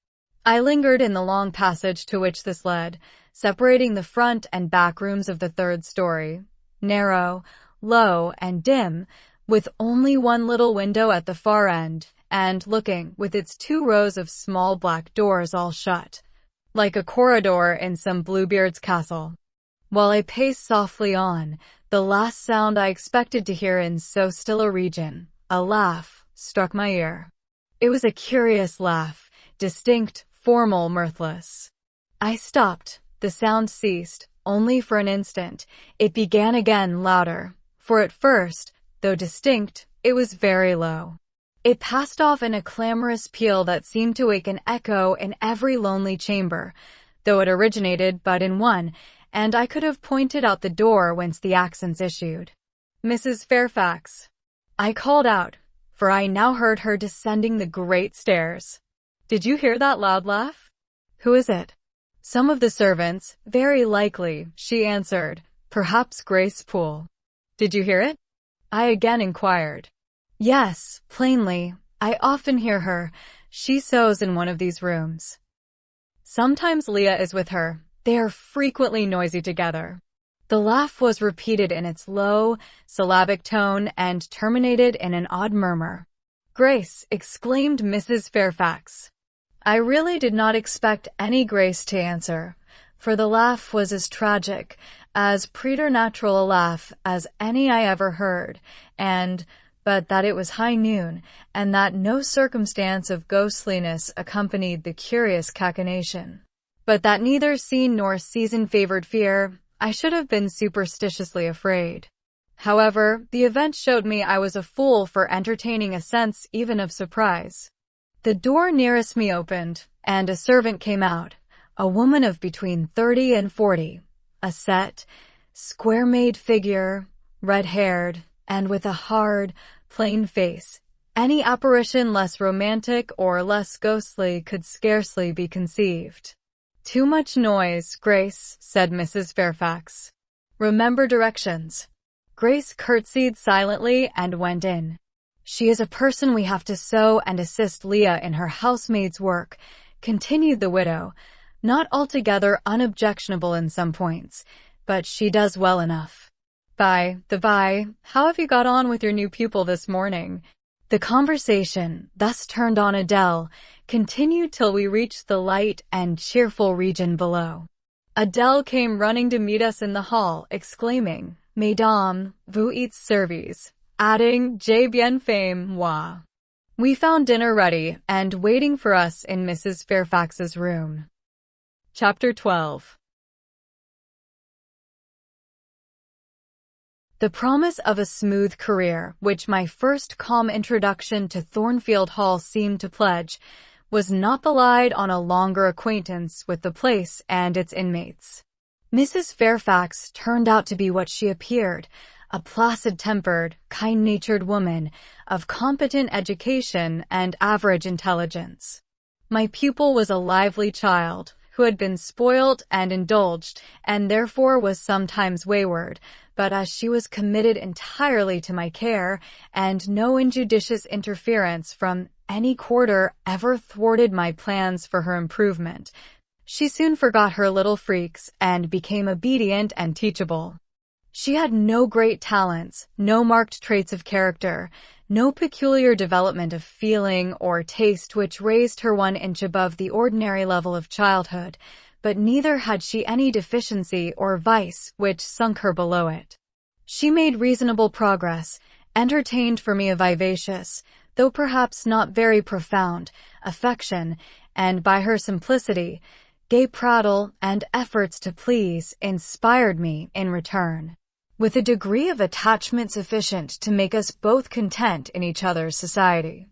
I lingered in the long passage to which this led, separating the front and back rooms of the third story, narrow, low, and dim, with only one little window at the far end, and looking, with its 2 rows of small black doors all shut, like a corridor in some Bluebeard's castle. While I paced softly on, the last sound I expected to hear in so still a region, a laugh, struck my ear. It was a curious laugh, distinct, formal, mirthless. I stopped. The sound ceased, only for an instant. It began again, louder, for at first, though distinct, it was very low. It passed off in a clamorous peal that seemed to wake an echo in every lonely chamber, though it originated but in one, and I could have pointed out the door whence the accents issued. Mrs. Fairfax, I called out, for I now heard her descending the great stairs. Did you hear that loud laugh? Who is it? Some of the servants, very likely, she answered. Perhaps Grace Poole. Did you hear it? I again inquired. Yes, plainly. I often hear her. She sews in one of these rooms. Sometimes Leah is with her. They are frequently noisy together. The laugh was repeated in its low, syllabic tone and terminated in an odd murmur. Grace, exclaimed Mrs. Fairfax. I really did not expect any Grace to answer, for the laugh was as tragic, as preternatural a laugh as any I ever heard, but that it was high noon, and that no circumstance of ghostliness accompanied the curious cachinnation. But that neither scene nor season favored fear, I should have been superstitiously afraid. However, the event showed me I was a fool for entertaining a sense even of surprise. The door nearest me opened, and a servant came out, a woman of between 30 and 40, a set, square-made figure, red-haired, and with a hard, plain face. Any apparition less romantic or less ghostly could scarcely be conceived. Too much noise, Grace, said Mrs. Fairfax. Remember directions. Grace curtsied silently and went in. She is a person we have to sew and assist Leah in her housemaid's work, continued the widow, not altogether unobjectionable in some points, but she does well enough. By the by, how have you got on with your new pupil this morning? The conversation, thus turned on Adele, continued till we reached the light and cheerful region below. Adele came running to meet us in the hall, exclaiming, "Mesdames, vous êtes servies," adding, "Je bien fais moi." We found dinner ready and waiting for us in Mrs. Fairfax's room. Chapter 12. The promise of a smooth career, which my first calm introduction to Thornfield Hall seemed to pledge, was not belied on a longer acquaintance with the place and its inmates. Mrs. Fairfax turned out to be what she appeared, a placid-tempered, kind-natured woman of competent education and average intelligence. My pupil was a lively child, who had been spoilt and indulged, and therefore was sometimes wayward, but as she was committed entirely to my care, and no injudicious interference from any quarter ever thwarted my plans for her improvement, she soon forgot her little freaks and became obedient and teachable. She had no great talents, no marked traits of character, no peculiar development of feeling or taste which raised her 1 inch above the ordinary level of childhood, but neither had she any deficiency or vice which sunk her below it. She made reasonable progress, entertained for me a vivacious, though perhaps not very profound, affection, and by her simplicity, gay prattle, and efforts to please, inspired me in return with a degree of attachment sufficient to make us both content in each other's society.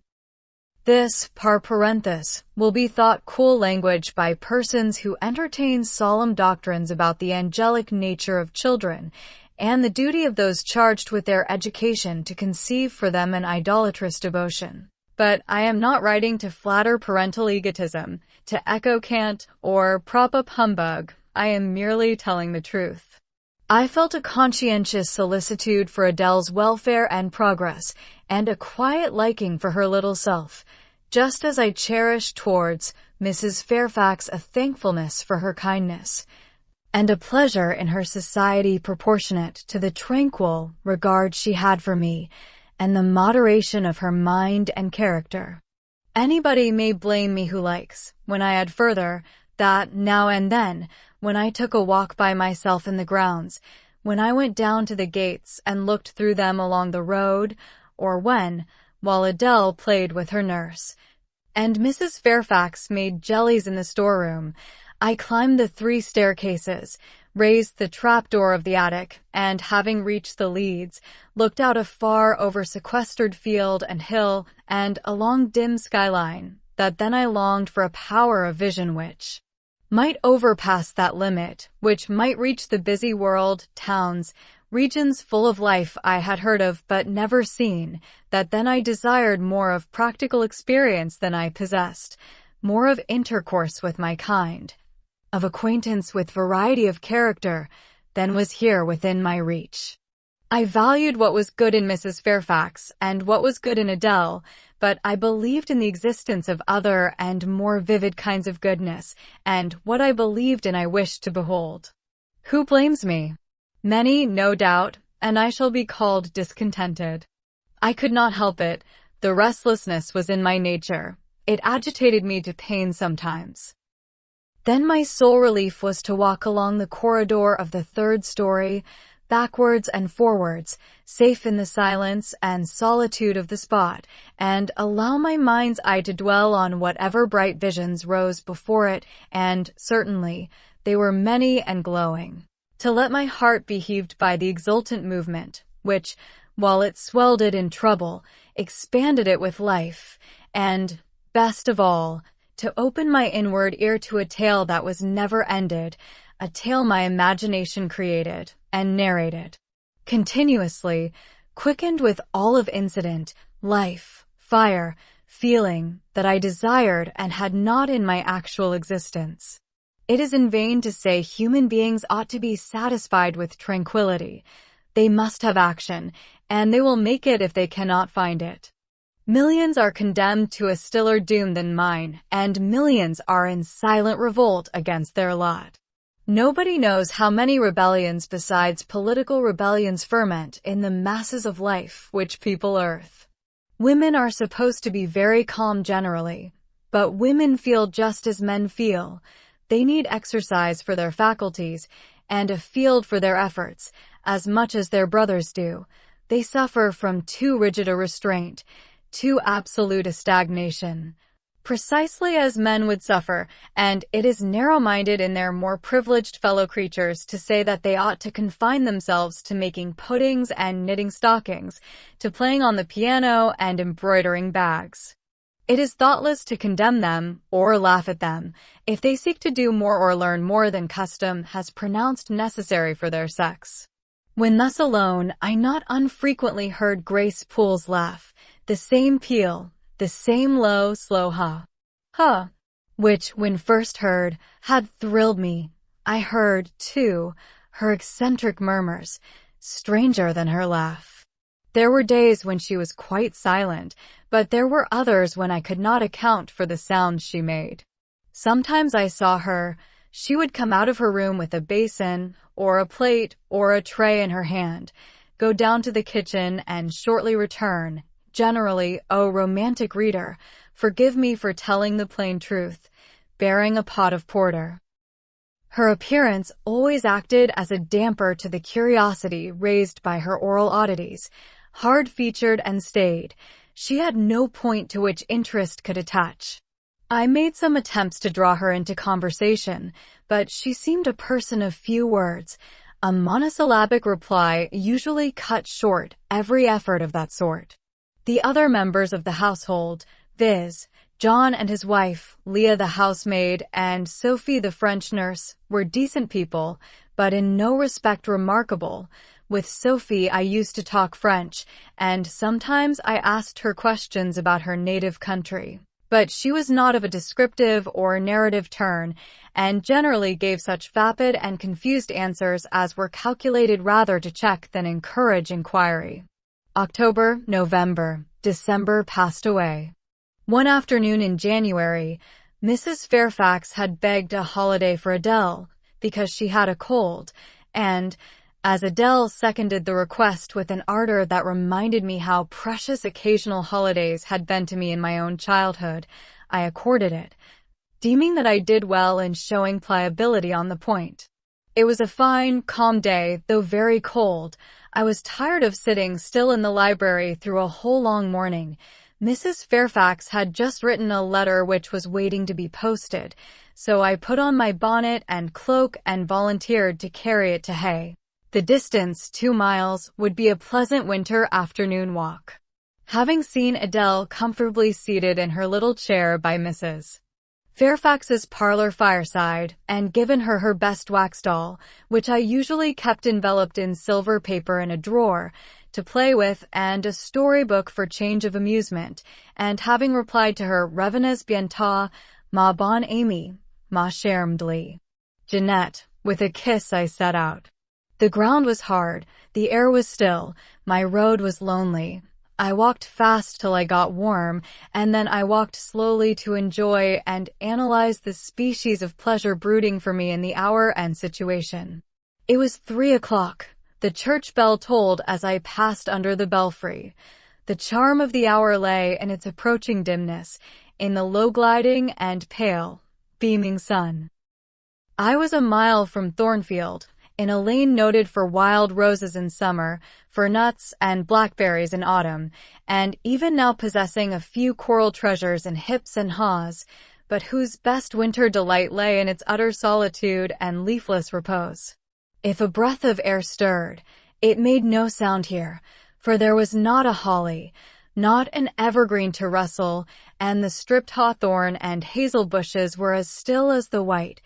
This, par parenthesis, will be thought cool language by persons who entertain solemn doctrines about the angelic nature of children, and the duty of those charged with their education to conceive for them an idolatrous devotion. But I am not writing to flatter parental egotism, to echo cant, or prop up humbug. I am merely telling the truth. I felt a conscientious solicitude for Adele's welfare and progress, and a quiet liking for her little self, just as I cherished towards Mrs. Fairfax a thankfulness for her kindness, and a pleasure in her society proportionate to the tranquil regard she had for me, and the moderation of her mind and character. Anybody may blame me who likes, when I add further, that now and then, when I took a walk by myself in the grounds, when I went down to the gates and looked through them along the road, or when, while Adele played with her nurse, and Mrs. Fairfax made jellies in the storeroom, I climbed the 3 staircases, raised the trapdoor of the attic, and having reached the leads, looked out afar over sequestered field and hill, and a long dim skyline, that then I longed for a power of vision which might overpass that limit, which might reach the busy world, towns, regions full of life I had heard of but never seen, that then I desired more of practical experience than I possessed, more of intercourse with my kind, of acquaintance with variety of character, than was here within my reach. I valued what was good in Mrs. Fairfax and what was good in Adele, but I believed in the existence of other and more vivid kinds of goodness, and what I believed in I wished to behold. Who blames me? Many, no doubt, and I shall be called discontented. I could not help it. The restlessness was in my nature. It agitated me to pain sometimes. Then my sole relief was to walk along the corridor of the 3rd story, backwards and forwards, safe in the silence and solitude of the spot, and allow my mind's eye to dwell on whatever bright visions rose before it, and, certainly, they were many and glowing. To let my heart be heaved by the exultant movement, which, while it swelled it in trouble, expanded it with life, and, best of all, to open my inward ear to a tale that was never ended, a tale my imagination created and narrated continuously, quickened with all of incident, life, fire, feeling that I desired and had not in my actual existence. It is in vain to say human beings ought to be satisfied with tranquility. They must have action, and they will make it if they cannot find it. Millions are condemned to a stiller doom than mine, and millions are in silent revolt against their lot. Nobody knows how many rebellions besides political rebellions ferment in the masses of life which people earth. Women are supposed to be very calm generally, but women feel just as men feel. They need exercise for their faculties and a field for their efforts, as much as their brothers do. They suffer from too rigid a restraint, too absolute a stagnation. Precisely as men would suffer, and it is narrow-minded in their more privileged fellow creatures to say that they ought to confine themselves to making puddings and knitting stockings, to playing on the piano and embroidering bags. It is thoughtless to condemn them, or laugh at them, if they seek to do more or learn more than custom has pronounced necessary for their sex. When thus alone, I not unfrequently heard Grace Poole's laugh, the same peal, the same low, slow ha, which, when first heard, had thrilled me. I heard, too, her eccentric murmurs, stranger than her laugh. There were days when she was quite silent, but there were others when I could not account for the sounds she made. Sometimes I saw her. She would come out of her room with a basin, or a plate, or a tray in her hand, go down to the kitchen, and shortly return. Generally, O romantic reader, forgive me for telling the plain truth, bearing a pot of porter. Her appearance always acted as a damper to the curiosity raised by her oral oddities. Hard-featured and staid, she had no point to which interest could attach. I made some attempts to draw her into conversation, but she seemed a person of few words. A monosyllabic reply usually cut short every effort of that sort. The other members of the household, viz., John and his wife, Leah the housemaid, and Sophie the French nurse, were decent people, but in no respect remarkable. With Sophie I used to talk French, and sometimes I asked her questions about her native country. But she was not of a descriptive or narrative turn, and generally gave such vapid and confused answers as were calculated rather to check than encourage inquiry. October, November, December passed away. One afternoon in January, Mrs. Fairfax had begged a holiday for Adele, because she had a cold, and, as Adele seconded the request with an ardor that reminded me how precious occasional holidays had been to me in my own childhood, I accorded it, deeming that I did well in showing pliability on the point. It was a fine, calm day, though very cold. I was tired of sitting still in the library through a whole long morning. Mrs. Fairfax had just written a letter which was waiting to be posted, so I put on my bonnet and cloak and volunteered to carry it to Hay. The distance, 2 miles, would be a pleasant winter afternoon walk. Having seen Adele comfortably seated in her little chair by Mrs. Fairfax's parlor fireside, and given her her best wax doll, which I usually kept enveloped in silver paper in a drawer, to play with, and a storybook for change of amusement, and having replied to her revenez bientôt, ma bonne amie, ma chère Mdli, Jeanette, with a kiss I set out. The ground was hard, the air was still, my road was lonely. I walked fast till I got warm, and then I walked slowly to enjoy and analyze the species of pleasure brooding for me in the hour and situation. It was 3 o'clock. The church bell tolled as I passed under the belfry. The charm of the hour lay in its approaching dimness, in the low-gliding and pale, beaming sun. I was a mile from Thornfield, in a lane noted for wild roses in summer, for nuts and blackberries in autumn, and even now possessing a few coral treasures in hips and haws, but whose best winter delight lay in its utter solitude and leafless repose. If a breath of air stirred, it made no sound here, for there was not a holly, not an evergreen to rustle, and the stripped hawthorn and hazel bushes were as still as the white,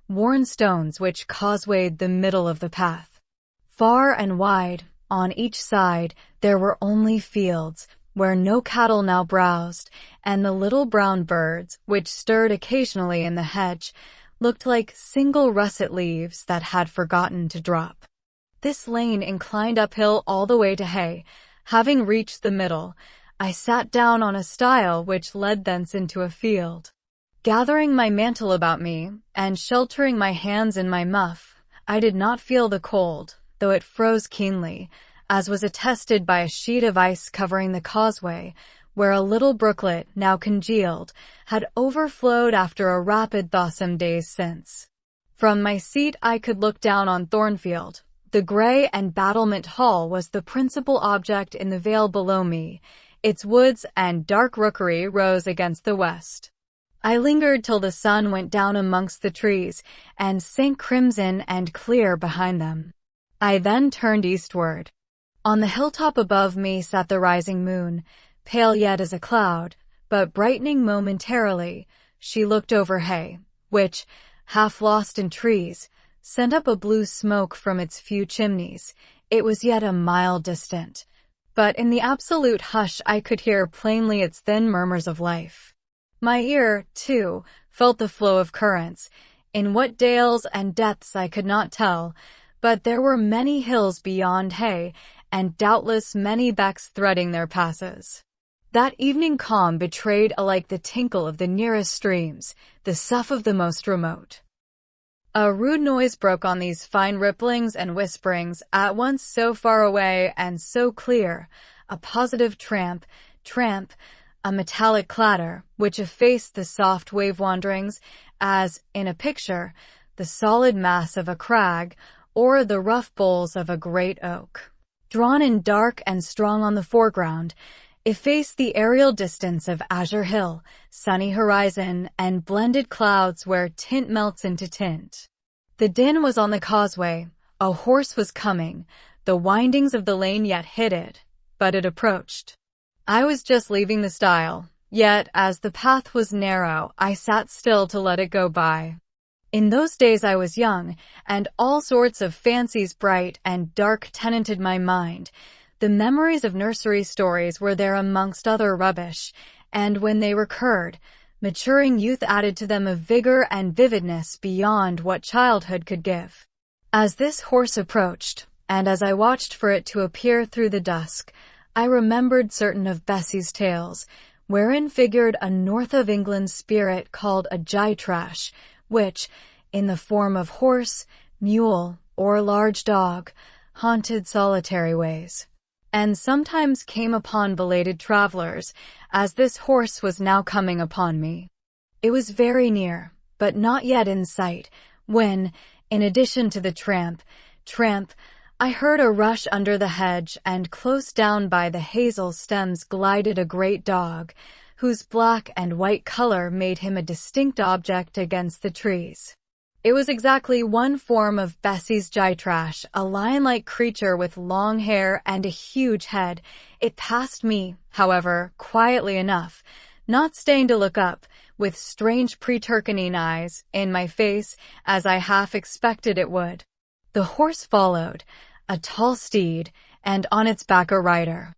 worn stones which causewayed the middle of the path. Far and wide, on each side, there were only fields, where no cattle now browsed, and the little brown birds, which stirred occasionally in the hedge, looked like single russet leaves that had forgotten to drop. This lane inclined uphill all the way to Hay. Having reached the middle, I sat down on a stile which led thence into a field. Gathering my mantle about me, and sheltering my hands in my muff, I did not feel the cold, though it froze keenly, as was attested by a sheet of ice covering the causeway, where a little brooklet, now congealed, had overflowed after a rapid thaw some days since. From my seat I could look down on Thornfield. The grey and battlement hall was the principal object in the vale below me. Its woods and dark rookery rose against the west. I lingered till the sun went down amongst the trees, and sank crimson and clear behind them. I then turned eastward. On the hilltop above me sat the rising moon, pale yet as a cloud, but brightening momentarily. She looked over hay, which, half lost in trees, sent up a blue smoke from its few chimneys. It was yet a mile distant, but in the absolute hush I could hear plainly its thin murmurs of life. My ear, too, felt the flow of currents. In what dales and depths I could not tell, but there were many hills beyond hay, and doubtless many becks threading their passes. That evening calm betrayed alike the tinkle of the nearest streams, the sough of the most remote. A rude noise broke on these fine ripplings and whisperings, at once so far away and so clear, a positive tramp, a metallic clatter, which effaced the soft wave wanderings, as, in a picture, the solid mass of a crag, or the rough boles of a great oak, drawn in dark and strong on the foreground, effaced the aerial distance of azure hill, sunny horizon, and blended clouds where tint melts into tint. The din was on the causeway. A horse was coming. The windings of the lane yet hid it, but it approached. I was just leaving the stile, yet as the path was narrow, I sat still to let it go by. In those days I was young, and all sorts of fancies bright and dark tenanted my mind. The memories of nursery stories were there amongst other rubbish, and when they recurred, maturing youth added to them a vigor and vividness beyond what childhood could give. As this horse approached, and as I watched for it to appear through the dusk, I remembered certain of Bessie's tales, wherein figured a north of England spirit called a gytrash, which, in the form of horse, mule, or large dog, haunted solitary ways, and sometimes came upon belated travelers, as this horse was now coming upon me. It was very near, but not yet in sight, when, in addition to the tramp, I heard a rush under the hedge, and close down by the hazel stems glided a great dog, whose black and white color made him a distinct object against the trees. It was exactly one form of Bessie's gytrash, a lion-like creature with long hair and a huge head. It passed me, however, quietly enough, not staying to look up, with strange pretercanine eyes, in my face, as I half expected it would. The horse followed, a tall steed, and on its back a rider.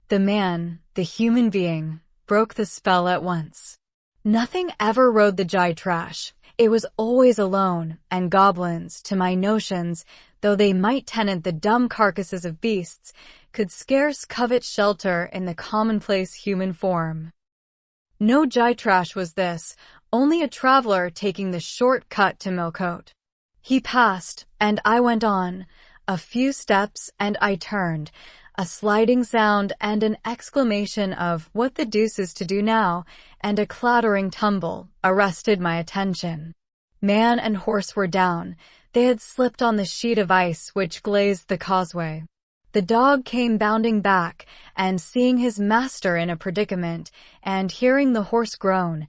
The man, the human being, broke the spell at once. Nothing ever rode the gytrash. It was always alone, and goblins, to my notions, though they might tenant the dumb carcasses of beasts, could scarce covet shelter in the commonplace human form. No gytrash was this, only a traveler taking the short cut to Millcote. He passed, and I went on. A few steps, and I turned. A sliding sound and an exclamation of, "What the deuce is to do now?" and a clattering tumble arrested my attention. Man and horse were down. They had slipped on the sheet of ice which glazed the causeway. The dog came bounding back, and seeing his master in a predicament, and hearing the horse groan,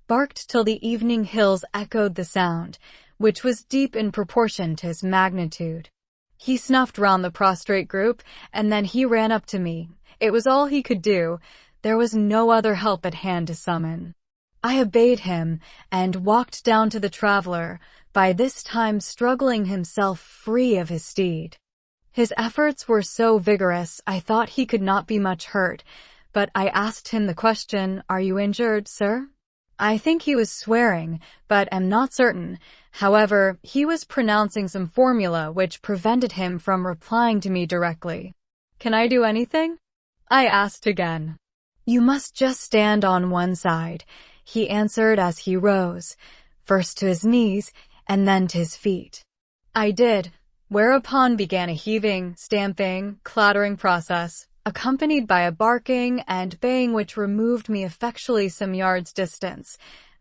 barked till the evening hills echoed the sound, which was deep in proportion to his magnitude. He snuffed round the prostrate group, and then he ran up to me. It was all he could do. There was no other help at hand to summon. I obeyed him, and walked down to the traveler, by this time struggling himself free of his steed. His efforts were so vigorous I thought he could not be much hurt, but I asked him the question, "Are you injured, sir?" I think he was swearing, but am not certain. However, he was pronouncing some formula which prevented him from replying to me directly. "Can I do anything?" I asked again. "You must just stand on one side," he answered as he rose, first to his knees, and then to his feet. I did, whereupon began a heaving, stamping, clattering process. accompanied by a barking and baying which removed me effectually some yards distance,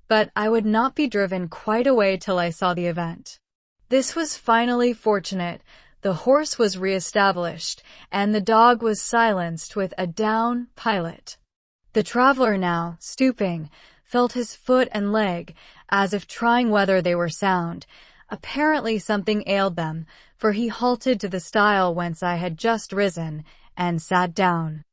but I would not be driven quite away till I saw the event. This was finally fortunate. The horse was re-established, and the dog was silenced with a down pilot. The traveler now, stooping, felt his foot and leg, as if trying whether they were sound. Apparently something ailed them, for he halted to the stile whence I had just risen, and sat down.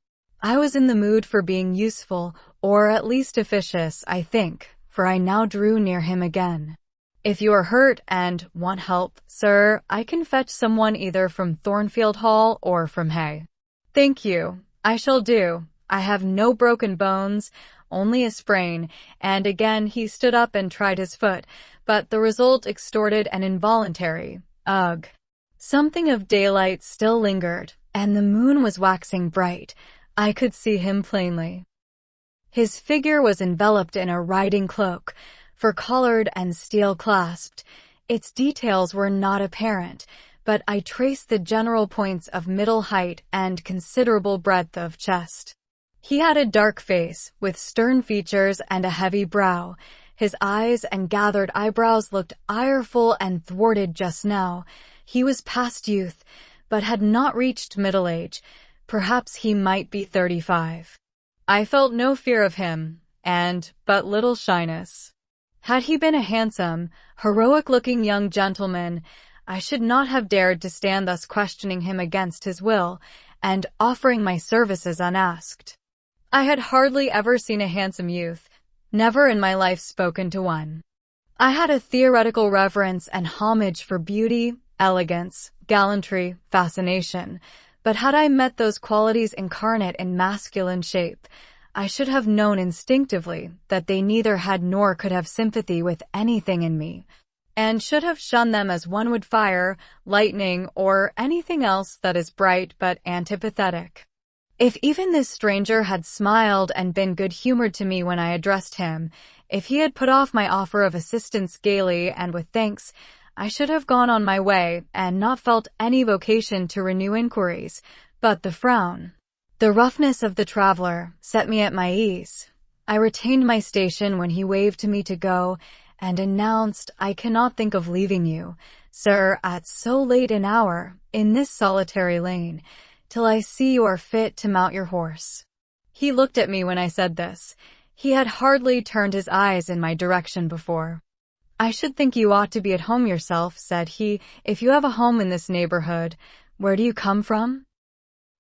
I was in the mood for being useful, or at least officious, I think, for I now drew near him again. "If you are hurt and want help, sir, I can fetch someone either from Thornfield Hall or from Hay." "Thank you, I shall do. I have no broken bones, only a sprain," and again he stood up and tried his foot, but the result extorted an involuntary ugh. Something of daylight still lingered, and the moon was waxing bright. I could see him plainly. His figure was enveloped in a riding cloak, fur-collared and steel-clasped. Its details were not apparent, but I traced the general points of middle height and considerable breadth of chest. He had a dark face, with stern features and a heavy brow. His eyes and gathered eyebrows looked ireful and thwarted just now. He was past youth, but had not reached middle age. Perhaps he might be 35. I felt no fear of him, and but little shyness. Had he been a handsome, heroic-looking young gentleman, I should not have dared to stand thus questioning him against his will, and offering my services unasked. I had hardly ever seen a handsome youth, never in my life spoken to one. I had a theoretical reverence and homage for beauty, elegance, gallantry, fascination, but had I met those qualities incarnate in masculine shape, I should have known instinctively that they neither had nor could have sympathy with anything in me, and should have shunned them as one would fire, lightning, or anything else that is bright but antipathetic. If even this stranger had smiled and been good-humored to me when I addressed him, if he had put off my offer of assistance gaily and with thanks, I should have gone on my way and not felt any vocation to renew inquiries. But the frown, the roughness of the traveler, set me at my ease. I retained my station when he waved to me to go, and announced, "I cannot think of leaving you, sir, at so late an hour, in this solitary lane, till I see you are fit to mount your horse." He looked at me when I said this. He had hardly turned his eyes in my direction before. "I should think you ought to be at home yourself," said he, "if you have a home in this neighborhood. Where do you come from?"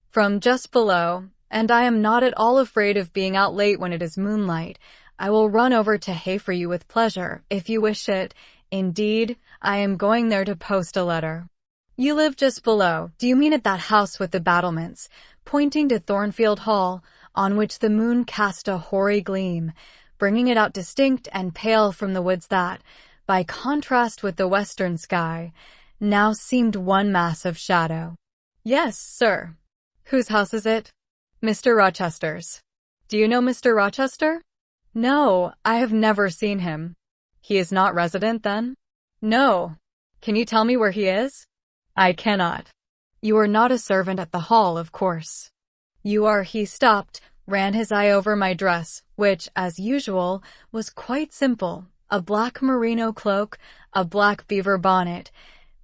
"From just below, and I am not at all afraid of being out late when it is moonlight. I will run over to Hay for you with pleasure, if you wish it. Indeed, I am going there to post a letter." "You live just below. Do you mean at that house with the battlements?" pointing to Thornfield Hall, on which the moon cast a hoary gleam, bringing it out distinct and pale from the woods that, by contrast with the western sky, now seemed one mass of shadow. "Yes, sir." "Whose house is it?" "Mr. Rochester's." "Do you know Mr. Rochester?" "No, I have never seen him." "He is not resident, then?" "No." "Can you tell me where he is?" "I cannot." "You are not a servant at the hall, of course." "You are." He stopped, ran his eye over my dress, which, as usual, was quite simple. A black merino cloak, a black beaver bonnet,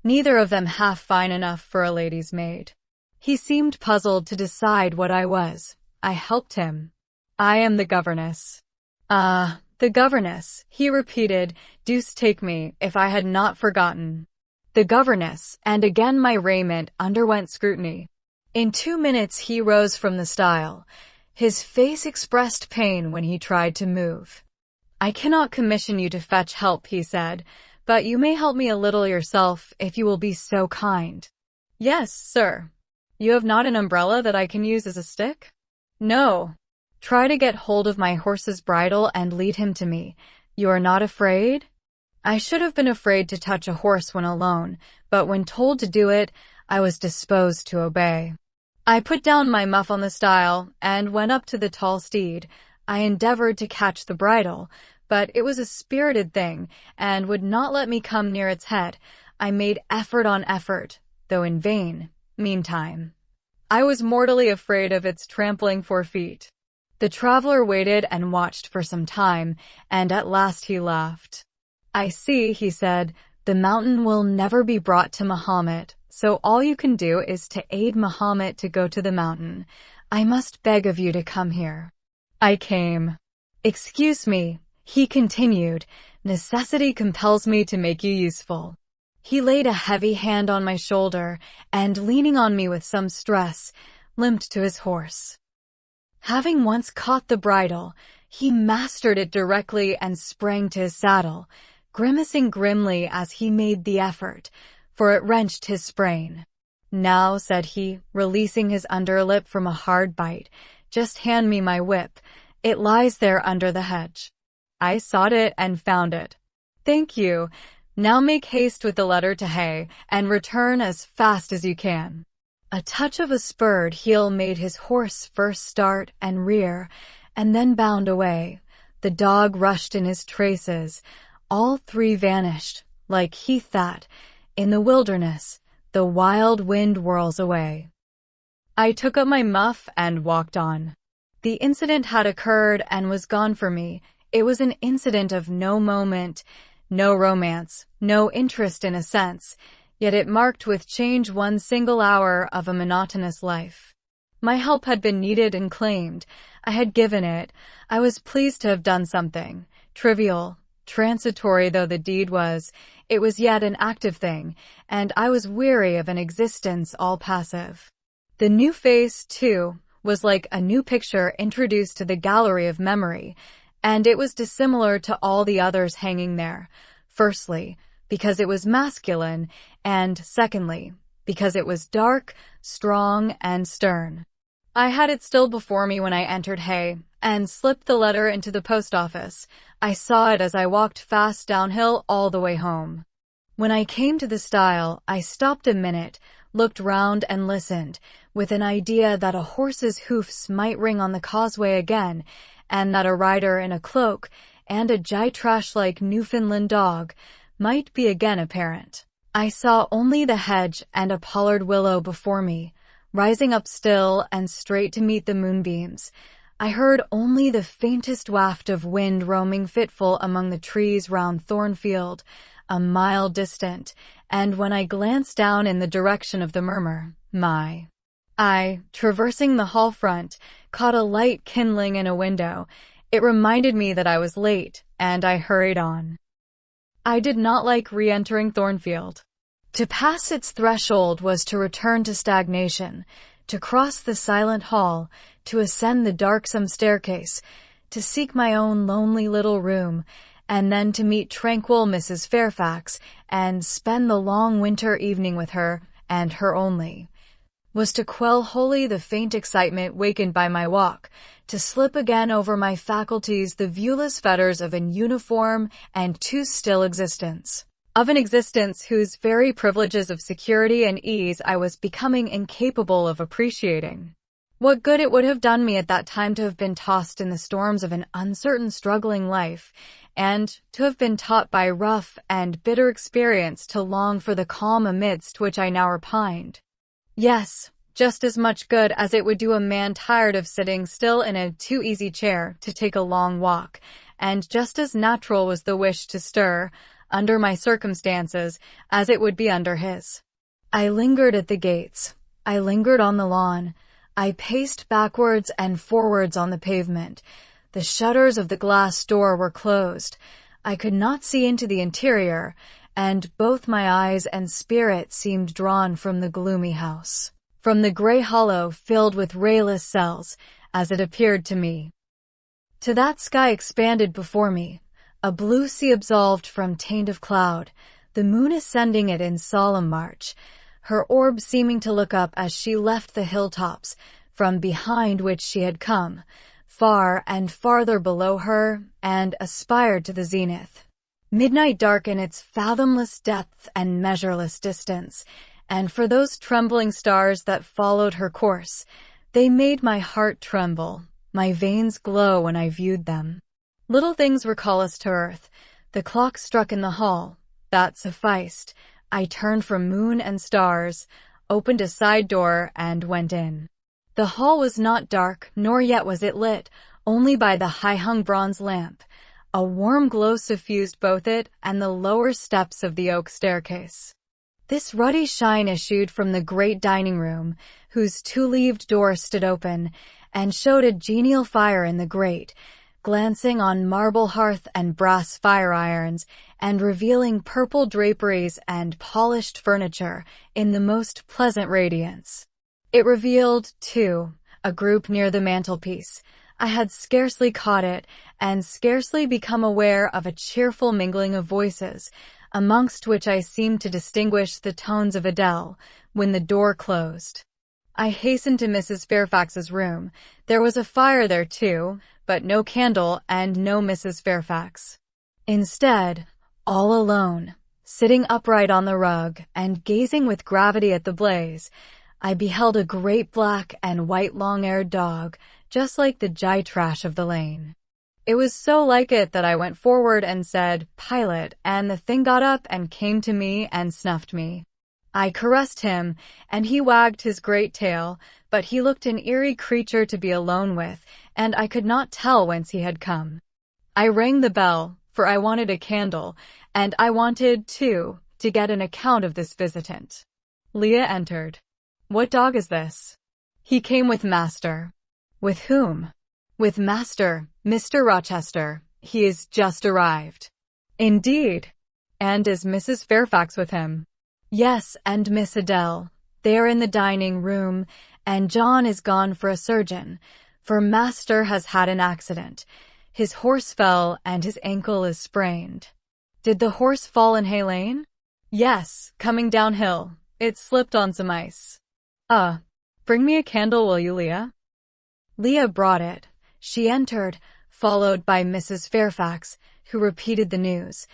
neither of them half fine enough for a lady's maid. He seemed puzzled to decide what I was. I helped him. "I am the governess." "Ah, the governess," he repeated. "Deuce take me, if I had not forgotten. The governess," and again my raiment underwent scrutiny. In 2 minutes he rose from the stile. His face expressed pain when he tried to move. "I cannot commission you to fetch help," he said, "but you may help me a little yourself, if you will be so kind." "Yes, sir." "You have not an umbrella that I can use as a stick?" "No." "Try to get hold of my horse's bridle and lead him to me. You are not afraid?" I should have been afraid to touch a horse when alone, but when told to do it, I was disposed to obey. I put down my muff on the stile, and went up to the tall steed. I endeavored to catch the bridle, but it was a spirited thing, and would not let me come near its head. I made effort on effort, though in vain. Meantime, I was mortally afraid of its trampling 4 feet. The traveler waited and watched for some time, and at last he laughed. "I see," he said, "the mountain will never be brought to Mahomet, so all you can do is to aid Mahomet to go to the mountain. I must beg of you to come here." I came. "Excuse me," he continued, "necessity compels me to make you useful." He laid a heavy hand on my shoulder, and leaning on me with some stress, limped to his horse. Having once caught the bridle, he mastered it directly and sprang to his saddle, grimacing grimly as he made the effort, for it wrenched his sprain. "Now," said he, releasing his underlip from a hard bite, "just hand me my whip. It lies there under the hedge." I sought it and found it. "Thank you. Now make haste with the letter to Hay, and return as fast as you can." A touch of a spurred heel made his horse first start and rear, and then bound away. The dog rushed in his traces. All three vanished, like heath that, in the wilderness, the wild wind whirls away. I took up my muff and walked on. The incident had occurred and was gone for me. It was an incident of no moment, no romance, no interest in a sense, yet it marked with change one single hour of a monotonous life. My help had been needed and claimed. I had given it. I was pleased to have done something. Trivial, transitory though the deed was, it was yet an active thing, and I was weary of an existence all passive. The new face, too, was like a new picture introduced to the gallery of memory, and it was dissimilar to all the others hanging there. Firstly, because it was masculine, and secondly, because it was dark, strong, and stern. I had it still before me when I entered Hay, and slipped the letter into the post office. I saw it as I walked fast downhill all the way home. When I came to the stile, I stopped a minute, looked round and listened, with an idea that a horse's hoofs might ring on the causeway again, and that a rider in a cloak, and a Gytrash-like Newfoundland dog, might be again apparent. I saw only the hedge and a pollard willow before me, rising up still and straight to meet the moonbeams. I heard only the faintest waft of wind roaming fitful among the trees round Thornfield, a mile distant, and when I glanced down in the direction of the murmur, my eye, traversing the hall front, caught a light kindling in a window. It reminded me that I was late, and I hurried on. I did not like re-entering Thornfield. To pass its threshold was to return to stagnation, to cross the silent hall, to ascend the darksome staircase, to seek my own lonely little room, and then to meet tranquil Mrs. Fairfax, and spend the long winter evening with her, and her only. Was to quell wholly the faint excitement wakened by my walk, to slip again over my faculties the viewless fetters of an uniform and too still existence. Of an existence whose very privileges of security and ease I was becoming incapable of appreciating. What good it would have done me at that time to have been tossed in the storms of an uncertain struggling life, and to have been taught by rough and bitter experience to long for the calm amidst which I now repined. Yes, just as much good as it would do a man tired of sitting still in a too-easy chair to take a long walk, and just as natural was the wish to stir, under my circumstances, as it would be under his. I lingered at the gates. I lingered on the lawn. I paced backwards and forwards on the pavement. The shutters of the glass door were closed. I could not see into the interior, and both my eyes and spirit seemed drawn from the gloomy house, from the grey hollow filled with rayless cells, as it appeared to me. To that sky expanded before me, a blue sea absolved from taint of cloud, the moon ascending it in solemn march, her orb seeming to look up as she left the hilltops, from behind which she had come, far and farther below her, and aspired to the zenith. Midnight darkened its fathomless depth and measureless distance, and for those trembling stars that followed her course, they made my heart tremble, my veins glow when I viewed them. Little things recall us to earth. The clock struck in the hall. That sufficed. I turned from moon and stars. opened a side door, and went in. The hall was not dark, nor yet was it lit, only by the high-hung bronze lamp. A warm glow suffused both it and the lower steps of the oak staircase. This ruddy shine issued from the great dining room, whose two-leaved door stood open, and showed a genial fire in the grate, glancing on marble hearth and brass fire irons, and revealing purple draperies and polished furniture in the most pleasant radiance. It revealed, too, a group near the mantelpiece. I had scarcely caught it, and scarcely become aware of a cheerful mingling of voices, amongst which I seemed to distinguish the tones of Adele, when the door closed. I hastened to Mrs. Fairfax's room. There was a fire there too, but no candle and no Mrs. Fairfax. Instead, all alone, sitting upright on the rug and gazing with gravity at the blaze, I beheld a great black and white long-haired dog, just like the Gytrash of the lane. It was so like it that I went forward and said, "Pilot," and the thing got up and came to me and snuffed me. I caressed him, and he wagged his great tail, but he looked an eerie creature to be alone with, and I could not tell whence he had come. I rang the bell, for I wanted a candle, and I wanted, too, to get an account of this visitant. Leah entered. "What dog is this?" "He came with master." "With whom?" "With master, Mr. Rochester. He is just arrived." "Indeed? And is Mrs. Fairfax with him?" "Yes, and Miss Adele. They are in the dining room, and John is gone for a surgeon, for master has had an accident. His horse fell, and his ankle is sprained." "Did the horse fall in Hay Lane?" "Yes, coming downhill. It slipped on some ice." Bring me a candle, will you, Leah?" Leah brought it. She entered, followed by Mrs. Fairfax, who repeated the news,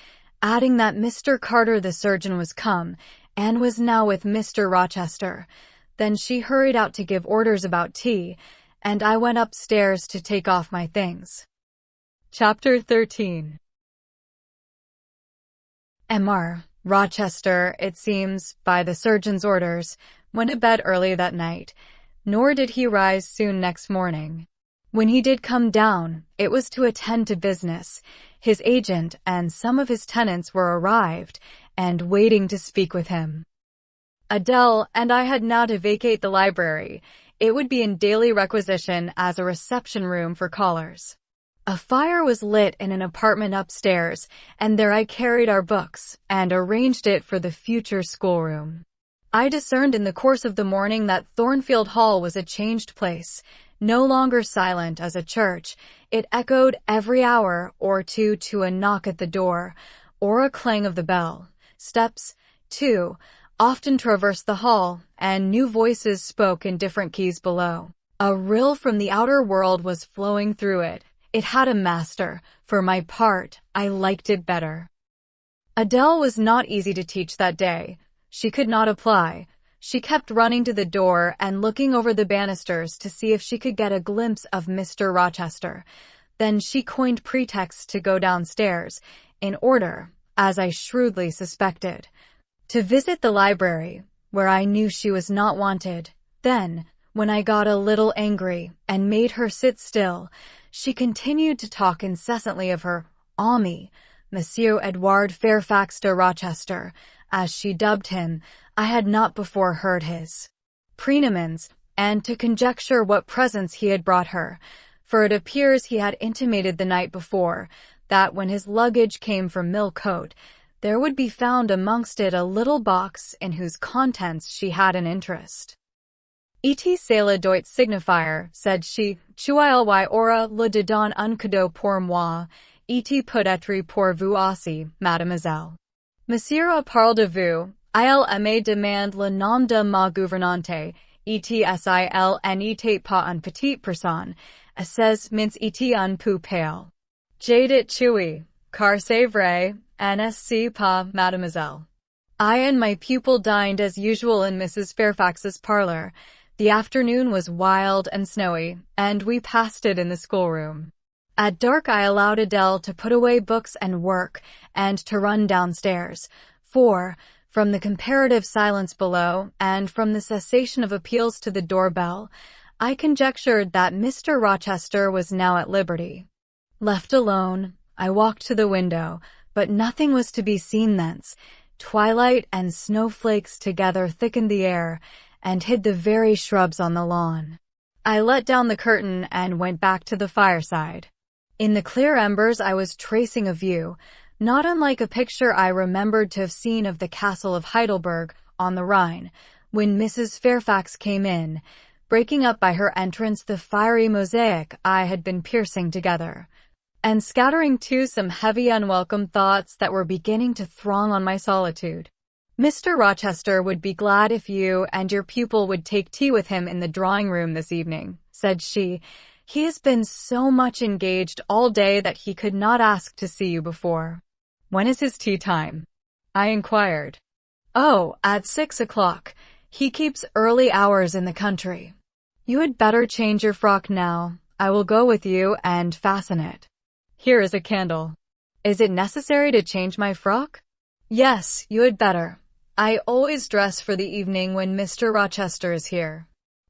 adding that Mr. Carter the surgeon was come, and was now with Mr. Rochester. Then she hurried out to give orders about tea, and I went upstairs to take off my things. Chapter 13. Mr. Rochester, it seems, by the surgeon's orders, went to bed early that night, nor did he rise soon next morning. When he did come down, it was to attend to business. His agent and some of his tenants were arrived, and waiting to speak with him. Adele and I had now to vacate the library. It would be in daily requisition as a reception room for callers. A fire was lit in an apartment upstairs, and there I carried our books, and arranged it for the future schoolroom. I discerned in the course of the morning that Thornfield Hall was a changed place. No longer silent as a church, it echoed every hour or two to a knock at the door, or a clang of the bell. Steps, too, often traversed the hall, and new voices spoke in different keys below. A rill from the outer world was flowing through it. It had a master. For my part, I liked it better. Adele was not easy to teach that day. She could not apply. She kept running to the door and looking over the banisters to see if she could get a glimpse of Mr. Rochester. Then she coined pretexts to go downstairs, in order, as I shrewdly suspected, to visit the library, where I knew she was not wanted. Then, when I got a little angry and made her sit still, she continued to talk incessantly of her ami, Monsieur Edward Fairfax de Rochester, as she dubbed him. I had not before heard his praenomens, and to conjecture what presents he had brought her, for it appears he had intimated the night before, that when his luggage came from Millcote, there would be found amongst it a little box in whose contents she had an interest. "Et cela doit signifier," said she, "qu'il aura le dedans un cadeau pour moi, et peut-être pour vous aussi, mademoiselle. Monsieur a parlé de vous. Il me demande le nom de ma gouvernante, et n'était pas une petite personne, ses mains étaient un peu pâles. J'ai dit oui, car c'est vrai, n'est-ce pas, mademoiselle? I and my pupil dined as usual in Mrs. Fairfax's parlor. The afternoon was wild and snowy, and we passed it in the schoolroom. At dark I allowed Adele to put away books and work, and to run downstairs, for, From the comparative silence below, and from the cessation of appeals to the doorbell, I conjectured that Mr. Rochester was now at liberty. Left alone, I walked to the window, but nothing was to be seen thence. Twilight and snowflakes together thickened the air, and hid the very shrubs on the lawn. I let down the curtain and went back to the fireside. In the clear embers I was tracing a view, not unlike a picture I remembered to have seen of the castle of Heidelberg on the Rhine, when Mrs. Fairfax came in, breaking up by her entrance the fiery mosaic I had been piecing together, and scattering too some heavy unwelcome thoughts that were beginning to throng on my solitude. Mr. Rochester would be glad if you and your pupil would take tea with him in the drawing-room this evening, said she. He has been so much engaged all day that he could not ask to see you before. When is his tea time? I inquired. Oh, at 6 o'clock. He keeps early hours in the country. You had better change your frock now. I will go with you and fasten it. Here is a candle. Is it necessary to change my frock? Yes, you had better. I always dress for the evening when Mr. Rochester is here.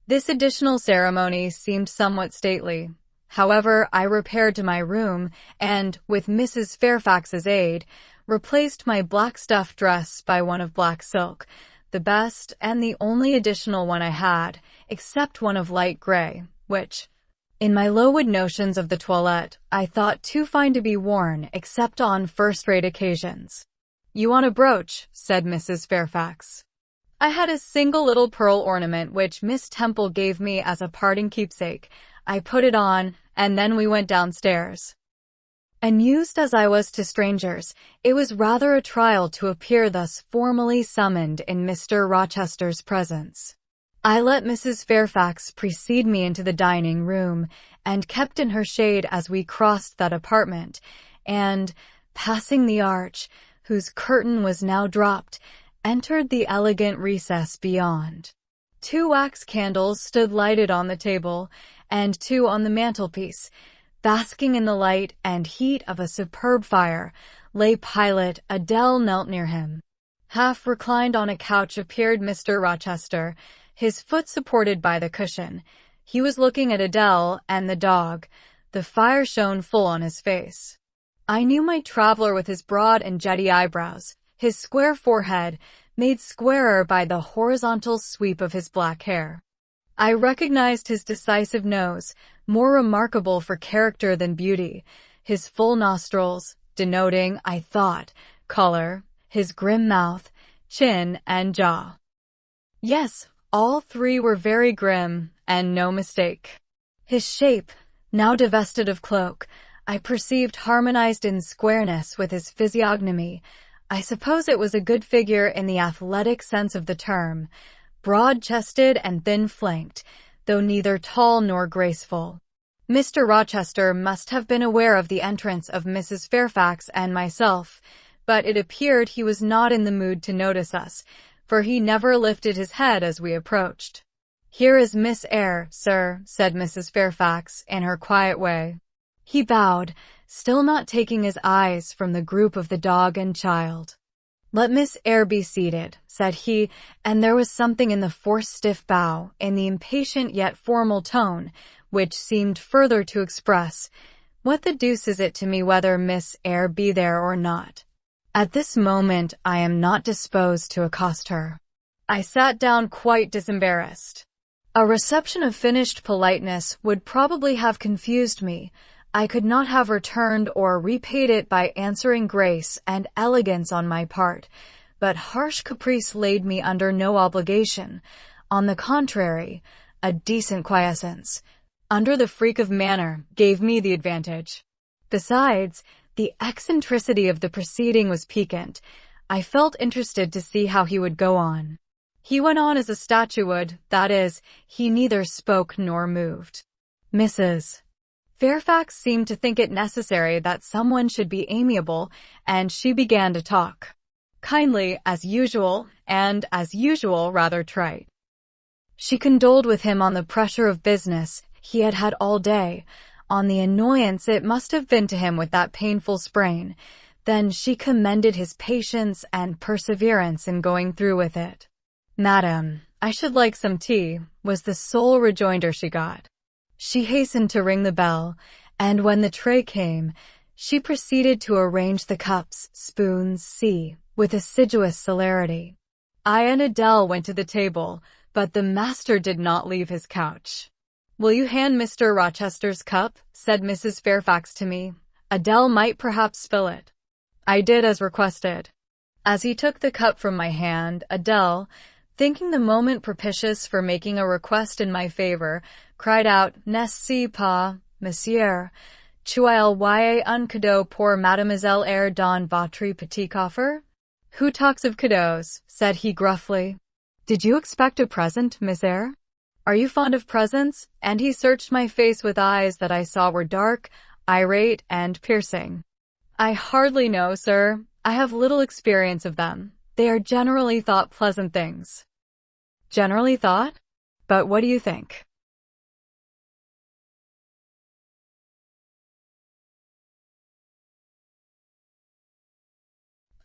This additional ceremony seemed somewhat stately. However, I repaired to my room, and, with Mrs. Fairfax's aid, replaced my black stuff dress by one of black silk, the best and the only additional one I had, except one of light gray, which, in my low-wood notions of the toilette, I thought too fine to be worn except on first-rate occasions. You want a brooch, said Mrs. Fairfax. I had a single little pearl ornament which Miss Temple gave me as a parting keepsake. I put it on, and then we went downstairs. Unused as I was to strangers, it was rather a trial to appear thus formally summoned in Mr. Rochester's presence. I let Mrs. Fairfax precede me into the dining-room, and kept in her shade as we crossed that apartment, and, passing the arch, whose curtain was now dropped, entered the elegant recess beyond. 2 wax candles stood lighted on the table, and 2 on the mantelpiece. Basking in the light and heat of a superb fire, lay Pilot. Adele knelt near him. Half reclined on a couch appeared Mr. Rochester, his foot supported by the cushion. He was looking at Adele and the dog. The fire shone full on his face. I knew my traveler with his broad and jetty eyebrows, his square forehead, made squarer by the horizontal sweep of his black hair. I recognized his decisive nose, more remarkable for character than beauty, his full nostrils, denoting, I thought, color, his grim mouth, chin, and jaw. Yes, all 3 were very grim, and no mistake. His shape, now divested of cloak, I perceived harmonized in squareness with his physiognomy. I suppose it was a good figure in the athletic sense of the term, broad-chested and thin-flanked, though neither tall nor graceful. Mr. Rochester must have been aware of the entrance of Mrs. Fairfax and myself, but it appeared he was not in the mood to notice us, for he never lifted his head as we approached. Here is Miss Eyre, sir, said Mrs. Fairfax in her quiet way. He bowed, still not taking his eyes from the group of the dog and child. Let Miss Eyre be seated, said he, and there was something in the forced stiff bow, in the impatient yet formal tone, which seemed further to express, what the deuce is it to me whether Miss Eyre be there or not? At this moment I am not disposed to accost her. I sat down quite disembarrassed. A reception of finished politeness would probably have confused me. I could not have returned or repaid it by answering grace and elegance on my part, but harsh caprice laid me under no obligation. On the contrary, a decent quiescence, under the freak of manner, gave me the advantage. Besides, the eccentricity of the proceeding was piquant. I felt interested to see how he would go on. He went on as a statue would, that is, he neither spoke nor moved. Mrs. Fairfax seemed to think it necessary that someone should be amiable, and she began to talk. Kindly, as usual, and, as usual, rather trite. She condoled with him on the pressure of business he had had all day, on the annoyance it must have been to him with that painful sprain, Then she commended his patience and perseverance in going through with it. "Madam, I should like some tea," was the sole rejoinder she got. She hastened to ring the bell, and when the tray came, she proceeded to arrange the cups, spoons, with assiduous celerity. I and Adele went to the table, but the master did not leave his couch. "Will you hand Mr. Rochester's cup?" said Mrs. Fairfax to me. "Adele might perhaps fill it." I did as requested. As he took the cup from my hand, Adele, thinking the moment propitious for making a request in my favor, cried out, "N'est-ce pas, monsieur? Tu-as un cadeau pour Mademoiselle Eyre dans votre petit coffre?" "Who talks of cadeaux?" said he gruffly. "Did you expect a present, Miss Eyre? Are you fond of presents?" And he searched my face with eyes that I saw were dark, irate, and piercing. "I hardly know, sir. I have little experience of them. They are generally thought pleasant things." "Generally thought? But what do you think?"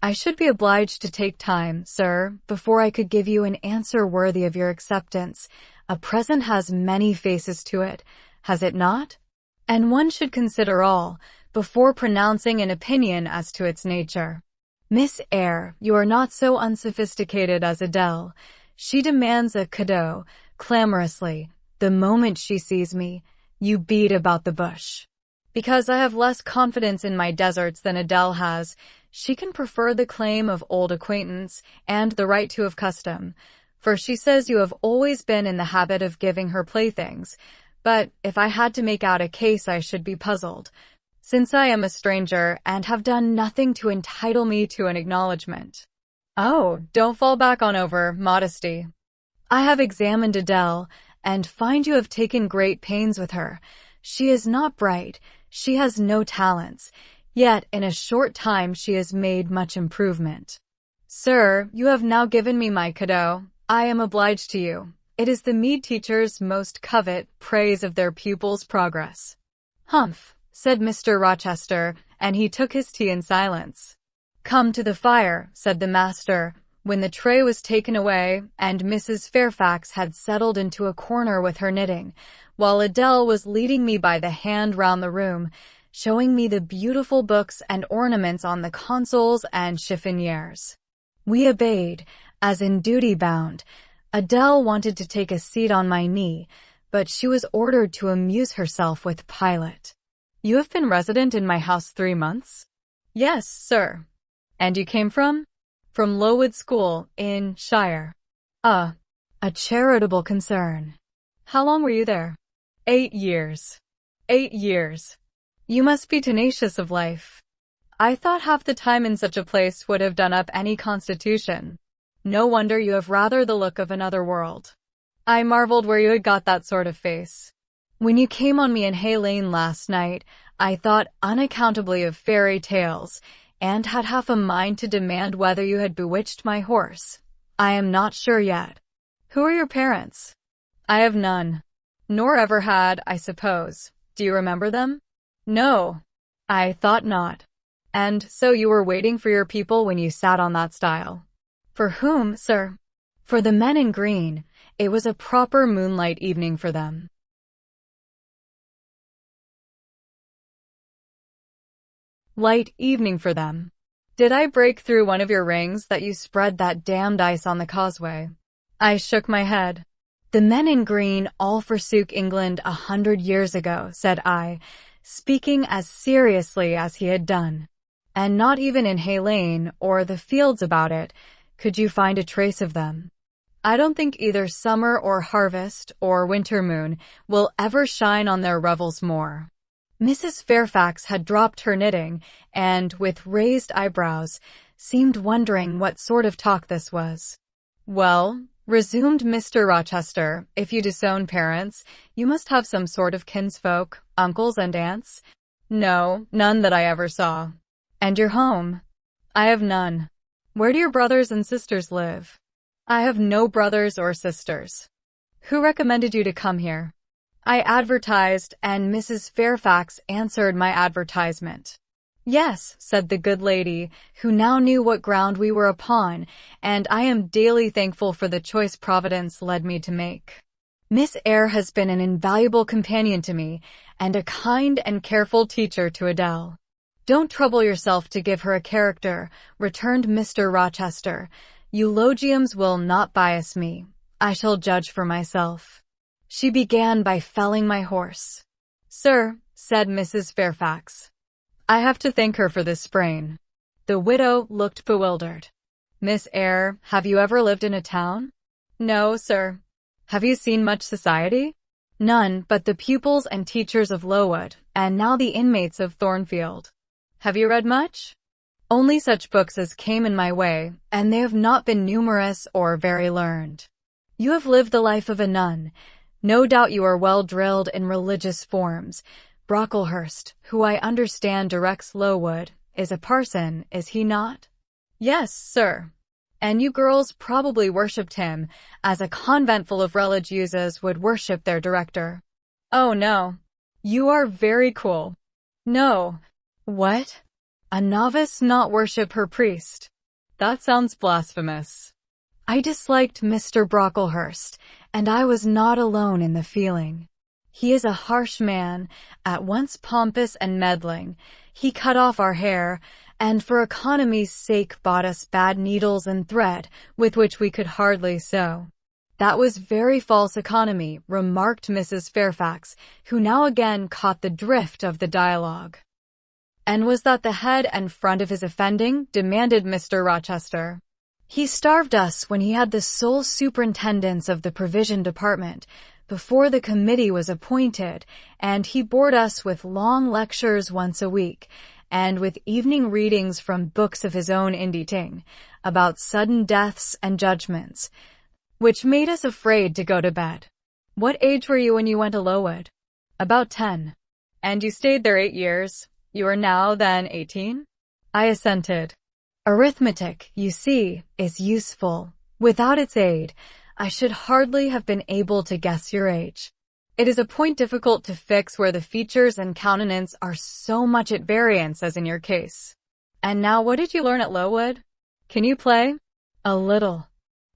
"I should be obliged to take time, sir, before I could give you an answer worthy of your acceptance. A present has many faces to it, has it not? And one should consider all, before pronouncing an opinion as to its nature. Miss Eyre, you are not so unsophisticated as Adele. She demands a cadeau, clamorously. The moment she sees me, you beat about the bush. Because I have less confidence in my deserts than Adele has, she can prefer the claim of old acquaintance and the right to of custom, for she says you have always been in the habit of giving her playthings. But if I had to make out a case, I should be puzzled, since I am a stranger and have done nothing to entitle me to an acknowledgment." "Oh, don't fall back on over modesty. I have examined Adele, and find you have taken great pains with her. She is not bright, she has no talents, yet in a short time she has made much improvement. Sir, you have now given me my cadeau. I am obliged to you. It is the Mead teachers most covet praise of their pupils' progress." "Humph," said Mr. Rochester, and he took his tea in silence. "Come to the fire," said the master, when the tray was taken away, and Mrs. Fairfax had settled into a corner with her knitting, while Adele was leading me by the hand round the room, showing me the beautiful books and ornaments on the consoles and chiffoniers. We obeyed, as in duty bound. Adele wanted to take a seat on my knee, but she was ordered to amuse herself with Pilot. "You have been resident in my house 3 months?" "Yes, sir." "And you came from?" "From Lowood School, in Shire." A charitable concern." "How long were you there?" 8 years. 8 years. You must be tenacious of life. I thought half the time in such a place would have done up any constitution. No wonder you have rather the look of another world. I marveled where you had got that sort of face. When you came on me in Hay Lane last night, I thought unaccountably of fairy tales, and had half a mind to demand whether you had bewitched my horse. I am not sure yet. Who are your parents?" "I have none." "Nor ever had, I suppose. Do you remember them?" "No." "I thought not. And so you were waiting for your people when you sat on that stile." "For whom, sir?" "For the men in green. It was a proper moonlight evening for them." "Light evening for them. Did I break through one of your rings that you spread that damned ice on the causeway?" I shook my head. "The men in green all forsook England 100 years ago," said I, speaking as seriously as he had done. "And not even in Hay Lane, or the fields about it, could you find a trace of them. I don't think either summer or harvest or winter moon will ever shine on their revels more." Mrs. Fairfax had dropped her knitting, and, with raised eyebrows, seemed wondering what sort of talk this was. "Well," resumed Mr. Rochester, "if you disown parents, you must have some sort of kinsfolk, uncles and aunts?" "No, none that I ever saw." "And your home?" "I have none." "Where do your brothers and sisters live?" "I have no brothers or sisters." "Who recommended you to come here?" "I advertised, and Mrs. Fairfax answered my advertisement." Yes, said the good lady, who now knew what ground we were upon, and I am daily thankful for the choice Providence led me to make. Miss Eyre has been an invaluable companion to me, and a kind and careful teacher to Adele. Don't trouble yourself to give her a character, returned Mr. Rochester. Eulogiums will not bias me. I shall judge for myself. She began by felling my horse. Sir, said Mrs. Fairfax, I have to thank her for this sprain. The widow looked bewildered. Miss Eyre, have you ever lived in a town? No, sir. Have you seen much society? None but the pupils and teachers of Lowood, and now the inmates of Thornfield. Have you read much? Only such books as came in my way, and they have not been numerous or very learned. You have lived the life of a nun. No doubt you are well drilled in religious forms. Brocklehurst, who I understand directs Lowood, is a parson, is he not? Yes, sir. And you girls probably worshipped him, as a convent full of religieuses would worship their director. Oh no. You are very cool. No. What? A novice not worship her priest? That sounds blasphemous. I disliked Mr. Brocklehurst, and I was not alone in the feeling. He is a harsh man, at once pompous and meddling. He cut off our hair, and for economy's sake bought us bad needles and thread, with which we could hardly sew. That was very false economy, remarked Mrs. Fairfax, who now again caught the drift of the dialogue. And was that the head and front of his offending? Demanded Mr. Rochester. He starved us when he had the sole superintendence of the provision department, before the committee was appointed, and he bored us with long lectures once a week, and with evening readings from books of his own inditing, about sudden deaths and judgments, which made us afraid to go to bed. What age were you when you went to Lowood? About 10. And you stayed there 8 years? You are now, then, 18? I assented. Arithmetic, you see, is useful. Without its aid, I should hardly have been able to guess your age. It is a point difficult to fix where the features and countenance are so much at variance as in your case. And now what did you learn at Lowood? Can you play? A little.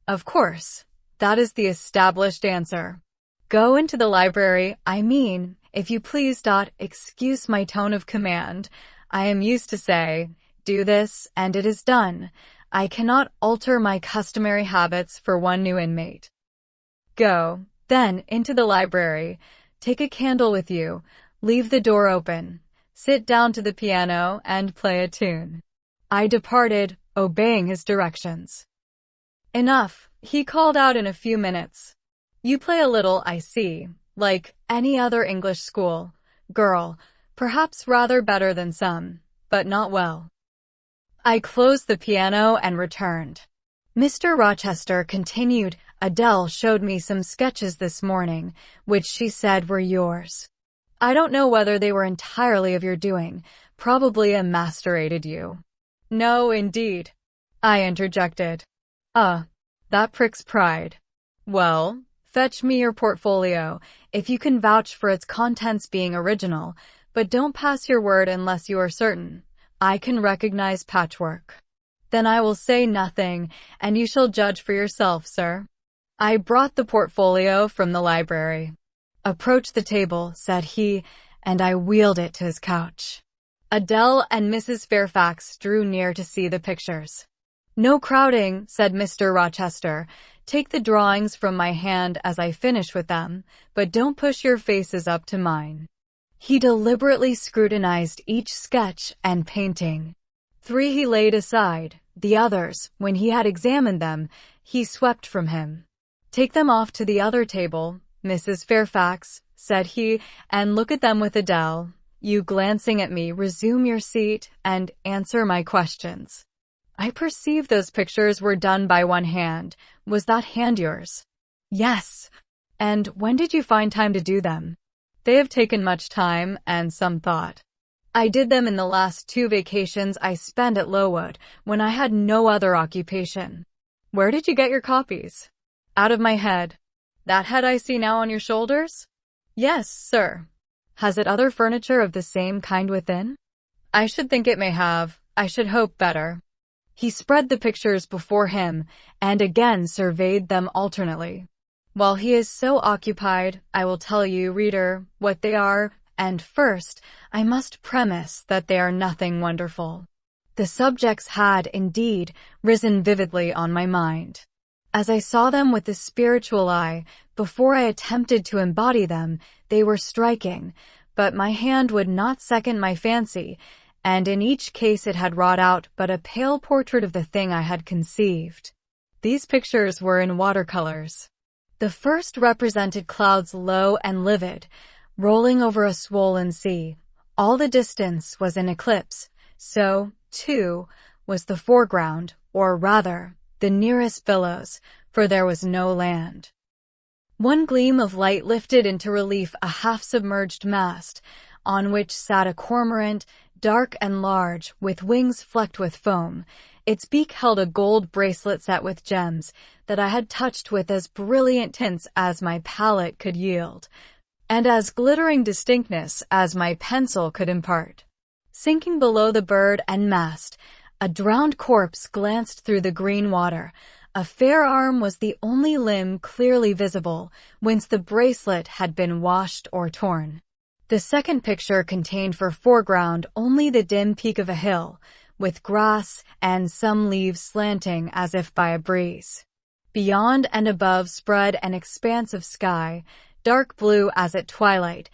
Of course. That is the established answer. Go into the library, I mean, if you please. Excuse my tone of command. I am used to say, do this, and it is done. I cannot alter my customary habits for one new inmate. Go, then, into the library. Take a candle with you. Leave the door open. Sit down to the piano and play a tune. I departed, obeying his directions. Enough, he called out in a few minutes. You play a little, I see, like any other English school girl, perhaps rather better than some, but not well. I closed the piano and returned. Mr. Rochester continued, Adele showed me some sketches this morning, which she said were yours. I don't know whether they were entirely of your doing. Probably a masterated you. No, indeed, I interjected. That pricks pride. Well, fetch me your portfolio, if you can vouch for its contents being original, but don't pass your word unless you are certain. I can recognize patchwork. Then I will say nothing, and you shall judge for yourself, sir. I brought the portfolio from the library. Approach the table, said he, and I wheeled it to his couch. Adele and Mrs. Fairfax drew near to see the pictures. No crowding, said Mr. Rochester. Take the drawings from my hand as I finish with them, but don't push your faces up to mine. He deliberately scrutinized each sketch and painting. 3 he laid aside, the others, when he had examined them, he swept from him. Take them off to the other table, Mrs. Fairfax, said he, and look at them with Adele. You glancing at me, resume your seat, and answer my questions. I perceive those pictures were done by one hand. Was that hand yours? Yes. And when did you find time to do them? They have taken much time and some thought. I did them in the last 2 vacations I spent at Lowood, when I had no other occupation. Where did you get your copies? Out of my head. That head I see now on your shoulders? Yes, sir. Has it other furniture of the same kind within? I should think it may have. I should hope better. He spread the pictures before him and again surveyed them alternately. While he is so occupied, I will tell you, reader, what they are, and first, I must premise that they are nothing wonderful. The subjects had, indeed, risen vividly on my mind. As I saw them with the spiritual eye, before I attempted to embody them, they were striking, but my hand would not second my fancy, and in each case it had wrought out but a pale portrait of the thing I had conceived. These pictures were in watercolors. The first represented clouds low and livid, rolling over a swollen sea. All the distance was in eclipse, so, too, was the foreground, or rather, the nearest billows, for there was no land. One gleam of light lifted into relief a half-submerged mast, on which sat a cormorant, dark and large, with wings flecked with foam. Its beak held a gold bracelet set with gems that I had touched with as brilliant tints as my palette could yield, and as glittering distinctness as my pencil could impart. Sinking below the bird and mast, a drowned corpse glanced through the green water. A fair arm was the only limb clearly visible, whence the bracelet had been washed or torn. The second picture contained for foreground only the dim peak of a hill, with grass and some leaves slanting as if by a breeze. Beyond and above spread an expanse of sky, dark blue as at twilight.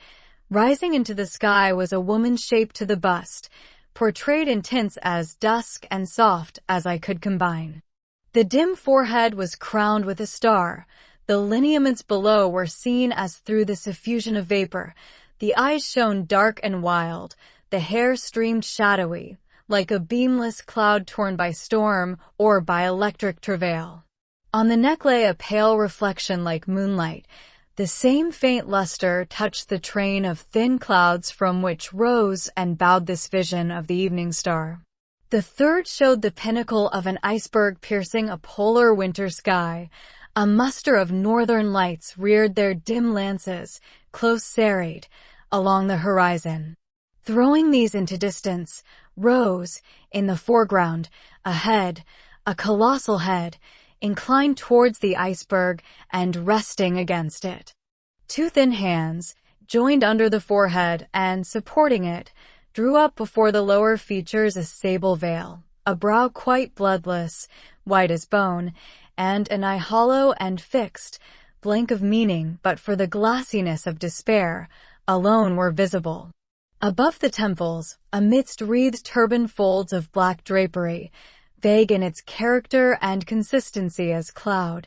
Rising into the sky was a woman shaped to the bust, portrayed in tints as dusk and soft as I could combine. The dim forehead was crowned with a star. The lineaments below were seen as through the suffusion of vapor. The eyes shone dark and wild. The hair streamed shadowy, like a beamless cloud torn by storm or by electric travail. On the neck lay a pale reflection like moonlight. The same faint luster touched the train of thin clouds from which rose and bowed this vision of the evening star. The third showed the pinnacle of an iceberg piercing a polar winter sky. A muster of northern lights reared their dim lances, close serried, along the horizon. Throwing these into distance, rose, in the foreground, a head, a colossal head, inclined towards the iceberg and resting against it. Two thin hands, joined under the forehead and supporting it, drew up before the lower features a sable veil, a brow quite bloodless, white as bone, and an eye hollow and fixed, blank of meaning but for the glassiness of despair, alone were visible. Above the temples, amidst wreathed turban folds of black drapery, vague in its character and consistency as cloud,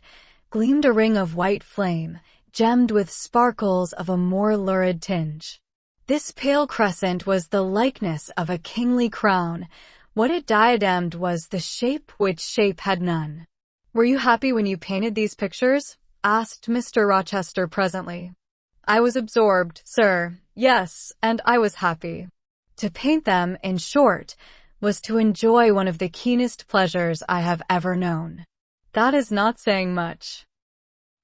gleamed a ring of white flame, gemmed with sparkles of a more lurid tinge. This pale crescent was the likeness of a kingly crown. What it diademed was the shape which shape had none. "Were you happy when you painted these pictures?" asked Mr. Rochester presently. "I was absorbed, sir. Yes, and I was happy. To paint them, in short, was to enjoy one of the keenest pleasures I have ever known." "That is not saying much."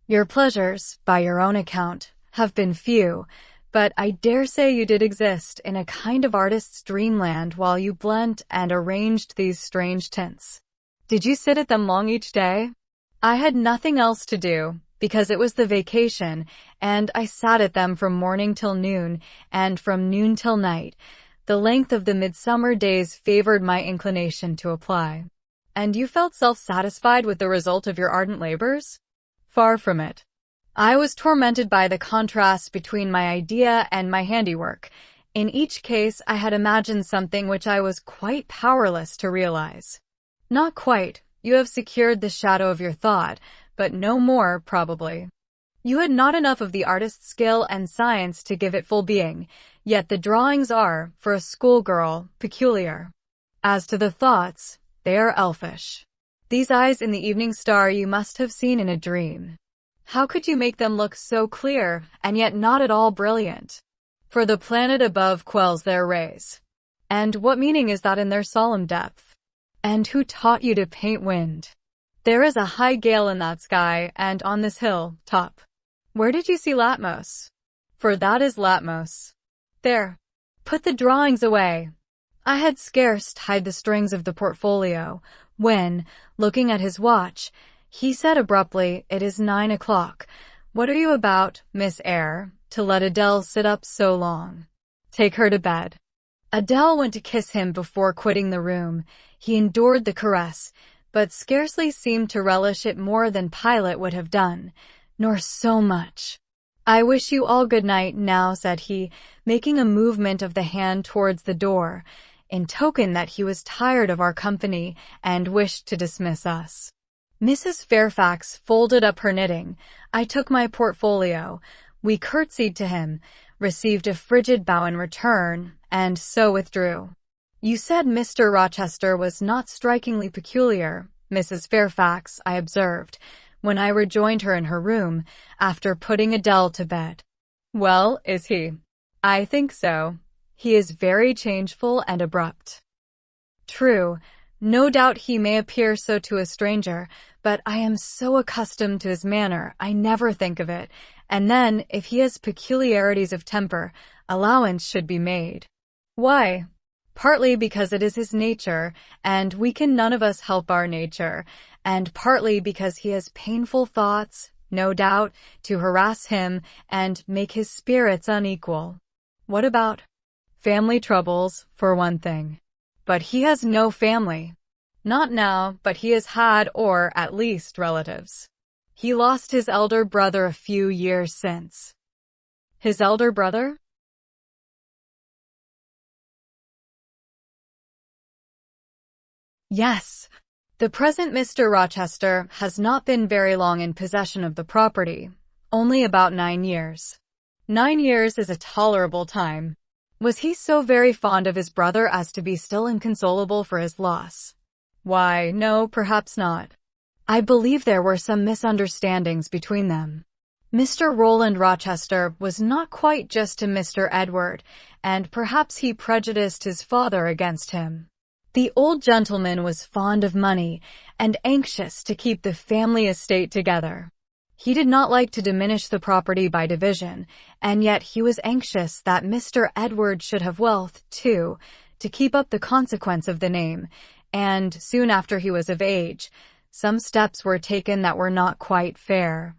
"Your pleasures, by your own account, have been few, but I dare say you did exist in a kind of artist's dreamland while you blent and arranged these strange tints. Did you sit at them long each day?" "I had nothing else to do, because it was the vacation, and I sat at them from morning till noon, and from noon till night. The length of the midsummer days favored my inclination to apply." "And you felt self-satisfied with the result of your ardent labors?" "Far from it. I was tormented by the contrast between my idea and my handiwork. In each case I had imagined something which I was quite powerless to realize." "Not quite. You have secured the shadow of your thought, but no more, probably. You had not enough of the artist's skill and science to give it full being, yet the drawings are, for a schoolgirl, peculiar. As to the thoughts, they are elfish. These eyes in the evening star you must have seen in a dream. How could you make them look so clear, and yet not at all brilliant? For the planet above quells their rays. And what meaning is that in their solemn depth? And who taught you to paint wind? There is a high gale in that sky, and on this hill top. Where did you see Latmos? For that is Latmos. There. Put the drawings away. I had scarce tied the strings of the portfolio when, looking at his watch, he said abruptly, "It is 9 o'clock. What are you about, Miss Eyre, to let Adele sit up so long? Take her to bed." Adele went to kiss him before quitting the room. He endured the caress, but scarcely seemed to relish it more than Pilate would have done, nor so much. "I wish you all good night now," said he, making a movement of the hand towards the door, in token that he was tired of our company and wished to dismiss us. Mrs. Fairfax folded up her knitting. I took my portfolio. We curtsied to him, received a frigid bow in return, and so withdrew. "You said Mr. Rochester was not strikingly peculiar, Mrs. Fairfax," I observed, when I rejoined her in her room, after putting Adele to bed. "Well, is he?" "I think so. He is very changeful and abrupt." "True. No doubt he may appear so to a stranger, but I am so accustomed to his manner, I never think of it. And then, if he has peculiarities of temper, allowance should be made." "Why?" "Partly because it is his nature, and we can none of us help our nature, and partly because he has painful thoughts, no doubt, to harass him and make his spirits unequal." "What about?" "Family troubles, for one thing." "But he has no family." "Not now, but he has had, or at least relatives. He lost his elder brother a few years since." "His elder brother?" "Yes. The present Mr. Rochester has not been very long in possession of the property, only about 9 years. 9 years is a tolerable time. Was he so very fond of his brother as to be still inconsolable for his loss?" "Why, no, perhaps not. I believe there were some misunderstandings between them. Mr. Roland Rochester was not quite just to Mr. Edward, and perhaps he prejudiced his father against him. The old gentleman was fond of money and anxious to keep the family estate together. He did not like to diminish the property by division, and yet he was anxious that Mr. Edward should have wealth, too, to keep up the consequence of the name, and soon after he was of age, some steps were taken that were not quite fair,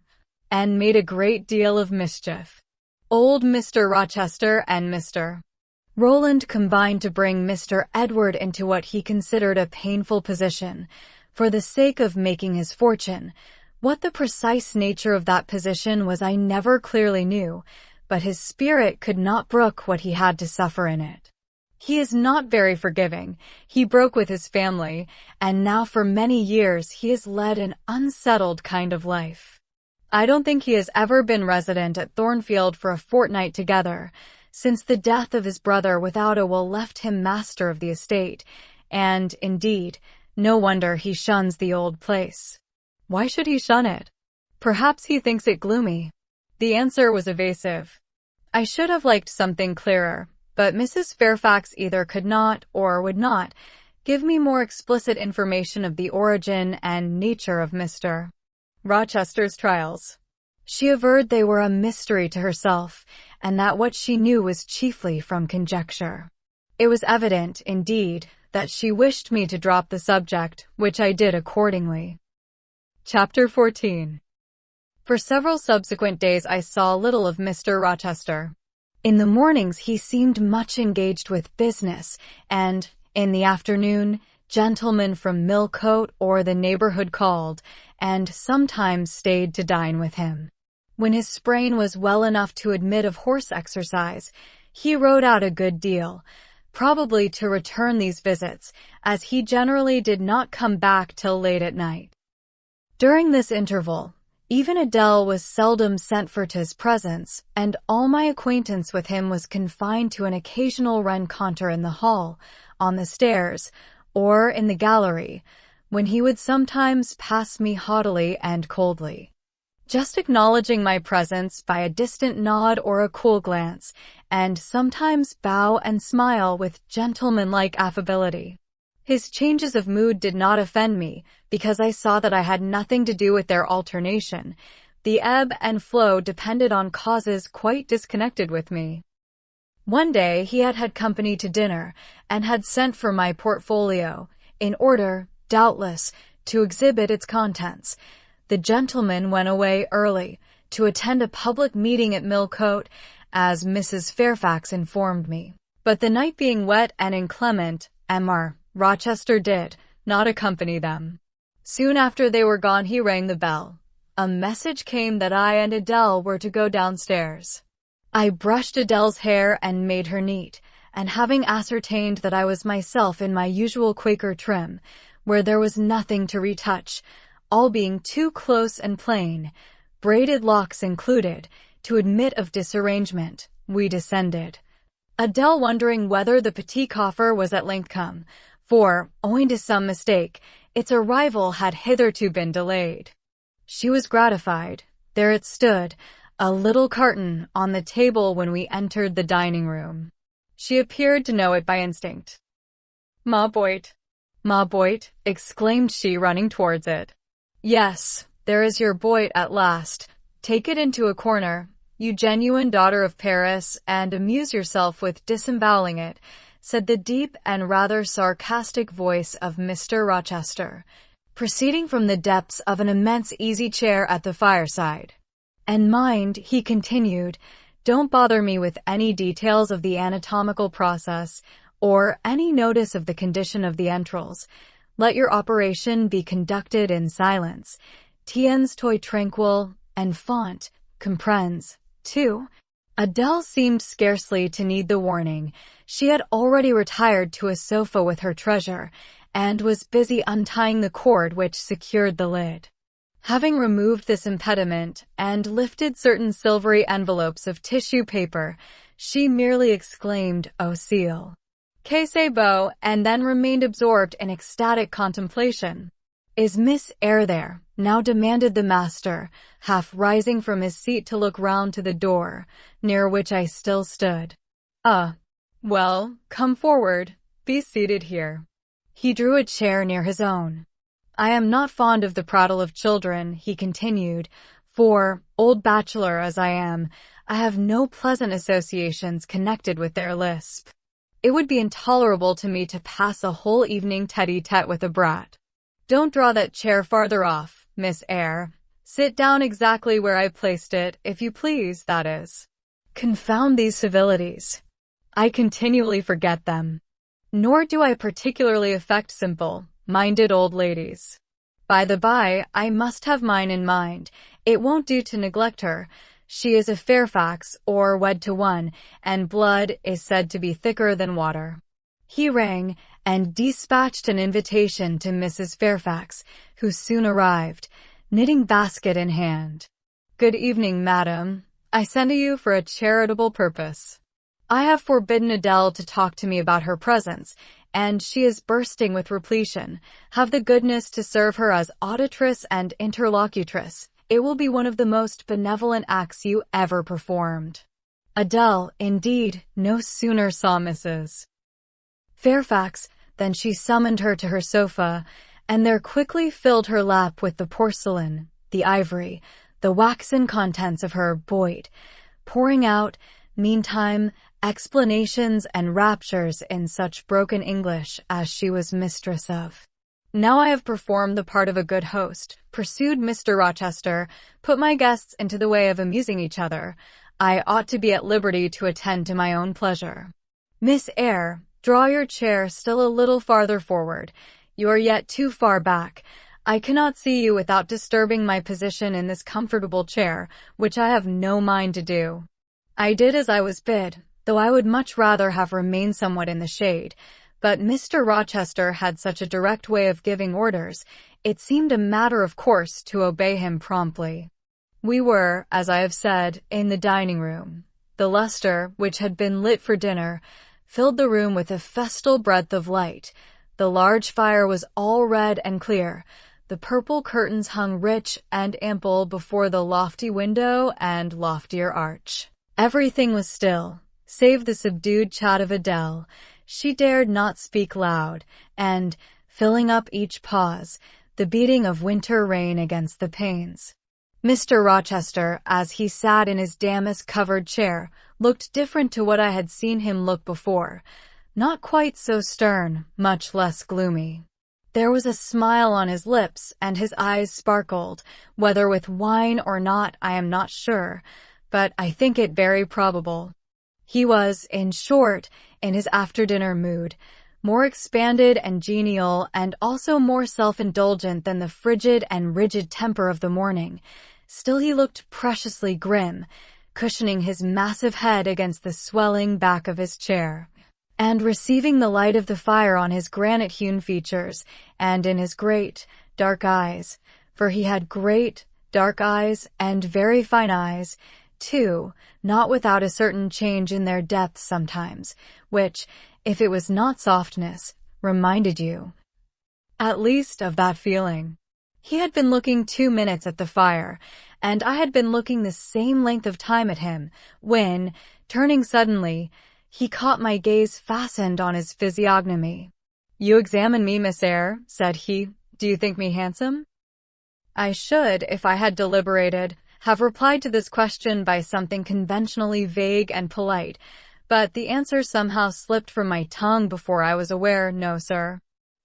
and made a great deal of mischief. Old Mr. Rochester and Mr. Roland combined to bring Mr. Edward into what he considered a painful position, for the sake of making his fortune. What the precise nature of that position was I never clearly knew, but his spirit could not brook what he had to suffer in it. He is not very forgiving. He broke with his family, and now for many years he has led an unsettled kind of life. I don't think he has ever been resident at Thornfield for a fortnight together, since the death of his brother without a will left him master of the estate, and, indeed, no wonder he shuns the old place." "Why should he shun it?" "Perhaps he thinks it gloomy." The answer was evasive. I should have liked something clearer, but Mrs. Fairfax either could not, or would not, give me more explicit information of the origin and nature of Mr. Rochester's trials. She averred they were a mystery to herself, and that what she knew was chiefly from conjecture. It was evident, indeed, that she wished me to drop the subject, which I did accordingly. Chapter 14. For several subsequent days I saw little of Mr. Rochester. In the mornings he seemed much engaged with business, and, in the afternoon, gentlemen from Millcote or the neighborhood called, and sometimes stayed to dine with him. When his sprain was well enough to admit of horse exercise, he rode out a good deal, probably to return these visits, as he generally did not come back till late at night. During this interval, even Adele was seldom sent for to his presence, and all my acquaintance with him was confined to an occasional rencontre in the hall, on the stairs, or in the gallery, when he would sometimes pass me haughtily and coldly, just acknowledging my presence by a distant nod or a cool glance, and sometimes bow and smile with gentlemanlike affability. His changes of mood did not offend me, because I saw that I had nothing to do with their alternation. The ebb and flow depended on causes quite disconnected with me. One day he had had company to dinner and had sent for my portfolio, in order, doubtless, to exhibit its contents. The gentleman went away early to attend a public meeting at Millcote, as Mrs. Fairfax informed me. But the night being wet and inclement, Mr. Rochester did not accompany them. Soon after they were gone he rang the bell. A message came that I and Adele were to go downstairs. I brushed Adele's hair and made her neat, and having ascertained that I was myself in my usual Quaker trim, where there was nothing to retouch, all being too close and plain, braided locks included, to admit of disarrangement, we descended. Adele wondering whether the petit coffer was at length come, for, owing to some mistake, its arrival had hitherto been delayed. She was gratified. There it stood, a little carton, on the table when we entered the dining room. She appeared to know it by instinct. "Ma boit," exclaimed she, running towards it. "Yes, there is your boit at last. Take it into a corner, you genuine daughter of Paris, and amuse yourself with disemboweling it," said the deep and rather sarcastic voice of Mr. Rochester, proceeding from the depths of an immense easy-chair at the fireside. "And mind," he continued, "don't bother me with any details of the anatomical process, or any notice of the condition of the entrails. Let your operation be conducted in silence. Tiens toi tranquille, enfant, comprends, tu?" Adele seemed scarcely to need the warning. She had already retired to a sofa with her treasure, and was busy untying the cord which secured the lid. Having removed this impediment, and lifted certain silvery envelopes of tissue paper, she merely exclaimed, "Oh, seal! Que c'est beau!" and then remained absorbed in ecstatic contemplation. "Is Miss Eyre there?" now demanded the master, half rising from his seat to look round to the door, near which I still stood. Well, come forward, be seated here." He drew a chair near his own. "I am not fond of the prattle of children," he continued, "for, old bachelor as I am, I have no pleasant associations connected with their lisp. It would be intolerable to me to pass a whole evening tete-a-tete with a brat. Don't draw that chair farther off, Miss Eyre. Sit down exactly where I placed it, if you please, that is. Confound these civilities. I continually forget them. Nor do I particularly affect simple-minded old ladies. By the by, I must have mine in mind. It won't do to neglect her. She is a Fairfax, or wed to one, and blood is said to be thicker than water." He rang, and dispatched an invitation to Mrs. Fairfax, who soon arrived, knitting basket in hand. "Good evening, madam. I send to you for a charitable purpose. I have forbidden Adele to talk to me about her presence, and she is bursting with repletion. Have the goodness to serve her as auditress and interlocutress. It will be one of the most benevolent acts you ever performed." Adele, indeed, no sooner saw Mrs. Fairfax than she summoned her to her sofa, and there quickly filled her lap with the porcelain, the ivory, the waxen contents of her boit, pouring out, meantime, explanations and raptures in such broken English as she was mistress of. "Now I have performed the part of a good host," pursued Mr. Rochester, "put my guests into the way of amusing each other, I ought to be at liberty to attend to my own pleasure. Miss Eyre, draw your chair still a little farther forward. You are yet too far back. I cannot see you without disturbing my position in this comfortable chair, which I have no mind to do." I did as I was bid, though I would much rather have remained somewhat in the shade, but Mr. Rochester had such a direct way of giving orders, it seemed a matter of course to obey him promptly. We were, as I have said, in the dining room. The lustre, which had been lit for dinner, filled the room with a festal breadth of light. The large fire was all red and clear. The purple curtains hung rich and ample before the lofty window and loftier arch. Everything was still, save the subdued chat of Adele. She dared not speak loud, and, filling up each pause, the beating of winter rain against the panes. Mr. Rochester, as he sat in his damask-covered chair, looked different to what I had seen him look before. Not quite so stern, much less gloomy. There was a smile on his lips, and his eyes sparkled. Whether with wine or not, I am not sure, but I think it very probable. He was, in short, in his after-dinner mood, more expanded and genial, and also more self-indulgent than the frigid and rigid temper of the morning. Still he looked preciously grim, cushioning his massive head against the swelling back of his chair, and receiving the light of the fire on his granite-hewn features, and in his great, dark eyes, for he had great, dark eyes, and very fine eyes, too, not without a certain change in their depth sometimes, which, if it was not softness, reminded you, at least, of that feeling. He had been looking 2 minutes at the fire, and I had been looking the same length of time at him, when, turning suddenly, he caught my gaze fastened on his physiognomy. "You examine me, Miss Eyre," said he. "Do you think me handsome?" I should, if I had deliberated, have replied to this question by something conventionally vague and polite, but the answer somehow slipped from my tongue before I was aware. "No, sir."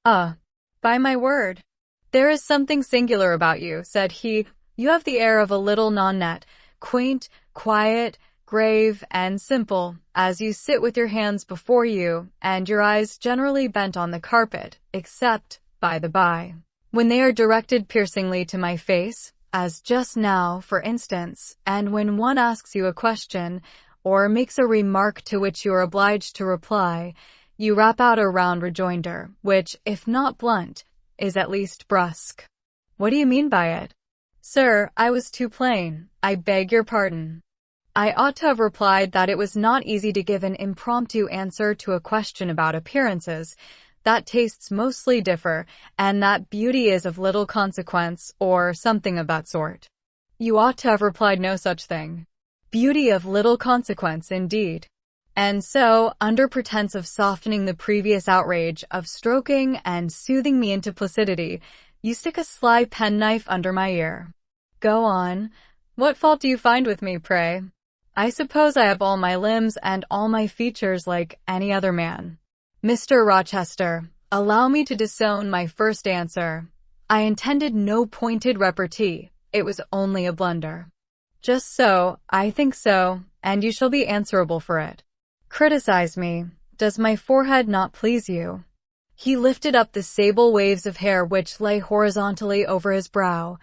By my word. "There is something singular about you," said he. "You have the air of a little nonette, quaint, quiet, grave, and simple, as you sit with your hands before you, and your eyes generally bent on the carpet, except, by the by, when they are directed piercingly to my face, as just now, for instance, and when one asks you a question, or makes a remark to which you are obliged to reply, you rap out a round rejoinder, which, if not blunt, is at least brusque." "What do you mean by it?" "Sir, I was too plain. I beg your pardon. I ought to have replied that it was not easy to give an impromptu answer to a question about appearances, that tastes mostly differ, and that beauty is of little consequence, or something of that sort." "You ought to have replied no such thing. Beauty of little consequence, indeed." And so, under pretense of softening the previous outrage, of stroking and soothing me into placidity, you stick a sly penknife under my ear. "Go on. What fault do you find with me, pray?" "I suppose I have all my limbs and all my features like any other man." "Mr. Rochester, allow me to disown my first answer. I intended no pointed repartee. It was only a blunder." "Just so, I think so, and you shall be answerable for it. Criticize me. Does my forehead not please you?" He lifted up the sable waves of hair which lay horizontally over his brow,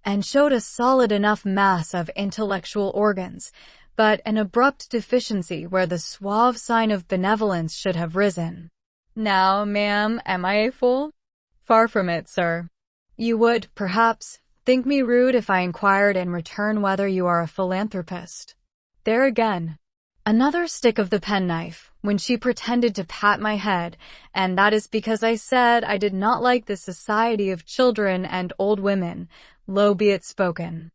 and showed a solid enough mass of intellectual organs, but an abrupt deficiency where the suave sign of benevolence should have risen. "Now, ma'am, am I a fool?" "Far from it, sir." "You would, perhaps, think me rude if I inquired in return whether you are a philanthropist." There again, another stick of the penknife, when she pretended to pat my head, and that is because I said I did not like the society of children and old women, low be it spoken.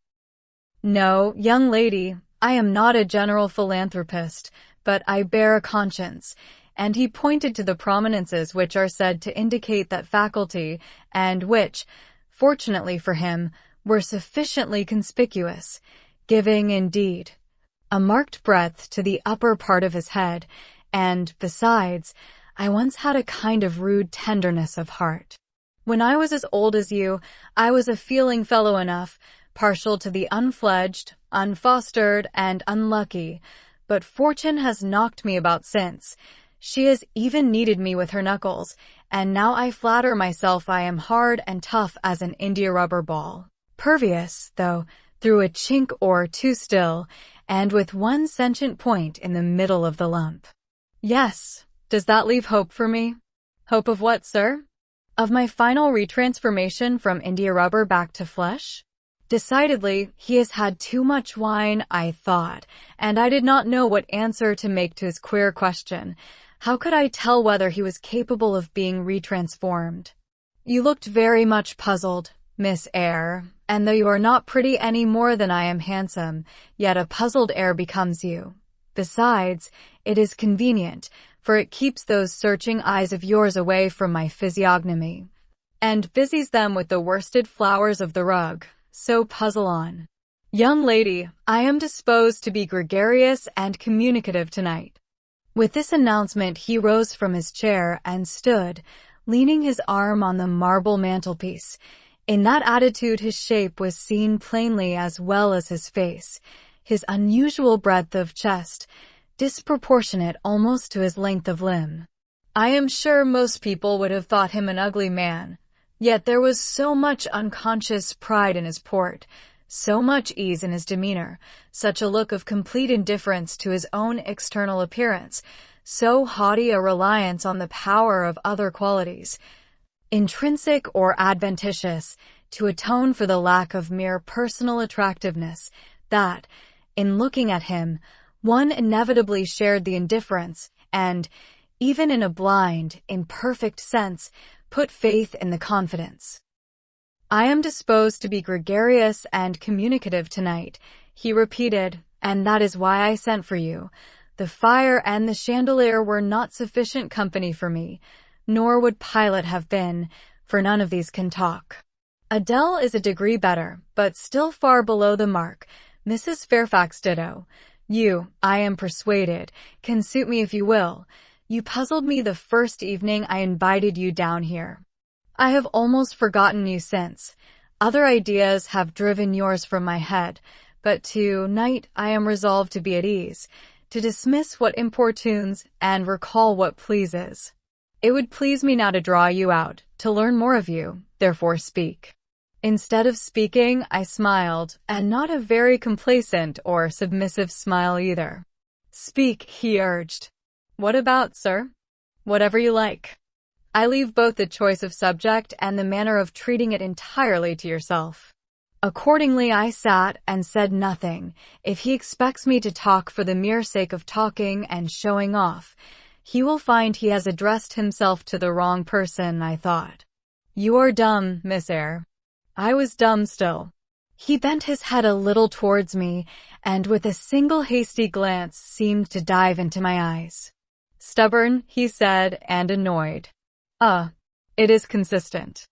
"No, young lady, I am not a general philanthropist, but I bear a conscience," and he pointed to the prominences which are said to indicate that faculty, and which, fortunately for him, were sufficiently conspicuous, giving, indeed, a marked breadth to the upper part of his head, and, besides, I once had a kind of rude tenderness of heart. When I was as old as you, I was a feeling fellow enough, partial to the unfledged, unfostered, and unlucky, but fortune has knocked me about since. She has even kneaded me with her knuckles, and now I flatter myself I am hard and tough as an india-rubber ball, pervious, though, through a chink or two still, and with one sentient point in the middle of the lump. Yes, does that leave hope for me? Hope of what, sir? Of my final retransformation from india-rubber back to flesh? Decidedly, he has had too much wine, I thought, and I did not know what answer to make to his queer question. How could I tell whether he was capable of being retransformed? "You looked very much puzzled, Miss Eyre, and though you are not pretty any more than I am handsome, yet a puzzled air becomes you. Besides, it is convenient, for it keeps those searching eyes of yours away from my physiognomy, and busies them with the worsted flowers of the rug. So puzzle on." Young lady, I am disposed to be gregarious and communicative tonight. With this announcement, he rose from his chair and stood, leaning his arm on the marble mantelpiece. In that attitude, his shape was seen plainly as well as his face, his unusual breadth of chest, disproportionate almost to his length of limb. I am sure most people would have thought him an ugly man, yet there was so much unconscious pride in his port, so much ease in his demeanor, such a look of complete indifference to his own external appearance, so haughty a reliance on the power of other qualities, intrinsic or adventitious, to atone for the lack of mere personal attractiveness, that, in looking at him, one inevitably shared the indifference and, even in a blind, imperfect sense, put faith in the confidence. I am disposed to be gregarious and communicative tonight, he repeated, and that is why I sent for you. The fire and the chandelier were not sufficient company for me, nor would Pilate have been, for none of these can talk. Adele is a degree better, but still far below the mark. Mrs. Fairfax ditto. You, I am persuaded, can suit me if you will. You puzzled me the first evening I invited you down here. I have almost forgotten you since. Other ideas have driven yours from my head, but to-night I am resolved to be at ease, to dismiss what importunes and recall what pleases. It would please me now to draw you out, to learn more of you, therefore speak. Instead of speaking, I smiled, and not a very complacent or submissive smile either. Speak, he urged. What about, sir? Whatever you like. I leave both the choice of subject and the manner of treating it entirely to yourself. Accordingly, I sat and said nothing. If he expects me to talk for the mere sake of talking and showing off, he will find he has addressed himself to the wrong person, I thought. You are dumb, Miss Eyre. I was dumb still. He bent his head a little towards me, and with a single hasty glance seemed to dive into my eyes. Stubborn, he said, and annoyed. It is consistent.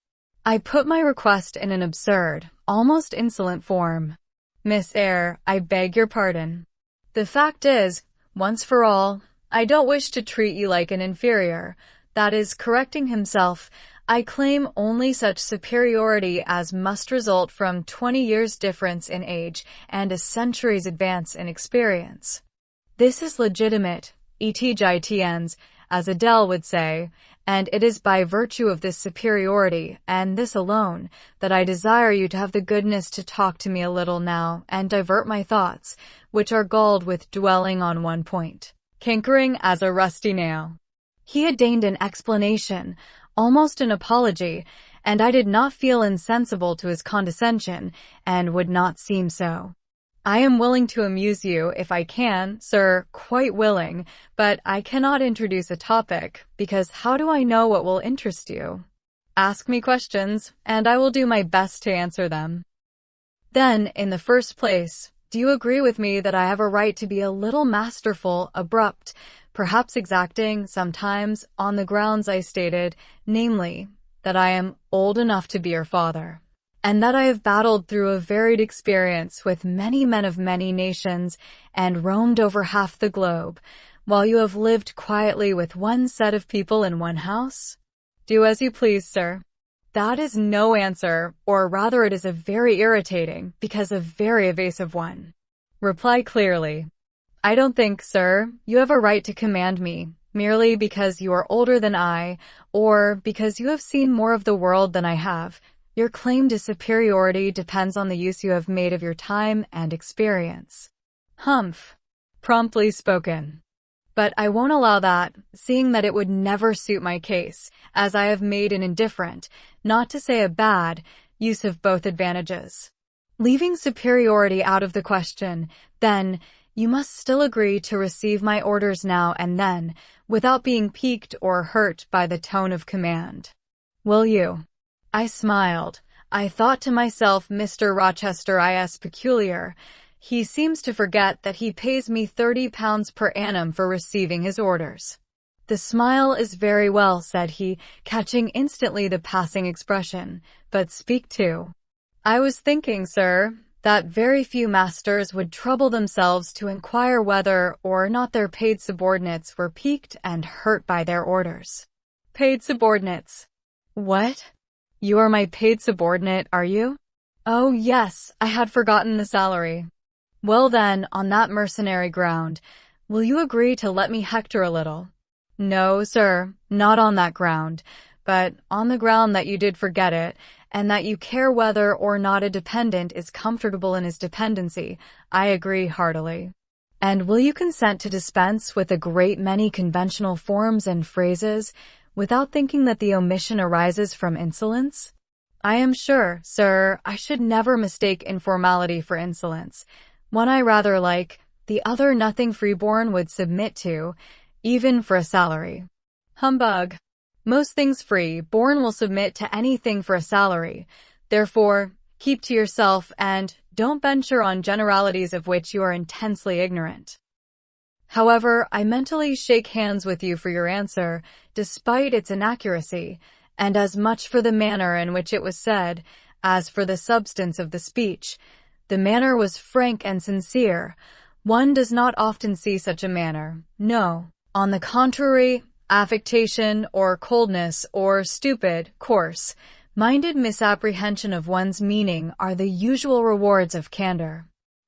I put my request in an absurd, almost insolent form. Miss Eyre, I beg your pardon. The fact is, once for all, I don't wish to treat you like an inferior. That is, correcting himself, I claim only such superiority as must result from 20 years' difference in age and a century's advance in experience. This is legitimate, etgitens, as Adele would say, and it is by virtue of this superiority, and this alone, that I desire you to have the goodness to talk to me a little now, and divert my thoughts, which are galled with dwelling on one point, cankering as a rusty nail. He had deigned an explanation, almost an apology, and I did not feel insensible to his condescension, and would not seem so. I am willing to amuse you if I can, sir, quite willing, but I cannot introduce a topic, because how do I know what will interest you? Ask me questions, and I will do my best to answer them. Then, in the first place, do you agree with me that I have a right to be a little masterful, abrupt, perhaps exacting, sometimes, on the grounds I stated, namely, that I am old enough to be your father, and that I have battled through a varied experience with many men of many nations and roamed over half the globe, while you have lived quietly with one set of people in one house? Do as you please, sir. That is no answer, or rather it is a very irritating, because a very evasive one. Reply clearly. I don't think, sir, you have a right to command me, merely because you are older than I, or because you have seen more of the world than I have. Your claim to superiority depends on the use you have made of your time and experience. Humph. Promptly spoken. But I won't allow that, seeing that it would never suit my case, as I have made an indifferent, not to say a bad, use of both advantages. Leaving superiority out of the question, then, you must still agree to receive my orders now and then, without being piqued or hurt by the tone of command. Will you? I smiled. I thought to myself, Mr. Rochester is peculiar. He seems to forget that he pays me £30 per annum for receiving his orders. The smile is very well, said he, catching instantly the passing expression, but speak too. I was thinking, sir, that very few masters would trouble themselves to inquire whether or not their paid subordinates were piqued and hurt by their orders. Paid subordinates. What? You are my paid subordinate, are you? Oh yes, I had forgotten the salary. Well then, on that mercenary ground, will you agree to let me hector a little? No, sir, not on that ground, but on the ground that you did forget it, and that you care whether or not a dependent is comfortable in his dependency. I agree heartily. And will you consent to dispense with a great many conventional forms and phrases, without thinking that the omission arises from insolence? I am sure, sir, I should never mistake informality for insolence. One I rather like, the other nothing freeborn would submit to, even for a salary. Humbug. Most things free-born will submit to anything for a salary. Therefore, keep to yourself and don't venture on generalities of which you are intensely ignorant. However, I mentally shake hands with you for your answer, despite its inaccuracy, and as much for the manner in which it was said, as for the substance of the speech. The manner was frank and sincere. One does not often see such a manner. No. On the contrary, affectation or coldness or stupid, coarse-minded misapprehension of one's meaning are the usual rewards of candor.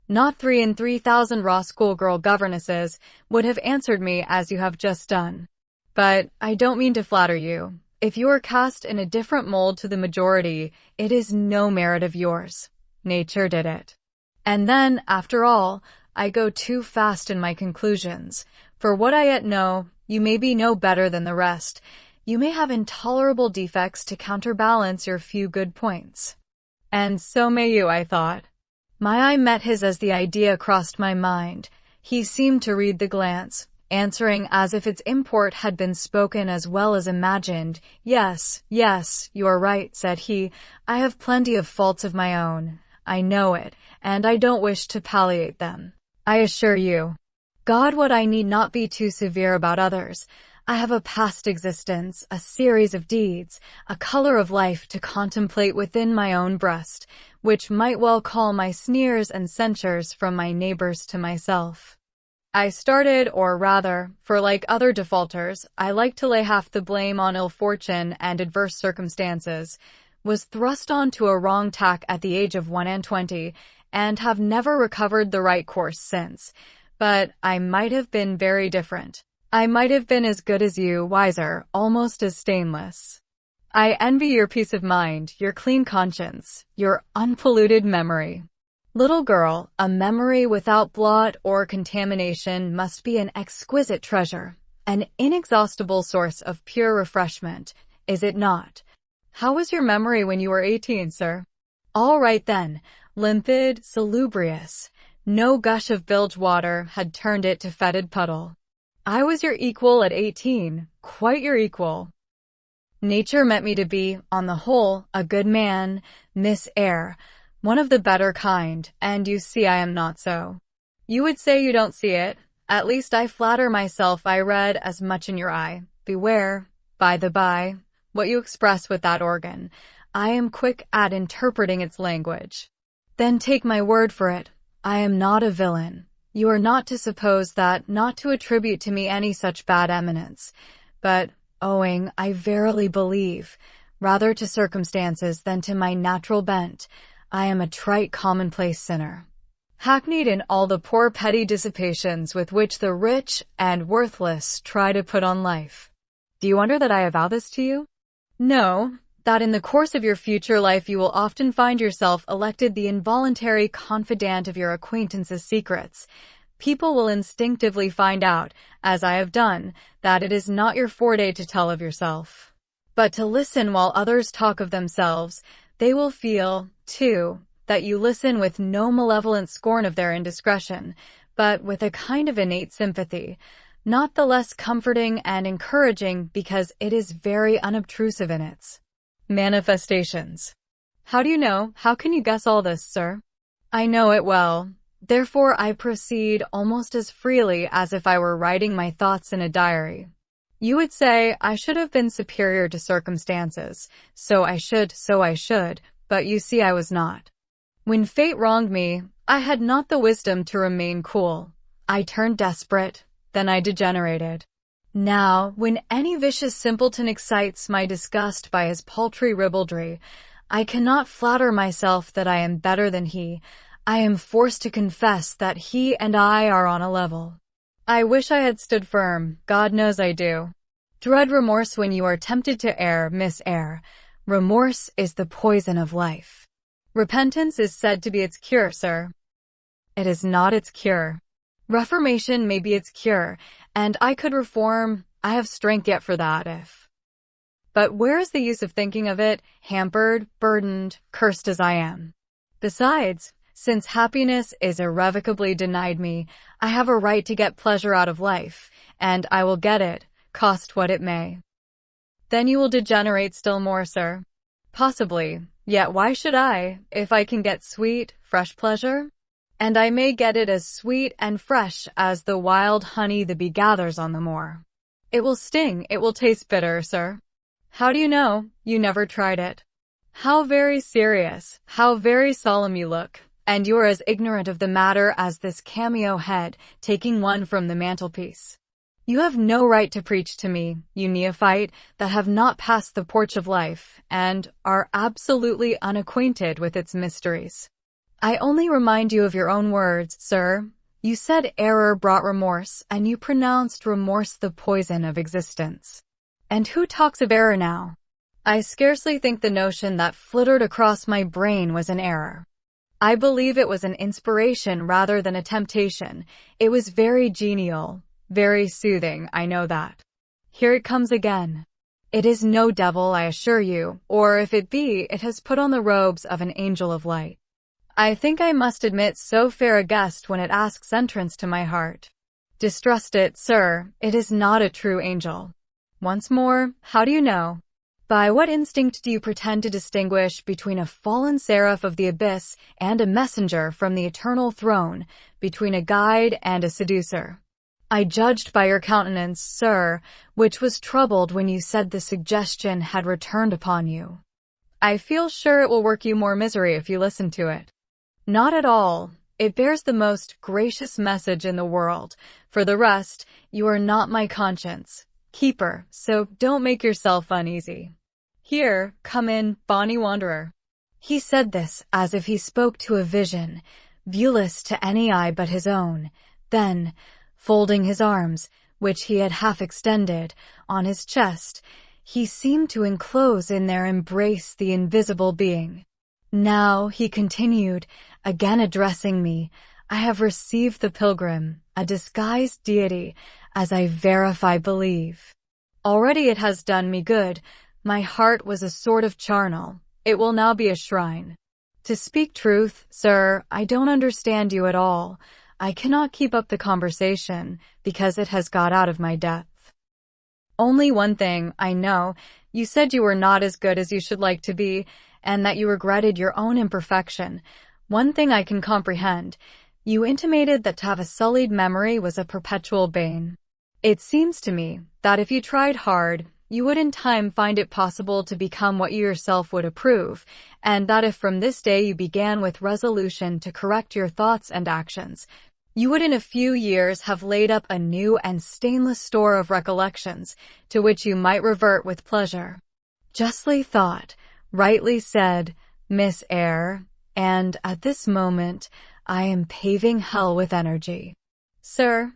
Not 3 in 3,000 raw schoolgirl governesses would have answered me as you have just done. But I don't mean to flatter you. If you are cast in a different mold to the majority, it is no merit of yours. Nature did it. And then, after all, I go too fast in my conclusions. For what I yet know, you may be no better than the rest. You may have intolerable defects to counterbalance your few good points. And so may you, I thought. My eye met his as the idea crossed my mind. He seemed to read the glance, answering as if its import had been spoken as well as imagined. Yes, you are right, said he. I have plenty of faults of my own. I know it, and I don't wish to palliate them. I assure you. God, what I need not be too severe about others. I have a past existence, a series of deeds, a color of life to contemplate within my own breast, which might well call my sneers and censures from my neighbors to myself. I started, or rather, for like other defaulters, I like to lay half the blame on ill fortune and adverse circumstances, was thrust on to a wrong tack at the age of 21, and have never recovered the right course since. But I might have been very different. I might have been as good as you, wiser, almost as stainless. I envy your peace of mind, your clean conscience, your unpolluted memory. Little girl, a memory without blot or contamination must be an exquisite treasure, an inexhaustible source of pure refreshment, is it not? How was your memory when you were 18, sir? All right then, limpid, salubrious. No gush of bilge water had turned it to fetid puddle. I was your equal at 18, quite your equal. Nature meant me to be, on the whole, a good man, Miss Eyre, one of the better kind, and you see I am not so. You would say you don't see it. At least I flatter myself I read as much in your eye. Beware, by the by, what you express with that organ. I am quick at interpreting its language. Then take my word for it. I am not a villain. You are not to suppose that, not to attribute to me any such bad eminence, but owing, I verily believe, rather to circumstances than to my natural bent, I am a trite commonplace sinner, hackneyed in all the poor petty dissipations with which the rich and worthless try to put on life. Do you wonder that I avow this to you? No. That in the course of your future life you will often find yourself elected the involuntary confidant of your acquaintances' secrets. People will instinctively find out, as I have done, that it is not your forte to tell of yourself, but to listen while others talk of themselves. They will feel, too, that you listen with no malevolent scorn of their indiscretion, but with a kind of innate sympathy, not the less comforting and encouraging because it is very unobtrusive in its manifestations. How do you know? How can you guess all this, sir? I know it well. Therefore I proceed almost as freely as if I were writing my thoughts in a diary. You would say I should have been superior to circumstances. So I should, but you see I was not. When fate wronged me, I had not the wisdom to remain cool. I turned desperate, then I degenerated. Now, when any vicious simpleton excites my disgust by his paltry ribaldry, I cannot flatter myself that I am better than he. I am forced to confess that he and I are on a level. I wish I had stood firm, God knows I do. Dread remorse when you are tempted to err, Miss Eyre. Remorse is the poison of life. Repentance is said to be its cure, sir. It is not its cure. Reformation may be its cure, and I could reform. I have strength yet for that if. But where is the use of thinking of it, hampered, burdened, cursed as I am? Besides, since happiness is irrevocably denied me, I have a right to get pleasure out of life, and I will get it, cost what it may. Then you will degenerate still more, sir. Possibly, yet why should I, if I can get sweet, fresh pleasure? And I may get it as sweet and fresh as the wild honey the bee gathers on the moor. It will sting, it will taste bitter, sir. How do you know? You never tried it. How very serious, how very solemn you look, and you are as ignorant of the matter as this cameo head, taking one from the mantelpiece. You have no right to preach to me, you neophyte, that have not passed the porch of life, and are absolutely unacquainted with its mysteries. I only remind you of your own words, sir. You said error brought remorse, and you pronounced remorse the poison of existence. And who talks of error now? I scarcely think the notion that flittered across my brain was an error. I believe it was an inspiration rather than a temptation. It was very genial, very soothing, I know that. Here it comes again. It is no devil, I assure you, or if it be, it has put on the robes of an angel of light. I think I must admit so fair a guest when it asks entrance to my heart. Distrust it, sir, it is not a true angel. Once more, how do you know? By what instinct do you pretend to distinguish between a fallen seraph of the abyss and a messenger from the eternal throne, between a guide and a seducer? I judged by your countenance, sir, which was troubled when you said the suggestion had returned upon you. I feel sure it will work you more misery if you listen to it. Not at all. It bears the most gracious message in the world. For the rest, you are not my conscience keeper, so don't make yourself uneasy. Here, come in, bonny wanderer. He said this as if he spoke to a vision, viewless to any eye but his own. Then, folding his arms, which he had half extended, on his chest, he seemed to enclose in their embrace the invisible being. Now, he continued, again addressing me, I have received the pilgrim, a disguised deity, as I verify believe. Already it has done me good. My heart was a sort of charnel. It will now be a shrine. To speak truth, sir, I don't understand you at all. I cannot keep up the conversation, because it has got out of my depth. Only one thing, I know. You said you were not as good as you should like to be, and that you regretted your own imperfection. One thing I can comprehend. You intimated that to have a sullied memory was a perpetual bane. It seems to me that if you tried hard, you would in time find it possible to become what you yourself would approve, and that if from this day you began with resolution to correct your thoughts and actions, you would in a few years have laid up a new and stainless store of recollections, to which you might revert with pleasure. Justly thought, rightly said, Miss Eyre, and at this moment I am paving hell with energy. Sir,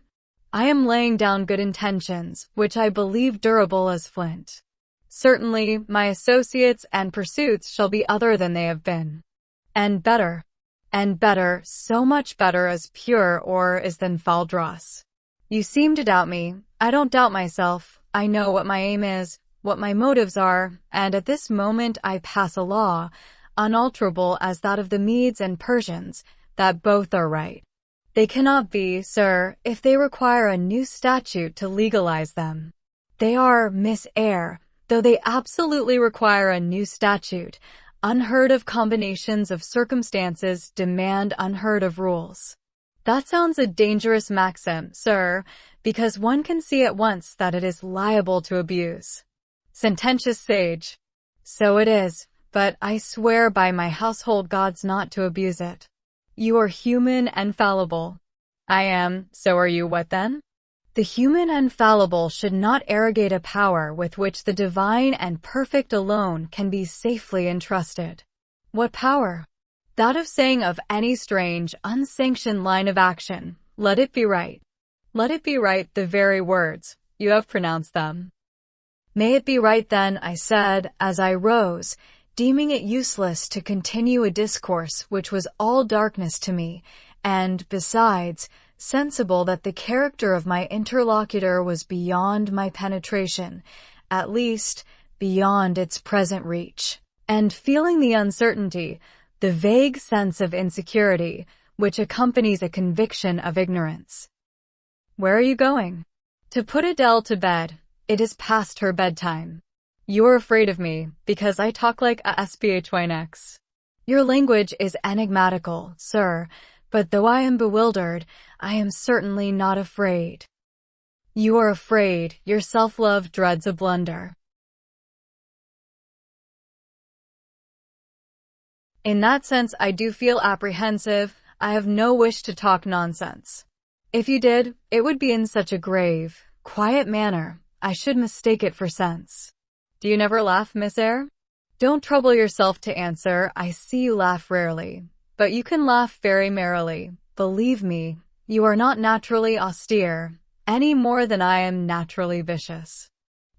I am laying down good intentions, which I believe durable as flint. Certainly, my associates and pursuits shall be other than they have been. And better, so much better as pure ore is than foul dross. You seem to doubt me. I don't doubt myself. I know what my aim is, what my motives are, and at this moment I pass a law, unalterable as that of the Medes and Persians, that both are right. They cannot be, sir, if they require a new statute to legalize them. They are, Miss Eyre, though they absolutely require a new statute. Unheard of combinations of circumstances demand unheard of rules. That sounds a dangerous maxim, sir, because one can see at once that it is liable to abuse. Sententious sage. So it is, but I swear by my household gods not to abuse it. You are human and fallible. I am, so are you. What then? The human and fallible should not arrogate a power with which the divine and perfect alone can be safely entrusted. What power? That of saying of any strange, unsanctioned line of action, let it be right. Let it be right, the very words. You have pronounced them. May it be right then, I said, as I rose, deeming it useless to continue a discourse which was all darkness to me, and, besides, sensible that the character of my interlocutor was beyond my penetration, at least, beyond its present reach, and feeling the uncertainty, the vague sense of insecurity, which accompanies a conviction of ignorance. Where are you going? To put Adele to bed. It is past her bedtime. You are afraid of me, because I talk like a SPHYNX. Your language is enigmatical, sir, but though I am bewildered, I am certainly not afraid. You are afraid, your self-love dreads a blunder. In that sense I do feel apprehensive, I have no wish to talk nonsense. If you did, it would be in such a grave, quiet manner, I should mistake it for sense. Do you never laugh, Miss Eyre? Don't trouble yourself to answer, I see you laugh rarely. But you can laugh very merrily. Believe me, you are not naturally austere, any more than I am naturally vicious.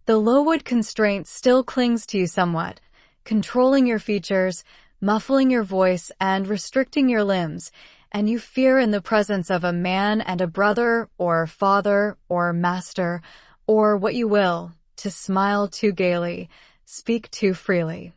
The Lowood constraint still clings to you somewhat, controlling your features, muffling your voice, and restricting your limbs, and you fear in the presence of a man and a brother, or father, or master, or what you will, to smile too gaily, speak too freely,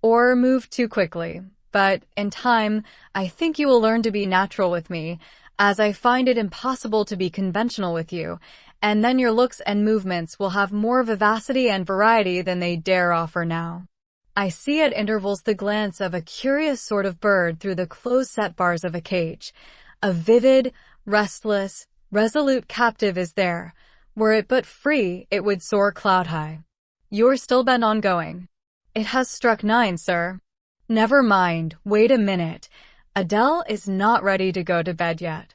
or move too quickly. But, in time, I think you will learn to be natural with me, as I find it impossible to be conventional with you, and then your looks and movements will have more vivacity and variety than they dare offer now. I see at intervals the glance of a curious sort of bird through the close-set bars of a cage. A vivid, restless, resolute captive is there. Were it but free, it would soar cloud-high. You are still bent on going. It has struck 9, sir. Never mind, wait a minute. Adele is not ready to go to bed yet.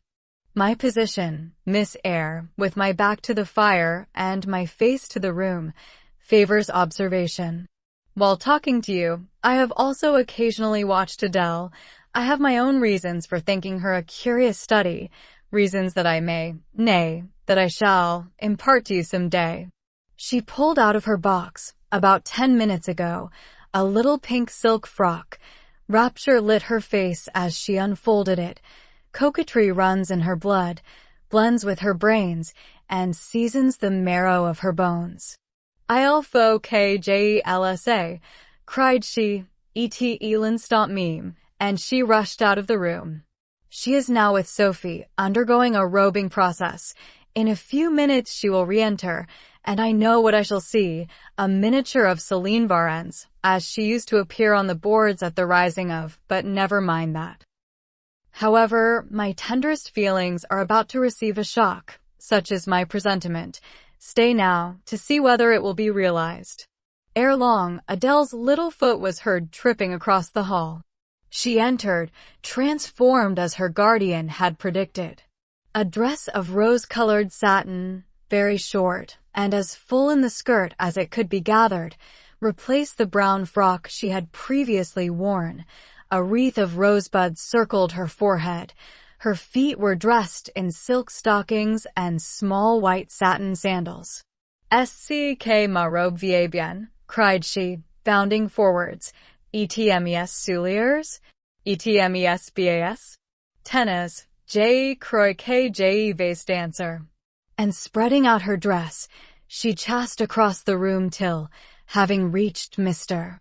My position, Miss Eyre, with my back to the fire and my face to the room, favors observation. While talking to you, I have also occasionally watched Adele. I have my own reasons for thinking her a curious study, reasons that I may, nay, that I shall, impart to you some day. She pulled out of her box, about 10 minutes ago, a little pink silk frock. Rapture lit her face as she unfolded it. Coquetry runs in her blood, blends with her brains, and seasons the marrow of her bones. "ILFOKJELSA," cried she, "et Elin stomp meme," and she rushed out of the room. She is now with Sophie, undergoing a robing process. In a few minutes she will re-enter, and I know what I shall see, a miniature of Celine Varens, as she used to appear on the boards at the rising of, but never mind that. However, my tenderest feelings are about to receive a shock, such is my presentiment. Stay now, to see whether it will be realized. Ere long, Adele's little foot was heard tripping across the hall. She entered, transformed as her guardian had predicted. A dress of rose-colored satin, very short, and as full in the skirt as it could be gathered, replaced the brown frock she had previously worn. A wreath of rosebuds circled her forehead. Her feet were dressed in silk stockings and small white satin sandals. "Est-ce ma robe va bien?" cried she, bounding forwards. "Et-mes souliers? Et-mes bas? Tenez, je crois que je vais danser." And spreading out her dress, she chassed across the room till, having reached Mr.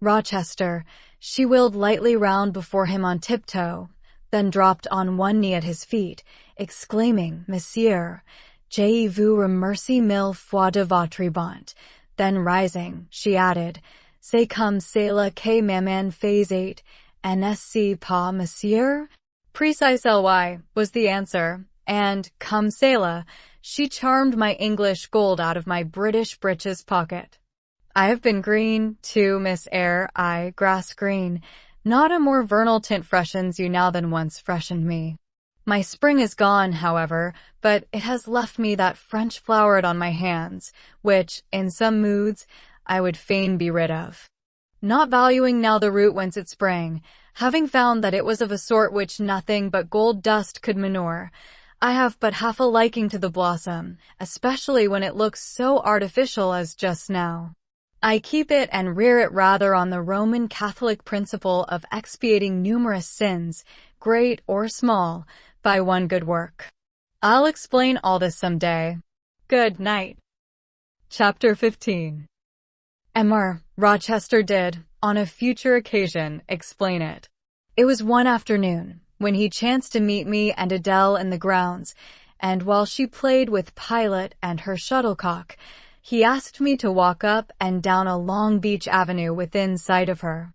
Rochester, she wheeled lightly round before him on tiptoe, then dropped on one knee at his feet, exclaiming, "Monsieur, je vous remercie mille fois de votre bonté." Then rising, she added, "C'est comme cela que maman faisait, n'est-ce pas, monsieur?" "Precise ly," was the answer, and, comme cela, she charmed my English gold out of my British breeches pocket. I have been green, too, Miss Eyre, grass green. Not a more vernal tint freshens you now than once freshened me. My spring is gone, however, but it has left me that French floweret on my hands, which, in some moods, I would fain be rid of. Not valuing now the root whence it sprang, having found that it was of a sort which nothing but gold dust could manure, I have but half a liking to the blossom, especially when it looks so artificial as just now. I keep it and rear it rather on the Roman Catholic principle of expiating numerous sins, great or small, by one good work. I'll explain all this some day. Good night. Chapter 15. Emmer, Rochester did, on a future occasion, explain it. It was one afternoon, when he chanced to meet me and Adele in the grounds, and while she played with Pilot and her shuttlecock, he asked me to walk up and down a long beech avenue within sight of her.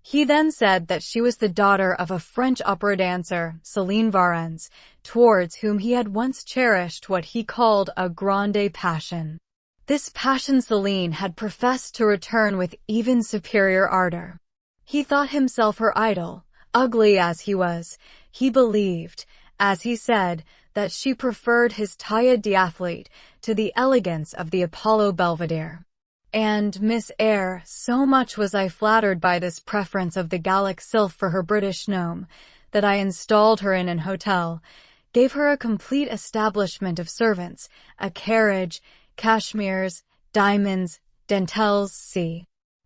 He then said that she was the daughter of a French opera dancer, Céline Varens, towards whom he had once cherished what he called a grande passion. This passion Céline had professed to return with even superior ardor. He thought himself her idol. Ugly as he was, he believed, as he said, that she preferred his taille d'athlete to the elegance of the Apollo Belvedere. And Miss Eyre, so much was I flattered by this preference of the Gallic sylph for her British gnome, that I installed her in an hotel, gave her a complete establishment of servants, a carriage, cashmeres, diamonds, dentelles,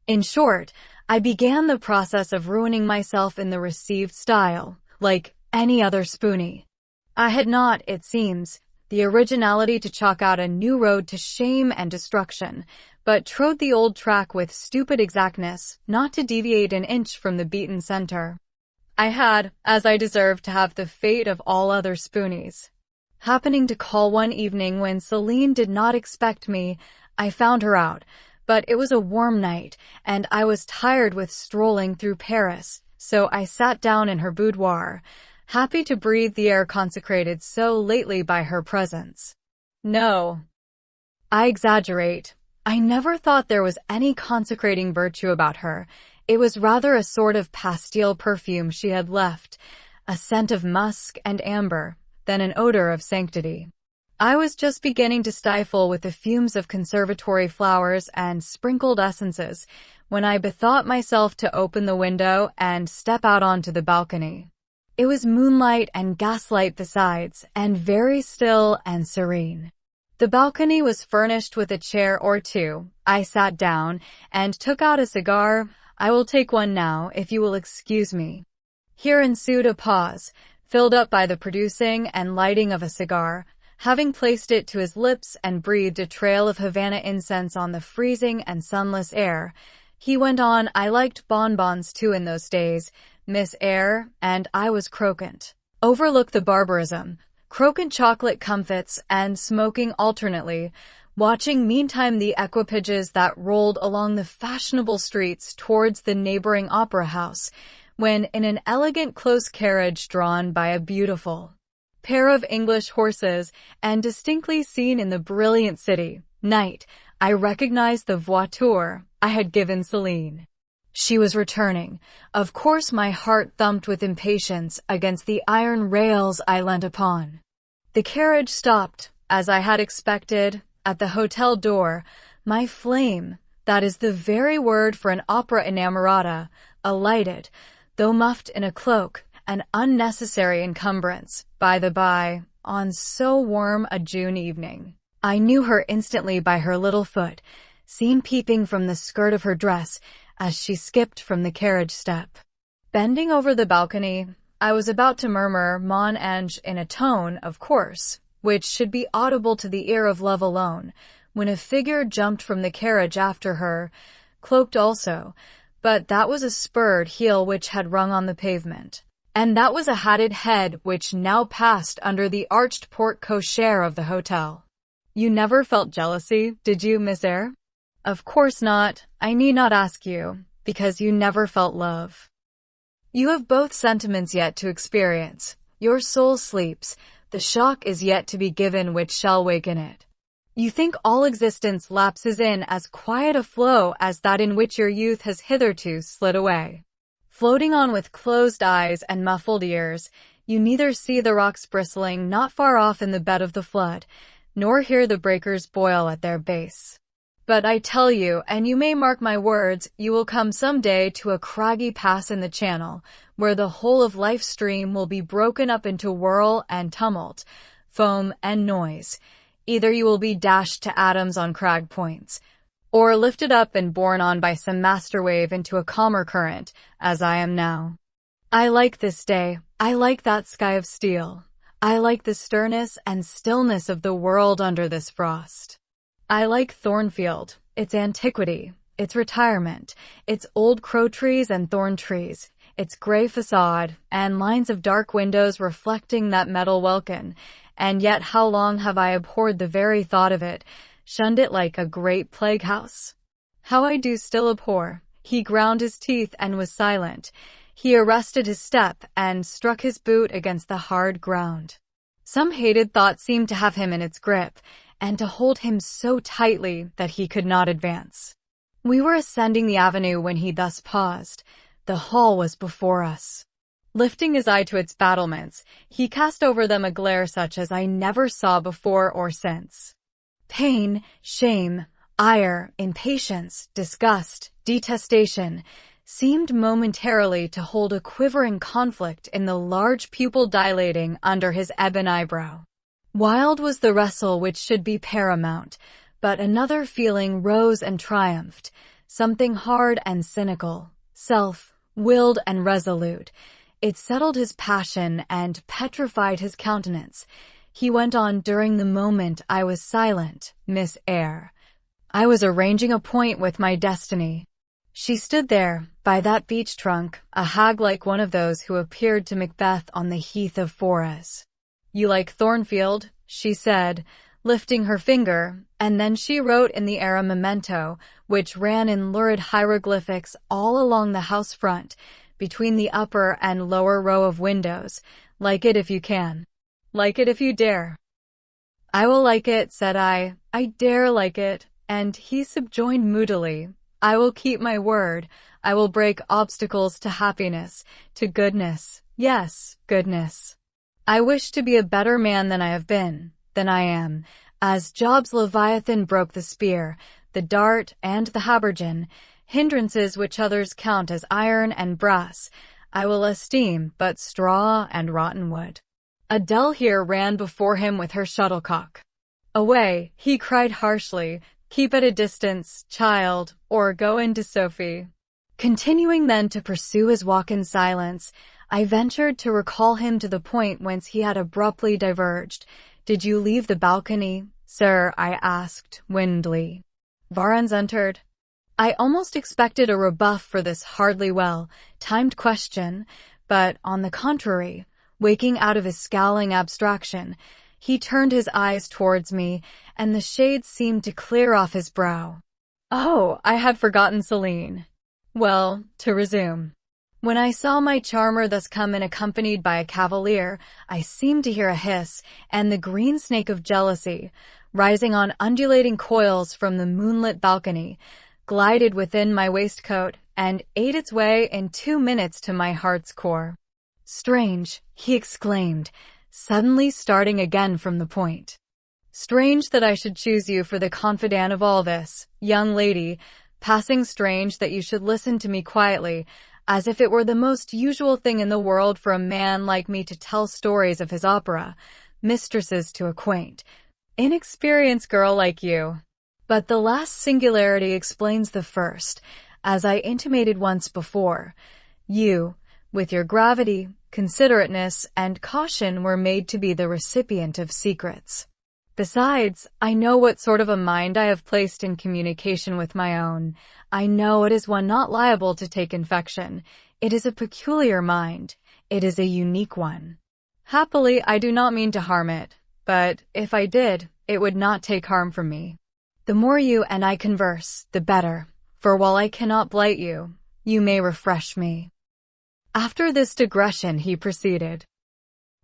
in short, I began the process of ruining myself in the received style, like any other spoony. I had not, it seems, the originality to chalk out a new road to shame and destruction, but trode the old track with stupid exactness, not to deviate an inch from the beaten center. I had, as I deserved, to have the fate of all other spoonies. Happening to call one evening when Céline did not expect me, I found her out, but it was a warm night, and I was tired with strolling through Paris, so I sat down in her boudoir, happy to breathe the air consecrated so lately by her presence. No, I exaggerate. I never thought there was any consecrating virtue about her. It was rather a sort of pastille perfume she had left, a scent of musk and amber, than an odor of sanctity. I was just beginning to stifle with the fumes of conservatory flowers and sprinkled essences, when I bethought myself to open the window and step out onto the balcony. It was moonlight and gaslight besides, and very still and serene. The balcony was furnished with a chair or two. I sat down and took out a cigar. I will take one now, if you will excuse me. Here ensued a pause, filled up by the producing and lighting of a cigar. Having placed it to his lips and breathed a trail of Havana incense on the freezing and sunless air, he went on, I liked bonbons too in those days, Miss Eyre, and I was croquant. Overlook the barbarism. Croquant chocolate comfits and smoking alternately, watching meantime the equipages that rolled along the fashionable streets towards the neighboring opera house, when in an elegant close carriage drawn by a beautiful pair of English horses, and distinctly seen in the brilliant city, night, I recognized the voiture I had given Céline. She was returning. Of course my heart thumped with impatience against the iron rails I leant upon. The carriage stopped, as I had expected, at the hotel door. My flame, that is the very word for an opera inamorata, alighted, though muffled in a cloak, an unnecessary encumbrance, by the by, on so warm a June evening. I knew her instantly by her little foot, seen peeping from the skirt of her dress, as she skipped from the carriage step. Bending over the balcony, I was about to murmur mon ange in a tone, of course, which should be audible to the ear of love alone, when a figure jumped from the carriage after her, cloaked also, but that was a spurred heel which had rung on the pavement, and that was a hatted head which now passed under the arched porte-cochere of the hotel. You never felt jealousy, did you, Miss Eyre? Of course not. I need not ask you, because you never felt love. You have both sentiments yet to experience. Your soul sleeps. The shock is yet to be given which shall waken it. You think all existence lapses in as quiet a flow as that in which your youth has hitherto slid away. Floating on with closed eyes and muffled ears, you neither see the rocks bristling not far off in the bed of the flood, nor hear the breakers boil at their base. But I tell you, and you may mark my words, you will come some day to a craggy pass in the channel, where the whole of life's stream will be broken up into whirl and tumult, foam and noise. Either you will be dashed to atoms on crag points, or lifted up and borne on by some master wave into a calmer current, as I am now. I like this day. I like that sky of steel. I like the sternness and stillness of the world under this frost. I like Thornfield, its antiquity, its retirement, its old crow trees and thorn trees, its gray facade, and lines of dark windows reflecting that metal welkin, and yet how long have I abhorred the very thought of it, shunned it like a great plague house. How I do still abhor. He ground his teeth and was silent. He arrested his step and struck his boot against the hard ground. Some hated thought seemed to have him in its grip, and to hold him so tightly that he could not advance. We were ascending the avenue when he thus paused. The hall was before us. Lifting his eye to its battlements, he cast over them a glare such as I never saw before or since. Pain, shame, ire, impatience, disgust, detestation seemed momentarily to hold a quivering conflict in the large pupil dilating under his ebon eyebrow. Wild was the wrestle which should be paramount, but another feeling rose and triumphed, something hard and cynical, self-willed and resolute. It settled his passion and petrified his countenance. He went on during the moment I was silent, Miss Eyre. I was arranging a point with my destiny. She stood there, by that beech trunk, a hag like one of those who appeared to Macbeth on the heath of Forres. "You like Thornfield," she said, lifting her finger, and then she wrote in the air a memento, which ran in lurid hieroglyphics all along the house front, between the upper and lower row of windows. "Like it if you can. Like it if you dare." "I will like it," said I. "I dare like it." And he subjoined moodily, "I will keep my word. I will break obstacles to happiness, to goodness. Yes, goodness. I wish to be a better man than I have been, than I am, as Job's Leviathan broke the spear, the dart, and the habergeon, hindrances which others count as iron and brass, I will esteem but straw and rotten wood." Adele here ran before him with her shuttlecock. "Away," he cried harshly, "keep at a distance, child, or go in to Sophie." Continuing then to pursue his walk in silence, I ventured to recall him to the point whence he had abruptly diverged. "Did you leave the balcony, sir?" I asked, windily. Varens entered. I almost expected a rebuff for this hardly well-timed question, but, on the contrary, waking out of his scowling abstraction, he turned his eyes towards me, and the shades seemed to clear off his brow. "Oh, I had forgotten Celine. Well, to resume. When I saw my charmer thus come in accompanied by a cavalier, I seemed to hear a hiss, and the green snake of jealousy, rising on undulating coils from the moonlit balcony, glided within my waistcoat, and ate its way in 2 minutes to my heart's core. Strange," he exclaimed, suddenly starting again from the point. "Strange that I should choose you for the confidant of all this, young lady, passing strange that you should listen to me quietly, as if it were the most usual thing in the world for a man like me to tell stories of his opera, mistresses to acquaint, inexperienced girl like you. But the last singularity explains the first, as I intimated once before. You, with your gravity, considerateness, and caution, were made to be the recipient of secrets. Besides, I know what sort of a mind I have placed in communication with my own. I know it is one not liable to take infection. It is a peculiar mind. It is a unique one. Happily, I do not mean to harm it, but if I did, it would not take harm from me. The more you and I converse, the better, for while I cannot blight you, you may refresh me." After this digression he proceeded.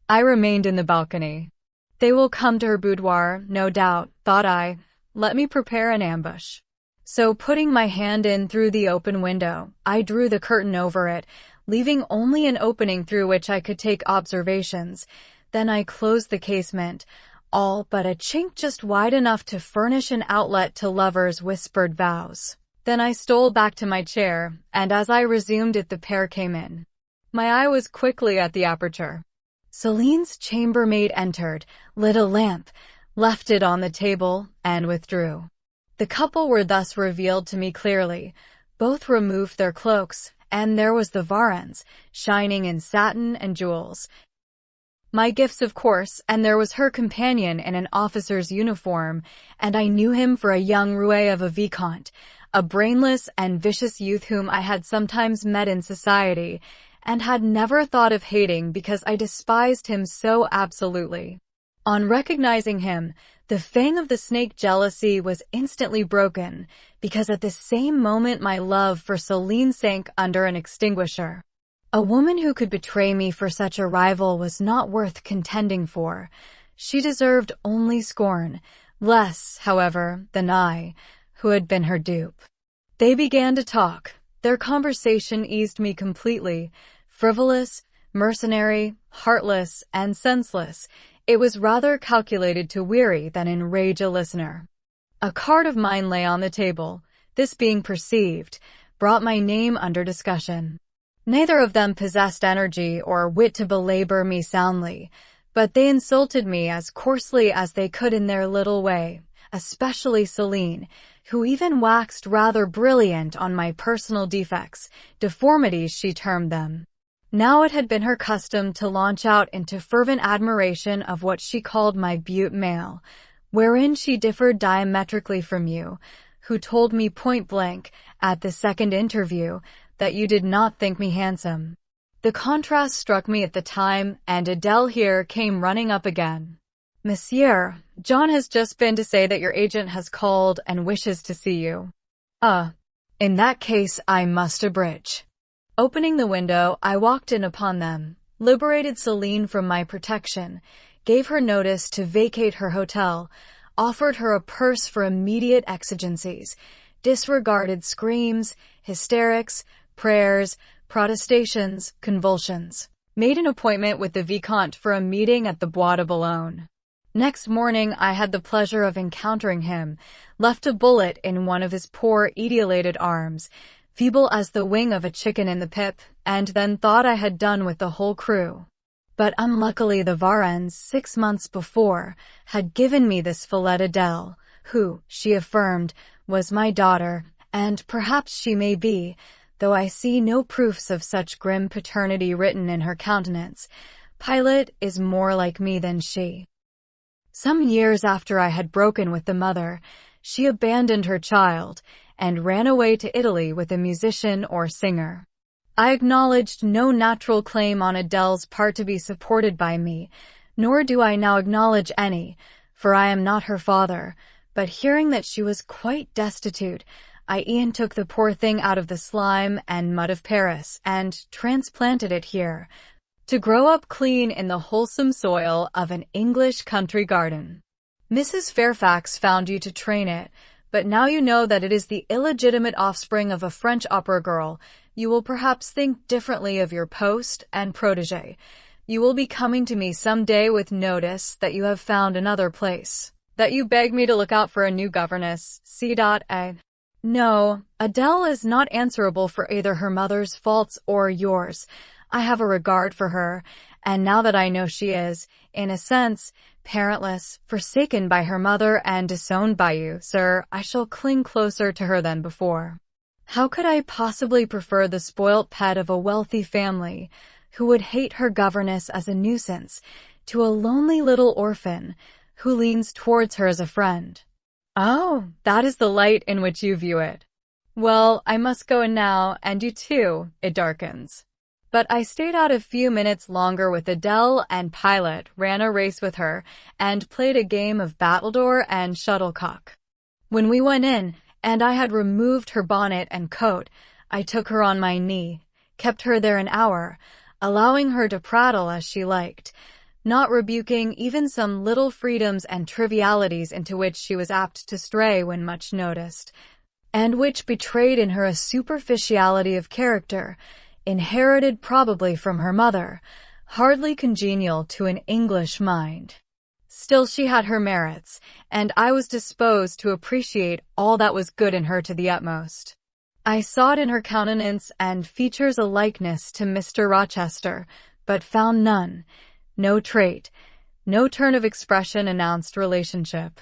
I remained in the balcony. They will come to her boudoir, no doubt, thought I. Let me prepare an ambush. So putting my hand in through the open window, I drew the curtain over it, leaving only an opening through which I could take observations. Then I closed the casement, all but a chink just wide enough to furnish an outlet to lovers' whispered vows. Then I stole back to my chair, and as I resumed it the pair came in. My eye was quickly at the aperture. Celine's chambermaid entered, lit a lamp, left it on the table, and withdrew. The couple were thus revealed to me clearly. Both removed their cloaks, and there was the Varens, shining in satin and jewels. My gifts, of course, and there was her companion in an officer's uniform, and I knew him for a young roué of a vicomte, a brainless and vicious youth whom I had sometimes met in society, and had never thought of hating because I despised him so absolutely. On recognizing him, the fang of the snake jealousy was instantly broken, because at the same moment my love for Celine sank under an extinguisher. A woman who could betray me for such a rival was not worth contending for. She deserved only scorn, less, however, than I, who had been her dupe. They began to talk. Their conversation eased me completely. Frivolous, mercenary, heartless, and senseless, it was rather calculated to weary than enrage a listener. A card of mine lay on the table. This being perceived, brought my name under discussion. Neither of them possessed energy or wit to belabor me soundly, but they insulted me as coarsely as they could in their little way, especially Celine, who even waxed rather brilliant on my personal defects, deformities she termed them. Now it had been her custom to launch out into fervent admiration of what she called my beaut male, wherein she differed diametrically from you, who told me point blank, at the second interview, that you did not think me handsome. The contrast struck me at the time, and Adele here came running up again. Monsieur, John has just been to say that your agent has called and wishes to see you. In that case I must abridge. Opening the window, I walked in upon them, liberated Celine from my protection, gave her notice to vacate her hotel, offered her a purse for immediate exigencies, disregarded screams, hysterics, prayers, protestations, convulsions, made an appointment with the Vicomte for a meeting at the Bois de Boulogne. Next morning I had the pleasure of encountering him, left a bullet in one of his poor etiolated arms, feeble as the wing of a chicken in the pip, and then thought I had done with the whole crew. But unluckily the Varens, 6 months before, had given me this Follette Adele, who, she affirmed, was my daughter, and perhaps she may be, though I see no proofs of such grim paternity written in her countenance. Pilot is more like me than she. Some years after I had broken with the mother, she abandoned her child, and ran away to Italy with a musician or singer. I acknowledged no natural claim on Adele's part to be supported by me, nor do I now acknowledge any, for I am not her father, but hearing that she was quite destitute, I e'en took the poor thing out of the slime and mud of Paris, and transplanted it here, to grow up clean in the wholesome soil of an English country garden. Mrs. Fairfax found you to train it, but now you know that it is the illegitimate offspring of a French opera girl, you will perhaps think differently of your post and protégé. You will be coming to me some day with notice that you have found another place, that you beg me to look out for a new governess. C.A. No, Adele is not answerable for either her mother's faults or yours. I have a regard for her, and now that I know she is, in a sense, parentless, forsaken by her mother and disowned by you, sir, I shall cling closer to her than before. How could I possibly prefer the spoilt pet of a wealthy family, who would hate her governess as a nuisance, to a lonely little orphan, who leans towards her as a friend? Oh, that is the light in which you view it. Well, I must go now, and you too, it darkens. But I stayed out a few minutes longer with Adele, and Pilot ran a race with her, and played a game of battledore and shuttlecock. When we went in, and I had removed her bonnet and coat, I took her on my knee, kept her there an hour, allowing her to prattle as she liked, not rebuking even some little freedoms and trivialities into which she was apt to stray when much noticed, and which betrayed in her a superficiality of character, inherited probably from her mother, hardly congenial to an English mind. Still, she had her merits, and I was disposed to appreciate all that was good in her to the utmost. I sought in her countenance and features a likeness to Mr. Rochester, but found none. No trait, no turn of expression announced relationship.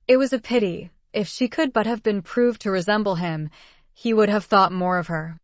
It was a pity. If she could but have been proved to resemble him, he would have thought more of her.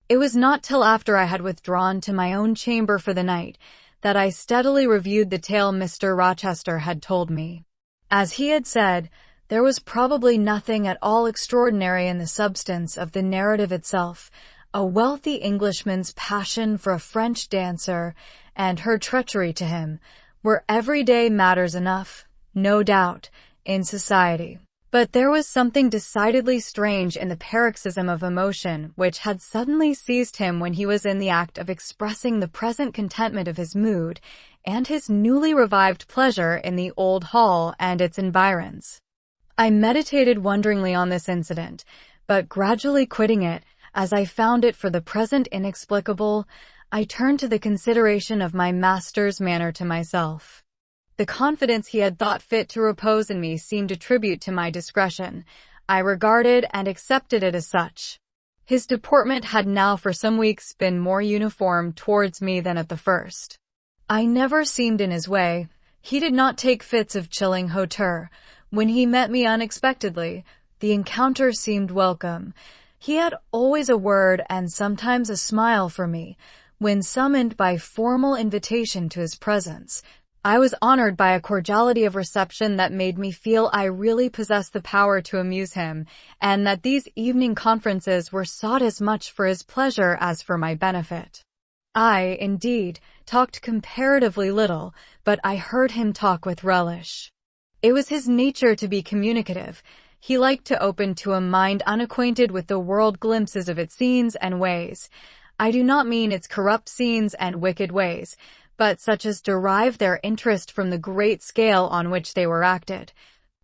It was not till after I had withdrawn to my own chamber for the night that I steadily reviewed the tale Mr. Rochester had told me. As he had said, there was probably nothing at all extraordinary in the substance of the narrative itself. A wealthy Englishman's passion for a French dancer and her treachery to him were everyday matters enough, no doubt, in society. But there was something decidedly strange in the paroxysm of emotion which had suddenly seized him when he was in the act of expressing the present contentment of his mood and his newly revived pleasure in the old hall and its environs. I meditated wonderingly on this incident, but gradually quitting it, as I found it for the present inexplicable, I turned to the consideration of my master's manner to myself. The confidence he had thought fit to repose in me seemed a tribute to my discretion. I regarded and accepted it as such. His deportment had now for some weeks been more uniform towards me than at the first. I never seemed in his way. He did not take fits of chilling hauteur. When he met me unexpectedly, the encounter seemed welcome. He had always a word and sometimes a smile for me, when summoned by formal invitation to his presence. I was honored by a cordiality of reception that made me feel I really possessed the power to amuse him, and that these evening conferences were sought as much for his pleasure as for my benefit. I, indeed, talked comparatively little, but I heard him talk with relish. It was his nature to be communicative. He liked to open to a mind unacquainted with the world glimpses of its scenes and ways. I do not mean its corrupt scenes and wicked ways, but such as derive their interest from the great scale on which they were acted,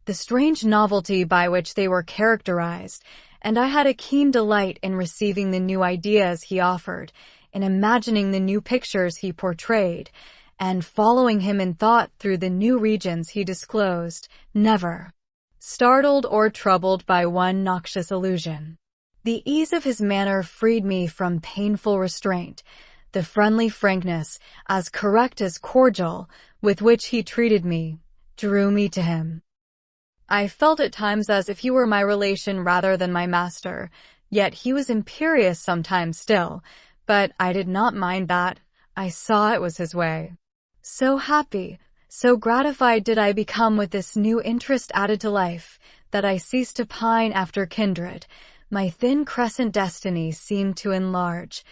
the strange novelty by which they were characterized, and I had a keen delight in receiving the new ideas he offered, in imagining the new pictures he portrayed, and following him in thought through the new regions he disclosed, never startled or troubled by one noxious illusion. The ease of his manner freed me from painful restraint. The friendly frankness, as correct as cordial, with which he treated me, drew me to him. I felt at times as if he were my relation rather than my master, yet he was imperious sometimes still, but I did not mind that. I saw it was his way. So happy, so gratified did I become with this new interest added to life, that I ceased to pine after kindred. My thin crescent destiny seemed to enlarge.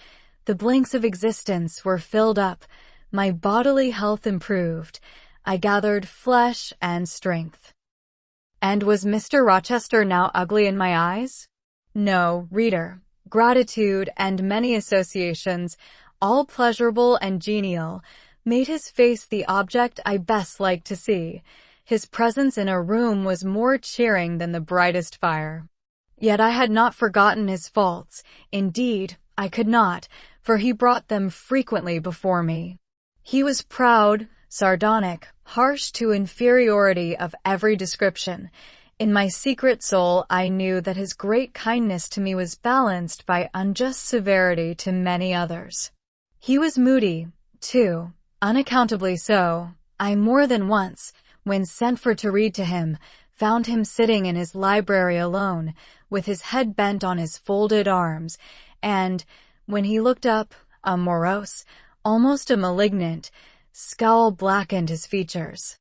The blanks of existence were filled up, my bodily health improved, I gathered flesh and strength. And was Mr. Rochester now ugly in my eyes? No, reader. Gratitude and many associations, all pleasurable and genial, made his face the object I best liked to see. His presence in a room was more cheering than the brightest fire. Yet I had not forgotten his faults. Indeed, I could not, for he brought them frequently before me. He was proud, sardonic, harsh to inferiority of every description. In my secret soul I knew that his great kindness to me was balanced by unjust severity to many others. He was moody, too, unaccountably so. I more than once, when sent for to read to him, found him sitting in his library alone, with his head bent on his folded arms, and, when he looked up, a morose, almost a malignant, scowl blackened his features.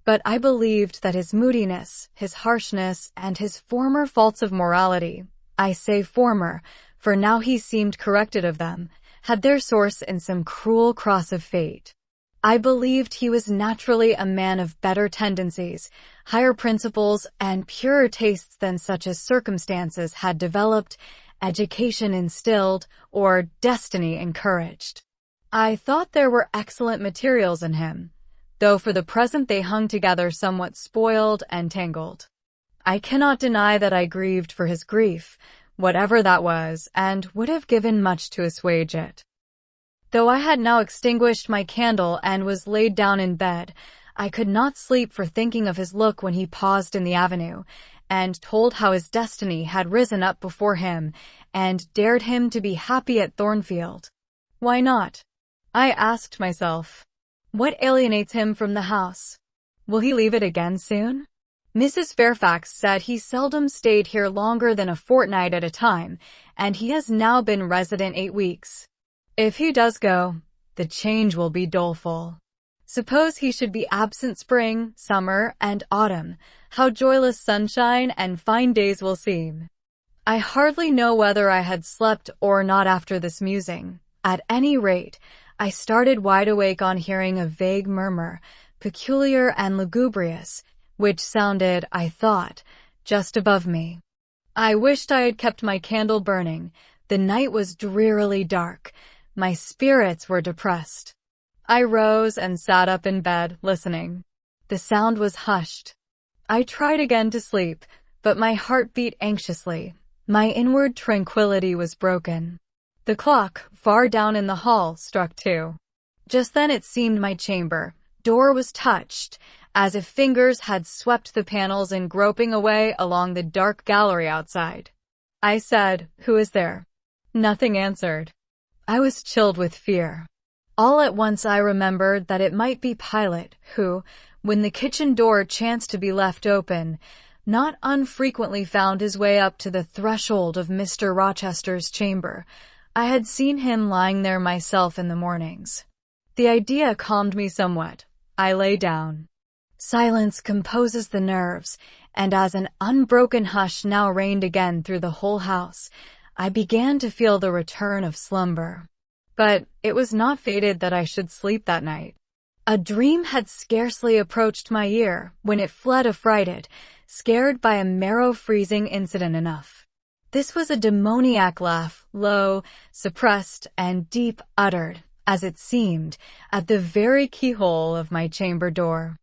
But I believed that his moodiness, his harshness, and his former faults of morality, I say former, for now he seemed corrected of them, had their source in some cruel cross of fate. I believed he was naturally a man of better tendencies, higher principles, and purer tastes than such as circumstances had developed, education instilled, or destiny encouraged. I thought there were excellent materials in him. though for the present they hung together somewhat spoiled and tangled. I cannot deny that I grieved for his grief, whatever that was, and would have given much to assuage it. Though I had now extinguished my candle and was laid down in bed, I could not sleep for thinking of his look when he paused in the avenue, and told how his destiny had risen up before him, and dared him to be happy at Thornfield. Why not? I asked myself. What alienates him from the house? Will he leave it again soon? Mrs. Fairfax said he seldom stayed here longer than a fortnight at a time, and he has now been resident 8 weeks. If he does go, the change will be doleful. Suppose he should be absent spring, summer, and autumn, how joyless sunshine and fine days will seem. I hardly know whether I had slept or not after this musing. At any rate, I started wide awake on hearing a vague murmur, peculiar and lugubrious, which sounded, I thought, just above me. I wished I had kept my candle burning. The night was drearily dark. My spirits were depressed. I rose and sat up in bed, listening. The sound was hushed. I tried again to sleep, but my heart beat anxiously. My inward tranquility was broken. The clock, far down in the hall, struck 2. Just then it seemed my chamber door was touched, as if fingers had swept the panels in groping away along the dark gallery outside. I said, "Who is there?" Nothing answered. I was chilled with fear. All at once I remembered that it might be Pilot, who, when the kitchen door chanced to be left open, not unfrequently found his way up to the threshold of Mr. Rochester's chamber. I had seen him lying there myself in the mornings. The idea calmed me somewhat. I lay down. Silence composes the nerves, and as an unbroken hush now reigned again through the whole house, I began to feel the return of slumber. But it was not fated that I should sleep that night. A dream had scarcely approached my ear when it fled affrighted, scared by a marrow-freezing incident enough. This was a demoniac laugh, low, suppressed, and deep, uttered, as it seemed, at the very keyhole of my chamber door.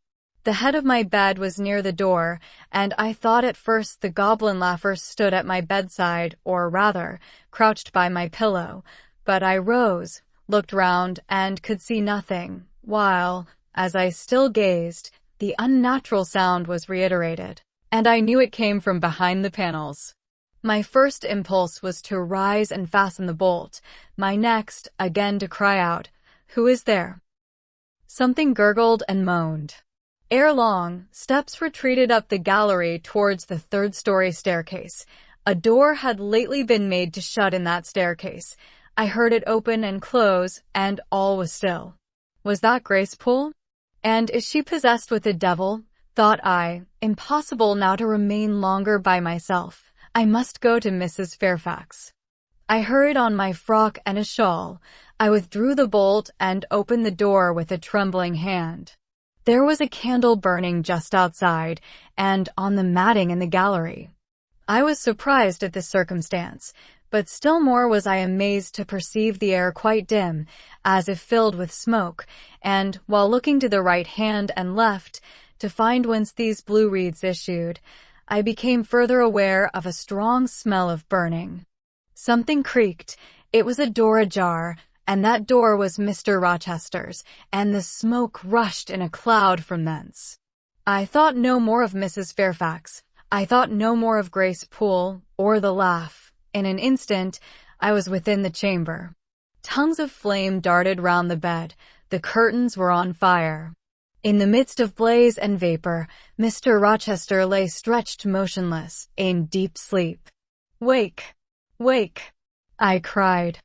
The head of my bed was near the door, and I thought at first the goblin laugher stood at my bedside, or rather, crouched by my pillow, but I rose, looked round, and could see nothing, while, as I still gazed, the unnatural sound was reiterated, and I knew it came from behind the panels. My first impulse was to rise and fasten the bolt, my next, again to cry out, "Who is there?" Something gurgled and moaned. Ere long, steps retreated up the gallery towards the third-story staircase. A door had lately been made to shut in that staircase. I heard it open and close, and all was still. Was that Grace Poole? And is she possessed with a devil? Thought I. Impossible now to remain longer by myself. I must go to Mrs. Fairfax. I hurried on my frock and a shawl. I withdrew the bolt and opened the door with a trembling hand. There was a candle burning just outside, and on the matting in the gallery. I was surprised at this circumstance, but still more was I amazed to perceive the air quite dim, as if filled with smoke, and, while looking to the right hand and left, to find whence these blue wreaths issued, I became further aware of a strong smell of burning. Something creaked. It was a door ajar, and that door was Mr. Rochester's, and the smoke rushed in a cloud from thence. I thought no more of Mrs. Fairfax. I thought no more of Grace Poole, or the laugh. In an instant, I was within the chamber. Tongues of flame darted round the bed. The curtains were on fire. In the midst of blaze and vapor, Mr. Rochester lay stretched motionless, in deep sleep. "Wake! Wake!" I cried.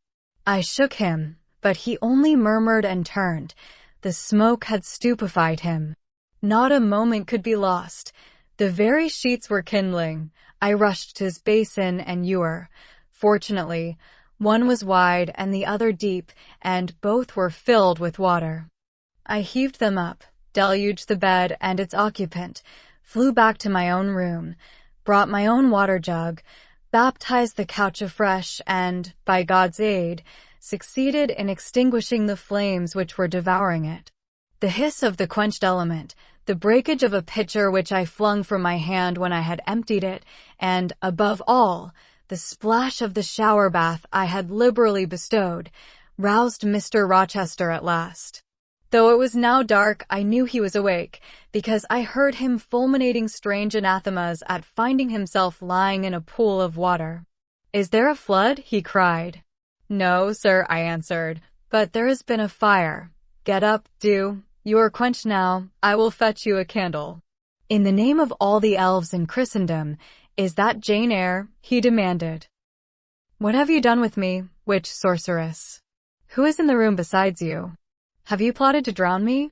I shook him, but he only murmured and turned. The smoke had stupefied him. Not a moment could be lost. The very sheets were kindling. I rushed to his basin and ewer. Fortunately, one was wide and the other deep, and both were filled with water. I heaved them up, deluged the bed and its occupant, flew back to my own room, brought my own water jug, baptized the couch afresh, and, by God's aid, succeeded in extinguishing the flames which were devouring it. The hiss of the quenched element, the breakage of a pitcher which I flung from my hand when I had emptied it, and, above all, the splash of the shower bath I had liberally bestowed, roused Mr. Rochester at last. Though it was now dark, I knew he was awake, because I heard him fulminating strange anathemas at finding himself lying in a pool of water. "Is there a flood?" he cried. "No, sir," I answered, "but there has been a fire. Get up, do. You are quenched now. I will fetch you a candle." "In the name of all the elves in Christendom, is that Jane Eyre?" he demanded. "What have you done with me, witch sorceress? Who is in the room besides you? Have you plotted to drown me?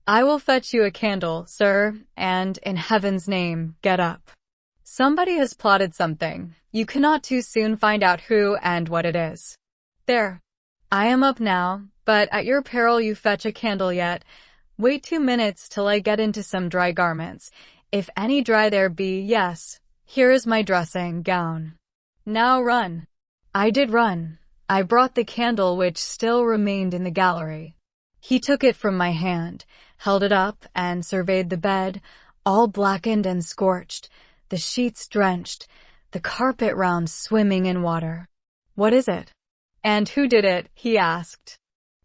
I will fetch you a candle, sir, and, in heaven's name, get up. Somebody has plotted something. You cannot too soon find out who and what it is. There. I am up now, but at your peril you fetch a candle yet. Wait 2 minutes till I get into some dry garments. If any dry there be, yes. Here is my dressing gown. Now run." I did run. I brought the candle which still remained in the gallery. He took it from my hand, held it up, and surveyed the bed, all blackened and scorched, the sheets drenched, the carpet round swimming in water. "What is it? And who did it?" he asked.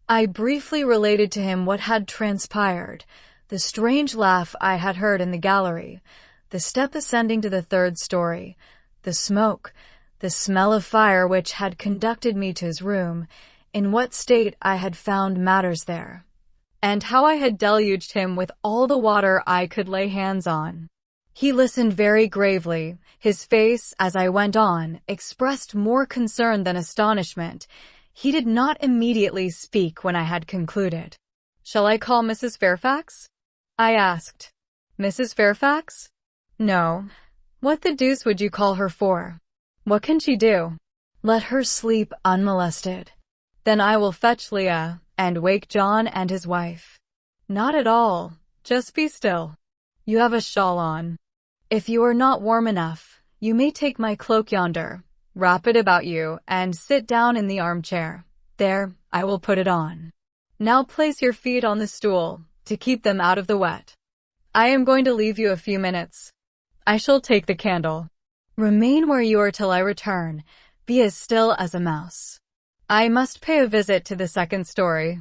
I briefly related to him what had transpired, the strange laugh I had heard in the gallery, the step ascending to the 3rd story, the smoke, the smell of fire which had conducted me to his room, in what state I had found matters there, and how I had deluged him with all the water I could lay hands on. He listened very gravely. His face, as I went on, expressed more concern than astonishment. He did not immediately speak when I had concluded. "Shall I call Mrs. Fairfax?" I asked. "Mrs. Fairfax? No. What the deuce would you call her for? What can she do? Let her sleep unmolested. Then I will fetch Leah, and wake John and his wife." "Not at all. Just be still. You have a shawl on. If you are not warm enough, you may take my cloak yonder, wrap it about you, and sit down in the armchair. There, I will put it on. Now place your feet on the stool, to keep them out of the wet. I am going to leave you a few minutes. I shall take the candle. Remain where you are till I return. Be as still as a mouse. I must pay a visit to the 2nd story.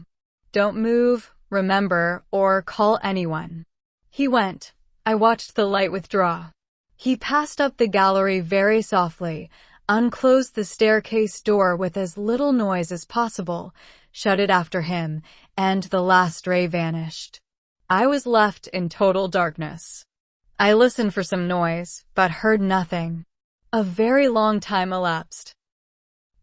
Don't move, remember, or call anyone." He went. I watched the light withdraw. He passed up the gallery very softly, unclosed the staircase door with as little noise as possible, shut it after him, and the last ray vanished. I was left in total darkness. I listened for some noise, but heard nothing. A very long time elapsed.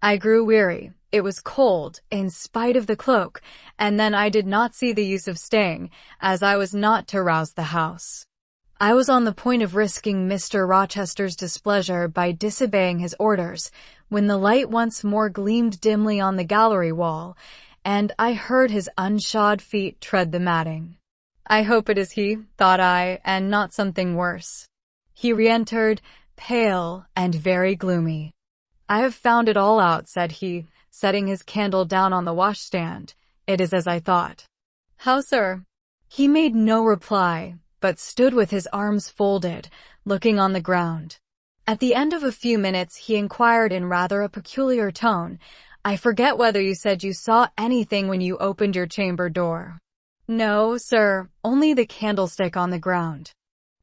I grew weary. It was cold, in spite of the cloak, and then I did not see the use of staying, as I was not to rouse the house. I was on the point of risking Mr. Rochester's displeasure by disobeying his orders, when the light once more gleamed dimly on the gallery wall, and I heard his unshod feet tread the matting. I hope it is he, thought I, and not something worse. He re-entered, pale and very gloomy. "I have found it all out," said he, setting his candle down on the washstand. "It is as I thought." "How, sir?" He made no reply, but stood with his arms folded, looking on the ground. At the end of a few minutes he inquired in rather a peculiar tone, "I forget whether you said you saw anything when you opened your chamber door." "No, sir, only the candlestick on the ground."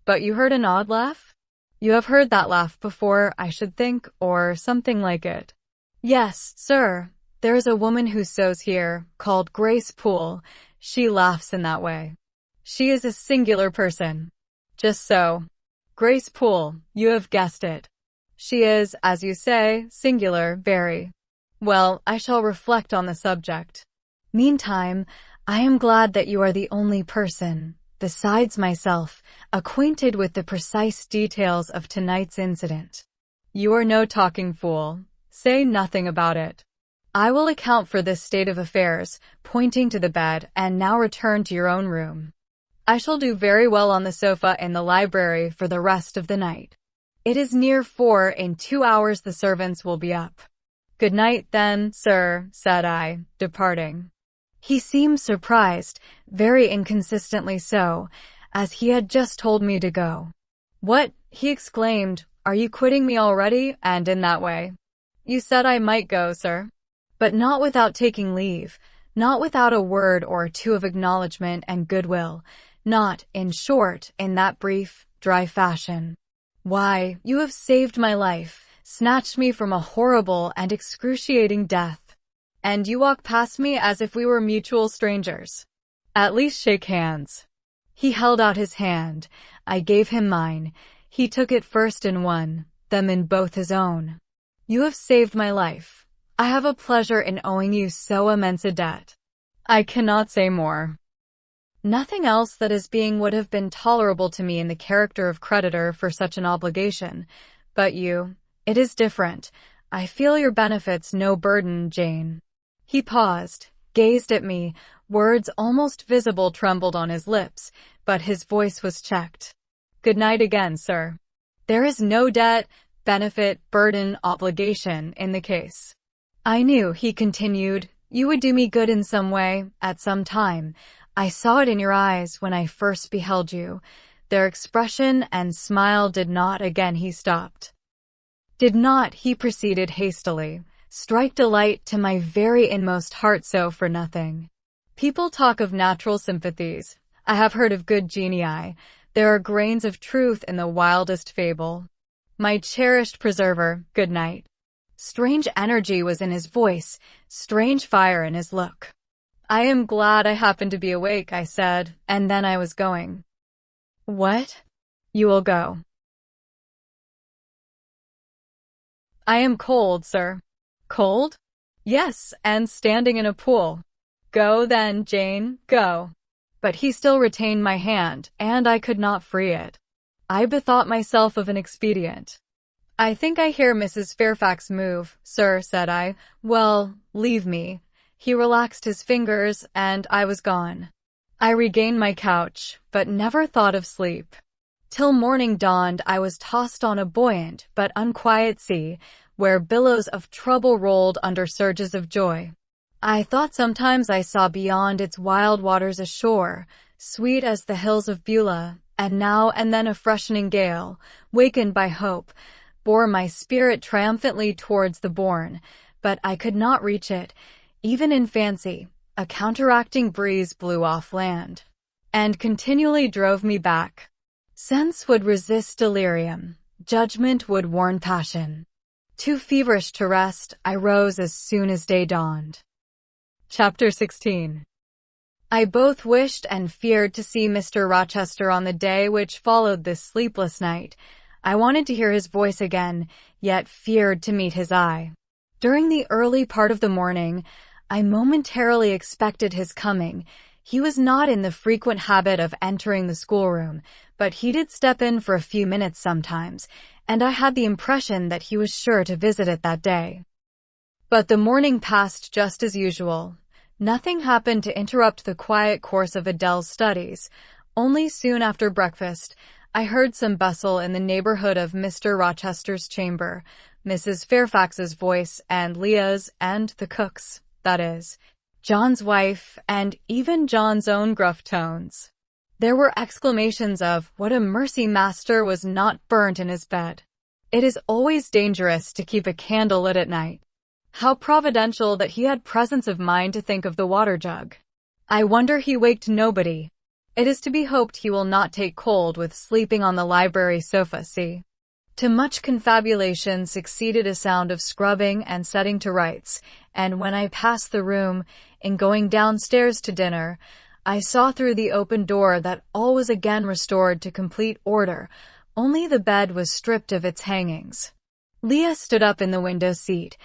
"But you heard an odd laugh? You have heard that laugh before, I should think, or something like it." "Yes, sir. There is a woman who sews here, called Grace Poole. She laughs in that way. She is a singular person." "Just so. Grace Poole, you have guessed it. She is, as you say, singular, very. Well, I shall reflect on the subject. Meantime, I am glad that you are the only person, besides myself, acquainted with the precise details of tonight's incident. You are no talking fool. Say nothing about it. I will account for this state of affairs," pointing to the bed, "and now return to your own room. I shall do very well on the sofa in the library for the rest of the night. It is near 4. In 2 hours the servants will be up." "Good night, then, sir," said I, departing. He seemed surprised, very inconsistently so, as he had just told me to go. "What?" he exclaimed. "Are you quitting me already, and in that way?" "You said I might go, sir." "But not without taking leave, not without a word or two of acknowledgment and goodwill, not, in short, in that brief, dry fashion. Why, you have saved my life, snatched me from a horrible and excruciating death. And you walk past me as if we were mutual strangers. At least shake hands." He held out his hand. I gave him mine. He took it first in one, then in both his own. "You have saved my life. I have a pleasure in owing you so immense a debt. I cannot say more. Nothing else that is being would have been tolerable to me in the character of creditor for such an obligation. But you, it is different. I feel your benefits no burden, Jane." He paused, gazed at me. Words almost visible trembled on his lips, but his voice was checked. "Good night again, sir. There is no debt, benefit, burden, obligation in the case. I knew," he continued, "you would do me good in some way, at some time. I saw it in your eyes when I first beheld you. Their expression and smile did not," again he stopped. "Did not," he proceeded hastily, "strike delight to my very inmost heart so for nothing. People talk of natural sympathies. I have heard of good genii. There are grains of truth in the wildest fable. My cherished preserver, good night." Strange energy was in his voice, strange fire in his look. "I am glad I happened to be awake," I said, and then I was going. "What? You will go?" "I am cold, sir." "Cold?" "Yes, and standing in a pool." "Go then, Jane, go." But he still retained my hand, and I could not free it. I bethought myself of an expedient. "I think I hear Mrs. Fairfax move, sir," said I. "Well, leave me." He relaxed his fingers, and I was gone. I regained my couch, but never thought of sleep. Till morning dawned, I was tossed on a buoyant but unquiet sea, where billows of trouble rolled under surges of joy. I thought sometimes I saw beyond its wild waters a shore, sweet as the hills of Beulah, and now and then a freshening gale, wakened by hope, bore my spirit triumphantly towards the bourne, but I could not reach it. Even in fancy, a counteracting breeze blew off land, and continually drove me back. Sense would resist delirium, judgment would warn passion. Too feverish to rest, I rose as soon as day dawned. Chapter 16. I both wished and feared to see Mr. Rochester on the day which followed this sleepless night. I wanted to hear his voice again, yet feared to meet his eye. During the early part of the morning, I momentarily expected his coming. He was not in the frequent habit of entering the schoolroom, but he did step in for a few minutes sometimes, and I had the impression that he was sure to visit it that day. But the morning passed just as usual. Nothing happened to interrupt the quiet course of Adele's studies. Only soon after breakfast, I heard some bustle in the neighborhood of Mr. Rochester's chamber, Mrs. Fairfax's voice, and Leah's, and the cook's, that is, John's wife, and even John's own gruff tones. There were exclamations of, "What a mercy master was not burnt in his bed. It is always dangerous to keep a candle lit at night. How providential that he had presence of mind to think of the water jug. I wonder he waked nobody. It is to be hoped he will not take cold with sleeping on the library sofa, see." To much confabulation succeeded a sound of scrubbing and setting to rights, and when I passed the room, in going downstairs to dinner, I saw through the open door that all was again restored to complete order, only the bed was stripped of its hangings. Leah stood up in the window seat,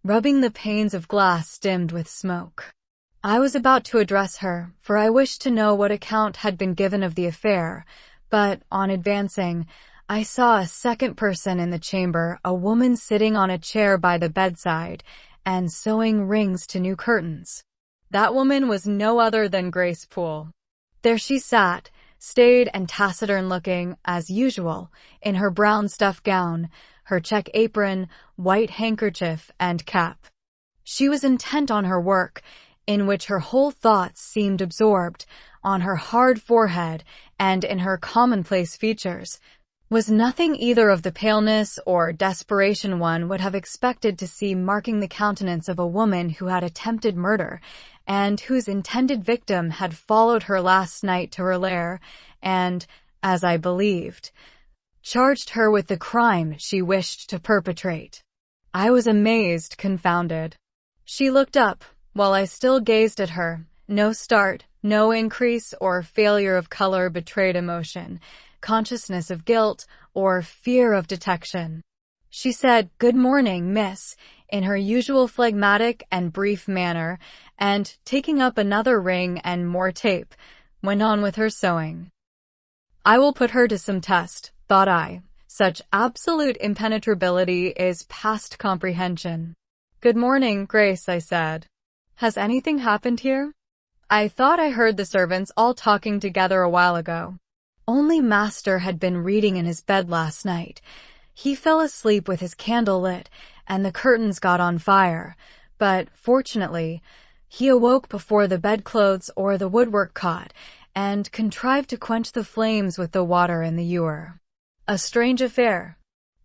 rubbing the panes of glass dimmed with smoke. I was about to address her, for I wished to know what account had been given of the affair, but, on advancing, I saw a second person in the chamber, a woman sitting on a chair by the bedside, and sewing rings to new curtains. That woman was no other than Grace Poole. There she sat, staid and taciturn-looking, as usual, in her brown stuff gown, her check apron, white handkerchief, and cap. She was intent on her work, in which her whole thoughts seemed absorbed, on her hard forehead and in her commonplace features, was nothing either of the paleness or desperation one would have expected to see marking the countenance of a woman who had attempted murder, and whose intended victim had followed her last night to her lair, and, as I believed, charged her with the crime she wished to perpetrate. I was amazed, confounded. She looked up, while I still gazed at her. No start, no increase or failure of color betrayed emotion, consciousness of guilt, or fear of detection. She said, "Good morning, miss," in her usual phlegmatic and brief manner, and, taking up another ring and more tape, went on with her sewing. I will put her to some test, thought I. Such absolute impenetrability is past comprehension. "Good morning, Grace," I said. "Has anything happened here? I thought I heard the servants all talking together a while ago." Only Master had been reading in his bed last night. He fell asleep with his candle lit, and the curtains got on fire, but, fortunately, he awoke before the bedclothes or the woodwork caught, and contrived to quench the flames with the water in the ewer. "A strange affair,"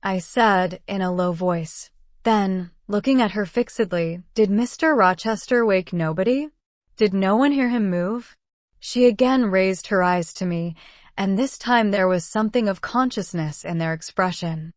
I said in a low voice. Then, looking at her fixedly, "Did Mr. Rochester wake nobody? Did no one hear him move?" She again raised her eyes to me, and this time there was something of consciousness in their expression.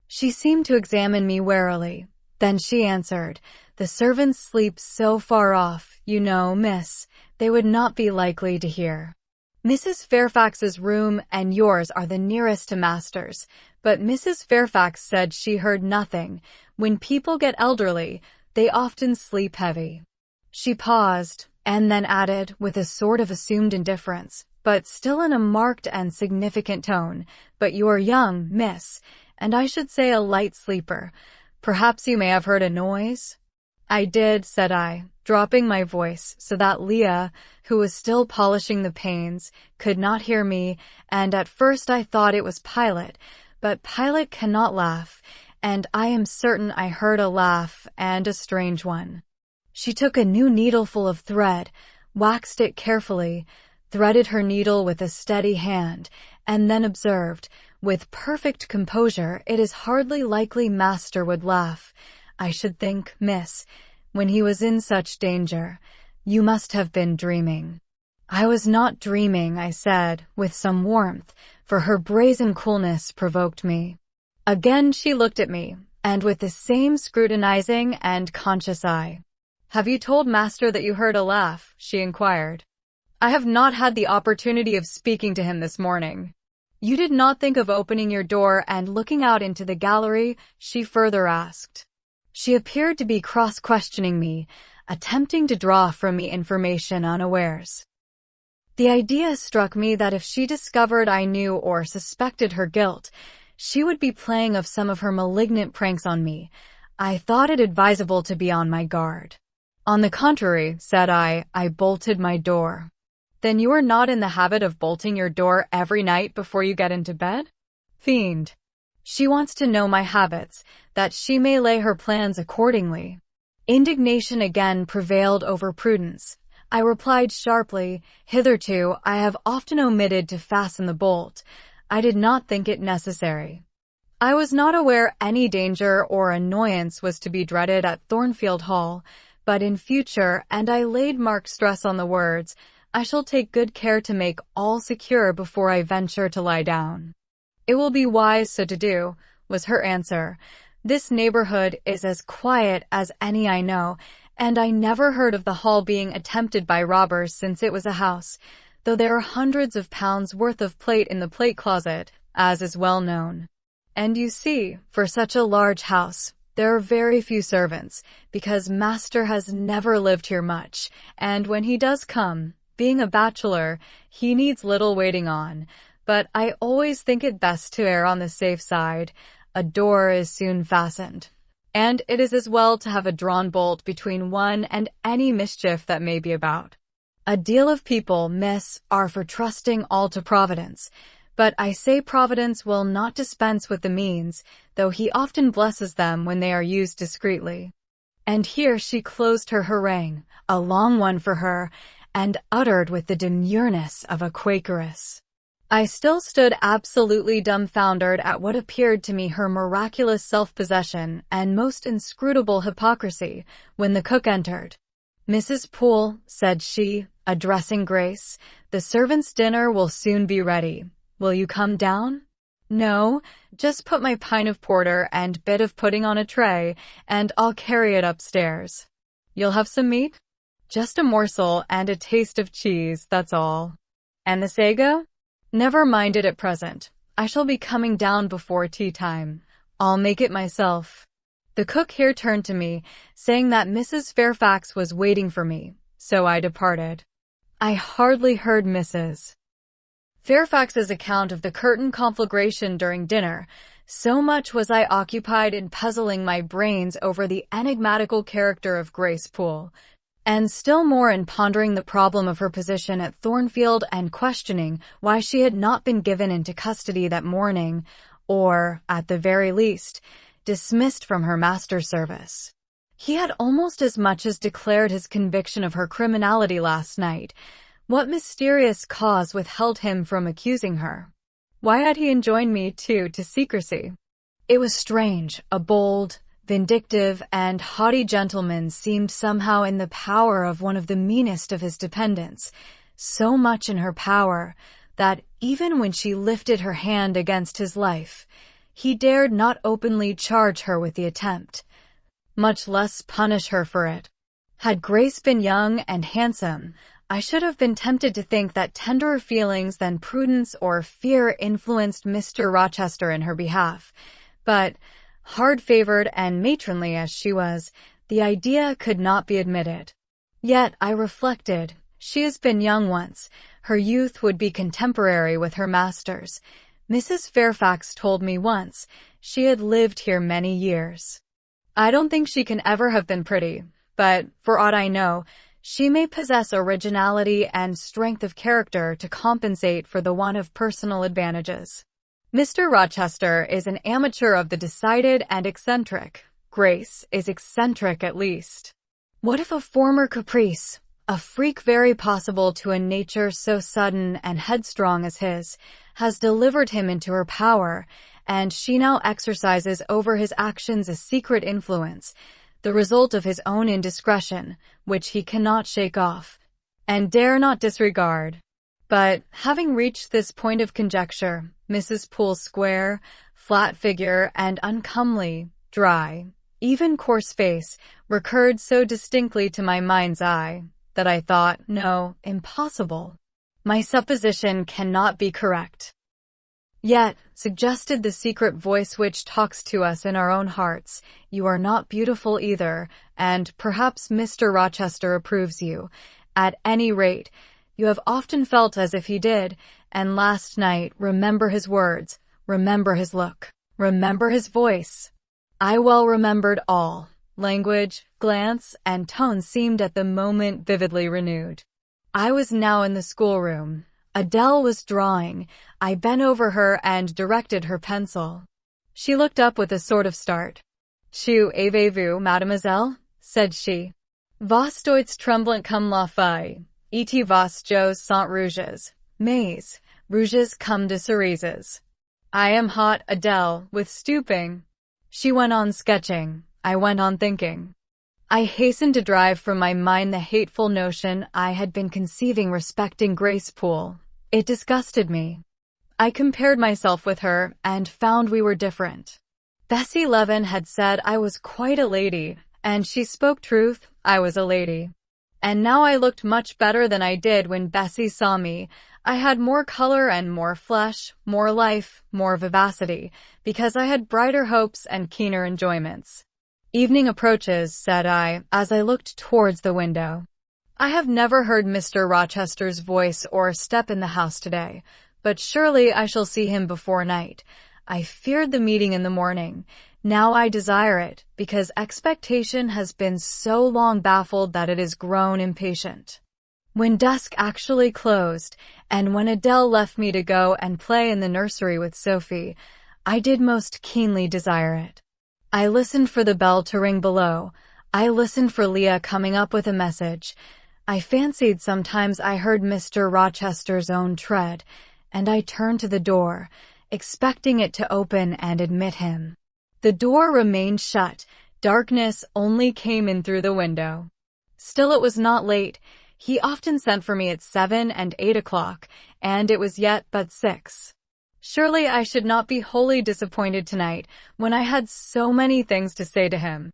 She seemed to examine me warily. Then she answered, "The servants sleep so far off, you know, miss, they would not be likely to hear. Mrs. Fairfax's room and yours are the nearest to Master's, but Mrs. Fairfax said she heard nothing. When people get elderly, they often sleep heavy." She paused, and then added, with a sort of assumed indifference, but still in a marked and significant tone, "But you are young, miss, and I should say a light sleeper. Perhaps you may have heard a noise?" "I did," said I, dropping my voice so that Leah, who was still polishing the panes, could not hear me, and at first I thought it was Pilot, but Pilot cannot laugh, and I am certain I heard a laugh, and a strange one. She took a new needleful of thread, waxed it carefully, threaded her needle with a steady hand, and then observed, with perfect composure, "It is hardly likely Master would laugh. I should think, miss, when he was in such danger. You must have been dreaming." "I was not dreaming," I said, with some warmth, for her brazen coolness provoked me. Again she looked at me, and with the same scrutinizing and conscious eye. "Have you told Master that you heard a laugh?" she inquired. "I have not had the opportunity of speaking to him this morning." "You did not think of opening your door and looking out into the gallery?" she further asked. She appeared to be cross-questioning me, attempting to draw from me information unawares. The idea struck me that if she discovered I knew or suspected her guilt, she would be playing of some of her malignant pranks on me. I thought it advisable to be on my guard. "On the contrary," said I bolted my door. "Then you are not in the habit of bolting your door every night before you get into bed?" Fiend. She wants to know my habits, that she may lay her plans accordingly. Indignation again prevailed over prudence. I replied sharply, "Hitherto, I have often omitted to fasten the bolt. I did not think it necessary. I was not aware any danger or annoyance was to be dreaded at Thornfield Hall, but in future, and I laid marked stress on the words, I shall take good care to make all secure before I venture to lie down." "It will be wise so to do," was her answer. "This neighborhood is as quiet as any I know, and I never heard of the hall being attempted by robbers since it was a house, though there are hundreds of pounds worth of plate in the plate closet, as is well known. And you see, for such a large house, there are very few servants, because Master has never lived here much, and when he does come, being a bachelor, he needs little waiting on, but I always think it best to err on the safe side. A door is soon fastened, and it is as well to have a drawn bolt between one and any mischief that may be about. A deal of people, miss, are for trusting all to Providence, but I say Providence will not dispense with the means, though he often blesses them when they are used discreetly. And here she closed her harangue, a long one for her, and uttered with the demureness of a Quakeress. I still stood absolutely dumbfounded at what appeared to me her miraculous self-possession and most inscrutable hypocrisy, when the cook entered. "Mrs. Poole," said she, addressing Grace, "the servants' dinner will soon be ready. Will you come down?" "No, just put my pint of porter and bit of pudding on a tray, and I'll carry it upstairs." "You'll have some meat?" "Just a morsel and a taste of cheese, that's all." "And the sago?" "Never mind it at present. I shall be coming down before tea time. I'll make it myself." The cook here turned to me, saying that Mrs. Fairfax was waiting for me, so I departed. I hardly heard Mrs. Fairfax's account of the curtain conflagration during dinner. So much was I occupied in puzzling my brains over the enigmatical character of Grace Poole, and still more in pondering the problem of her position at Thornfield and questioning why she had not been given into custody that morning, or, at the very least, dismissed from her master's service. He had almost as much as declared his conviction of her criminality last night. What mysterious cause withheld him from accusing her? Why had he enjoined me, too, to secrecy? It was strange. A bold, vindictive, and haughty gentleman seemed somehow in the power of one of the meanest of his dependents, so much in her power that even when she lifted her hand against his life, he dared not openly charge her with the attempt, much less punish her for it. Had Grace been young and handsome, I should have been tempted to think that tenderer feelings than prudence or fear influenced Mr. Rochester in her behalf, but, hard-favored and matronly as she was, the idea could not be admitted. Yet, I reflected, she has been young once, her youth would be contemporary with her master's. Mrs. Fairfax told me once she had lived here many years. I don't think she can ever have been pretty, but, for aught I know, she may possess originality and strength of character to compensate for the want of personal advantages. Mr. Rochester is an amateur of the decided and eccentric. Grace is eccentric at least. What if a former caprice, a freak very possible to a nature so sudden and headstrong as his, has delivered him into her power, and she now exercises over his actions a secret influence, the result of his own indiscretion, which he cannot shake off, and dare not disregard. But, having reached this point of conjecture, Mrs. Poole's square, flat figure and uncomely, dry, even coarse face recurred so distinctly to my mind's eye, that I thought, no, impossible. My supposition cannot be correct. Yet, suggested the secret voice which talks to us in our own hearts, you are not beautiful either, and perhaps Mr. Rochester approves you. At any rate, you have often felt as if he did, and last night, remember his words, remember his look, remember his voice. I well remembered all. Language, glance, and tone seemed at the moment vividly renewed. I was now in the schoolroom. Adele was drawing. I bent over her and directed her pencil. She looked up with a sort of start. "Tu avez-vous, mademoiselle?" said she. "Vos doits tremblant comme la feuille, et vos joues sont rouges, mais rouges comme de cerises." "I am hot, Adele, with stooping." She went on sketching. I went on thinking. I hastened to drive from my mind the hateful notion I had been conceiving respecting Grace Poole. It disgusted me. I compared myself with her, and found we were different. Bessie Levin had said I was quite a lady, and she spoke truth, I was a lady. And now I looked much better than I did when Bessie saw me. I had more color and more flesh, more life, more vivacity, because I had brighter hopes and keener enjoyments. "Evening approaches," said I, as I looked towards the window. "I have never heard Mr. Rochester's voice or step in the house today, but surely I shall see him before night. I feared the meeting in the morning. Now I desire it, because expectation has been so long baffled that it has grown impatient." When dusk actually closed, and when Adele left me to go and play in the nursery with Sophie, I did most keenly desire it. I listened for the bell to ring below. I listened for Leah coming up with a message. I fancied sometimes I heard Mr. Rochester's own tread, and I turned to the door, expecting it to open and admit him. The door remained shut. Darkness only came in through the window. Still, it was not late. He often sent for me at 7 and 8 o'clock, and it was yet but 6. Surely I should not be wholly disappointed tonight, when I had so many things to say to him.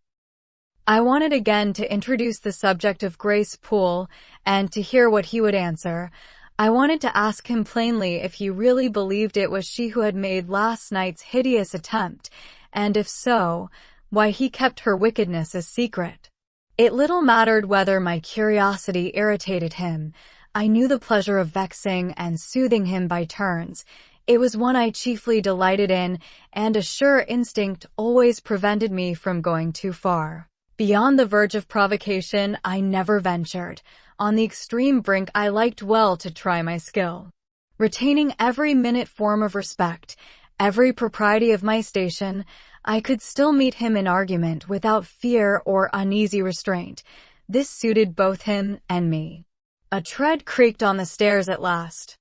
I wanted again to introduce the subject of Grace Poole, and to hear what he would answer. I wanted to ask him plainly if he really believed it was she who had made last night's hideous attempt, and if so, why he kept her wickedness a secret. It little mattered whether my curiosity irritated him. I knew the pleasure of vexing and soothing him by turns. It was one I chiefly delighted in, and a sure instinct always prevented me from going too far. Beyond the verge of provocation, I never ventured. On the extreme brink, I liked well to try my skill. Retaining every minute form of respect, every propriety of my station, I could still meet him in argument without fear or uneasy restraint. This suited both him and me. A tread creaked on the stairs at last.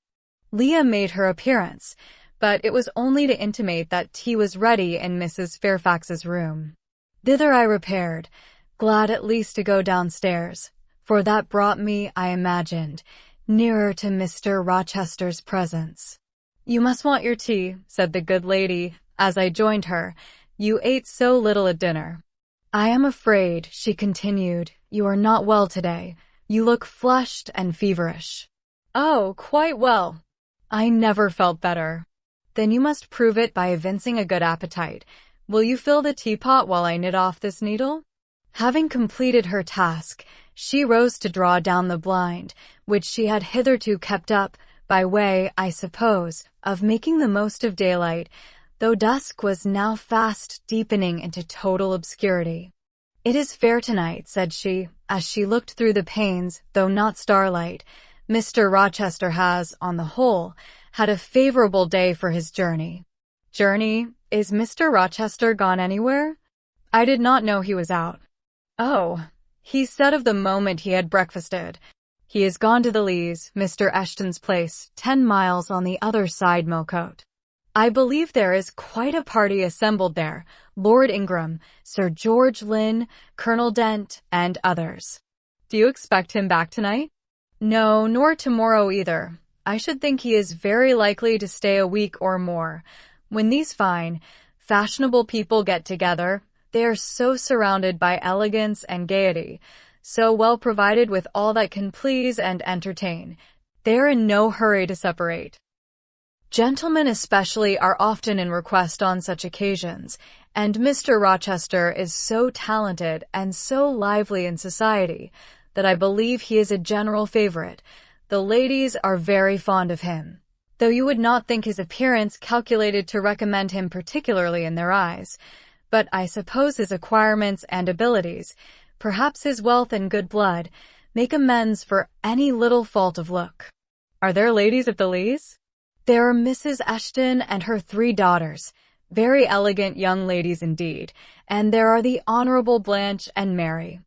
Leah made her appearance, but it was only to intimate that tea was ready in Mrs. Fairfax's room. Thither I repaired, glad at least to go downstairs, for that brought me, I imagined, nearer to Mr. Rochester's presence. "You must want your tea," said the good lady, as I joined her. "You ate so little at dinner." "I am afraid," she continued, "you are not well today. You look flushed and feverish." "Oh, quite well. I never felt better." "Then you must prove it by evincing a good appetite. Will you fill the teapot while I knit off this needle?" Having completed her task, she rose to draw down the blind, which she had hitherto kept up, by way, I suppose, of making the most of daylight, though dusk was now fast deepening into total obscurity. "It is fair tonight," said she, as she looked through the panes, though not starlight. "Mr. Rochester has, on the whole, had a favorable day for his journey." "Journey? Is Mr. Rochester gone anywhere? I did not know he was out." "Oh, he said of the moment he had breakfasted. He has gone to the Leas, Mr. Eshton's place, 10 miles on the other side Millcote. I believe there is quite a party assembled there, Lord Ingram, Sir George Lynn, Colonel Dent, and others." "Do you expect him back tonight?" "No, nor tomorrow either. I should think he is very likely to stay a week or more. When these fine, fashionable people get together, they are so surrounded by elegance and gaiety, so well provided with all that can please and entertain. They are in no hurry to separate. Gentlemen especially are often in request on such occasions, and Mr. Rochester is so talented and so lively in society that I believe he is a general favorite. The ladies are very fond of him, though you would not think his appearance calculated to recommend him particularly in their eyes. But I suppose his acquirements and abilities, perhaps his wealth and good blood, make amends for any little fault of look." "Are there ladies at the Leas?" "There are Mrs. Eshton and her 3 daughters, very elegant young ladies indeed, and there are the Honorable Blanche and Mary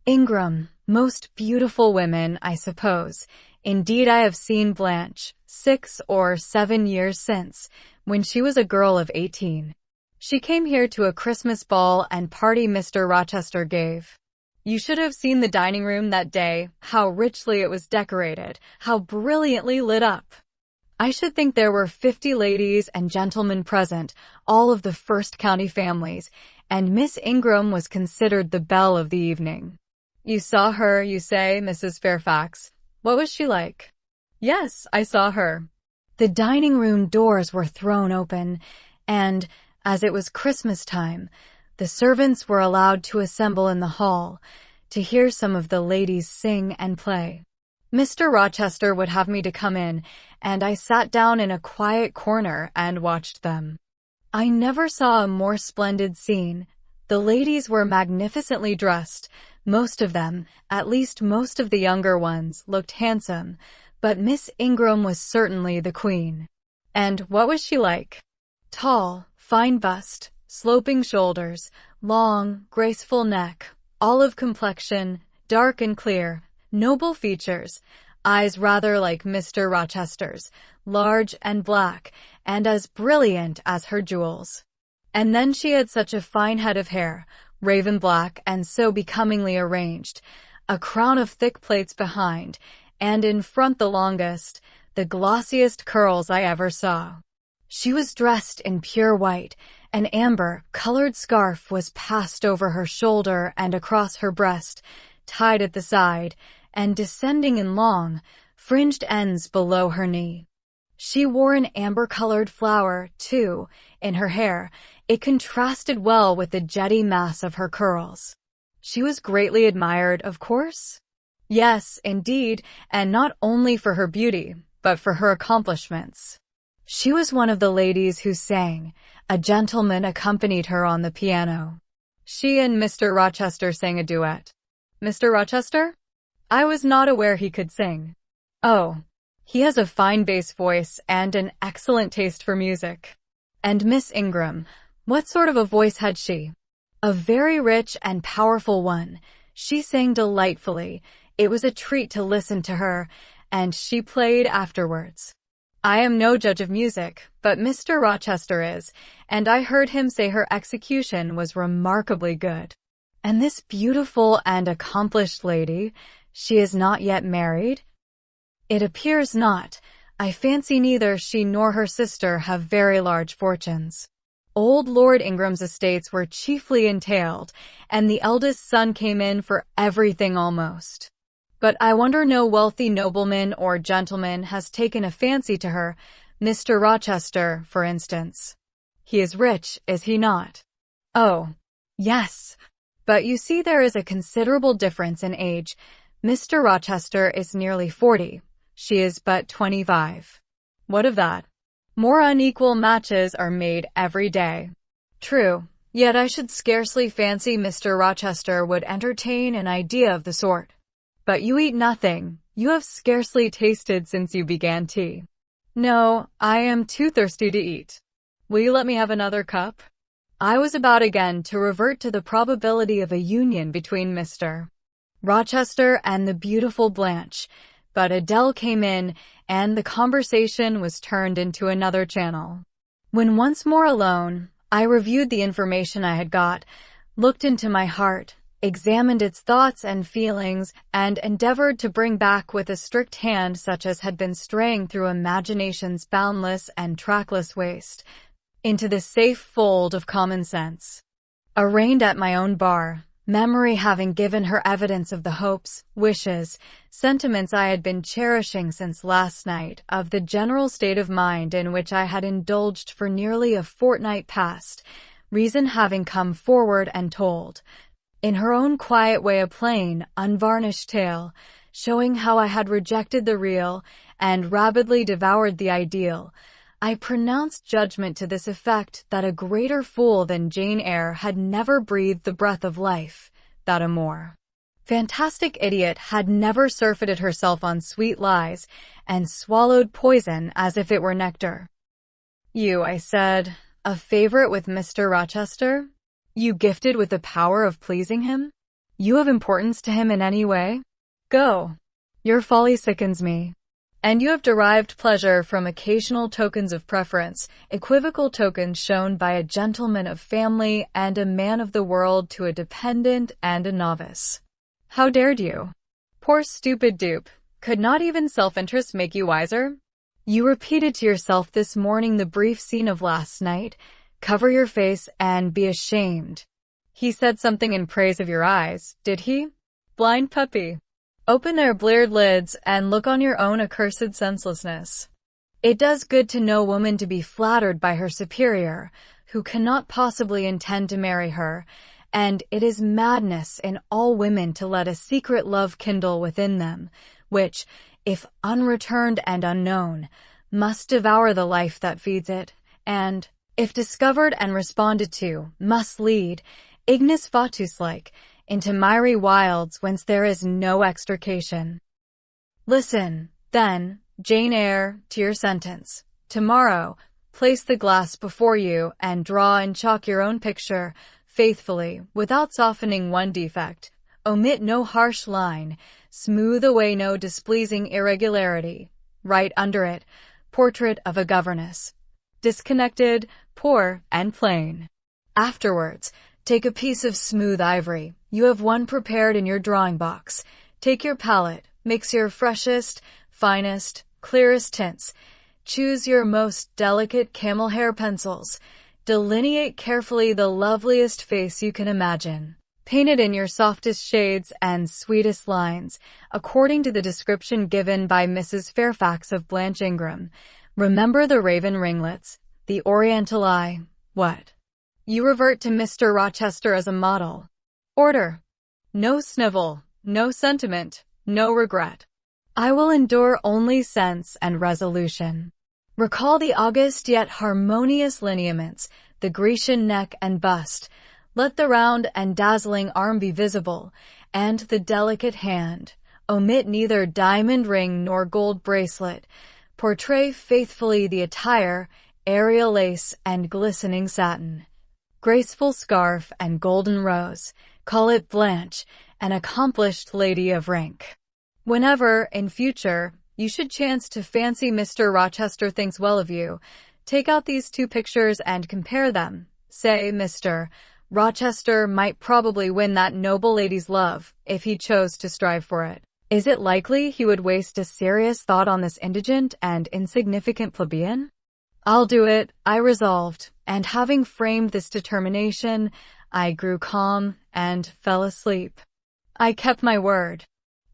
Ingram, most beautiful women, I suppose. Indeed, I have seen Blanche 6 or 7 years since, when she was a girl of 18. She came here to a Christmas ball and party Mr. Rochester gave. You should have seen the dining room that day, how richly it was decorated, how brilliantly lit up. I should think there were 50 ladies and gentlemen present, all of the first county families, and Miss Ingram was considered the belle of the evening." "You saw her, you say, Mrs. Fairfax. What was she like?" "Yes, I saw her." "The dining-room doors were thrown open, and, as it was Christmas time, the servants were allowed to assemble in the hall, to hear some of the ladies sing and play. Mr. Rochester would have me to come in, and I sat down in a quiet corner and watched them. I never saw a more splendid scene. The ladies were magnificently dressed. Most of them, at least most of the younger ones, looked handsome, but Miss Ingram was certainly the queen." "And what was she like?" "Tall, fine bust, sloping shoulders, long, graceful neck, olive complexion, dark and clear, noble features, eyes rather like Mr. Rochester's, large and black, and as brilliant as her jewels. And then she had such a fine head of hair, raven black and so becomingly arranged, a crown of thick plaits behind, and in front the longest, the glossiest curls I ever saw. She was dressed in pure white. An amber-colored scarf was passed over her shoulder and across her breast, tied at the side, and descending in long, fringed ends below her knee. She wore an amber-colored flower, too, in her hair. It contrasted well with the jetty mass of her curls. She was greatly admired, of course? Yes, indeed, and not only for her beauty, but for her accomplishments. She was one of the ladies who sang. A gentleman accompanied her on the piano. She and Mr. Rochester sang a duet. Mr. Rochester? I was not aware he could sing. Oh, he has a fine bass voice and an excellent taste for music. And Miss Ingram, what sort of a voice had she? A very rich and powerful one. She sang delightfully. It was a treat to listen to her, and she played afterwards. I am no judge of music, but Mr. Rochester is, and I heard him say her execution was remarkably good. And this beautiful and accomplished lady, she is not yet married? It appears not. I fancy neither she nor her sister have very large fortunes. Old Lord Ingram's estates were chiefly entailed, and the eldest son came in for everything almost. But I wonder no wealthy nobleman or gentleman has taken a fancy to her, Mr. Rochester, for instance. He is rich, is he not? Oh, yes. But you see there is a considerable difference in age. Mr. Rochester is nearly 40. She is but 25. What of that? More unequal matches are made every day. True, yet I should scarcely fancy Mr. Rochester would entertain an idea of the sort. But you eat nothing. You have scarcely tasted since you began tea. No, I am too thirsty to eat. Will you let me have another cup? I was about again to revert to the probability of a union between Mr. Rochester and the beautiful Blanche, but Adele came in, and the conversation was turned into another channel. When once more alone, I reviewed the information I had got, looked into my heart, examined its thoughts and feelings, and endeavored to bring back with a strict hand such as had been straying through imagination's boundless and trackless waste, into the safe fold of common sense. Arraigned at my own bar, memory having given her evidence of the hopes, wishes, sentiments I had been cherishing since last night, of the general state of mind in which I had indulged for nearly a fortnight past, reason having come forward and told, in her own quiet way, a plain, unvarnished tale, showing how I had rejected the real and rabidly devoured the ideal, I pronounced judgment to this effect, that a greater fool than Jane Eyre had never breathed the breath of life, that a more fantastic idiot had never surfeited herself on sweet lies, and swallowed poison as if it were nectar. You, I said, a favorite with Mr. Rochester? You gifted with the power of pleasing him? You of importance to him in any way? Go. Your folly sickens me. And you have derived pleasure from occasional tokens of preference, equivocal tokens shown by a gentleman of family and a man of the world to a dependent and a novice. How dared you? Poor stupid dupe, could not even self-interest make you wiser? You repeated to yourself this morning the brief scene of last night. Cover your face and be ashamed. He said something in praise of your eyes, did he? Blind puppy. Open their bleared lids and look on your own accursed senselessness. It does good to no woman to be flattered by her superior, who cannot possibly intend to marry her, and it is madness in all women to let a secret love kindle within them, which, if unreturned and unknown, must devour the life that feeds it, and, if discovered and responded to, must lead, ignis fatuus-like, into miry wilds whence there is no extrication. Listen, then, Jane Eyre, to your sentence. Tomorrow, place the glass before you and draw in chalk your own picture, faithfully, without softening one defect, Omit no harsh line. Smooth away no displeasing irregularity. Write under it, portrait of a governess. Disconnected, poor, and plain. Afterwards, take a piece of smooth ivory. You have one prepared in your drawing box. Take your palette, mix your freshest, finest, clearest tints. Choose your most delicate camel hair pencils. Delineate carefully the loveliest face you can imagine. Paint it in your softest shades and sweetest lines, according to the description given by Mrs. Fairfax of Blanche Ingram. Remember the raven ringlets, the oriental eye. What? You revert to Mr. Rochester as a model. Order. No snivel, no sentiment, no regret. I will endure only sense and resolution. Recall the august yet harmonious lineaments, the Grecian neck and bust. Let the round and dazzling arm be visible, and the delicate hand. Omit neither diamond ring nor gold bracelet. Portray faithfully the attire, aerial lace and glistening satin. Graceful scarf and golden rose. Call it Blanche, an accomplished lady of rank. Whenever, in future, you should chance to fancy Mr. Rochester thinks well of you, take out these two pictures and compare them. Say, Mr. Rochester might probably win that noble lady's love, if he chose to strive for it. Is it likely he would waste a serious thought on this indigent and insignificant plebeian? I'll do it, I resolved, and having framed this determination, I grew calm and fell asleep. I kept my word.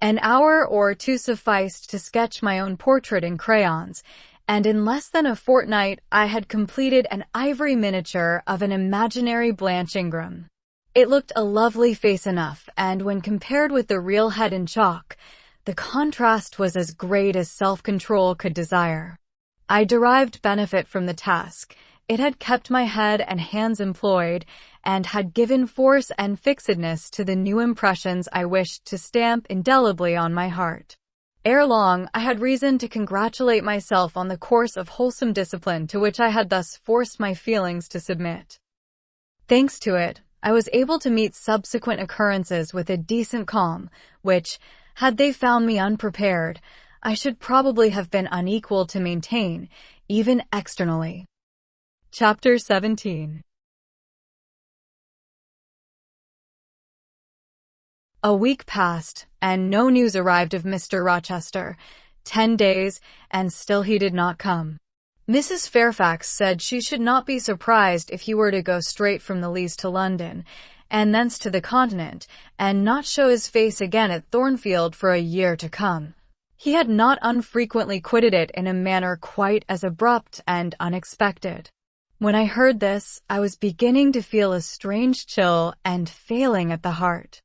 An hour or two sufficed to sketch my own portrait in crayons, and in less than a fortnight I had completed an ivory miniature of an imaginary Blanche Ingram. It looked a lovely face enough, and when compared with the real head in chalk, the contrast was as great as self-control could desire. I derived benefit from the task. It had kept my head and hands employed, and had given force and fixedness to the new impressions I wished to stamp indelibly on my heart. Ere long, I had reason to congratulate myself on the course of wholesome discipline to which I had thus forced my feelings to submit. Thanks to it, I was able to meet subsequent occurrences with a decent calm, which, had they found me unprepared, I should probably have been unequal to maintain, even externally. Chapter 17. A week passed, and no news arrived of Mr. Rochester. 10 days, and still he did not come. Mrs. Fairfax said she should not be surprised if he were to go straight from the Leas to London, and thence to the Continent, and not show his face again at Thornfield for a year to come. He had not unfrequently quitted it in a manner quite as abrupt and unexpected. When I heard this, I was beginning to feel a strange chill and failing at the heart.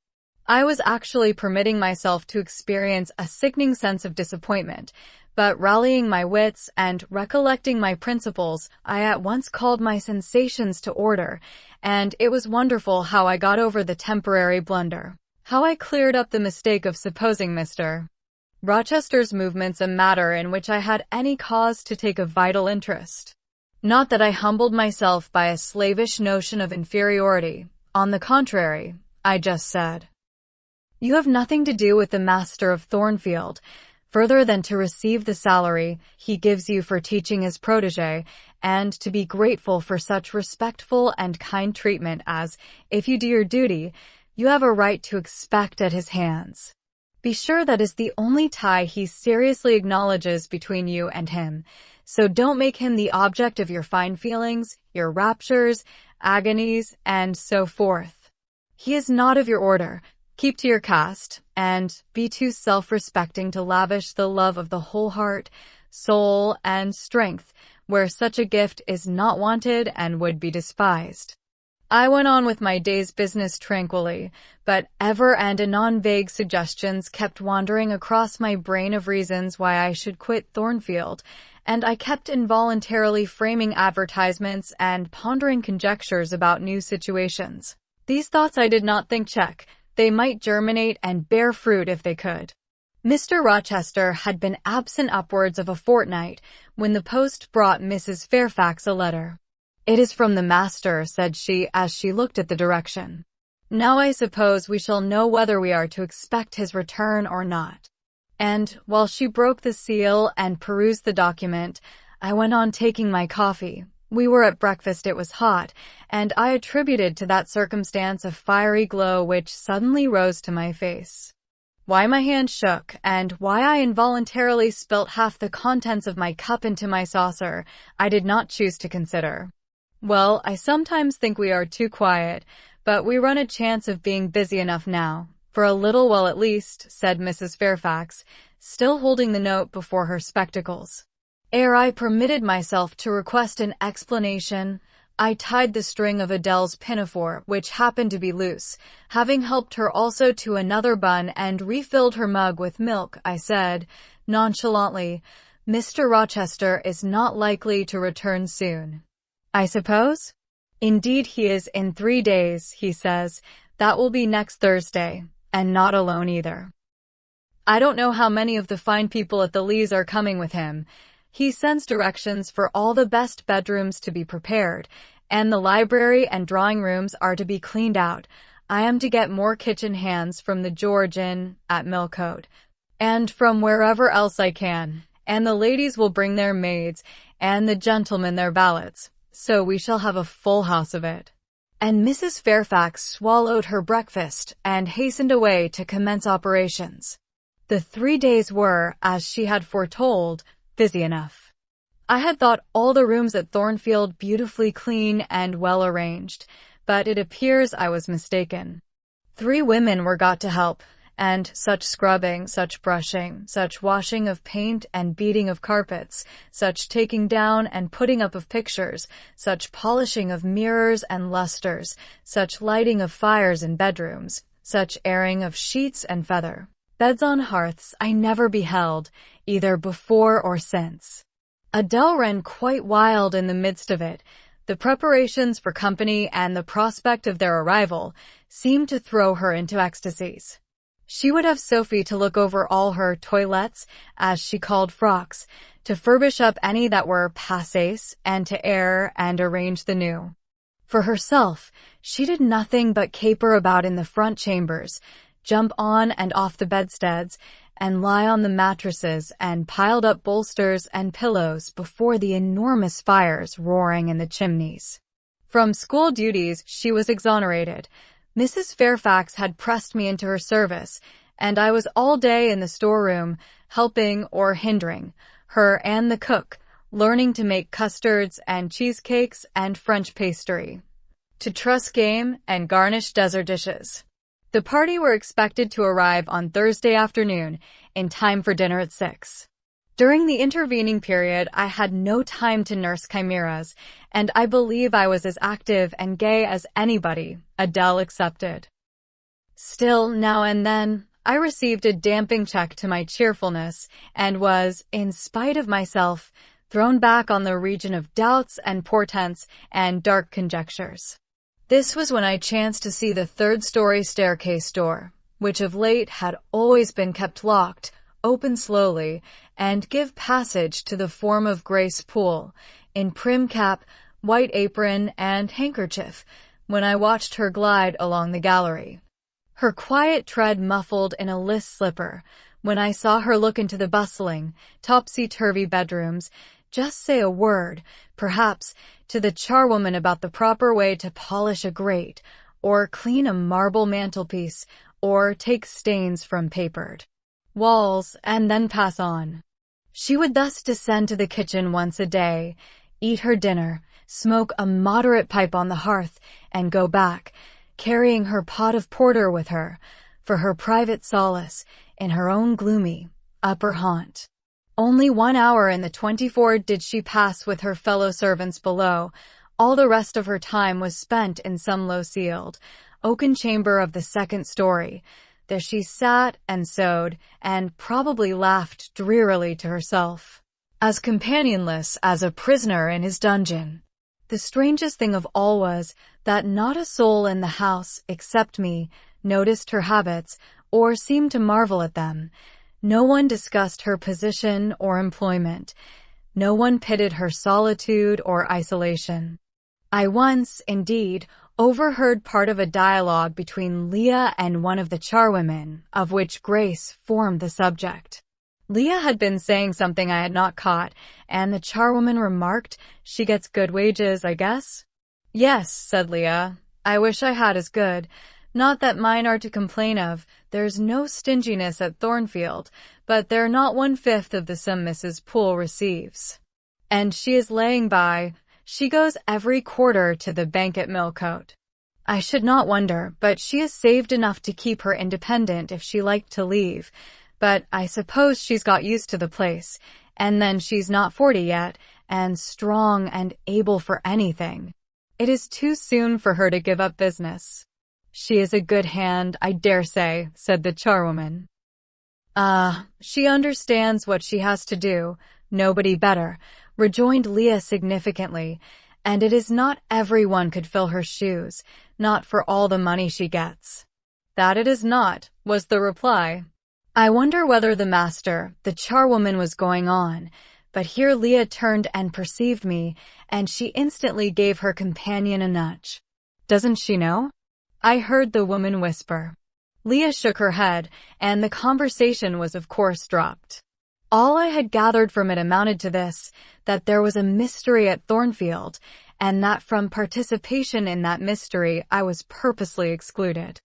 I was actually permitting myself to experience a sickening sense of disappointment, but rallying my wits and recollecting my principles, I at once called my sensations to order, and it was wonderful how I got over the temporary blunder, how I cleared up the mistake of supposing Mr. Rochester's movements a matter in which I had any cause to take a vital interest. Not that I humbled myself by a slavish notion of inferiority. On the contrary, I just said, "You have nothing to do with the master of Thornfield, further than to receive the salary he gives you for teaching his protégé, and to be grateful for such respectful and kind treatment as, if you do your duty, you have a right to expect at his hands. Be sure that is the only tie he seriously acknowledges between you and him, so don't make him the object of your fine feelings, your raptures, agonies, and so forth. He is not of your order. Keep to your caste, and be too self-respecting to lavish the love of the whole heart, soul, and strength, where such a gift is not wanted and would be despised." I went on with my day's business tranquilly, but ever and anon vague suggestions kept wandering across my brain of reasons why I should quit Thornfield, and I kept involuntarily framing advertisements and pondering conjectures about new situations. These thoughts I did not think check. They might germinate and bear fruit if they could. Mr. Rochester had been absent upwards of a fortnight when the post brought Mrs. Fairfax a letter. "It is from the master," said she as she looked at the direction. Now I suppose we shall know whether we are to expect his return or not." And, while she broke the seal and perused the document, I went on taking my coffee. We were at breakfast, it was hot, and I attributed to that circumstance a fiery glow which suddenly rose to my face. Why my hand shook, and why I involuntarily spilt half the contents of my cup into my saucer, I did not choose to consider. "Well, I sometimes think we are too quiet, but we run a chance of being busy enough now, for a little while at least," said Mrs. Fairfax, still holding the note before her spectacles. Ere I permitted myself to request an explanation, I tied the string of Adele's pinafore, which happened to be loose. Having helped her also to another bun and refilled her mug with milk, I said, nonchalantly, "Mr. Rochester is not likely to return soon, I suppose?" "Indeed he is, in 3 days, he says. That will be next Thursday, and not alone either. I don't know how many of the fine people at the Leas are coming with him. He sends directions for all the best bedrooms to be prepared, and the library and drawing rooms are to be cleaned out. I am to get more kitchen hands from the George Inn at Millcote, and from wherever else I can, and the ladies will bring their maids, and the gentlemen their valets, so we shall have a full house of it." And Mrs. Fairfax swallowed her breakfast and hastened away to commence operations. The 3 days were, as she had foretold, busy enough. I had thought all the rooms at Thornfield beautifully clean and well arranged, but it appears I was mistaken. 3 women were got to help, and such scrubbing, such brushing, such washing of paint and beating of carpets, such taking down and putting up of pictures, such polishing of mirrors and lustres, such lighting of fires in bedrooms, such airing of sheets and feather beds on hearths I never beheld, either before or since. Adele ran quite wild in the midst of it. The preparations for company and the prospect of their arrival seemed to throw her into ecstasies. She would have Sophie to look over all her toilettes, as she called frocks, to furbish up any that were passés, and to air and arrange the new. For herself, she did nothing but caper about in the front chambers, jump on and off the bedsteads, and lie on the mattresses and piled up bolsters and pillows before the enormous fires roaring in the chimneys. From school duties she was exonerated. Mrs. Fairfax had pressed me into her service, and I was all day in the storeroom, helping or hindering her and the cook, learning to make custards and cheesecakes and French pastry, to truss game and garnish dessert dishes. The party were expected to arrive on Thursday afternoon, in time for dinner at 6. During the intervening period, I had no time to nurse chimeras, and I believe I was as active and gay as anybody, Adele excepted. Still, now and then, I received a damping check to my cheerfulness, and was, in spite of myself, thrown back on the region of doubts and portents and dark conjectures. This was when I chanced to see the 3rd-story staircase door, which of late had always been kept locked, open slowly, and give passage to the form of Grace Poole, in prim cap, white apron, and handkerchief, when I watched her glide along the gallery. Her quiet tread muffled in a list slipper, when I saw her look into the bustling, topsy-turvy bedrooms, just say a word, perhaps, to the charwoman about the proper way to polish a grate, or clean a marble mantelpiece, or take stains from papered walls, and then pass on. She would thus descend to the kitchen once a day, eat her dinner, smoke a moderate pipe on the hearth, and go back, carrying her pot of porter with her, for her private solace, in her own gloomy upper haunt. Only 1 hour in the 24 did she pass with her fellow servants below. All the rest of her time was spent in some low-ceiled, oaken chamber of the 2nd story. There she sat and sewed, and probably laughed drearily to herself, as companionless as a prisoner in his dungeon. The strangest thing of all was, that not a soul in the house, except me, noticed her habits, or seemed to marvel at them. No one discussed her position or employment. No one pitied her solitude or isolation. I once, indeed, overheard part of a dialogue between Leah and one of the charwomen, of which Grace formed the subject. Leah had been saying something I had not caught, and the charwoman remarked, "She gets good wages, I guess?" "Yes," said Leah. "I wish I had as good. Not that mine are to complain of. There's no stinginess at Thornfield, but they're not 1/5 of the sum Mrs. Poole receives. And she is laying by. She goes every quarter to the bank at Millcote. I should not wonder, but she has saved enough to keep her independent if she liked to leave. But I suppose she's got used to the place, and then she's not 40 yet, and strong and able for anything. It is too soon for her to give up business." "She is a good hand, I dare say," said the charwoman. "Ah, she understands what she has to do. Nobody better," rejoined Leah significantly, "and it is not everyone could fill her shoes, not for all the money she gets." "That it is not," was the reply. I wonder whether the master, the charwoman, was going on, but here Leah turned and perceived me, and she instantly gave her companion a nudge. "Doesn't she know?" I heard the woman whisper. Leah shook her head, and the conversation was of course dropped. All I had gathered from it amounted to this, that there was a mystery at Thornfield, and that from participation in that mystery I was purposely excluded.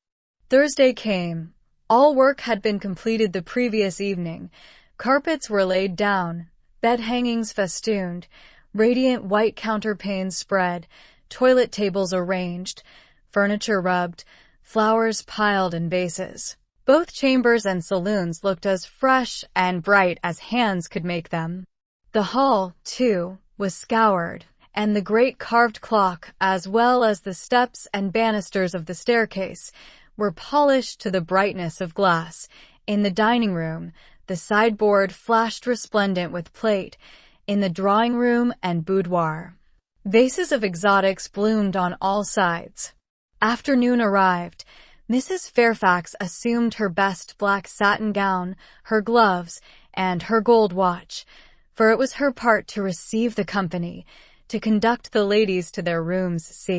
Thursday came. All work had been completed the previous evening. Carpets were laid down, bed hangings festooned, radiant white counterpanes spread, toilet tables arranged, furniture rubbed, flowers piled in vases. Both chambers and saloons looked as fresh and bright as hands could make them. The hall, too, was scoured, and the great carved clock, as well as the steps and banisters of the staircase, were polished to the brightness of glass. In the dining room, the sideboard flashed resplendent with plate. In the drawing room and boudoir, vases of exotics bloomed on all sides. Afternoon arrived. Mrs. Fairfax assumed her best black satin gown, her gloves, and her gold watch, for it was her part to receive the company, to conduct the ladies to their rooms.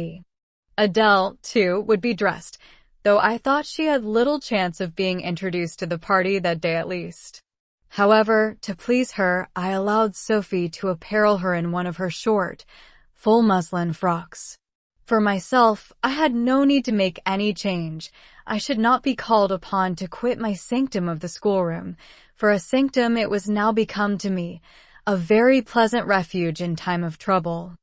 Adele, too, would be dressed, though I thought she had little chance of being introduced to the party that day at least. However, to please her, I allowed Sophie to apparel her in one of her short, full muslin frocks. For myself, I had no need to make any change. I should not be called upon to quit my sanctum of the schoolroom, for a sanctum it was now become to me, a very pleasant refuge in time of trouble.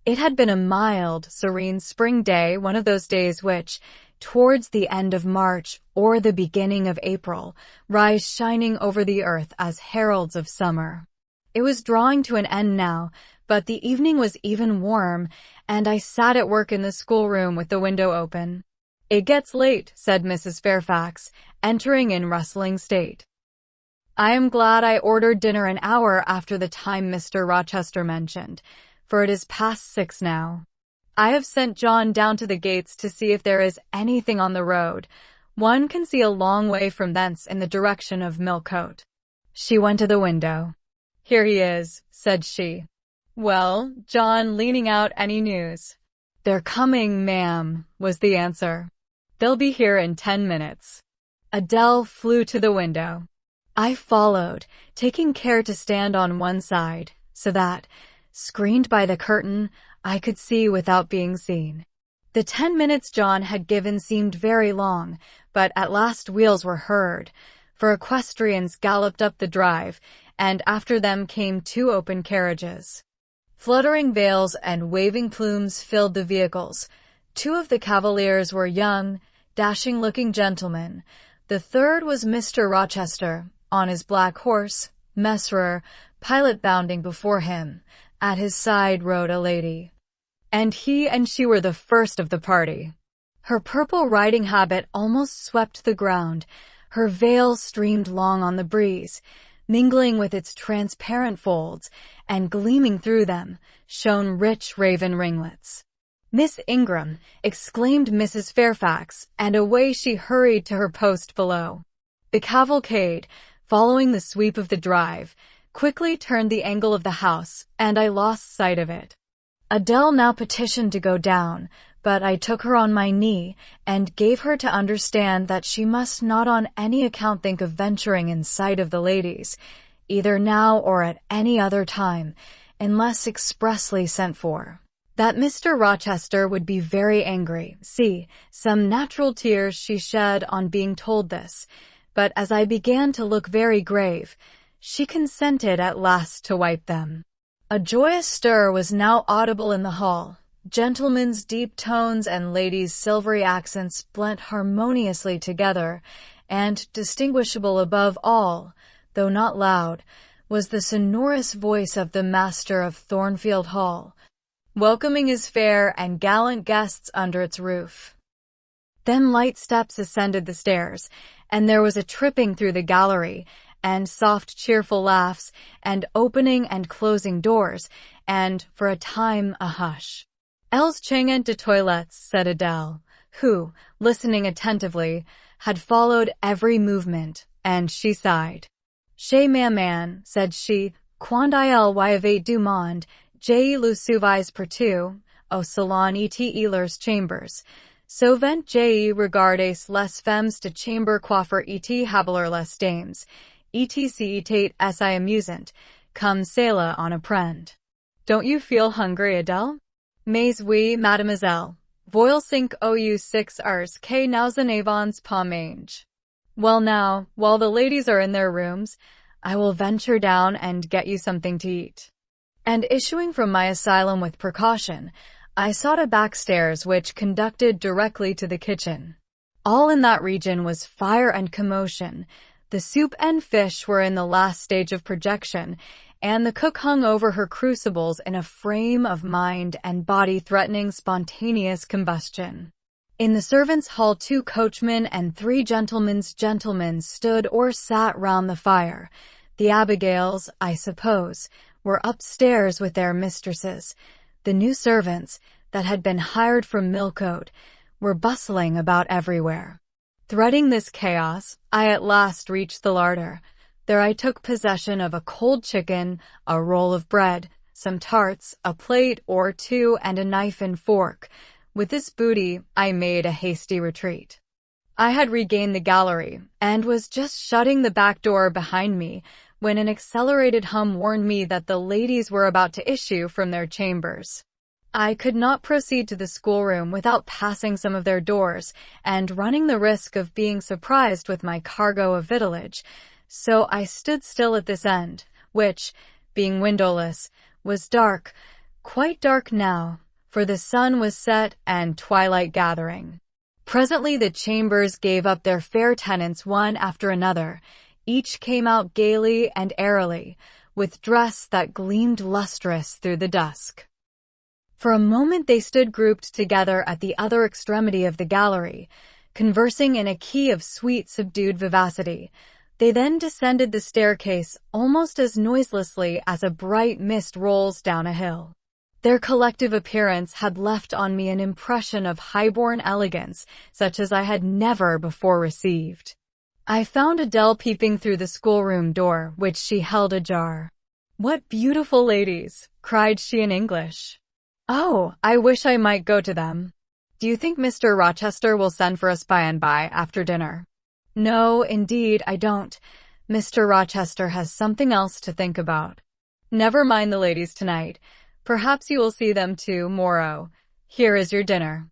It had been a mild, serene spring day, one of those days which, towards the end of March or the beginning of April, rise shining over the earth as heralds of summer. It was drawing to an end now, but the evening was even warm, and I sat at work in the schoolroom with the window open. "It gets late," said Mrs. Fairfax, entering in rustling state. "I am glad I ordered dinner an hour after the time Mr. Rochester mentioned, for it is past 6 now. I have sent John down to the gates to see if there is anything on the road. One can see a long way from thence in the direction of Millcote." She went to the window. "Here he is," said she. "Well, John, leaning out, any news?" "They're coming, ma'am," was the answer. "They'll be here in 10 minutes." Adele flew to the window. I followed, taking care to stand on one side, so that, screened by the curtain, I could see without being seen. The 10 minutes John had given seemed very long, but at last wheels were heard, for equestrians galloped up the drive, and after them came 2 open carriages. Fluttering veils and waving plumes filled the vehicles. 2 of the cavaliers were young, dashing-looking gentlemen. The third was Mr. Rochester, on his black horse, Messerer, pilot bounding before him. At his side rode a lady, and he and she were the first of the party. Her purple riding habit almost swept the ground. Her veil streamed long on the breeze, mingling with its transparent folds, and gleaming through them shone rich raven ringlets. "Miss Ingram!" exclaimed Mrs. Fairfax, and away she hurried to her post below. The cavalcade, following the sweep of the drive, quickly turned the angle of the house, and I lost sight of it. Adele now petitioned to go down, but I took her on my knee and gave her to understand that she must not on any account think of venturing in sight of the ladies, either now or at any other time, unless expressly sent for. That Mr. Rochester would be very angry. See, some natural tears she shed on being told this, but as I began to look very grave, she consented at last to wipe them. A joyous stir was now audible in the hall. Gentlemen's deep tones and ladies' silvery accents blent harmoniously together, and distinguishable above all, though not loud, was the sonorous voice of the master of Thornfield Hall, welcoming his fair and gallant guests under its roof. Then light steps ascended the stairs, and there was a tripping through the gallery, and soft cheerful laughs, and opening and closing doors, and, for a time, a hush. "Elles changeant de toilettes," said Adele, who, listening attentively, had followed every movement, and she sighed. "Chez ma man," said she, "quand il y avait du monde, j'ai le souvise partout, au salon et leurs chambers. Souvent j'ai regardé les femmes de chambre coiffer et habiller les dames, était assez amusant, comme cela on apprend." Don't you feel hungry, Adele? Mais oui, mademoiselle. Voil 5 ou 6 heures que nous en avons pas mange. Well now, while the ladies are in their rooms, I will venture down and get you something to eat. And issuing from my asylum with precaution, I sought a back stairs which conducted directly to the kitchen. All in that region was fire and commotion. The soup and fish were in the last stage of projection, and the cook hung over her crucibles in a frame of mind and body threatening spontaneous combustion. In the servants' hall 2 coachmen and 3 gentlemen stood or sat round the fire. The Abigails, I suppose, were upstairs with their mistresses. The new servants, that had been hired from Millcote, were bustling about everywhere. Threading this chaos, I at last reached the larder. There I took possession of a cold chicken, a roll of bread, some tarts, a plate or 2, and a knife and fork. With this booty, I made a hasty retreat. I had regained the gallery, and was just shutting the back door behind me, when an accelerated hum warned me that the ladies were about to issue from their chambers. I could not proceed to the schoolroom without passing some of their doors, and running the risk of being surprised with my cargo of victuallage, so I stood still at this end, which, being windowless, was dark, quite dark now, for the sun was set and twilight gathering. Presently the chambers gave up their fair tenants one after another. Each came out gaily and airily, with dress that gleamed lustrous through the dusk. For a moment they stood grouped together at the other extremity of the gallery, conversing in a key of sweet, subdued vivacity. They then descended the staircase almost as noiselessly as a bright mist rolls down a hill. Their collective appearance had left on me an impression of high-born elegance such as I had never before received. I found Adele peeping through the schoolroom door, which she held ajar. "What beautiful ladies!" cried she in English. "Oh, I wish I might go to them. Do you think Mr. Rochester will send for us by and by, after dinner?" "No, indeed, I don't. Mr. Rochester has something else to think about. Never mind the ladies tonight. Perhaps you will see them to-morrow. Here is your dinner."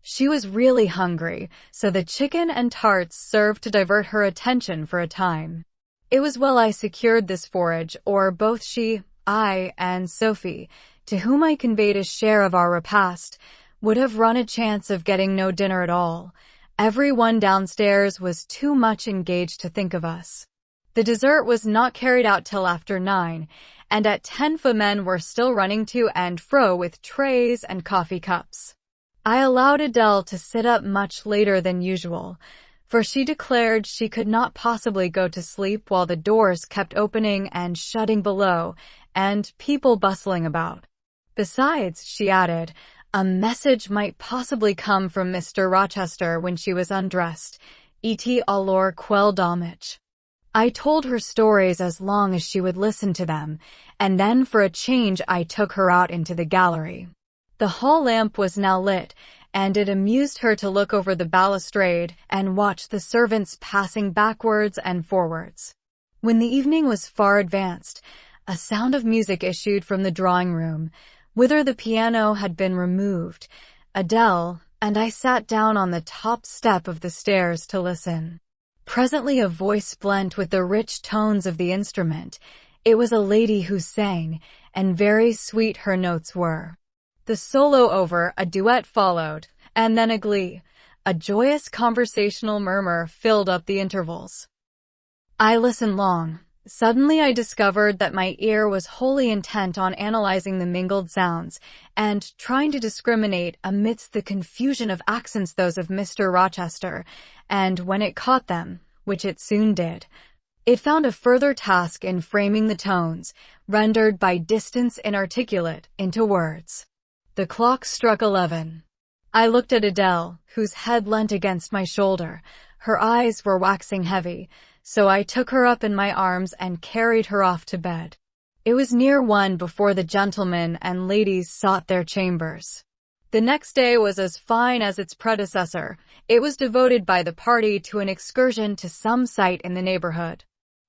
She was really hungry, so the chicken and tarts served to divert her attention for a time. It was well I secured this forage, or both she, I, and Sophie, to whom I conveyed a share of our repast, would have run a chance of getting no dinner at all. Every one downstairs was too much engaged to think of us. The dessert was not carried out till after 9, and at 10 men were still running to and fro with trays and coffee cups. I allowed Adele to sit up much later than usual, for she declared she could not possibly go to sleep while the doors kept opening and shutting below, and people bustling about. Besides, she added, a message might possibly come from Mr. Rochester when she was undressed, et alors quel dommage. I told her stories as long as she would listen to them, and then for a change I took her out into the gallery. The hall lamp was now lit, and it amused her to look over the balustrade and watch the servants passing backwards and forwards. When the evening was far advanced, a sound of music issued from the drawing room, whither the piano had been removed, Adele, and I sat down on the top step of the stairs to listen. Presently a voice blent with the rich tones of the instrument. It was a lady who sang, and very sweet her notes were. The solo over, a duet followed, and then a glee. A joyous conversational murmur filled up the intervals. I listened long. Suddenly I discovered that my ear was wholly intent on analyzing the mingled sounds, and trying to discriminate amidst the confusion of accents those of Mr. Rochester, and when it caught them, which it soon did, it found a further task in framing the tones, rendered by distance inarticulate, into words. The clock struck 11. I looked at Adele, whose head leant against my shoulder. Her eyes were waxing heavy, so I took her up in my arms and carried her off to bed. It was near 1 before the gentlemen and ladies sought their chambers. The next day was as fine as its predecessor. It was devoted by the party to an excursion to some site in the neighborhood.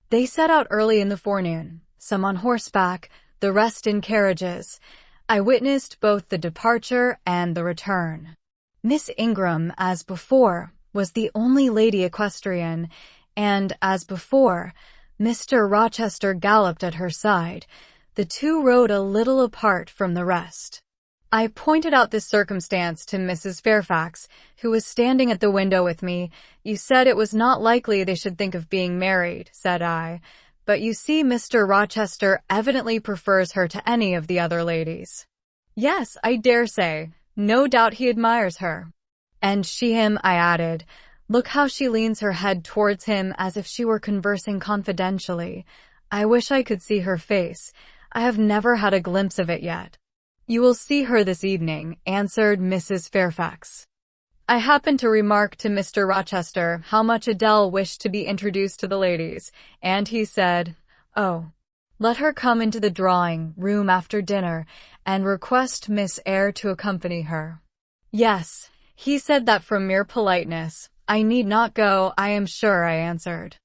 They set out early in the forenoon, some on horseback, the rest in carriages. I witnessed both the departure and the return. Miss Ingram, as before, was the only lady equestrian, and, as before, Mr. Rochester galloped at her side. The two rode a little apart from the rest. I pointed out this circumstance to Mrs. Fairfax, who was standing at the window with me. "You said it was not likely they should think of being married," said I, "but you see Mr. Rochester evidently prefers her to any of the other ladies." "Yes, I dare say. No doubt he admires her." "And she him," I added. "Look how she leans her head towards him as if she were conversing confidentially. I wish I could see her face. I have never had a glimpse of it yet." "You will see her this evening," answered Mrs. Fairfax. I happened to remark to Mr. Rochester how much Adele wished to be introduced to the ladies, and he said, "Oh, let her come into the drawing-room after dinner, and request Miss Eyre to accompany her." "Yes, he said that from mere politeness. I need not go, I am sure," I answered.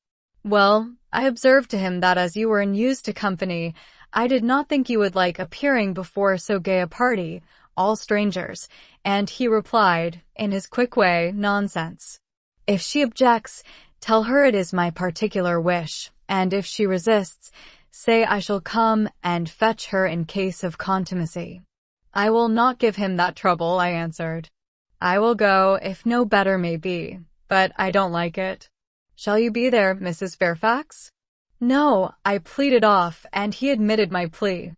"Well, I observed to him that as you were unused to company, I did not think you would like appearing before so gay a party, all strangers, and he replied, in his quick way, 'Nonsense. If she objects, tell her it is my particular wish, and if she resists, say I shall come and fetch her in case of contumacy.'" "I will not give him that trouble," I answered. "I will go, if no better may be, but I don't like it." "Shall you be there, Mrs. Fairfax?" "No," I pleaded off, and he admitted my plea.